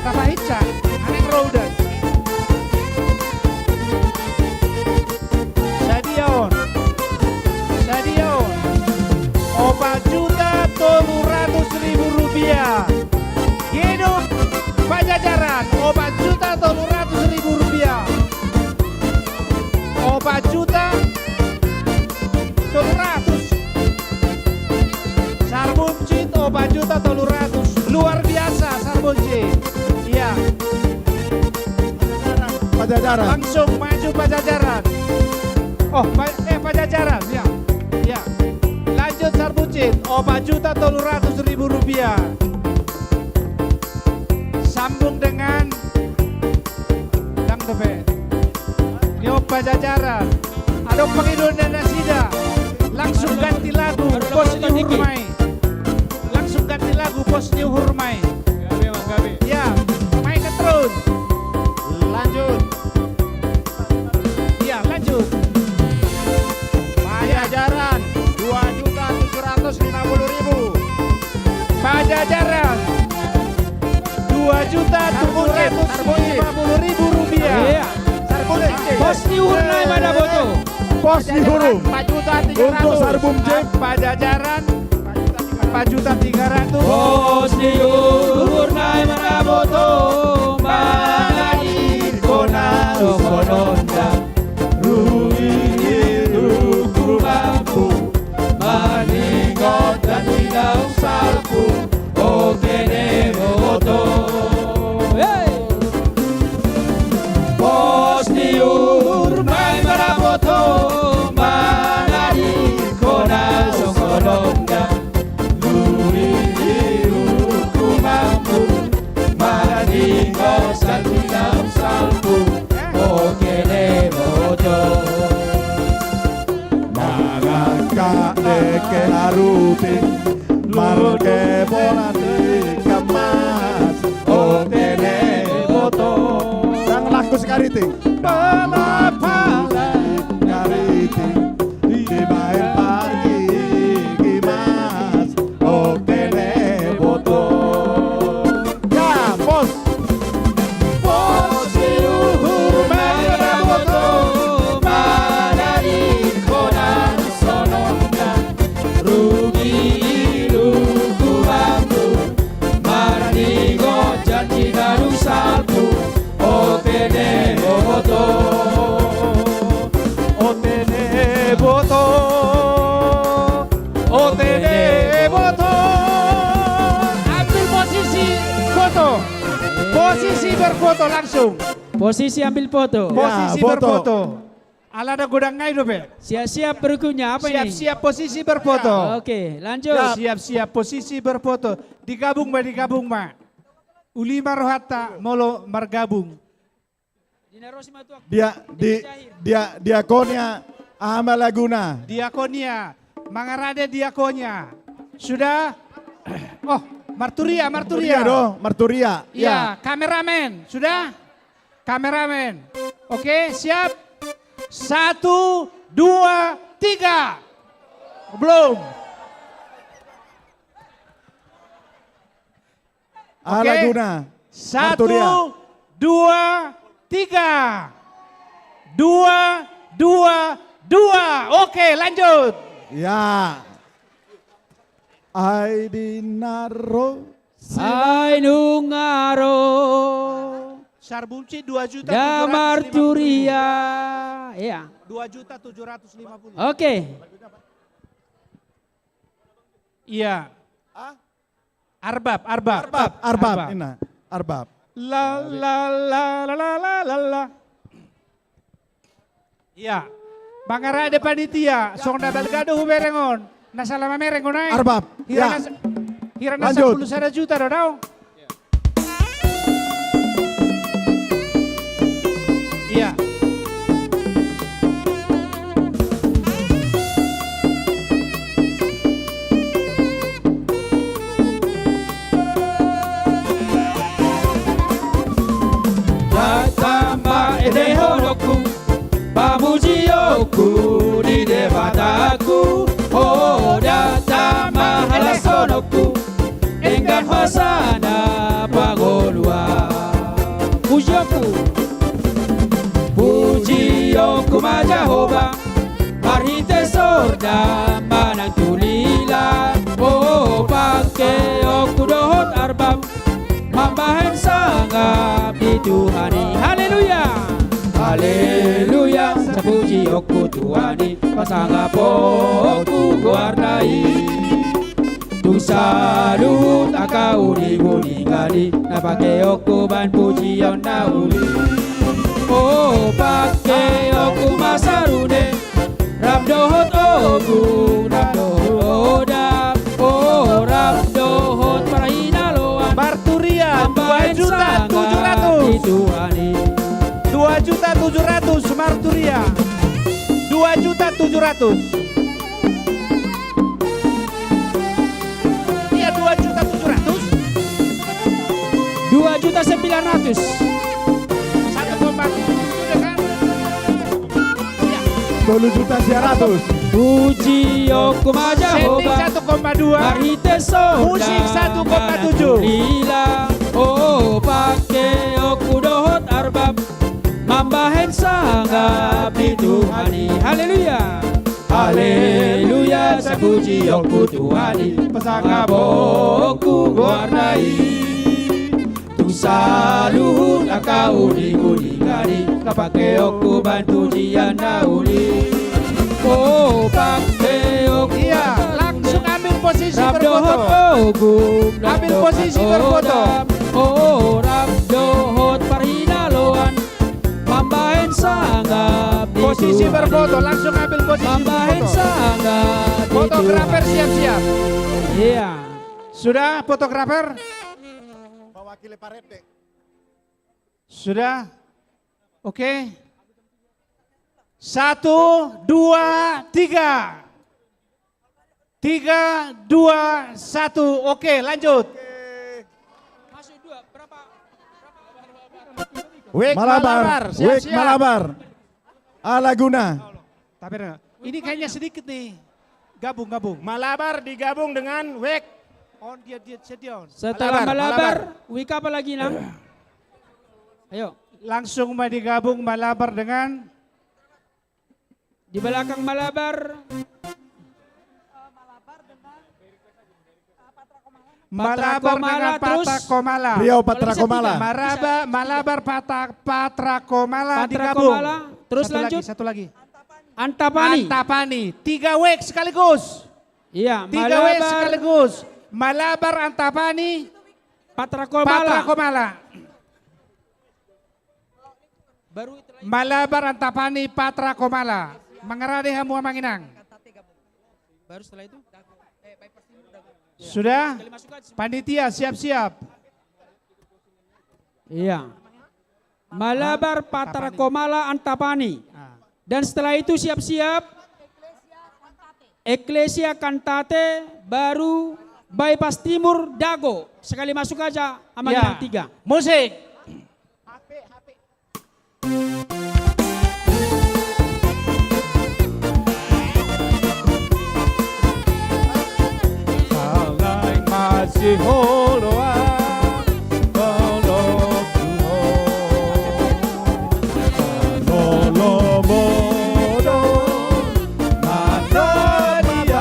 Tapahica, Anek Rodan. Stadion, 4.300.000 rupiah. Hidup Pajajaran, 4.300.000 rupiah. 4.300.000. Sarbuncit, 4.300.000. Luar biasa Sarbuncit. Iya. Pajajaran. Langsung maju Pajajaran. Oh, Pajajaran, ya. Ya. Lanjut Sarbuncit, 4.300.000 rupiah. Sambung dengan Dang Tepe. Nyo Pajajaran. Ada pengidul dan nasida. Langsung ganti lagu, Bos Dihurmai. Langsung ganti lagu, Bos Dihurmai. Ya, main terus. Lanjut. Ya, lanjut. Pajajaran 2.750.000. Pajajaran 2.750.000 rupiah. Bos Dihurmai pada foto. Pos Dihurung. 4.300.000. Untuk Sarbuncit. Pajajaran 4.300.000. Bos Dihurmai pada foto. Manadi kona kononda. Rugi ruku bambu. Maningot dan tidak salpu. Oke deh foto. Bos Dihurmai pada foto. Manadi kona kononda. Rugi ruku bambu. Maningot dan tidak salpu. Oke deh foto. Deke haruti marke bolati kemas otene foto sang laku sekariti pala kariti di main pagi gimas otene foto ya bos Dihurmai pada foto. Manadi kona sononda. Rugi luku bambu. Mardigo janji daru salpu. Otene foto. Otene foto. Otene foto. Ambil posisi foto. Posisi berfoto langsung. Posisi ambil foto. Posisi berfoto. Ala ada godang ngai dope. Siap-siap berikutnya apa ini? Siap-siap posisi berfoto. Oke, lanjut. Siap-siap posisi berfoto. Digabung ma. Ulima rohata molo margabung. diakonia Ahmad Laguna. Diakonia, Mangarade diakonia. Sudah? Oh, Marturia. Marturia. Ya, kameramen. Sudah? Kameramen. Oke, siap? 1, 2, 3. Belum. Alaguna. 1, Marturia. 2, 3. 2, 2, 2. Oke, lanjut. Ya. Aidinaro. Ainungaro Sarbunci 2 juta Damarturia. Ya. 2.750.000. Oke. Iya. Arbab. Ina. Arbab. La la la la la la la la. Iya. Bangara de panitia, song da belgado huberengon. Nasalama merengon ay. Arbab. Ya. Hirana Lanjut. 10 juta daw. Iya. Datama edehonoku Pamujiyoku di debataku. Oh datama halasonoku Dengan hosana pangolua. Pujiyoku Pujiyoku majahoba Marhite sorda manang tulila. Oh pake oku dohot arbab Mambahen sangap di Tuhani. Haleluya. Haleluya. Sapuji oku Tuhani. Pasangap oku guardai. Tu salut akau diguni-gani. Napake oku ban pujian nauli. Oh pake oku masarune. Rabdohot oku. Rabdohot odap. Oh rabdohot parahina loan. Marturia 2.700.000. 2.700.000 Marturia. 2.700.000. Iya 2.700.000. 2.900.000. 1,7 kan? 10.900.000. Puji oku majahoba. Setting 1,2. Marhite soda. Musik 1,7. Lila. Oh pake oku dohot arbab. Mambahen sanggap di Tuhani. Haleluya. Haleluya. Sapuji oku Tuhani. Pasangap oku guardai. Tu saluhut akau diguni-gani. Kapake oku bantu jian nauli. Oh pake oku. Iya, langsung ambil posisi Rabdohot berfoto. ogum. Ambil posisi berfoto. Oh rabdohot parhinaloan. Mambahen sanggap di Posisi Tuhani. berfoto, langsung ambil posisi Mambahen berfoto. sanggap di Fotografer Tuhani. siap-siap. Iya. Sudah fotografer? Mewakili Parete. Sudah? Oke. 1, 2, 3. 3, 2, 1. Oke, lanjut. Wek Malabar. Wek Malabar. Alaguna. Tapi ini kayaknya sedikit nih. Gabung. Malabar digabung dengan Wek. On dia sedion. Setelah Malabar, Wika apa lagi Nang? Ayo. Langsung mau digabung Malabar dengan Di belakang Malabar. Malabar dengan Patra Komala. Riau Patra Komala. Malabar Patra Komala Patra digabung. Komala. Terus lanjut. Satu lagi. Antapani. 3 Wek sekaligus. Iya, 3 Wek sekaligus. Malabar Antapani. Patra Komala. Malabar Antapani Patra Komala. Mengerade hamu manginang. Baru setelah itu. Sudah? Panitia siap-siap. Iya. Malabar Patra Komala Antapani. Dan setelah itu siap-siap Eklesia Kantate baru bypass timur Dago. Sekali masuk aja sama Ya. yang 3. Musik. di holoa golok duho lolo bodo manadiadu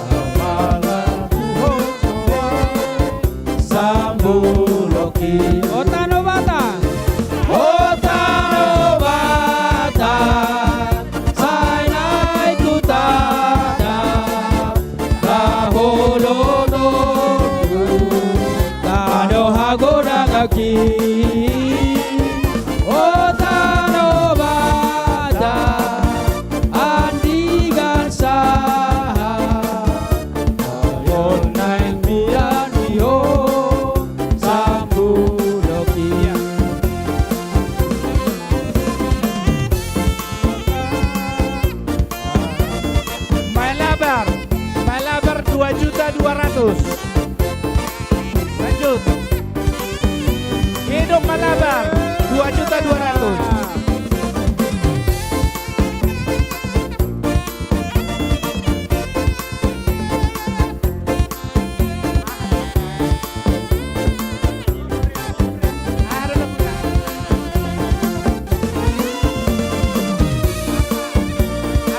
amala duho sambuloki Otanobata. Otanobata Sainai kutada Kaholono Tado hagoda kaki Otanobata Andigan saha Ayon naik mian miho Sambuloki Malabar 2.200.000. Lanjut. Hidup Malabar 2.200.000.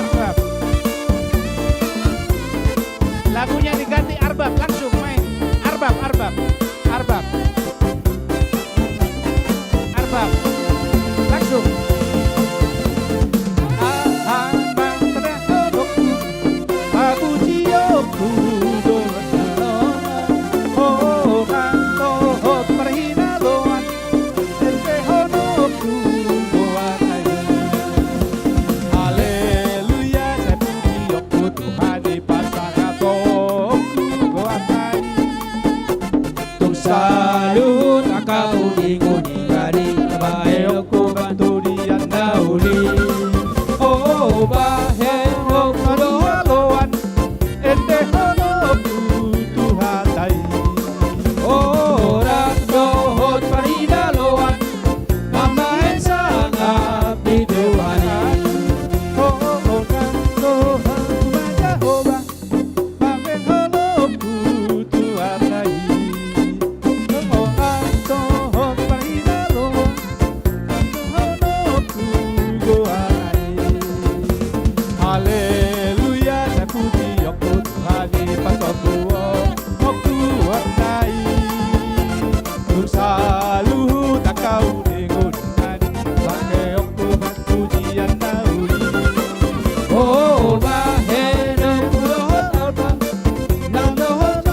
Arbab. Lagunya diganti Arbab, langsung main. Arbab. Langsung. Salut akau inguni gari bae aku bantu dia nauli oh bahe oh loan ente hono Tuhan tai ora dohot parida loan mama ensana biduani oh kan Tuhan maja oba bae hono Tuhan tai Haleluya nakuti aku Tuhani pasoku aku warnai Tursalu takau dengungan pakai aku bantu jian nauli oh baheno pulohot nang dohot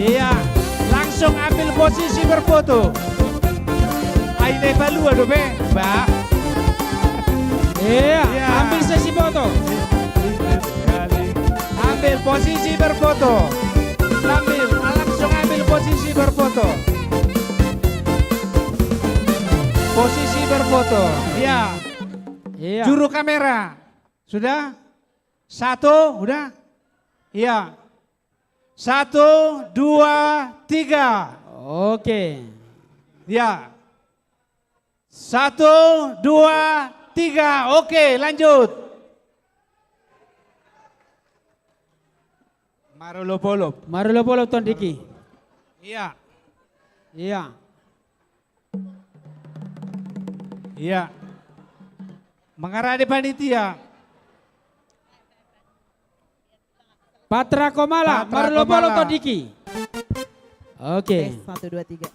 iya langsung ambil posisi berfoto. Aine balu aduh be, Mbak. Iya, ambil sesi foto. Ambil posisi berfoto. Langsung ambil posisi berfoto. Posisi berfoto. Iya. Iya. Juru kamera. Sudah? 1, udah? Iya. 1, 2, 3. Oke. Ya. 1, 2, 3. Oke, lanjut. Marulopolo Ton Diki. Iya. Iya. Iya. Mengarah di panitia. Patra Komala, Marulopolo Ton Diki. Oke. 1, 2, 3.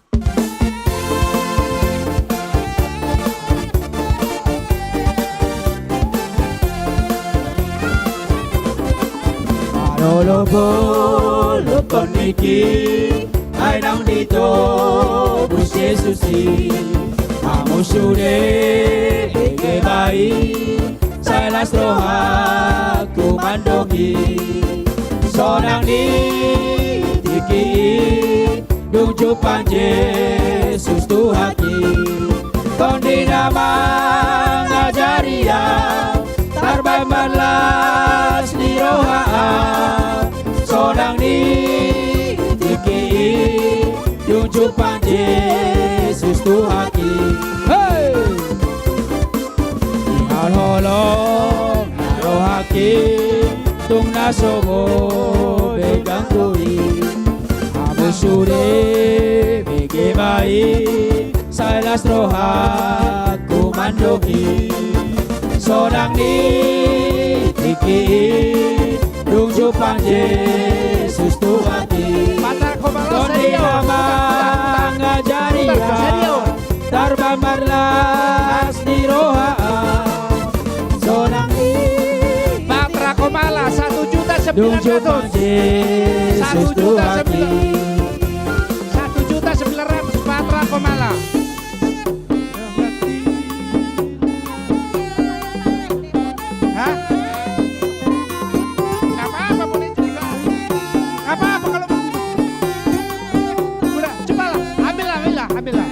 Marulopolo Ton Diki. ai nang dito bus Yesus amo sude ege bai salas roha kumandogi sonang di tiki dung jupan Yesus Tuhaki kondi nama ngajaria tarbai malas di roha sonang di tiki dung jupan Yesus Tuhaki hey ihal holong rohaki tung nasogo begang kui amo sure bege bai salas roha kumandogi sonang di tiki dung jupan Yesus Tuhaki kondi nama ngajaria tarban marlas di roha sonang di Patra Komala 1.900.000 Yesus Tuhaki 1.900.000 Patra Komala. Hah? Gak apa-apa boleh juga. Gak apa-apa kalau udah coba lah, ambillah.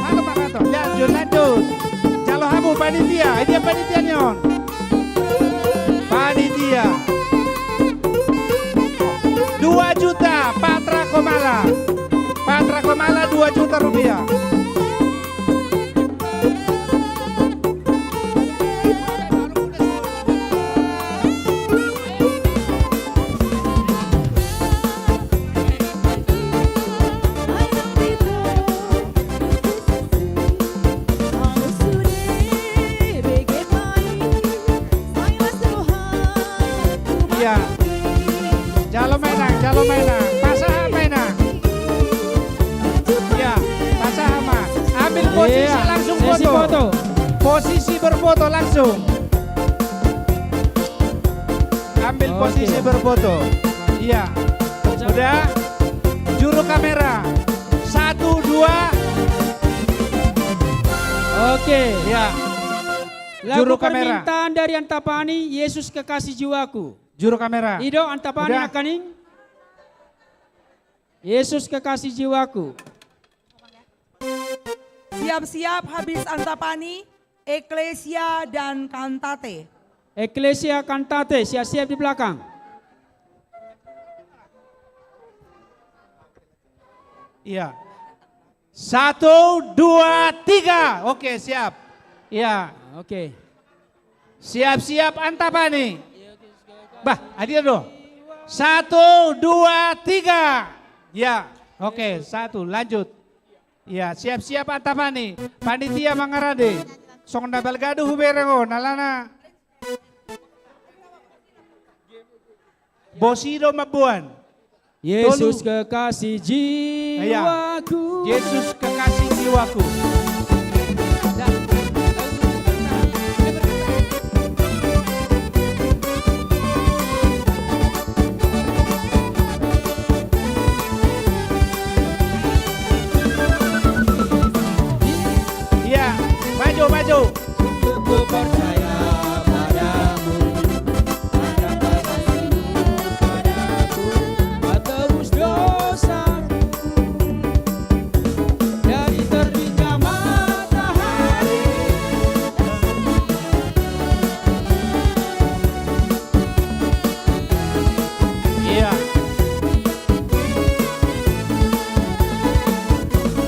Halo Pak Kato, lanjut. Jalo hamu panitia, ini panitia nyon. Panitia 2 juta Patra Komala 2 juta rupiah. Iya. Jalo mainang. Pasaha mainang. Iya, pasaha mah. Ambil posisi langsung foto. Posisi berfoto langsung. Ambil posisi berfoto. Iya. Udah. Juru kamera. 1, 2. Oke. Ya. Juru Juru kamera. permintaan dari Antapani, Yesus kekasih jiwaku. Juru kamera. Ido Antapani Udah. akaning. Yesus kekasih jiwaku. Siap-siap habis Antapani, Eklesia dan Kantate. Eklesia Kantate, siap-siap di belakang. Iya. 1, 2, 3. Oke, siap. Iya. Oke. Siap-siap Antapani. Bah, hadir dong. 1, 2, 3. Ya, oke, 1, lanjut. Ya, siap-siap Antapani. Panitia mangarade. Song nabal gaduh huberengo, nalana. Bosido mabuan. Yesus kekasih jiwaku. Yesus kekasih jiwaku. Maju. Ku percaya padamu, ada kasih-Mu padaku, tebus dosaku dari terbitnya matahari. Iya.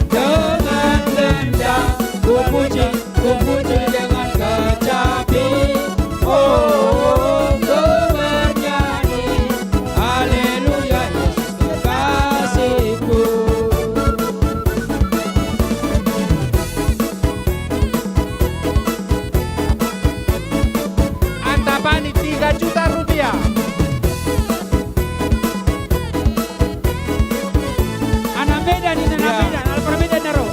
Dengan rendah ku puji dengan kecapi. Oh, ku bernyanyi haleluya Yesus kekasihku. Antapani 3 juta rupiah. Anak beda nih, anak beda, anak beda naro.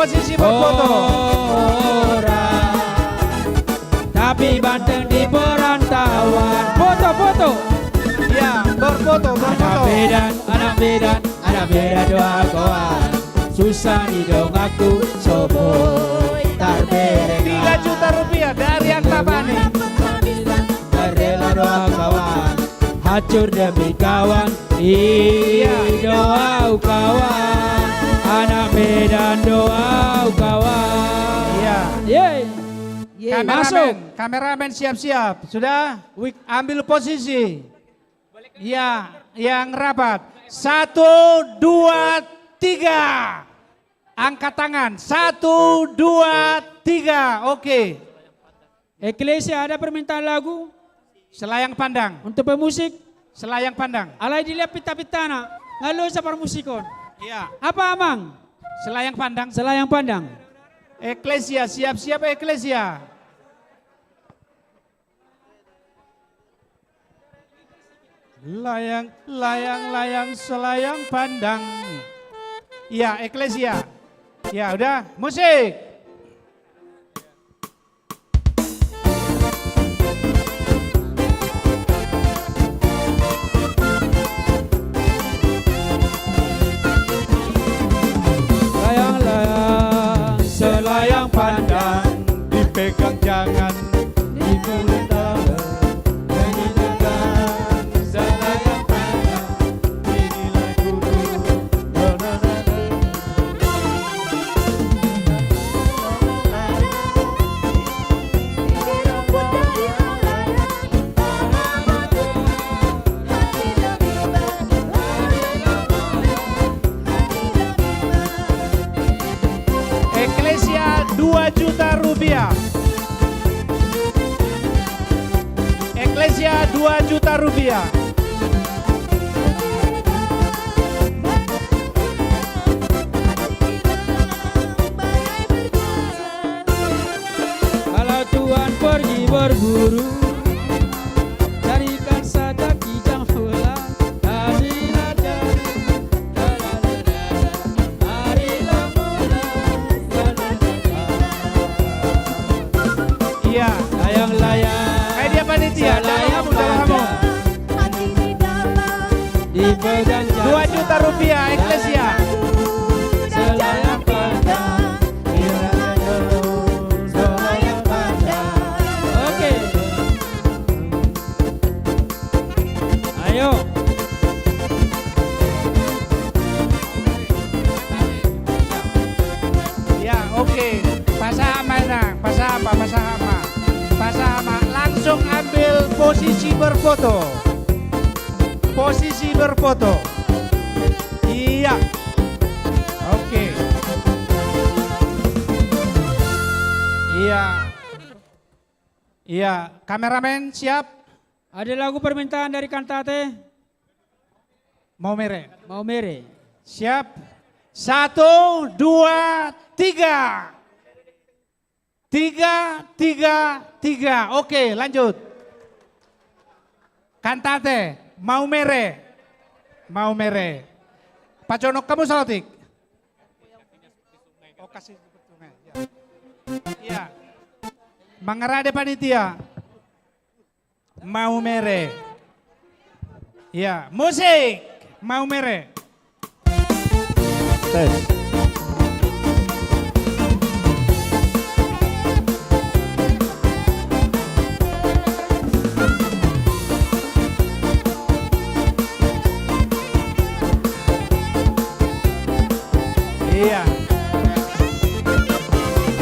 posisi berfoto. Tapi Banten di perantauan. Foto. Ya, berfoto. Anak Medan doa kawan. Susah hidung aku soboy tarberengan. 3 juta rupiah dari Antabani. Rela doa kawan, hancur demi kawan. Doa kawan, anak Medan doa kawan. Iya. Masuk. Kameramen siap-siap. Sudah? Ambil posisi. Ya, yang rapat. 1, 2, 3. Angkat tangan. 1, 2, 3. Oke. Eklesia ada permintaan lagu? Selayang pandang. Untuk pemusik? Selayang pandang. Alai dilihat pita-pitana. Lalu sa permusikon. Iya. Apa amang? Selayang pandang. Selayang pandang. Eklesia, siap-siap Eklesia. Layang selayang pandang. Iya, Eklesia. Ya, udah, musik. Layang-layang selayang pandang, dipegang jangan dibulung tangan. Eklesia 2 juta rupiah. Eklesia 2 juta rupiah. Kalau Tuhan pergi berburu, carikan saja kijang bulan. Kasihlah jari, marilah Iya. layang-layang. Kayak dia panitia. Selayang Kamu. dipegang 2 juta rupiah Eklesia. selayang pandang. Oke. Ayo. Ya, oke. Pasahama. Langsung ambil posisi berfoto. Iya. Oke. Iya, kameramen siap? Ada lagu permintaan dari Kantate? Mau mere. Siap? 1, 2, 3. 3. Oke, lanjut. Kantate, mau mere. Pak Conok, kamu salotik. Oh, kasih sungai. Iya. Mangarade panitia. Mau mere. Iya, musik. Mau mere. Tes. Iya.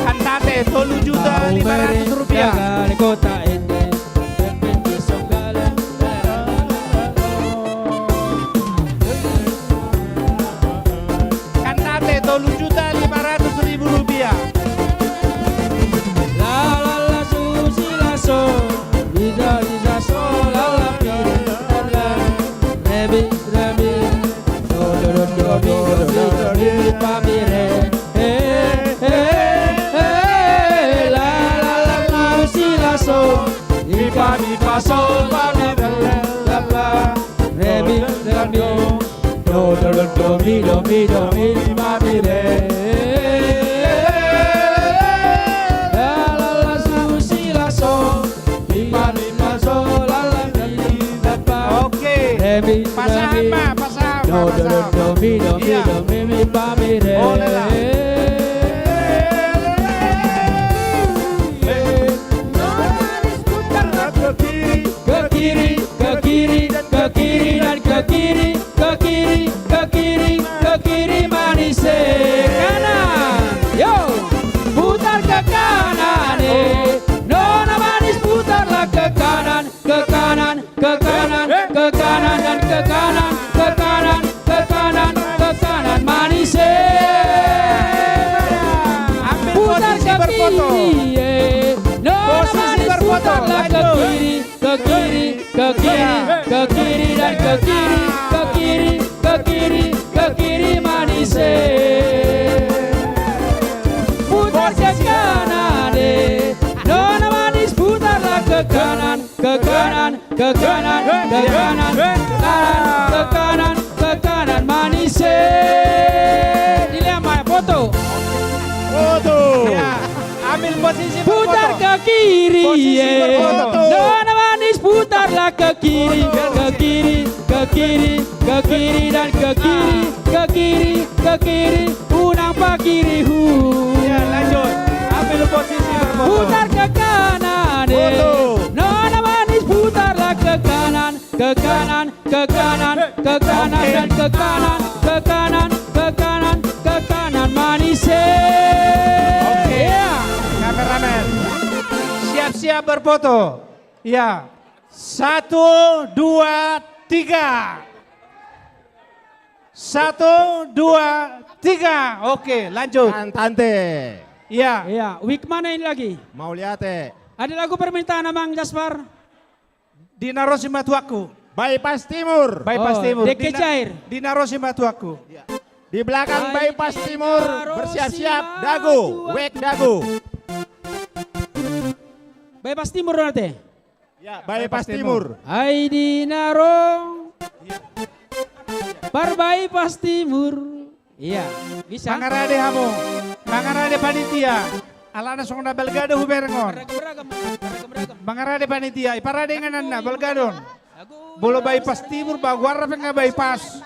Kantate 3 juta 500 rupiah. Kota ini. Kantate 3 juta 500.000 rupiah. La la la susi la so. Vida vida so la la la. Rebi. Do pa mi re. La la la la si la so. Mi fa sol pa mi re. La la. Rebi. Do mi pa mi re. Nona manis putarlah ke kanan, ke kanan, ke kanan, ke kanan dan ke kanan, ke kanan, ke kanan, ke kanan manis. Putar ke kiri, Nona manis putarlah ke kiri, ke kiri, ke kiri, ke kiri dan ke kiri, ke kiri, ke kiri, ke kiri manis. Putar ke kanan, Nona manis putarlah ke kanan, ke kanan, ke kanan, ke kanan, ke kanan, ke kanan manis. Dilihat foto. Foto. Ya, ambil posisi berfoto. Putar ke kiri, Posisi berfoto. Nona manis putarlah ke kiri, ke kiri, ke kiri, ke kiri dan ke kiri, ke kiri, ke kiri, unang pak kiri hu. Ya, lanjut. Ambil posisi berfoto. Putar ke kanan, Foto. Nona manis putarlah ke kanan, ke kanan, ke kanan, ke kanan dan ke kanan, ke kanan, ke kanan, ke kanan manis. Oke. Kameramen. Siap-siap berfoto. Ya. 1, 2, 3. 1, 2, 3. Oke, lanjut. Cantante. Iya. Iya, week mana ini lagi? Mauliate. Ada lagu permintaan Amang Jaspar? Dina Rosimatuaku. Bypass Timur. Bypass Timur. Deke Cair. Dina Rosimatuaku. Di belakang Bypass Timur bersiap-siap dagu, wek dagu. Bypass Timur nanti. Ya, Bypass Timur. Aidi Narong. Par Bypass Timur. Iya, bisa. Mangarade hamu. Mangarade panitia. Alana song na belgado huberengon. Mangarade panitia. Iparade nganan na belgadon. Bolo Bypass Timur bagwara penga bypass.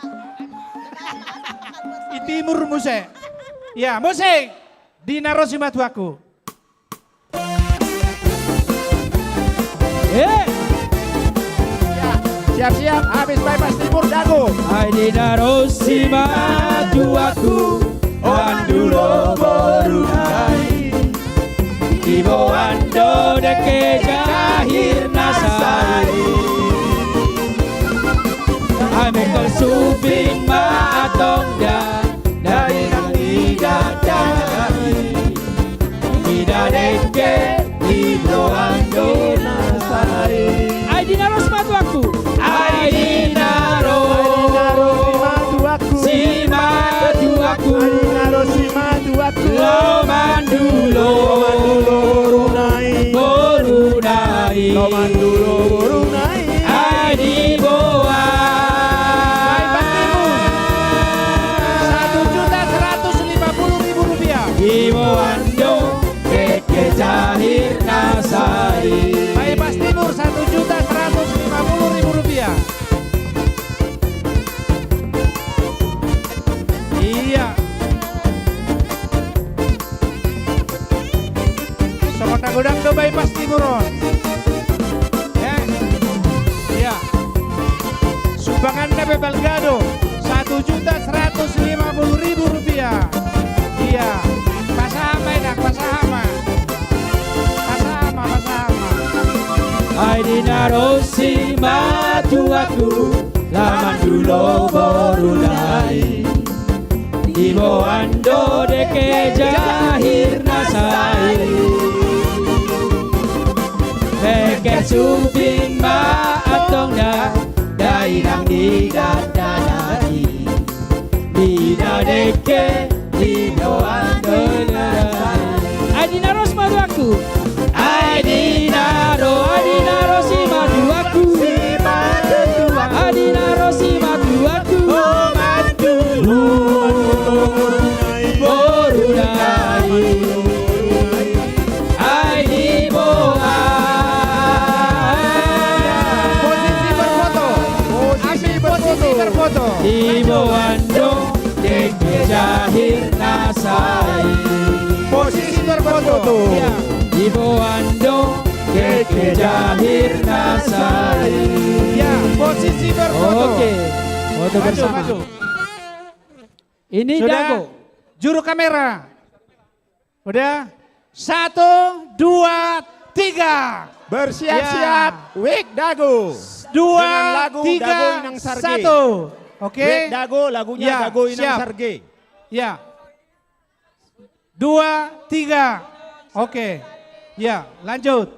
Timur muse. Ya, musik. Dina Rosimatuaku. Siap-siap habis Bypass Timur dagu. Dina Rosimatuaku. Andulo borunai. Ibo ando deke jahir nasari. Amikal subing maatong dan dari tidak dari tidak deke libro ando nasari. Aidina Rosimatuaku. Aidina Rosimatuaku. Simatuaku. Aidina Rosimatuaku. Lo mandulo borunai. Borunai. Lo mandulo borunai. Aidi boa. 1.150.000 rupiah. Ibo ando keke jahir nasari. Bypass Timur 1.150.000 rupiah. Iya. Songonda godang do Bypass Timuron. Ya. Sumbangan DP Belgado 1.150.000 rupiah. Iya. Pasahama enak, pasahama. Pasahama, pasahama. Aidina Rosimatuaku. Laman dulu borunai. Ibo ando deke jahir nasai. Deke subing ma atong da dainang didadadai. Dida deke ibo ando nasai. Aidina Rosimatuaku. Aidina Rosimatuaku. Aidina Rosimatuaku. Ibo ando deke jahir nasai. Posisi berfoto. Ibo ando deke jahir nasai. Ya, posisi berfoto. Oke, foto bersama. Maju. Ini Sudah, dago. juru kamera. Udah, 1, 2, 3. Bersiap-siap, Wik Dago. 2, Dengan lagu 3, Dago Inang Sarge. 1. Oke. Wik Dago, lagunya Ya, Dago Inang siap. Sarge. Ya. 2, 3. Oke. Ya, lanjut.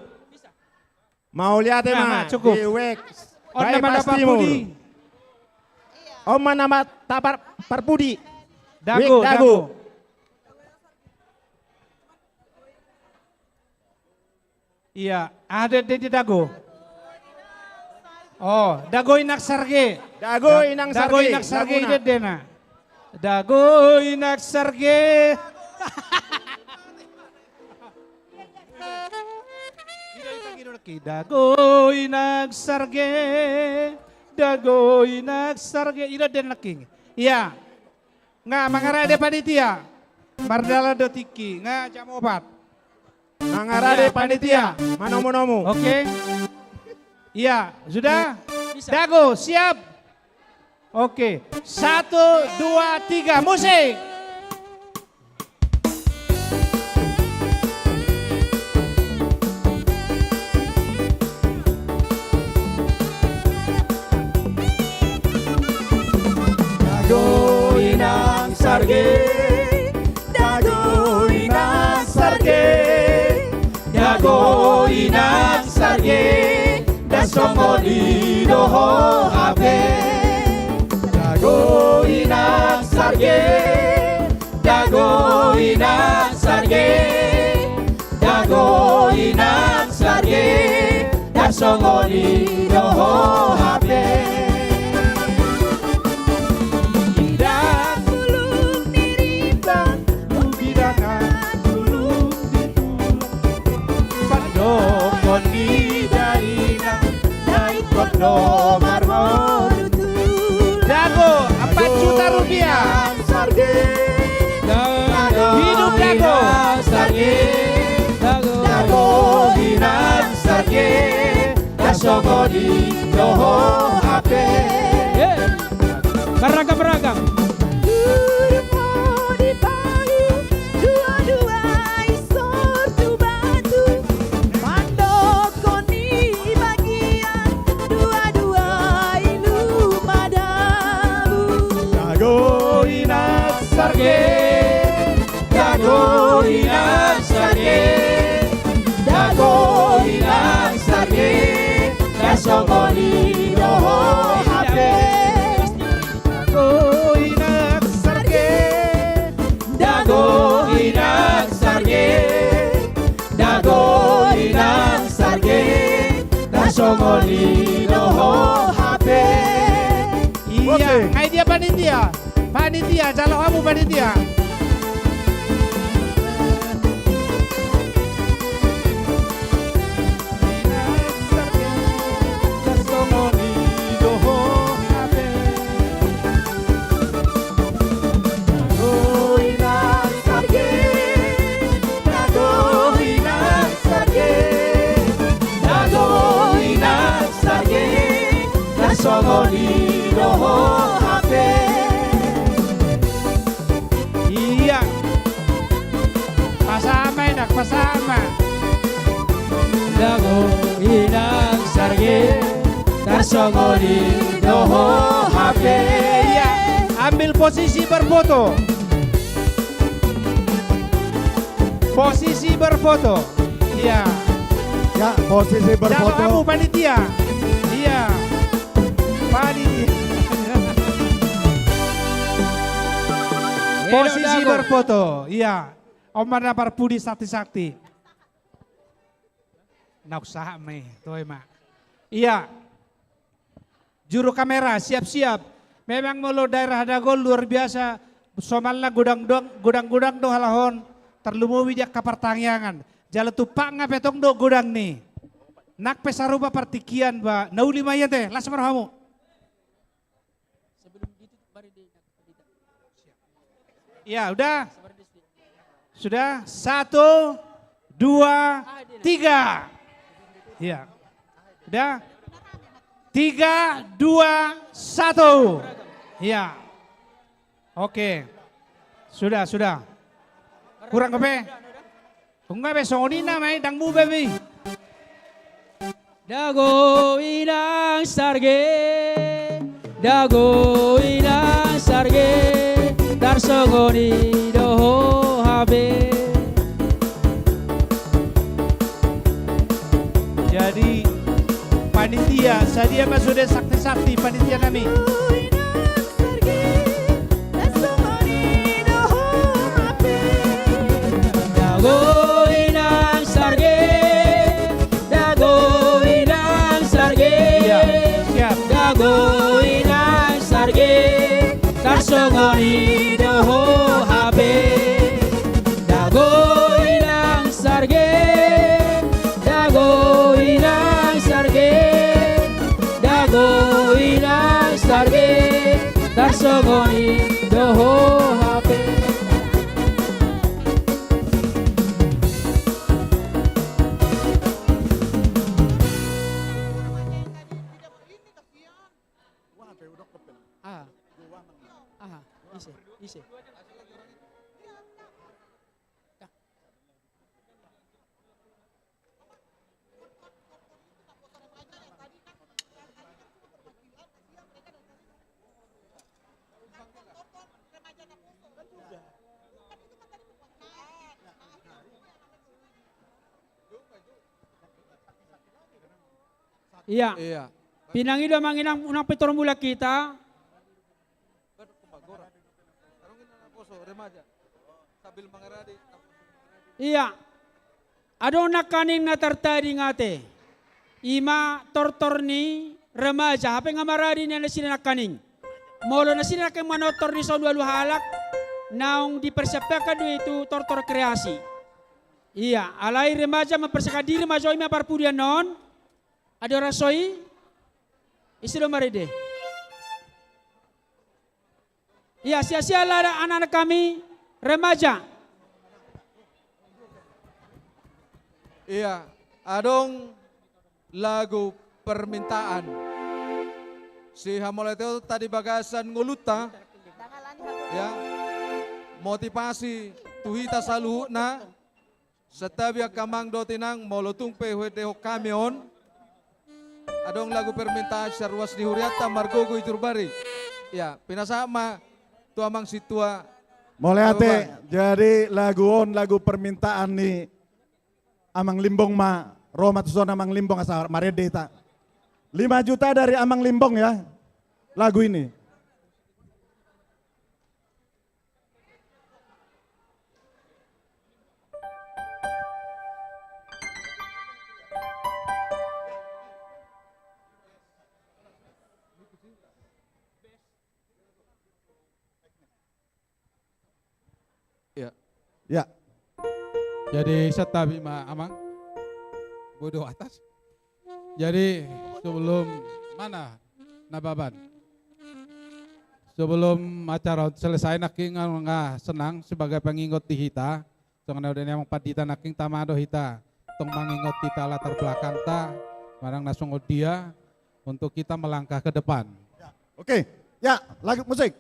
Mauliate Nah, mah cukup. di Wik. On nama Bypass dapat Timur. Budi. Om nama tapar Parpudi. Dago, Wik Dago. Iya, ada di Dago. Oh, Dago Inak Sarge. Dago Inang Dago Sarge, Inak Sarge laguna. ide dena. Dago Inak Sarge. Dago Inak Sarge. Dago Inak Sarge ide den laking. Iya. Nga mangarade panitia. Mardala dotiki, nga jam 4. Mangarade Ya, panitia, manomu-nomu. Oke. Iya, sudah? Dago, siap? Oke. 1, 2, 3, musik. Dago Inang Sarge, Dago Inang Sarge, Dago Inang Sarge, Dasongo di doho habe. Dago Inang Sarge, Dago Inang Sarge, Dago Inang Sarge, Dasongo di doho habe. Dago, 4 juta rupiah. Hidup Dago. Dago Inang Sarge, Dasongo di doho habe. Beragam-beragam. Dago Inang Sarge, Dago Inang Sarge, Dago Inang Sarge, Dasongo di doho habe. Dago Inak Sarge, Dago Inang Sarge, Dago Inang Sarge, Dasongo di doho habe. Iya, kayak dia panitia. Panitia, calon kamu panitia. Dasongo di doho habe. Iya. Pasama enak, pasama. Dago Inang Sarge, Dasongo di doho habe. Iya. Ambil posisi berfoto. Posisi berfoto. Iya. Ya, posisi Calon kamu berfoto. panitia. Iya. Panitia. Posisi berfoto. Iya. Omar Parpudi sakti-sakti. Nak usaha meh, tuh emak. Iya. Juru kamera siap-siap. Memang mulu daerah Dago luar biasa. Somalna gudang-gudang do halahon. Terlumuwi dia ke pertangyangan. Jalan tupak ngapetong do gudang nih. Nak pesaruba partikian ba. Nauli maya teh, las marhamu. Ya udah. Sudah 1, 2, 3. Ya. Udah. 3, 2, 1. Ya. Oke. Sudah. Kurang kepe? Kung nga besoni na may dang mo baby. Dago inang sarge, dago inang sarge, darsogoni doho habe. Jadi panitia, sadia sudah sakti-sakti panitia kami. Dago inang sarge, dago inang sarge, siap. Dago inang sarge, darsogoni doho habe. Dago inang sarge, dago inang sarge, dago inang sarge, darsogoni doho habe. Ise. Iya. Iya. Pinangilo manginang unang pitor mula kita. Iya. Ado nakanin nga tartadi ngate. Ima tortor ni remaja. Hape nga maradi na sila nakanin. Molo na sila kay manotor ni son walu halak. Naong dipersiapkan itu tortor kreasi. Iya. Alay remaja mempersiapkan remaja ima parpudian non. Ada rasoi. Isilo maride. Iya, sia-sia lah anak-anak kami remaja. Iya, adong lagu permintaan. Si Hamolete tadi bagasan nguluta. Ya. Motivasi tuhita saluhna. Setabi kamang dotinang molotung pehwete kamion. Adong lagu permintaan sarwas di Huriata Margogo Iturbari. Ya, pinasama tu amang situa. Moleate, jadi lagu permintaan ni Amang Limbong ma Roma tuson Amang Limbong asa marede ta. 5 juta dari Amang Limbong ya. Lagu ini. Ya. Ya. Jadi setabi ma amang bodoh atas. Jadi sebelum mana nababan? Sebelum acara selesai naking nga senang sebagai pengingot di hita. Soalnya udah yang padita naking tamado hita. Tong mengingot kita latar belakang ta. Marang nasungod dia untuk kita melangkah ke depan. Oke, ya lagu musik.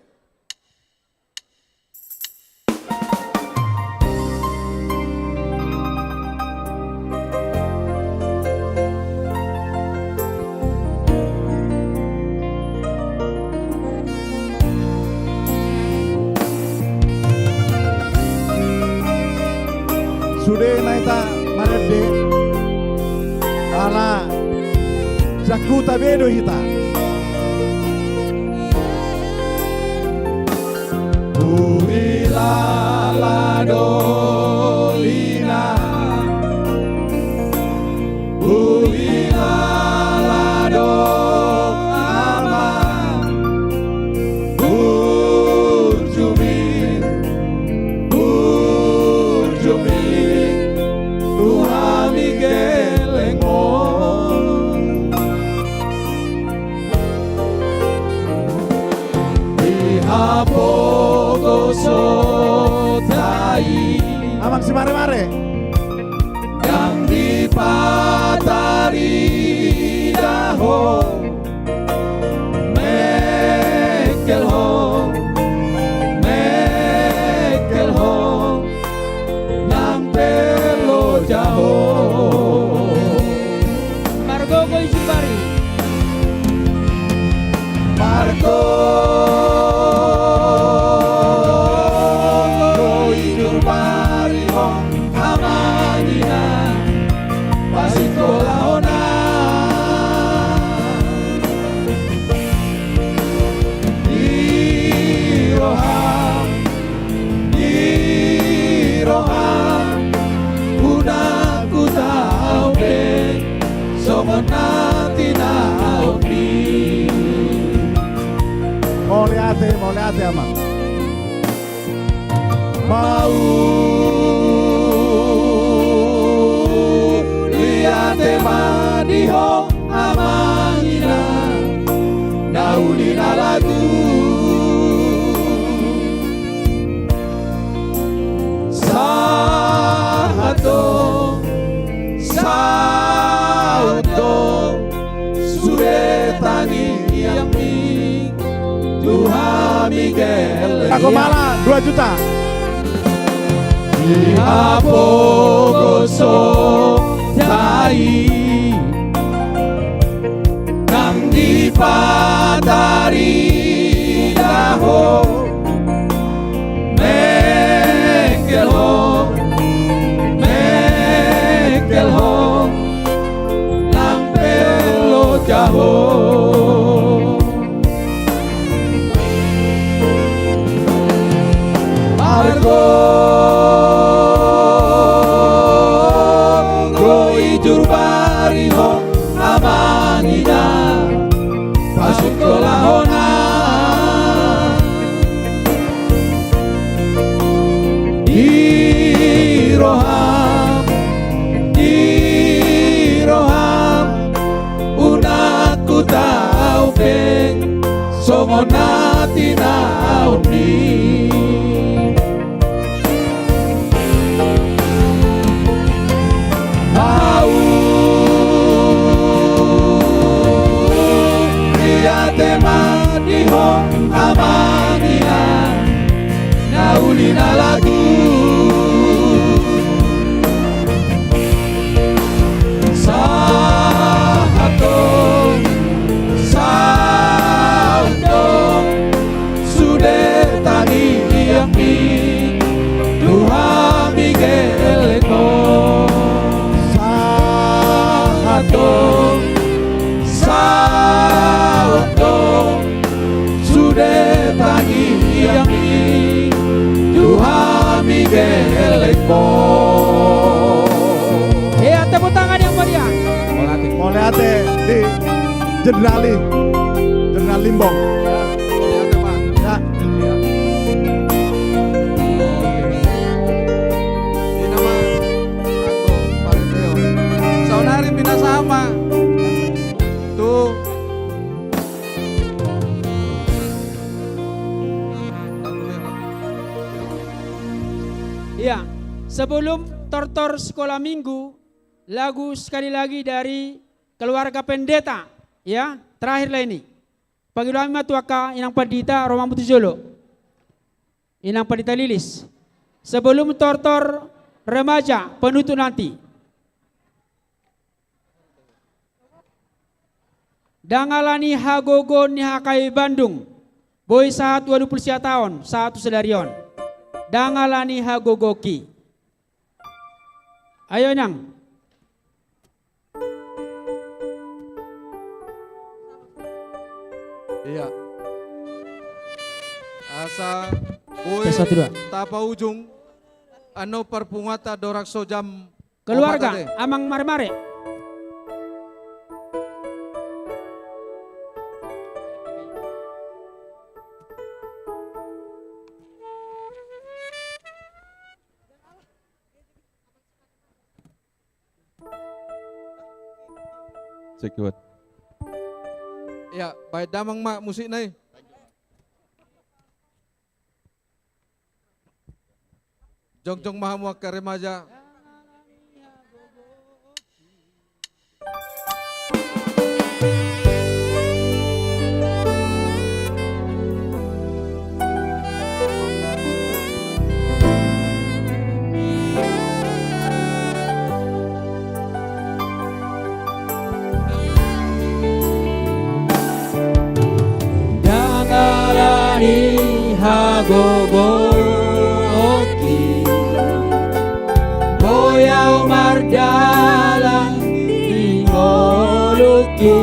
Sudah naita marede ala jakuta bedo hita. Uilala dolina, uilala do ama, urjumin, Tuhan gelengong. Dihapogo sotai Amang si mare-mare yang dipatari daho mekel ho nang pelo amangina pasitolahona Diroham Kunaku tauke Somon nati naopi Moleate amang. Mau liate madiho amangina naulina lagu sahato sauto suretani yang mi Tuhan Miguel Aku malah 2 juta. Apo gosok tai Nang dipatari daho Mekel ho Nang pelo jaho Margo Jurbariho amangina pasutolahona Diroham unaku taupeng somonati nauni Madiho amangina naulina lagu sahato sauto sude tani yami Tuhan Miguel sahato sudah pagi yami Tuhan Miguel Ya, tepuk tangan yang meriah. Moleate di Jenderal Limbong. Ya. Ini nama aku Pak Trio. Saudari bina sama. Tuh. Ya, sebelum tortor sekolah minggu, lagu sekali lagi dari keluarga pendeta, ya, terakhirlah ini. Pagilami matuaka inang padita Romang Putijolo, inang padita Lilis. Sebelum tortor remaja penutup nanti. Dangalani hagogo ni hakai Bandung, boy saat 20 tahun, satu sedarion. Dangalani hagogoki. Ayo nang. Iya. Asa boy tapa ujung ano perpungata dorak sojam keluarga amang mare-mare. Cekut. Ya, baik damang mak musik nai. Jong maha muak remaja. hagogoki boy mardalang ingoluki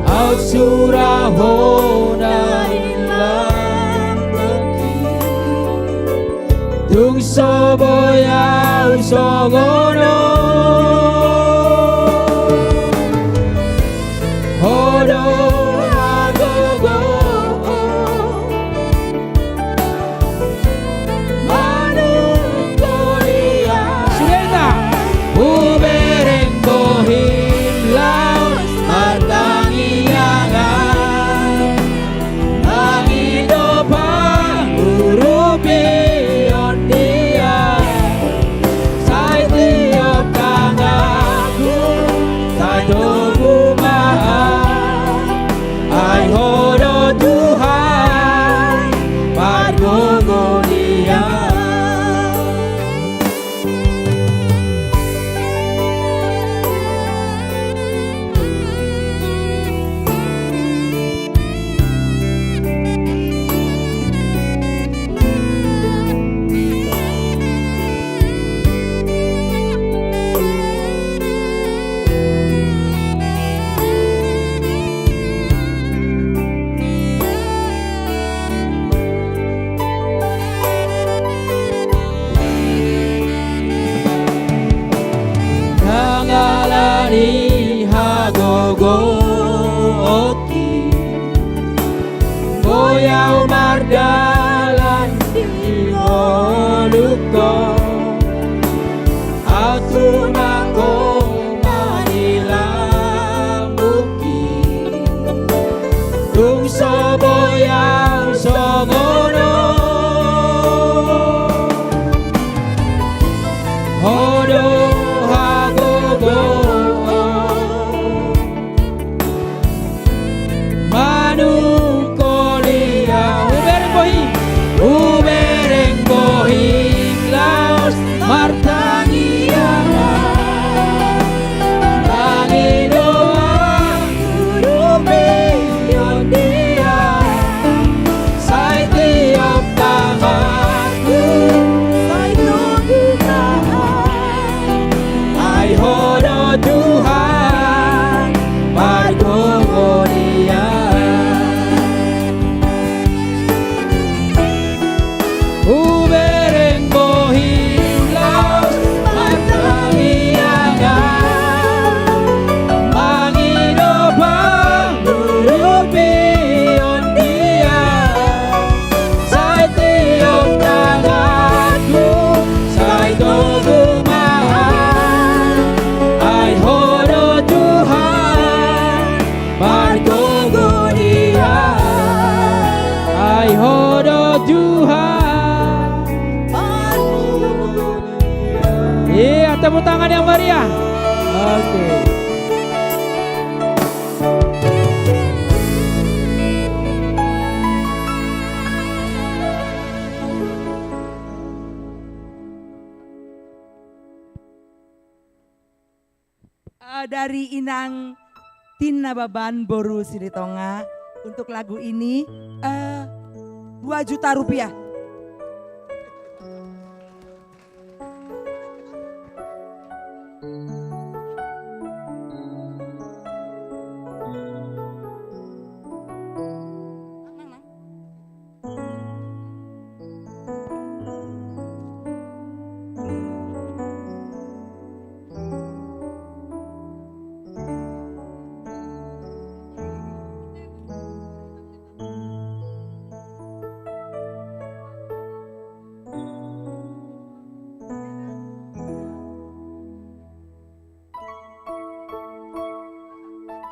au surahona ilang beki tung soboya usogono hodo agogo Boyau mardalan ingoluko autunako manilambuki tung soboyau sogono hodo hagogo Tepuk tangan yang meriah. Oke. Dari Inang Tina Baban Boru Silitonga untuk lagu ini 2 juta rupiah.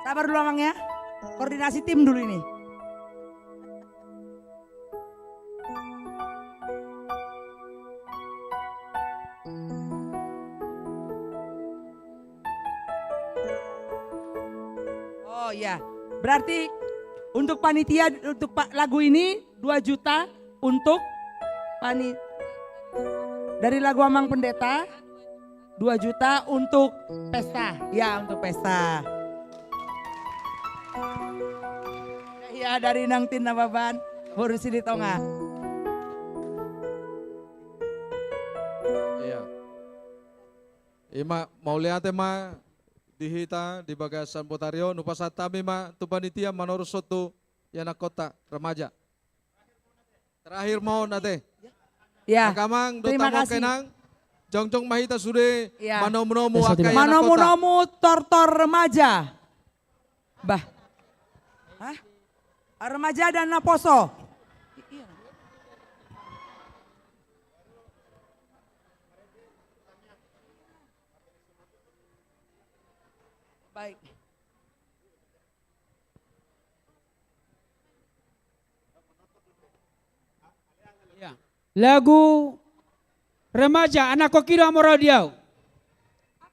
Sabar dulu Amang ya, koordinasi tim dulu ini. Oh ya, berarti untuk panitia untuk lagu ini 2 juta untuk dari lagu Amang Pendeta 2 juta untuk pesta, ya untuk pesta. Ya dari Nang Tina Baban Boru Silitonga. Iya. Ima mauliate ma dihita di bagasan potario nupasatami ma tu panitia manurut sotu yana kota remaja. Terakhir mau nate. Ya. Nakamang Terima dota kasih. kenang. Jongcong mahita sude Ya. manomu akai yana kota. Manomu tortor remaja. Bah. Hah? Remaja dan Naposo. Baik. Lagu remaja anak kokido amorodiau.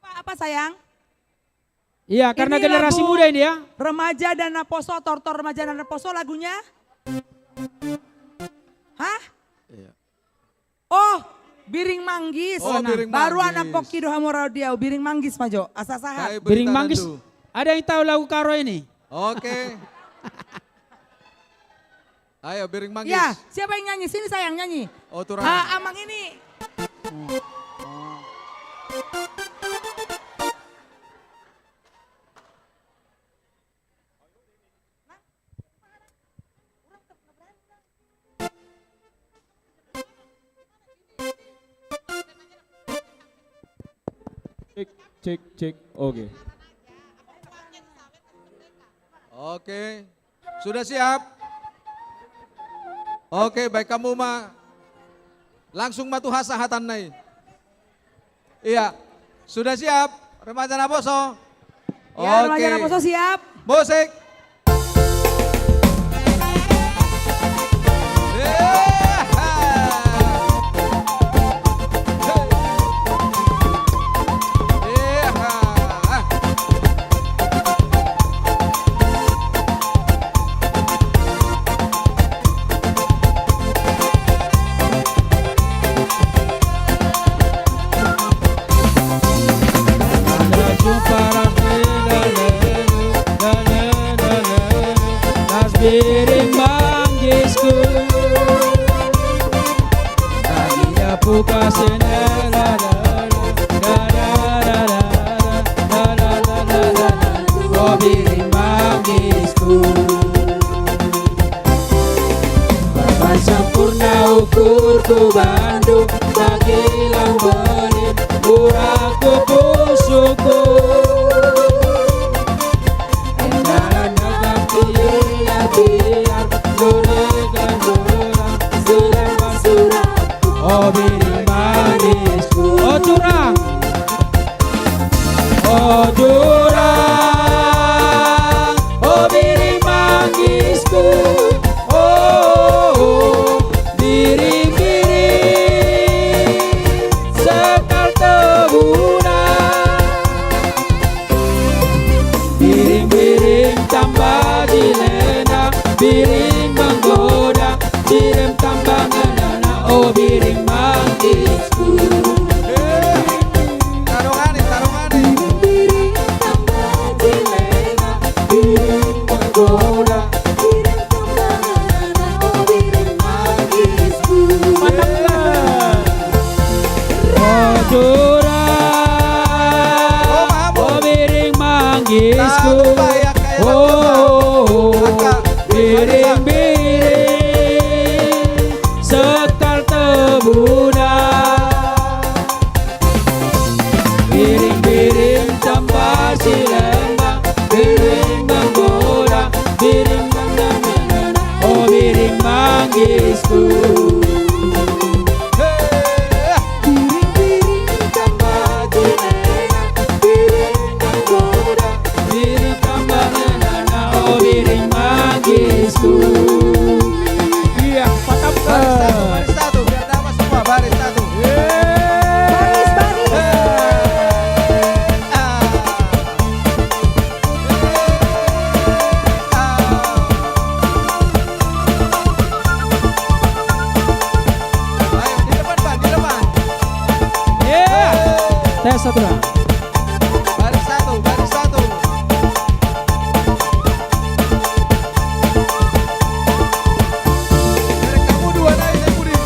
Apa sayang? Iya, karena Ini generasi lagu muda ini ya. Remaja dan Naposo, tortor remaja dan Naposo lagunya. Hah? Iya. Oh, Biring Manggis. Oh, Biring Baru Manggis. anak Kokido Hamorodiau, Biring Manggis Majo, asa sahat. Biring Manggis. Ada yang tahu lagu Karo ini? Oke. Ayo Biring Manggis. Ya, siapa yang nyanyi? Sini sayang nyanyi. Oh, turang. Amang ini. Cek. Oke. Oke. Sudah siap? Oke, baik kamu mah langsung matu hasahatan nai. Iya. Sudah siap? Remaja Naposo. Ya, remaja Naposo siap. Musik. Biring Manggisku Tadinya buka senela Oh Biring Manggisku Papan sempurna ukurku Bandung Sakilang benih Murahku pusuku Oh Biring Mangisku. Oh curang. Oh curang. Oh Biring Mangisku. Oh biring-biring sekal tebuna. Biring-biring tambah dilena, biring menggoda, direm tambah ngenana. Oh Biring Mangisku. Tarungane. Biring tambah dilena, biring menggoda, direm tambah ngenana. Oh Biring Mangisku. Oh curang. Oh Biring Mangisku. Oh biring-biring sekal tebuna. Biring-biring tambah silembang, biring menggoda, biring mengenana. Oh Biring Mangisku. Biring-biring tambah dilena, biring menggoda, biring tambah ngenana. Oh Biring Mangisku. Iya, Baris satu, biar dapat semua baris satu. Tes satu lah. Baris satu. Kamu dua naik saya Budi.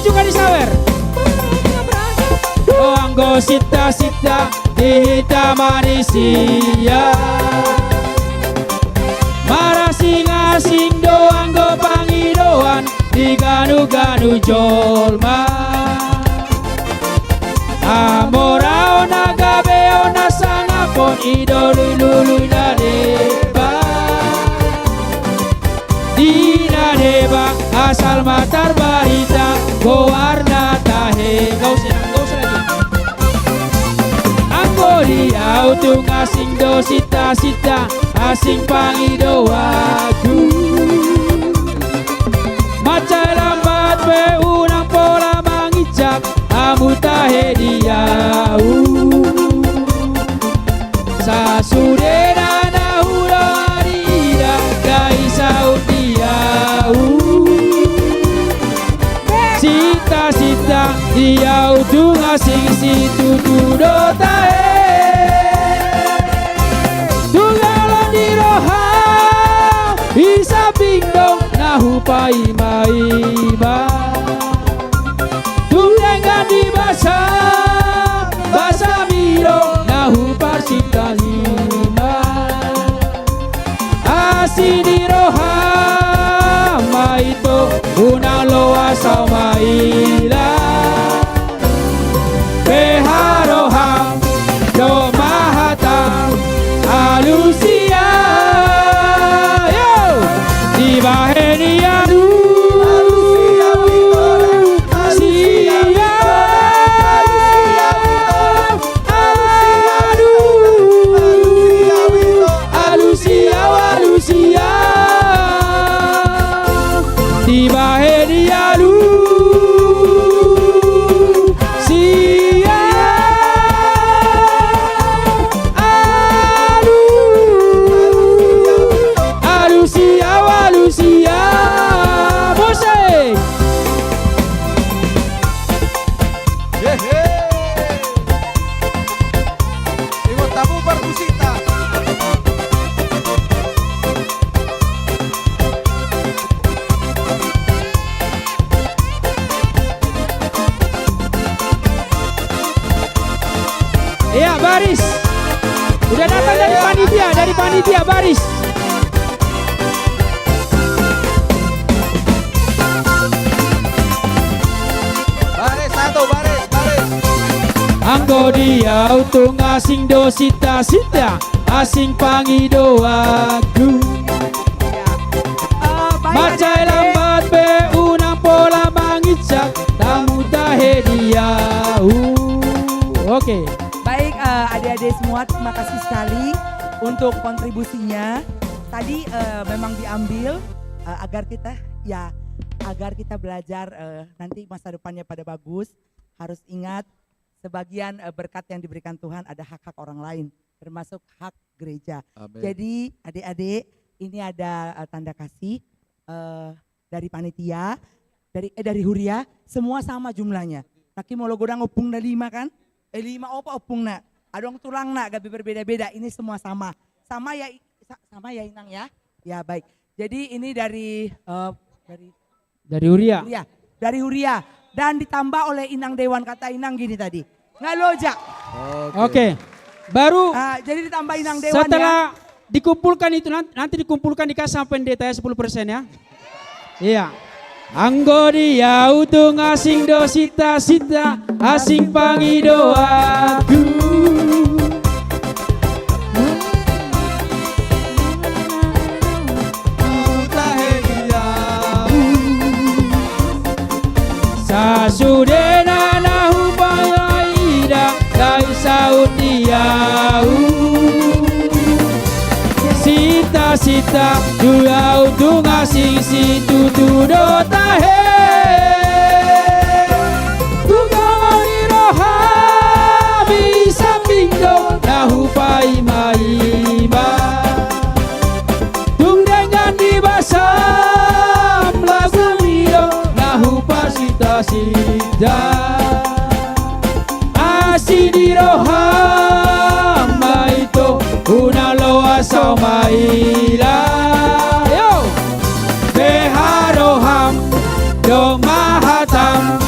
juga disawer. Oh anggo sita-sita dihita manusia. Marasing asing do anggo pangidoan diganu-ganu jolma. Amorao nagabeo nasangapon idolulului na deba. Dina deba asal matar barita gowarna tahe. Gau lagi. Anggo diau tung asing do sita-sita asing pangido aku. Macai lambat be unang pola mangicak amu tahe diau. Sasudena nahura arida dai saud diau. Sita-sita diau tung asing situ tudo tahe. Tunggalan di roha bisa bindong nahupai maiba. Tunggangan di basa basa miro nahu parsita lima. Asi di roha maito una loa samaila. Beharoham do mahatam alusia. Yo di bahenianu. Di bahenianu sia alusia walusia musik. Ibu tamu berbusita. Iya baris. Udah datang dari panitia baris. Baris satu, baris. Anggo dia utung asing do sita-sita asing pangido aku. Macai lambat be unang pola mangicak tamu tahe diau. Oke. Baik adik-adik semua, terima kasih sekali untuk kontribusinya. Tadi memang diambil agar kita belajar nanti masa depannya pada bagus. Harus ingat sebagian berkat yang diberikan Tuhan ada hak-hak orang lain, termasuk hak gereja. Amin. Jadi adik-adik ini ada tanda kasih dari panitia, dari Huria, semua sama jumlahnya. Taki mau logo dang opung na 5 kan? 5 opa opung na. Adong tulang na gabi berbeda-beda. Ini semua sama. Sama ya Inang ya. Ya baik. Jadi ini dari Huria. Dari Huria dan ditambah oleh Inang Dewan, kata Inang gini tadi. Ngaloja. Oke. Baru jadi ditambah Inang Dewan setelah dikumpulkan itu nanti dikumpulkan dikasih sama pendeta ya 10% ya. Iya. Anggo dia utung asing do sita-sita asing pangido aku. Sasudena nahu payaida dai saudiau. Sita-sita dua utung asing situ tudo tahe. Tunggang di roha bisa bindo nahu pai maiba. Tung dengan di basam lagu mio nahu pasita sida. Asi di roha maito una loa saumaila. Yo beharoham do mahatam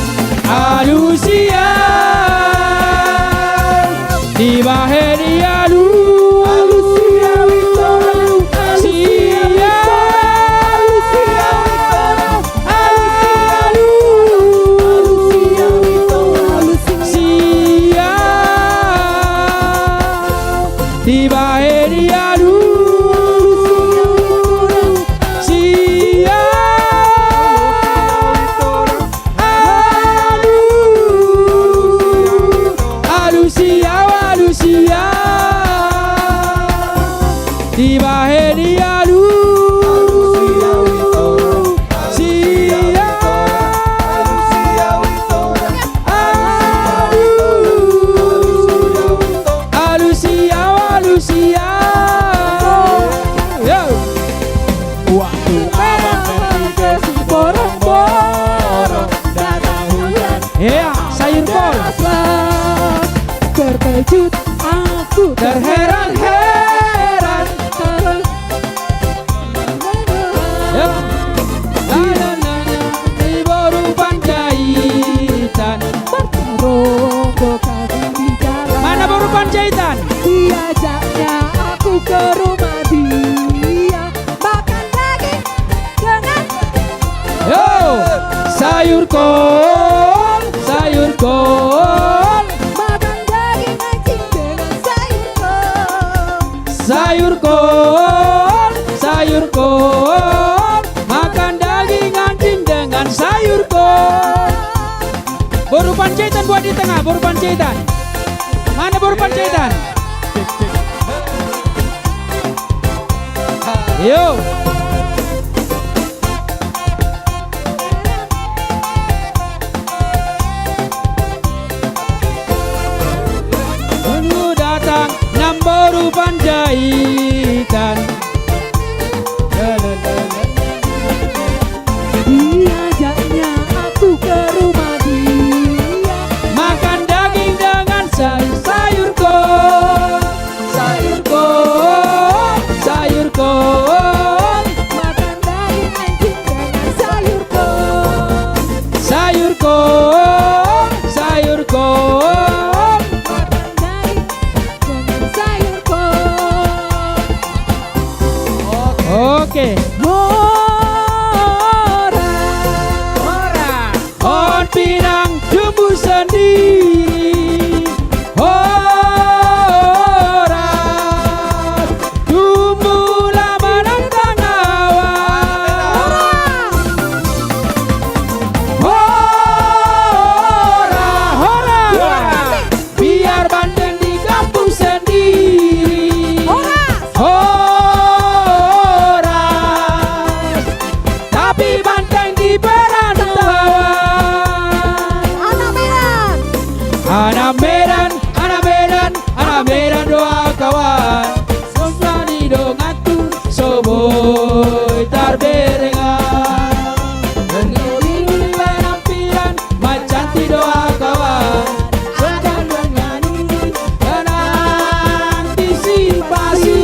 terkejut, aku terheran-heran. Ya. Di baru Panjaitan. Rombongan di jalan. Mana baru Panjaitan? Diajaknya aku ke rumah dia, makan daging dengan Yo, sayur kol, sayur kol, makan daging anjing dengan sayur kol. sayur kol, sayur kol, makan daging anjing dengan sayur kol. Baru Panjaitan buat di tengah, baru Panjaitan. Mana baru Panjaitan? Yo. Tunggu datang yang baru Panjaitan. Diajaknya aku ke rumah dia, Makan daging dengan sayur kol, sayur kol, sayur kol, makan daging anjing dengan sayur kol. sayur kol, sayur kol. Makan daging dengan sayur kol. Oke. Pohon pinang tumbuh sendiri. Orang tumbuh lama dan tanawan. Orang biar Banten di kampung sendiri. Orang tapi Banten di perantauan. Anak Medan, anak Medan, anak Medan doa kawan. Semua di dongatur, soboy tarberengan. Berdiri penampilan, macam di doa kawan. Sedang menyanyi dan antisipasi.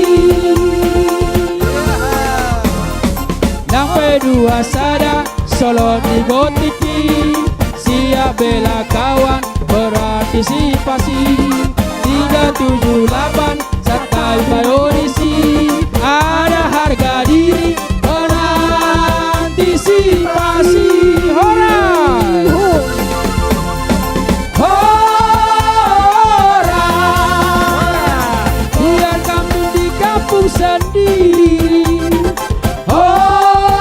Sampai dua sada, solo di gotiki. Siap bela kawan, berantisipasi. 378 serta audisi. Ada harga diri, berantisipasi. Orang biar kamu di kampung sendiri. Orang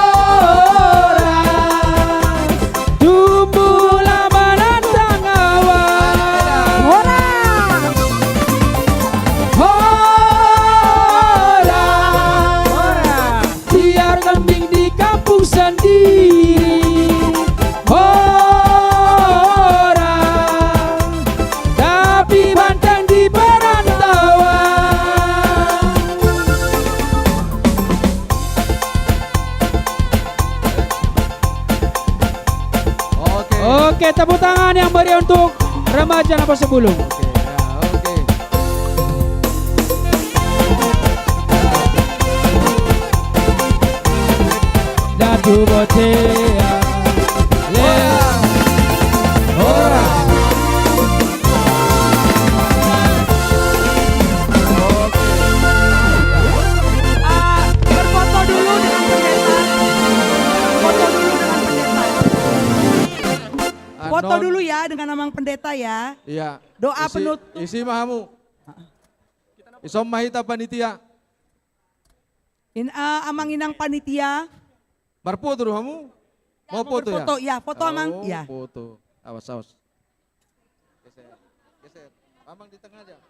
tumbuh lama dan tanawan. Orang biar kambing di kampung sendiri. Orang tapi Banten di perantauan. Oke, tepuk tangan yang beri untuk remaja Napa Sebulung. Datu botea, orang. Berfoto dulu dengan pendeta. Foto dulu dengan pendeta. Foto dulu ya dengan Amang Pendeta ya. Iya. Doa penutup. Isi mahamu. Isom mahita panitia. Amang inang panitia. Barfoto dulu kamu. Mau foto ya? Foto ya, foto Amang. Oh, Ya. foto. Awas, awas. Geser, geser. Amang di tengah aja.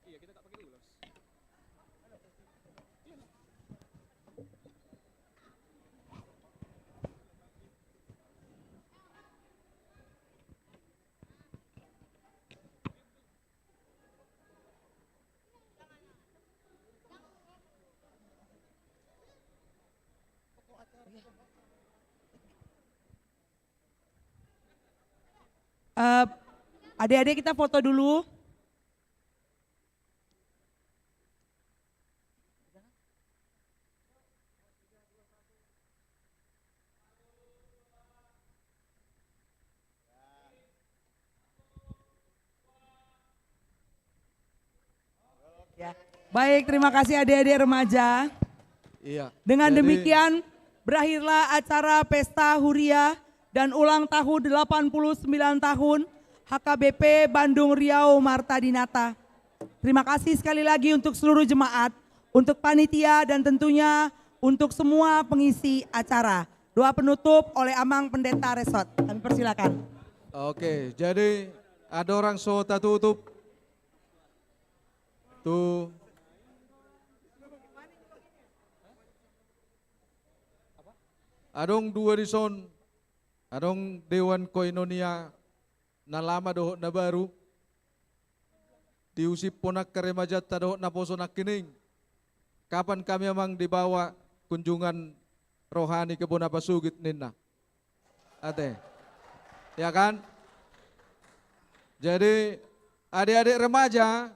Iya, kita tak pakai ulos. Adik-adik kita foto dulu. Baik, terima kasih adik-adik remaja. Iya. Dengan jadi- demikian berakhirlah acara Pesta Huria dan ulang tahun 89 tahun HKBP Bandung Riau Marta Dinata. Terima kasih sekali lagi untuk seluruh jemaat, untuk panitia dan tentunya untuk semua pengisi acara. Doa penutup oleh Amang Pendeta Resort. Kami persilakan. Oke, jadi ada orang sota tutup. Tuh. Adong dua di son. Adong Dewan Koinonia na lama doh na baru. Diusip ponak keremajat doh na poso na kining. Kapan kami amang dibawa kunjungan rohani ke Bonapasugit ninna. Ate. Ya kan? Jadi adik-adik remaja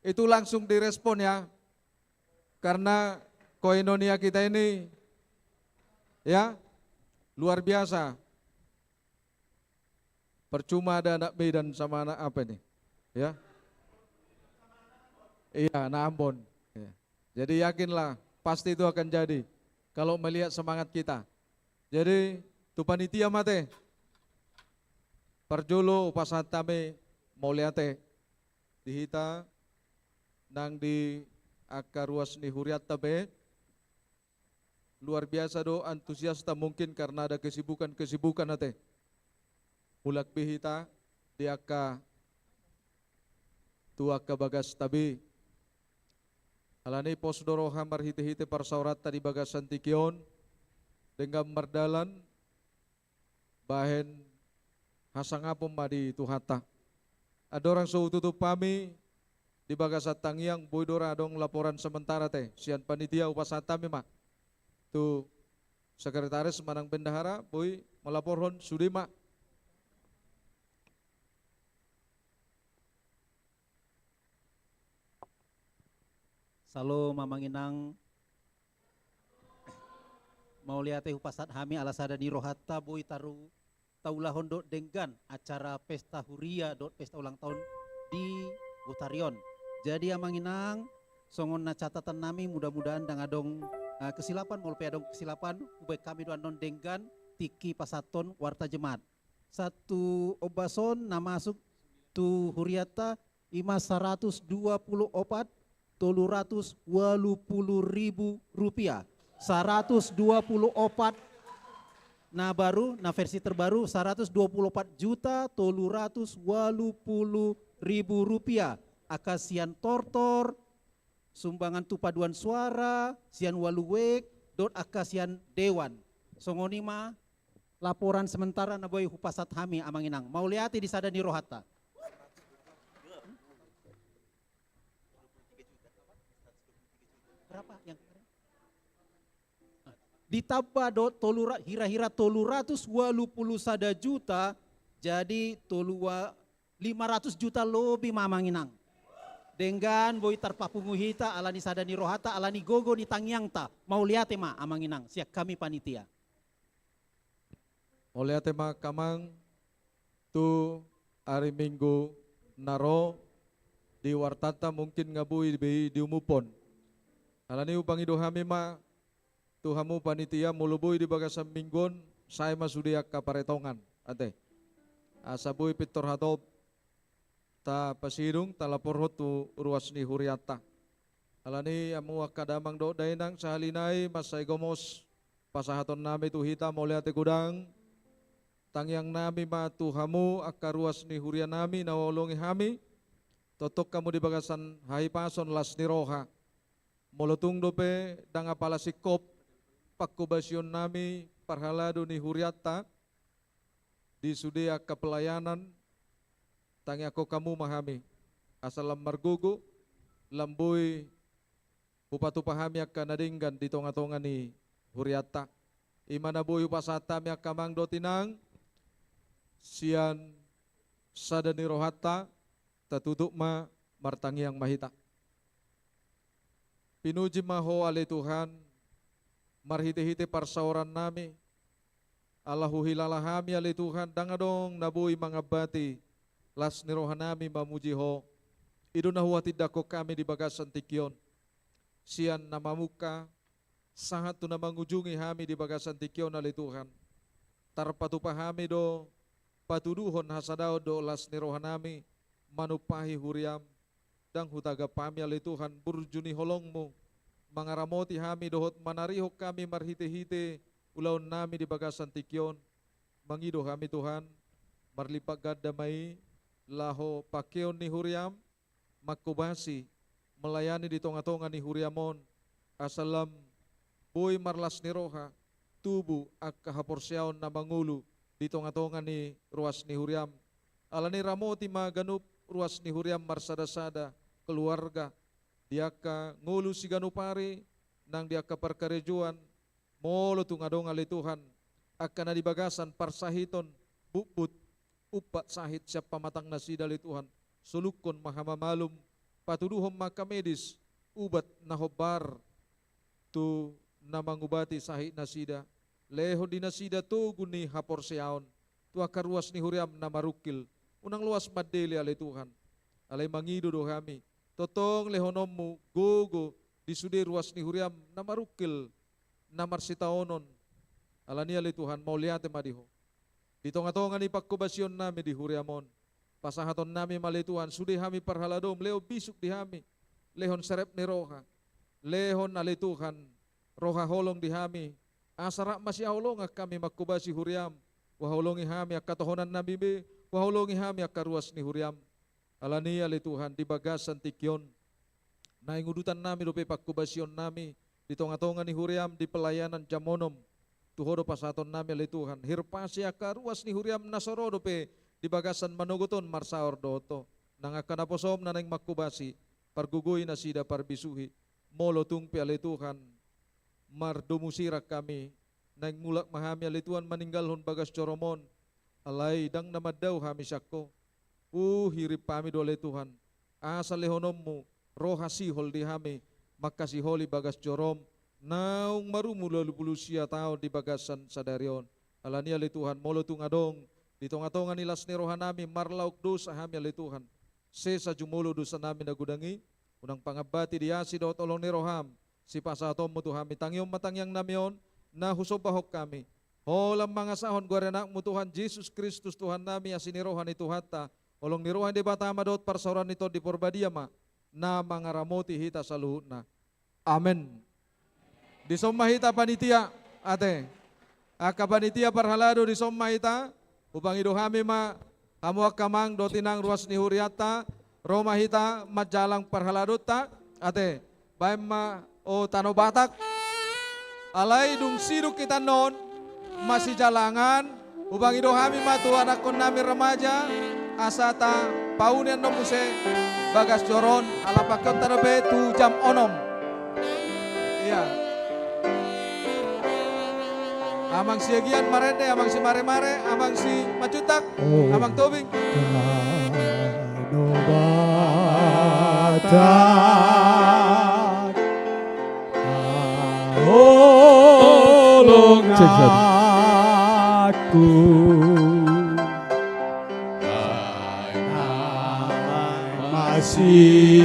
itu langsung direspon ya. Karena koinonia kita ini ya luar biasa. Percuma ada anak Medan sama anak apa nih? Ya. Iya, anak Ambon. Ya. Jadi yakinlah pasti itu akan jadi kalau melihat semangat kita. Jadi tu panitia mate parjolo upasatame mauliate dihita nang di akaruas ni huriat tabe luar biasa do antusiasta mungkin karena ada kesibukan nate mulak bihita di akka tu akka bagas tabi alani posdoro hamar hite-hite parsaurat tadi bagas santikion dengan merdalan bahen hasangapom madi tuhata. Ada orang tutup pami di bagasat tangyang boydora dong laporan sementara teh sian panitia upasata mema. Tu sekretaris manang bendahara boy melaporkan sudima. Salo mamanginang mau lihat upasat hami alasada ni rohata boy taru taulahon dot dengan acara pesta huria dot pesta ulang tahun di Butarion. Jadi amanginang songon na catatan nami mudah-mudahan dang adong kesilapan molpe adong kesilapan ubay kami doan non dengan tiki pasaton warta jemaat. Satu obason na masuk tu huriata 524 380.000 rupiah. 124 nah baru nah versi terbaru 124.380.000 rupiah akasian tortor sumbangan tu paduan suara sian waluwek dot akasian dewan songonima laporan sementara na boy hupasat hami amanginang mau lihat di sada ni rohata. Berapa yang ditambah dot tolura hira-hira 380 juta jadi 500 juta lebih mamanginang dengan boy tarpapungu hita alani sadani rohata alani gogo ni tangyang ta mau lihat ma amanginang siak kami panitia mau lihat ma kamang tu hari Minggu naro di wartata mungkin ngabui di umupon alani upang idohami ma Tuhamu panitia mulubui di bagasan minggon saya masudiak kaparetongan ate asabui pitor hatop ta pasidung ta lapor tu ruas ni huriata alani amu akadamang do dainang sahalinai masai gomos pasahaton nami tu hita moliate kudang tangyang nami ma Tuhamu akaruas ni huria nami nawolongi hami totok kamu di bagasan hai pason las ni roha molotung dope dang apala sikop pakubasyon nami parhalado ni huriata di sudia kepelayanan tangi ako kamu mahami asalam margugo lamboy upatu pahami akan nadinggan di tonga-tonga ni huriata imana boy upasata mi akamang dotinang sian sada ni rohata tatutuk ma martangiang mahita pinuji maho ale Tuhan marhite-hite parsauran nami Allahu hilalahami ali Tuhan dangadong nabui mangabati las nirohanami mamuji ho iduna huwati dako kami di bagasan tikion. Sian nama muka, sahat tu nama ngunjungi kami di bagasan tikion ali Tuhan. Tarpatupa kami do, patuduhon hasadao do las nirohanami, manupahi huriam, dang hutaga pami ali Tuhan burjuni holongmu, mangaramoti kami dohot manarihok kami marhite-hite, ulaun nami di bagasan tikion, mangido kami Tuhan, marlipak gadamai, laho pakeon ni huriam, makubasi, melayani di tonga-tonga ni huriamon, asalam, boy marlas ni roha, tubu ak kahaporsyaon na mangulu, di tonga-tonga ni ruas ni huriam, alani ramoti maganup ruas ni huriam marsada-sada, keluarga, diaka ngulu si ganupari, nang diaka perkarejuan, molo tungadong ali Tuhan, akan na di bagasan parsahiton, bukbut, upat sahit siapa matang nasida li Tuhan, sulukon mahamamalum, patuduhom makamedis, ubat nahobar, tu namangubati sahit nasida, leho di nasida tu guni haporseaon, tu akaruas ni huriam namarukil, unang luas madeli ali Tuhan, alay mangido do kami, totong lehonommu, gogo, di sudi ruas ni huriam namarukil, namarsitaonon, alani ali Tuhan, mauliate madiho, di tonga-tonga ni pagkubasyon nami di huriamon, pasahaton nami mali Tuhan, sudi kami parhaladom, leo bisuk di kami, lehon serep ni roha, lehon ali Tuhan, roha holong di kami, asarak masih holong kami makubasi huriam, waholongi kami akatohonan nami be, waholongi kami akaruas ni huriam, alani ali Tuhan, di bagasan tikyon, naingudutan nami dope pakubasyon nami, di tonga-tonga ni huriam, di pelayanan jamonom, tuhodo pasaton nami ali Tuhan, hirpasi akaruas ni huriam nasoro dope, di bagasan manuguton marsaor doto, nang akan aposom na nang makubasi, pargugoy na sida parbisuhi, molo tungpi ali Tuhan, mardumusirak kami, nang mulak mahami ali Tuhan maninggalhon bagas coromon, alay dang namadaw kami sakko, hirip pami do ali Tuhan, asa lehonommu, roha sihol di kami, makasiholi bagas corom, naung marumula lupulusia tao di bagasan sadarion, alani ali Tuhan, molo tungadong, di tonga-tonga nilas ni roha nami, marlauk dosa kami ali Tuhan, sesa jumulo dosa nami nagudangi, unang pangabati diasi daw tolong ni roham, si pasatom mo to kami, tangyong matangyang namion, na husobahok kami, holam mga sahon, guarenak mo Tuhan, Jesus Kristus Tuhan nami, asin ni roha ni Tuhata, olong ni roha di batama dot parsauran nito di porbadiama, na mga ramoti hita sa luhut na. Amen. Di sommahita panitia, ate, aka panitia parhalado di sommahita, upang ido kami kamuak kamang dotinang ruas ni huriata, Roma hita majalang parhaladota, ate, baim o tano batak, alay dung siduk kita non, masih jalangan, upang ido kami tu anak kon nami remaja, asata paunian nomuse, bagas joron, alapakon tanabe tu jam onom, iya. Amang si Agian marende, amang si mare-mare, amang si macutak, amang tobing. Tolong aku, masih